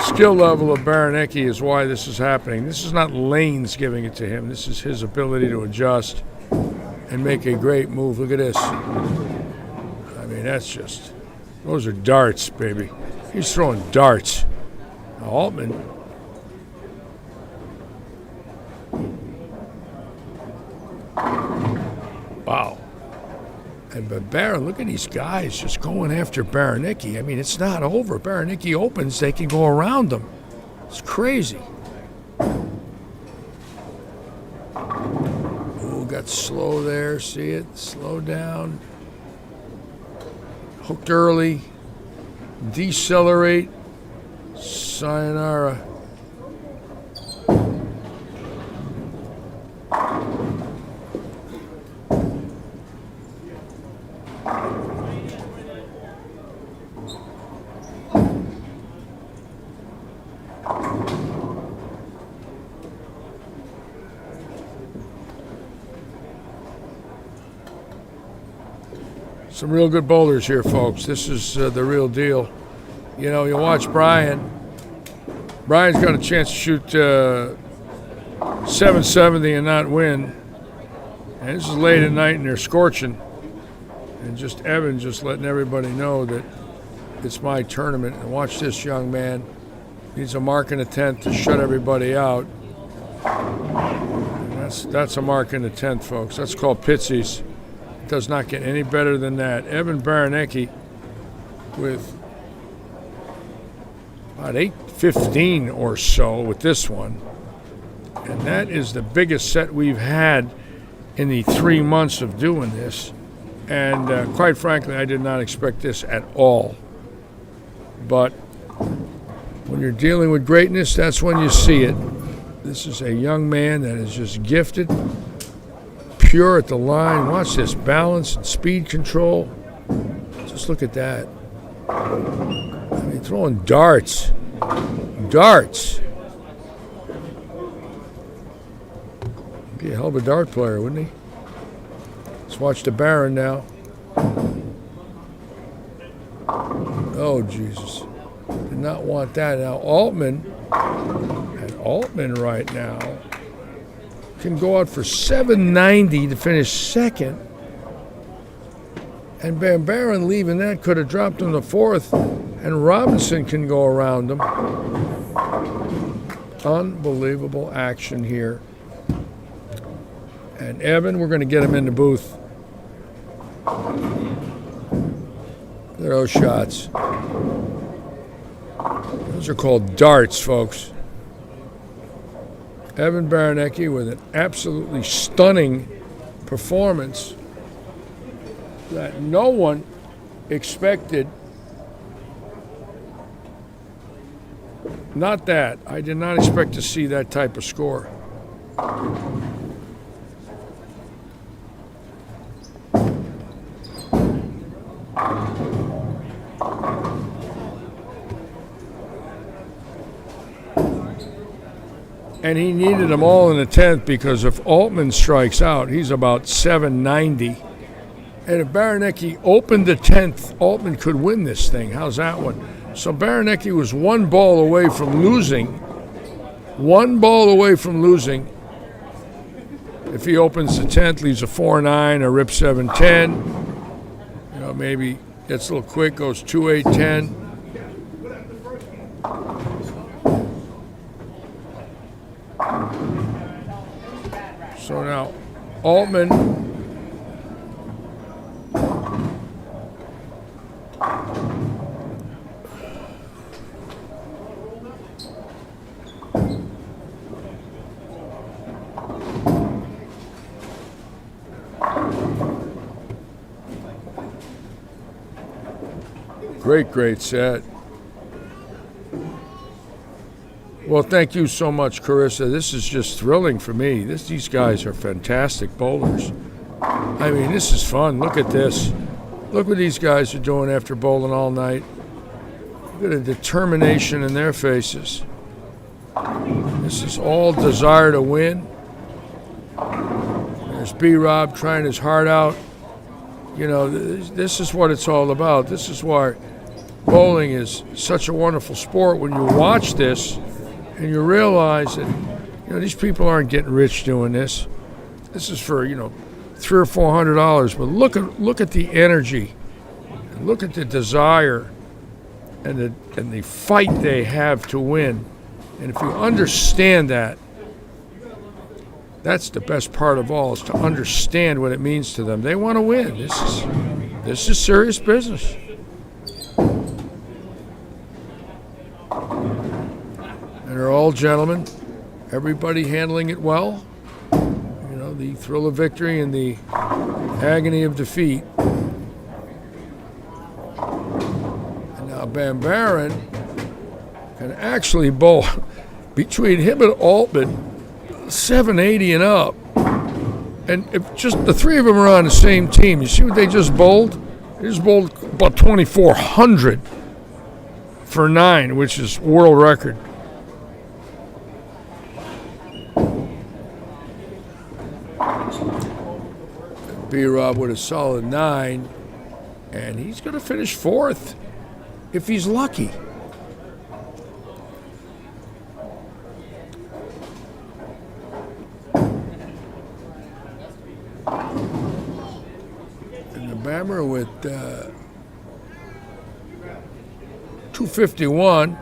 Speaker 1: skill level of Baranecki is why this is happening. This is not lanes giving it to him. This is his ability to adjust and make a great move. Look at this. I mean, that's just, those are darts, baby. He's throwing darts. Now, Altman. Wow. But Baron, look at these guys just going after Baronicki. I mean, it's not over. Baronicki opens, they can go around them. It's crazy. Ooh, got slow there. See it? Slow down. Hooked early. Decelerate. Sayonara. Some real good bowlers here, folks. This is the real deal. You know, you watch Brian. Brian's got a chance to shoot 770 and not win. And this is late at night and they're scorching. And just Evan just letting everybody know that it's my tournament. And watch this young man. Needs a mark in the 10th to shut everybody out. And that's a mark in the 10th, folks. That's called Pitsies. Does not get any better than that. Evan Baronicki with about 8:15 or so with this one. And that is the biggest set we've had in the 3 months of doing this. And quite frankly, I did not expect this at all. But when you're dealing with greatness, that's when you see it. This is a young man that is just gifted. Pure at the line. Watch this balance and speed control. Just look at that. I mean, throwing darts. Darts. Be a hell of a dart player, wouldn't he? Let's watch the Baron now. Oh, Jesus. Did not want that. Now, Altman right now can go out for 790 to finish second. And Van Baron leaving that could have dropped him to fourth, and Robinson can go around him. Unbelievable action here. And Evan, we're going to get him in the booth. Look at those shots. Those are called darts, folks. Evan Baronicki with an absolutely stunning performance that no one expected. Not that. I did not expect to see that type of score. And he needed them all in the 10th because if Altman strikes out, he's about 790. And if Baronicki opened the 10th, Altman could win this thing. How's that one? So Baronicki was one ball away from losing. One ball away from losing. If he opens the 10th, leaves a 4-9 or rip 7-10. You know, maybe gets a little quick, goes 2-8-10. So now, Altman great set. Well, thank you so much, Carissa. This is just thrilling for me. These guys are fantastic bowlers. I mean, this is fun. Look at this. Look what these guys are doing after bowling all night. Look at the determination in their faces. This is all desire to win. There's B-Rob trying his heart out. You know, this is what it's all about. This is why bowling is such a wonderful sport. When you watch this and you realize that, you know, these people aren't getting rich doing this. This is for, you know, $300 or $400. But look at the energy, look at the desire, and the fight they have to win. And if you understand that, That's the best part of all, is to understand what it means to them. They want to win. This is serious business. And they're all gentlemen. Everybody handling it well. You know, the thrill of victory and the agony of defeat. And now Van Baaren can actually bowl between him and Altman 780 and up. And if just the three of them are on the same team, you see what they just bowled? They just bowled about 2,400 for 9, which is world record. B-Rob with a solid 9, and he's going to finish 4th if he's lucky. And the Bammer with 251,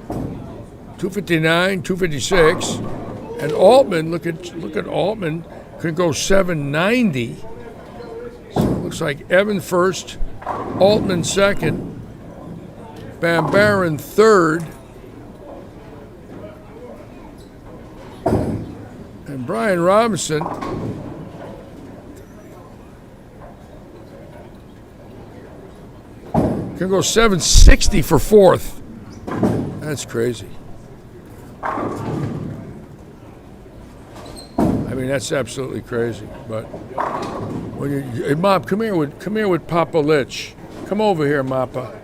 Speaker 1: 259, 256, and Altman. Look at Altman, could go 790. So it looks like Evan first, Altman second, Van Baaren third, and Brian Robinson can go 760 for 4th. That's crazy. I mean, that's absolutely crazy. But when you, hey, Mop, come here with Papa Lich. Come over here, Mappa.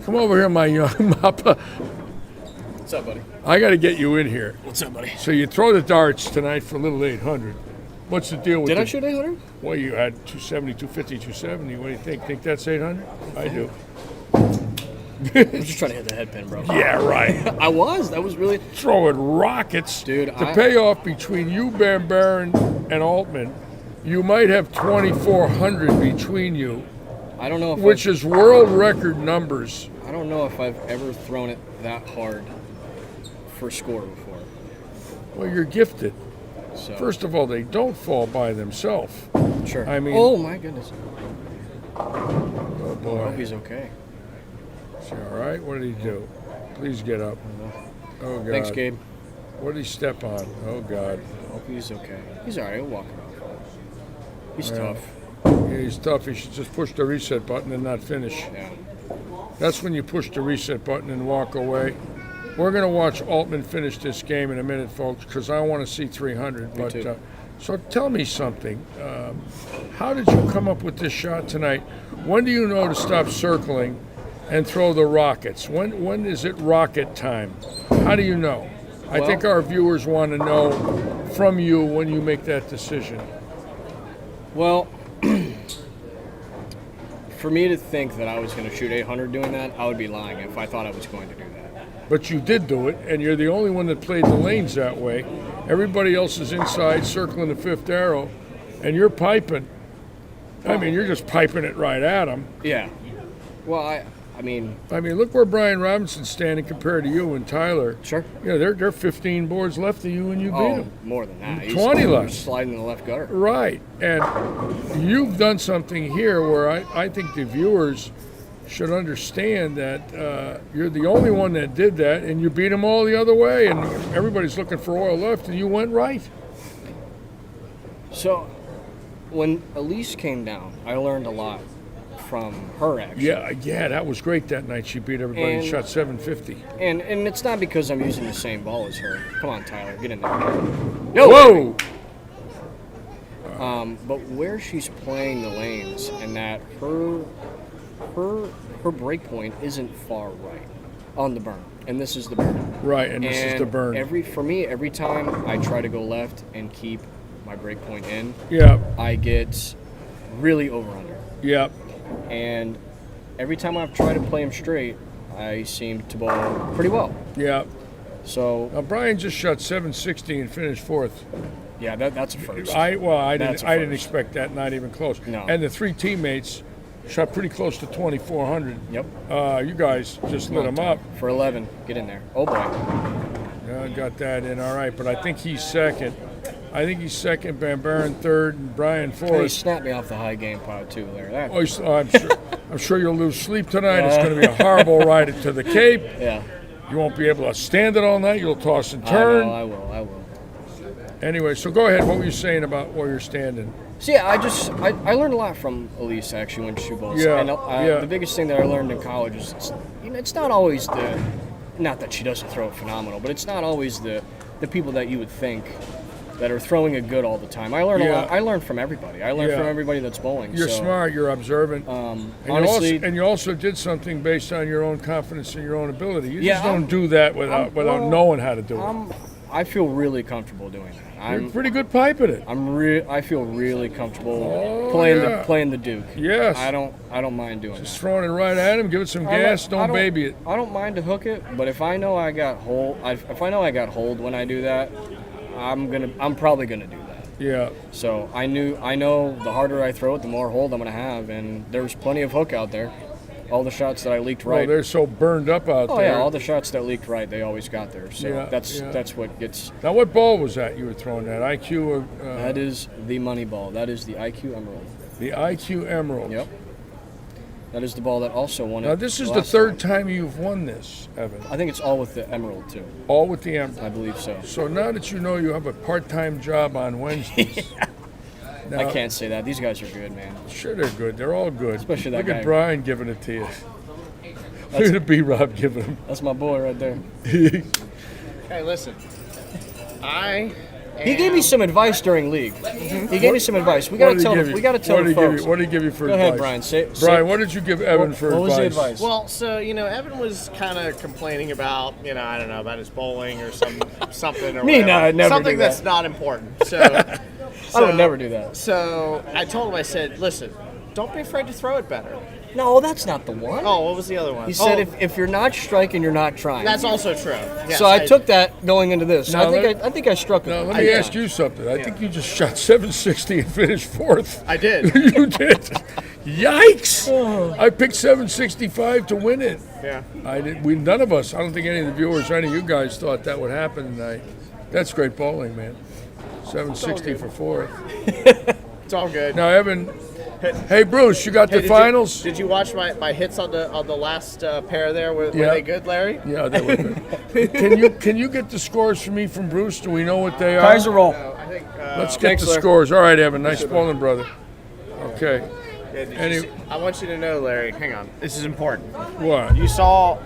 Speaker 1: Come over here, my young Mappa.
Speaker 15: What's up, buddy?
Speaker 1: I got to get you in here.
Speaker 15: What's up, buddy?
Speaker 1: So you throw the darts tonight for a little 800. What's the deal with
Speaker 15: Did I shoot 800?
Speaker 1: Well, you had 270, 250, 270. What do you think? Think that's 800? I do.
Speaker 15: I'm just trying to hit the head pin, bro.
Speaker 1: Yeah, right.
Speaker 15: I was. That was really...
Speaker 1: Throwing rockets.
Speaker 15: Dude,
Speaker 1: the payoff between you, Van Baaren, and Altman, you might have 2,400 between you.
Speaker 15: I don't know if
Speaker 1: which is world record numbers.
Speaker 15: I don't know if I've ever thrown it that hard for score before.
Speaker 1: Well, you're gifted.
Speaker 15: So.
Speaker 1: First of all, they don't fall by themselves.
Speaker 15: Sure.
Speaker 1: I mean...
Speaker 15: Oh, my goodness.
Speaker 1: Oh, boy.
Speaker 15: I hope he's okay.
Speaker 1: Is he all right? What did he do? Please get up. Oh, God.
Speaker 15: Thanks, Gabe.
Speaker 1: What did he step on? Oh, God.
Speaker 15: I hope he's okay. He's all right. He'll walk around. He's tough.
Speaker 1: Yeah, he's tough. He should just push the reset button and not finish.
Speaker 15: Yeah.
Speaker 1: That's when you push the reset button and walk away. We're going to watch Altman finish this game in a minute, folks, because I want to see 300.
Speaker 15: Me too.
Speaker 1: So tell me something. How did you come up with this shot tonight? When do you know to stop circling and throw the rockets? When is it rocket time? How do you know? I think our viewers want to know from you when you make that decision.
Speaker 15: Well, for me to think that I was going to shoot 800 doing that, I would be lying if I thought I was going to do that.
Speaker 1: But you did do it, and you're the only one that played the lanes that way. Everybody else is inside, circling the 5th arrow, and you're piping. I mean, you're just piping it right at them.
Speaker 15: Yeah. Well, I mean,
Speaker 1: look where Brian Robinson's standing compared to you and Tyler.
Speaker 15: Sure.
Speaker 1: Yeah, they're 15 boards left of you, and you beat them.
Speaker 15: More than that.
Speaker 1: 20 left.
Speaker 15: Sliding in the left gutter.
Speaker 1: Right. And you've done something here where I think the viewers should understand that you're the only one that did that, and you beat them all the other way, and everybody's looking for oil left, and you went right.
Speaker 15: So, when Elise came down, I learned a lot from her, actually.
Speaker 1: Yeah, that was great that night. She beat everybody and shot 750.
Speaker 15: And it's not because I'm using the same ball as her. Come on, Tyler, get in there.
Speaker 1: No! Whoa!
Speaker 15: But where she's playing the lanes, and that her break point isn't far right on the burn, and this is the burn.
Speaker 1: Right, and this is the burn.
Speaker 15: Every time I try to go left and keep my break point in, I get really over under.
Speaker 1: Yep.
Speaker 15: And every time I've tried to play him straight, I seem to bowl pretty well.
Speaker 1: Yeah.
Speaker 15: So
Speaker 1: now Brian just shot 760 and finished 4th.
Speaker 15: Yeah, that's a first.
Speaker 1: I didn't expect that, not even close.
Speaker 15: No.
Speaker 1: And the 3 teammates shot pretty close to 2,400.
Speaker 15: Yep.
Speaker 1: You guys just lit them up.
Speaker 15: For 11. Get in there. Oh, boy.
Speaker 1: I got that in. All right, but I think he's second. Van Buren third, and Brian
Speaker 15: He
Speaker 1: fourth.
Speaker 15: snapped me off the high game pod too, Larry.
Speaker 1: I'm sure you'll lose sleep tonight. It's going to be a horrible ride to the Cape.
Speaker 15: Yeah.
Speaker 1: You won't be able to stand it all night. You'll toss and turn.
Speaker 15: I will.
Speaker 1: Anyway, so go ahead. What were you saying about where you're standing?
Speaker 15: So yeah, I learned a lot from Elise actually when she bowls.
Speaker 1: Yeah,
Speaker 15: And the biggest thing that I learned in college is it's not always not that she doesn't throw it phenomenal, but it's not always the people that you would think that are throwing it good all the time. I learned a lot. I learned from everybody. I learned from everybody that's bowling.
Speaker 1: You're smart. You're observant.
Speaker 15: Honestly,
Speaker 1: you also did something based on your own confidence and your own ability. You just don't do that without knowing how to do it.
Speaker 15: I feel really comfortable doing that.
Speaker 1: You're a pretty good pipe at it.
Speaker 15: I feel really comfortable playing the Duke.
Speaker 1: Yes.
Speaker 15: I don't mind doing
Speaker 1: Just throwing it right at him, give it some gas, don't baby it.
Speaker 15: I don't mind to hook it, but if I know I got hold when I do that, I'm probably gonna do that.
Speaker 1: Yeah.
Speaker 15: So I know the harder I throw it, the more hold I'm gonna have, and there's plenty of hook out there. All the shots that I leaked right.
Speaker 1: Oh, they're so burned up out there.
Speaker 15: Oh yeah, all the shots that leaked right, they always got there. So that's what gets.
Speaker 1: Now, what ball was that you were throwing? That IQ?
Speaker 15: That is the money ball. That is the IQ Emerald.
Speaker 1: The IQ Emerald.
Speaker 15: Yep. That is the ball that also won it.
Speaker 1: Now, this is the third time you've won this, Evan.
Speaker 15: I think it's all with the Emerald too.
Speaker 1: All with the Emerald.
Speaker 15: I believe so.
Speaker 1: So now that you know you have a part-time job on Wednesdays. Now,
Speaker 15: I can't say that. These guys are good, man.
Speaker 1: Sure, they're good. They're all good.
Speaker 15: Especially that
Speaker 1: Look
Speaker 15: guy.
Speaker 1: at Brian giving it to you. Look at B-Rob giving him.
Speaker 15: That's my boy right there.
Speaker 5: Hey, listen.
Speaker 15: He gave me some advice during league. He gave me some advice. We got to tell the folks.
Speaker 1: What did he give you for
Speaker 15: Go
Speaker 1: advice?
Speaker 15: ahead, Brian.
Speaker 1: Brian, what did you give Evan for advice?
Speaker 15: What was the advice?
Speaker 5: Well, so Evan was kind of complaining about I don't know about his bowling or something or
Speaker 15: Me,
Speaker 5: whatever.
Speaker 15: no, I'd never
Speaker 5: something
Speaker 15: do that.
Speaker 5: that's not important. So
Speaker 15: I would never do that.
Speaker 5: So I told him, I said, listen, don't be afraid to throw it better.
Speaker 15: No, that's not the one.
Speaker 5: Oh, what was the other one?
Speaker 15: He said if you're not striking, you're not trying.
Speaker 5: That's also true. Yes,
Speaker 15: so I took that going into this.
Speaker 1: Now,
Speaker 15: I think I struck it.
Speaker 1: Now, let me ask you something. I think you just shot 760 and finished fourth.
Speaker 5: I did.
Speaker 1: You did. Yikes! I picked 765 to win it.
Speaker 5: Yeah.
Speaker 1: I did. None of us. I don't think any of the viewers or any of you guys thought that would happen tonight. That's great bowling, man. 760 for fourth.
Speaker 5: It's all good.
Speaker 1: Now, Evan. Hey, Bruce, you got the finals?
Speaker 5: Did you watch my hits on the last pair there? Were they good, Larry?
Speaker 1: Yeah, they were good. Can you get the scores for me from Bruce? Do we know what they are?
Speaker 15: Kaiser roll.
Speaker 5: No, I think,
Speaker 1: Let's get the scores. All right, Evan. Nice bowling, brother. Okay.
Speaker 5: Yeah, I want you to know, Larry. Hang on. This is important.
Speaker 1: What?
Speaker 5: You saw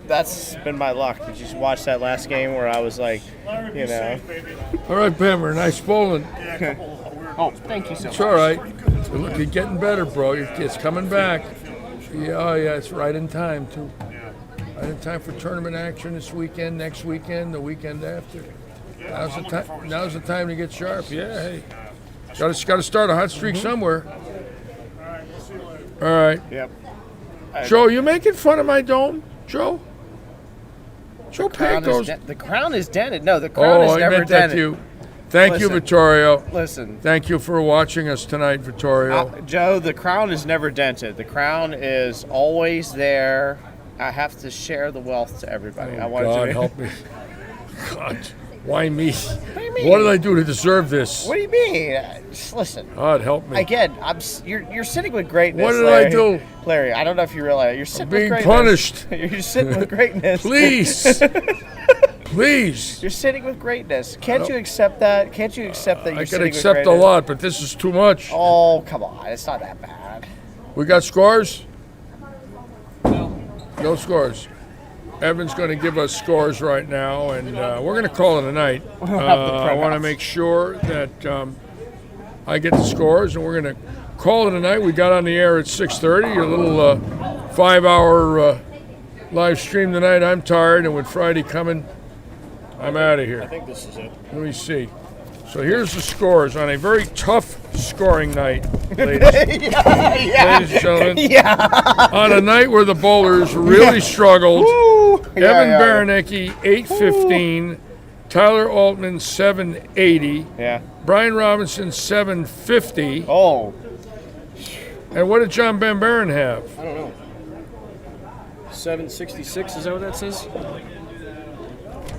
Speaker 5: that's been my luck. Did you watch that last game where I was like,
Speaker 1: All right, Bammer. Nice bowling.
Speaker 5: Oh, thank you so much.
Speaker 1: It's all right. Look, you're getting better, bro. It's coming back. Yeah, it's right in time, too. Right in time for tournament action this weekend, next weekend, the weekend after. Now's the time to get sharp. Yeah, hey. Got to start a hot streak somewhere. All right.
Speaker 5: Yep.
Speaker 1: Joe, you making fun of my dome, Joe? Joe Pacos.
Speaker 5: The crown is dented. No, the crown is never dented.
Speaker 1: That you. Thank you, Vittorio.
Speaker 5: Listen.
Speaker 1: Thank you for watching us tonight, Vittorio.
Speaker 5: Joe, the crown is never dented. The crown is always there. I have to share the wealth to everybody.
Speaker 1: God, help me. God, why me? What do you mean? What did I do to deserve this?
Speaker 5: What do you mean? Just listen.
Speaker 1: God, help me.
Speaker 5: Again, you're sitting with greatness.
Speaker 1: What did
Speaker 5: Larry.
Speaker 1: I do?
Speaker 5: Larry, I don't know if you realize you're sitting with greatness.
Speaker 1: Punished.
Speaker 5: You're sitting with greatness.
Speaker 1: Please. Please.
Speaker 5: You're sitting with greatness. Can't you accept that? Can't you accept that you're sitting with greatness?
Speaker 1: I can accept a lot, but this is too much.
Speaker 5: Oh, come on. It's not that bad.
Speaker 1: We got scores? No scores. Evan's going to give us scores right now, and we're going to call it a night. I want to make sure that I get the scores, and we're going to call it a night. We got on the air at 6:30, a little 5-hour live stream tonight. I'm tired, and with Friday coming, I'm out of here.
Speaker 15: I think this is it.
Speaker 1: Let me see. So here's the scores on a very tough scoring night, ladies. Ladies and gentlemen.
Speaker 5: Yeah.
Speaker 1: On a night where the bowlers really struggled. Evan Baranecki, 815. Tyler Altman, 780.
Speaker 5: Yeah.
Speaker 1: Brian Robinson, 750.
Speaker 5: Oh.
Speaker 1: And what did John Van Buren have?
Speaker 15: I don't know. 766, is that what that says?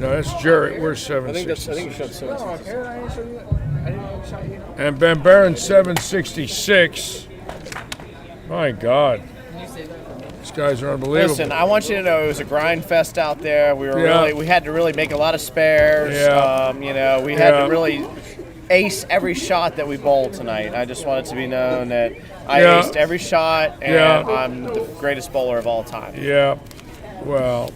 Speaker 1: No, that's Jarrett. We're
Speaker 15: I think
Speaker 1: 766.
Speaker 15: you showed 766.
Speaker 1: And Ben Barron 766. My God. These guys are unbelievable.
Speaker 5: Listen, I want you to know it was a grind fest out there. We were
Speaker 1: Yeah.
Speaker 5: we had to really make a lot of spares.
Speaker 1: Yeah.
Speaker 5: We had to really ace every shot that we bowled tonight. I just want it to be known that I aced every shot, and I'm the greatest bowler of all time.
Speaker 1: Yeah. Well.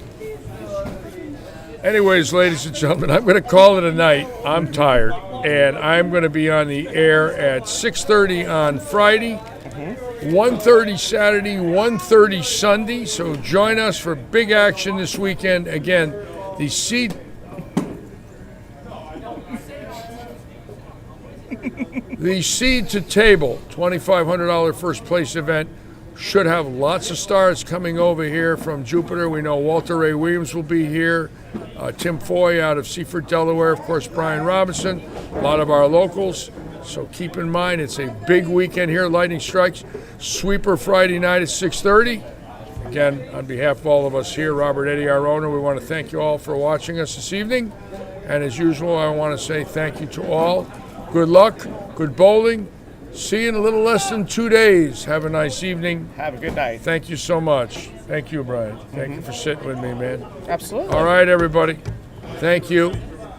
Speaker 1: Anyways, ladies and gentlemen, I'm going to call it a night. I'm tired, and I'm going to be on the air at 6:30 on Friday, 1:30 Saturday, 1:30 Sunday. So join us for big action this weekend. Again, the seed. The Seed to Table $2,500 first place event should have lots of stars coming over here from Jupiter. We know Walter Ray Williams will be here, Tim Foy out of Seaford, Delaware, of course Brian Robinson, a lot of our locals. So keep in mind it's a big weekend here at Lightning Strikes. Sweeper Friday night at 6:30. Again, on behalf of all of us here, Robert Eddy, our owner, we want to thank you all for watching us this evening. And as usual, I want to say thank you to all. Good luck, good bowling. See you in a little less than 2 days. Have a nice evening.
Speaker 5: Have a good night.
Speaker 1: Thank you so much. Thank you, Brian. Thank you for sitting with me, man.
Speaker 5: Absolutely.
Speaker 1: All right, everybody. Thank you.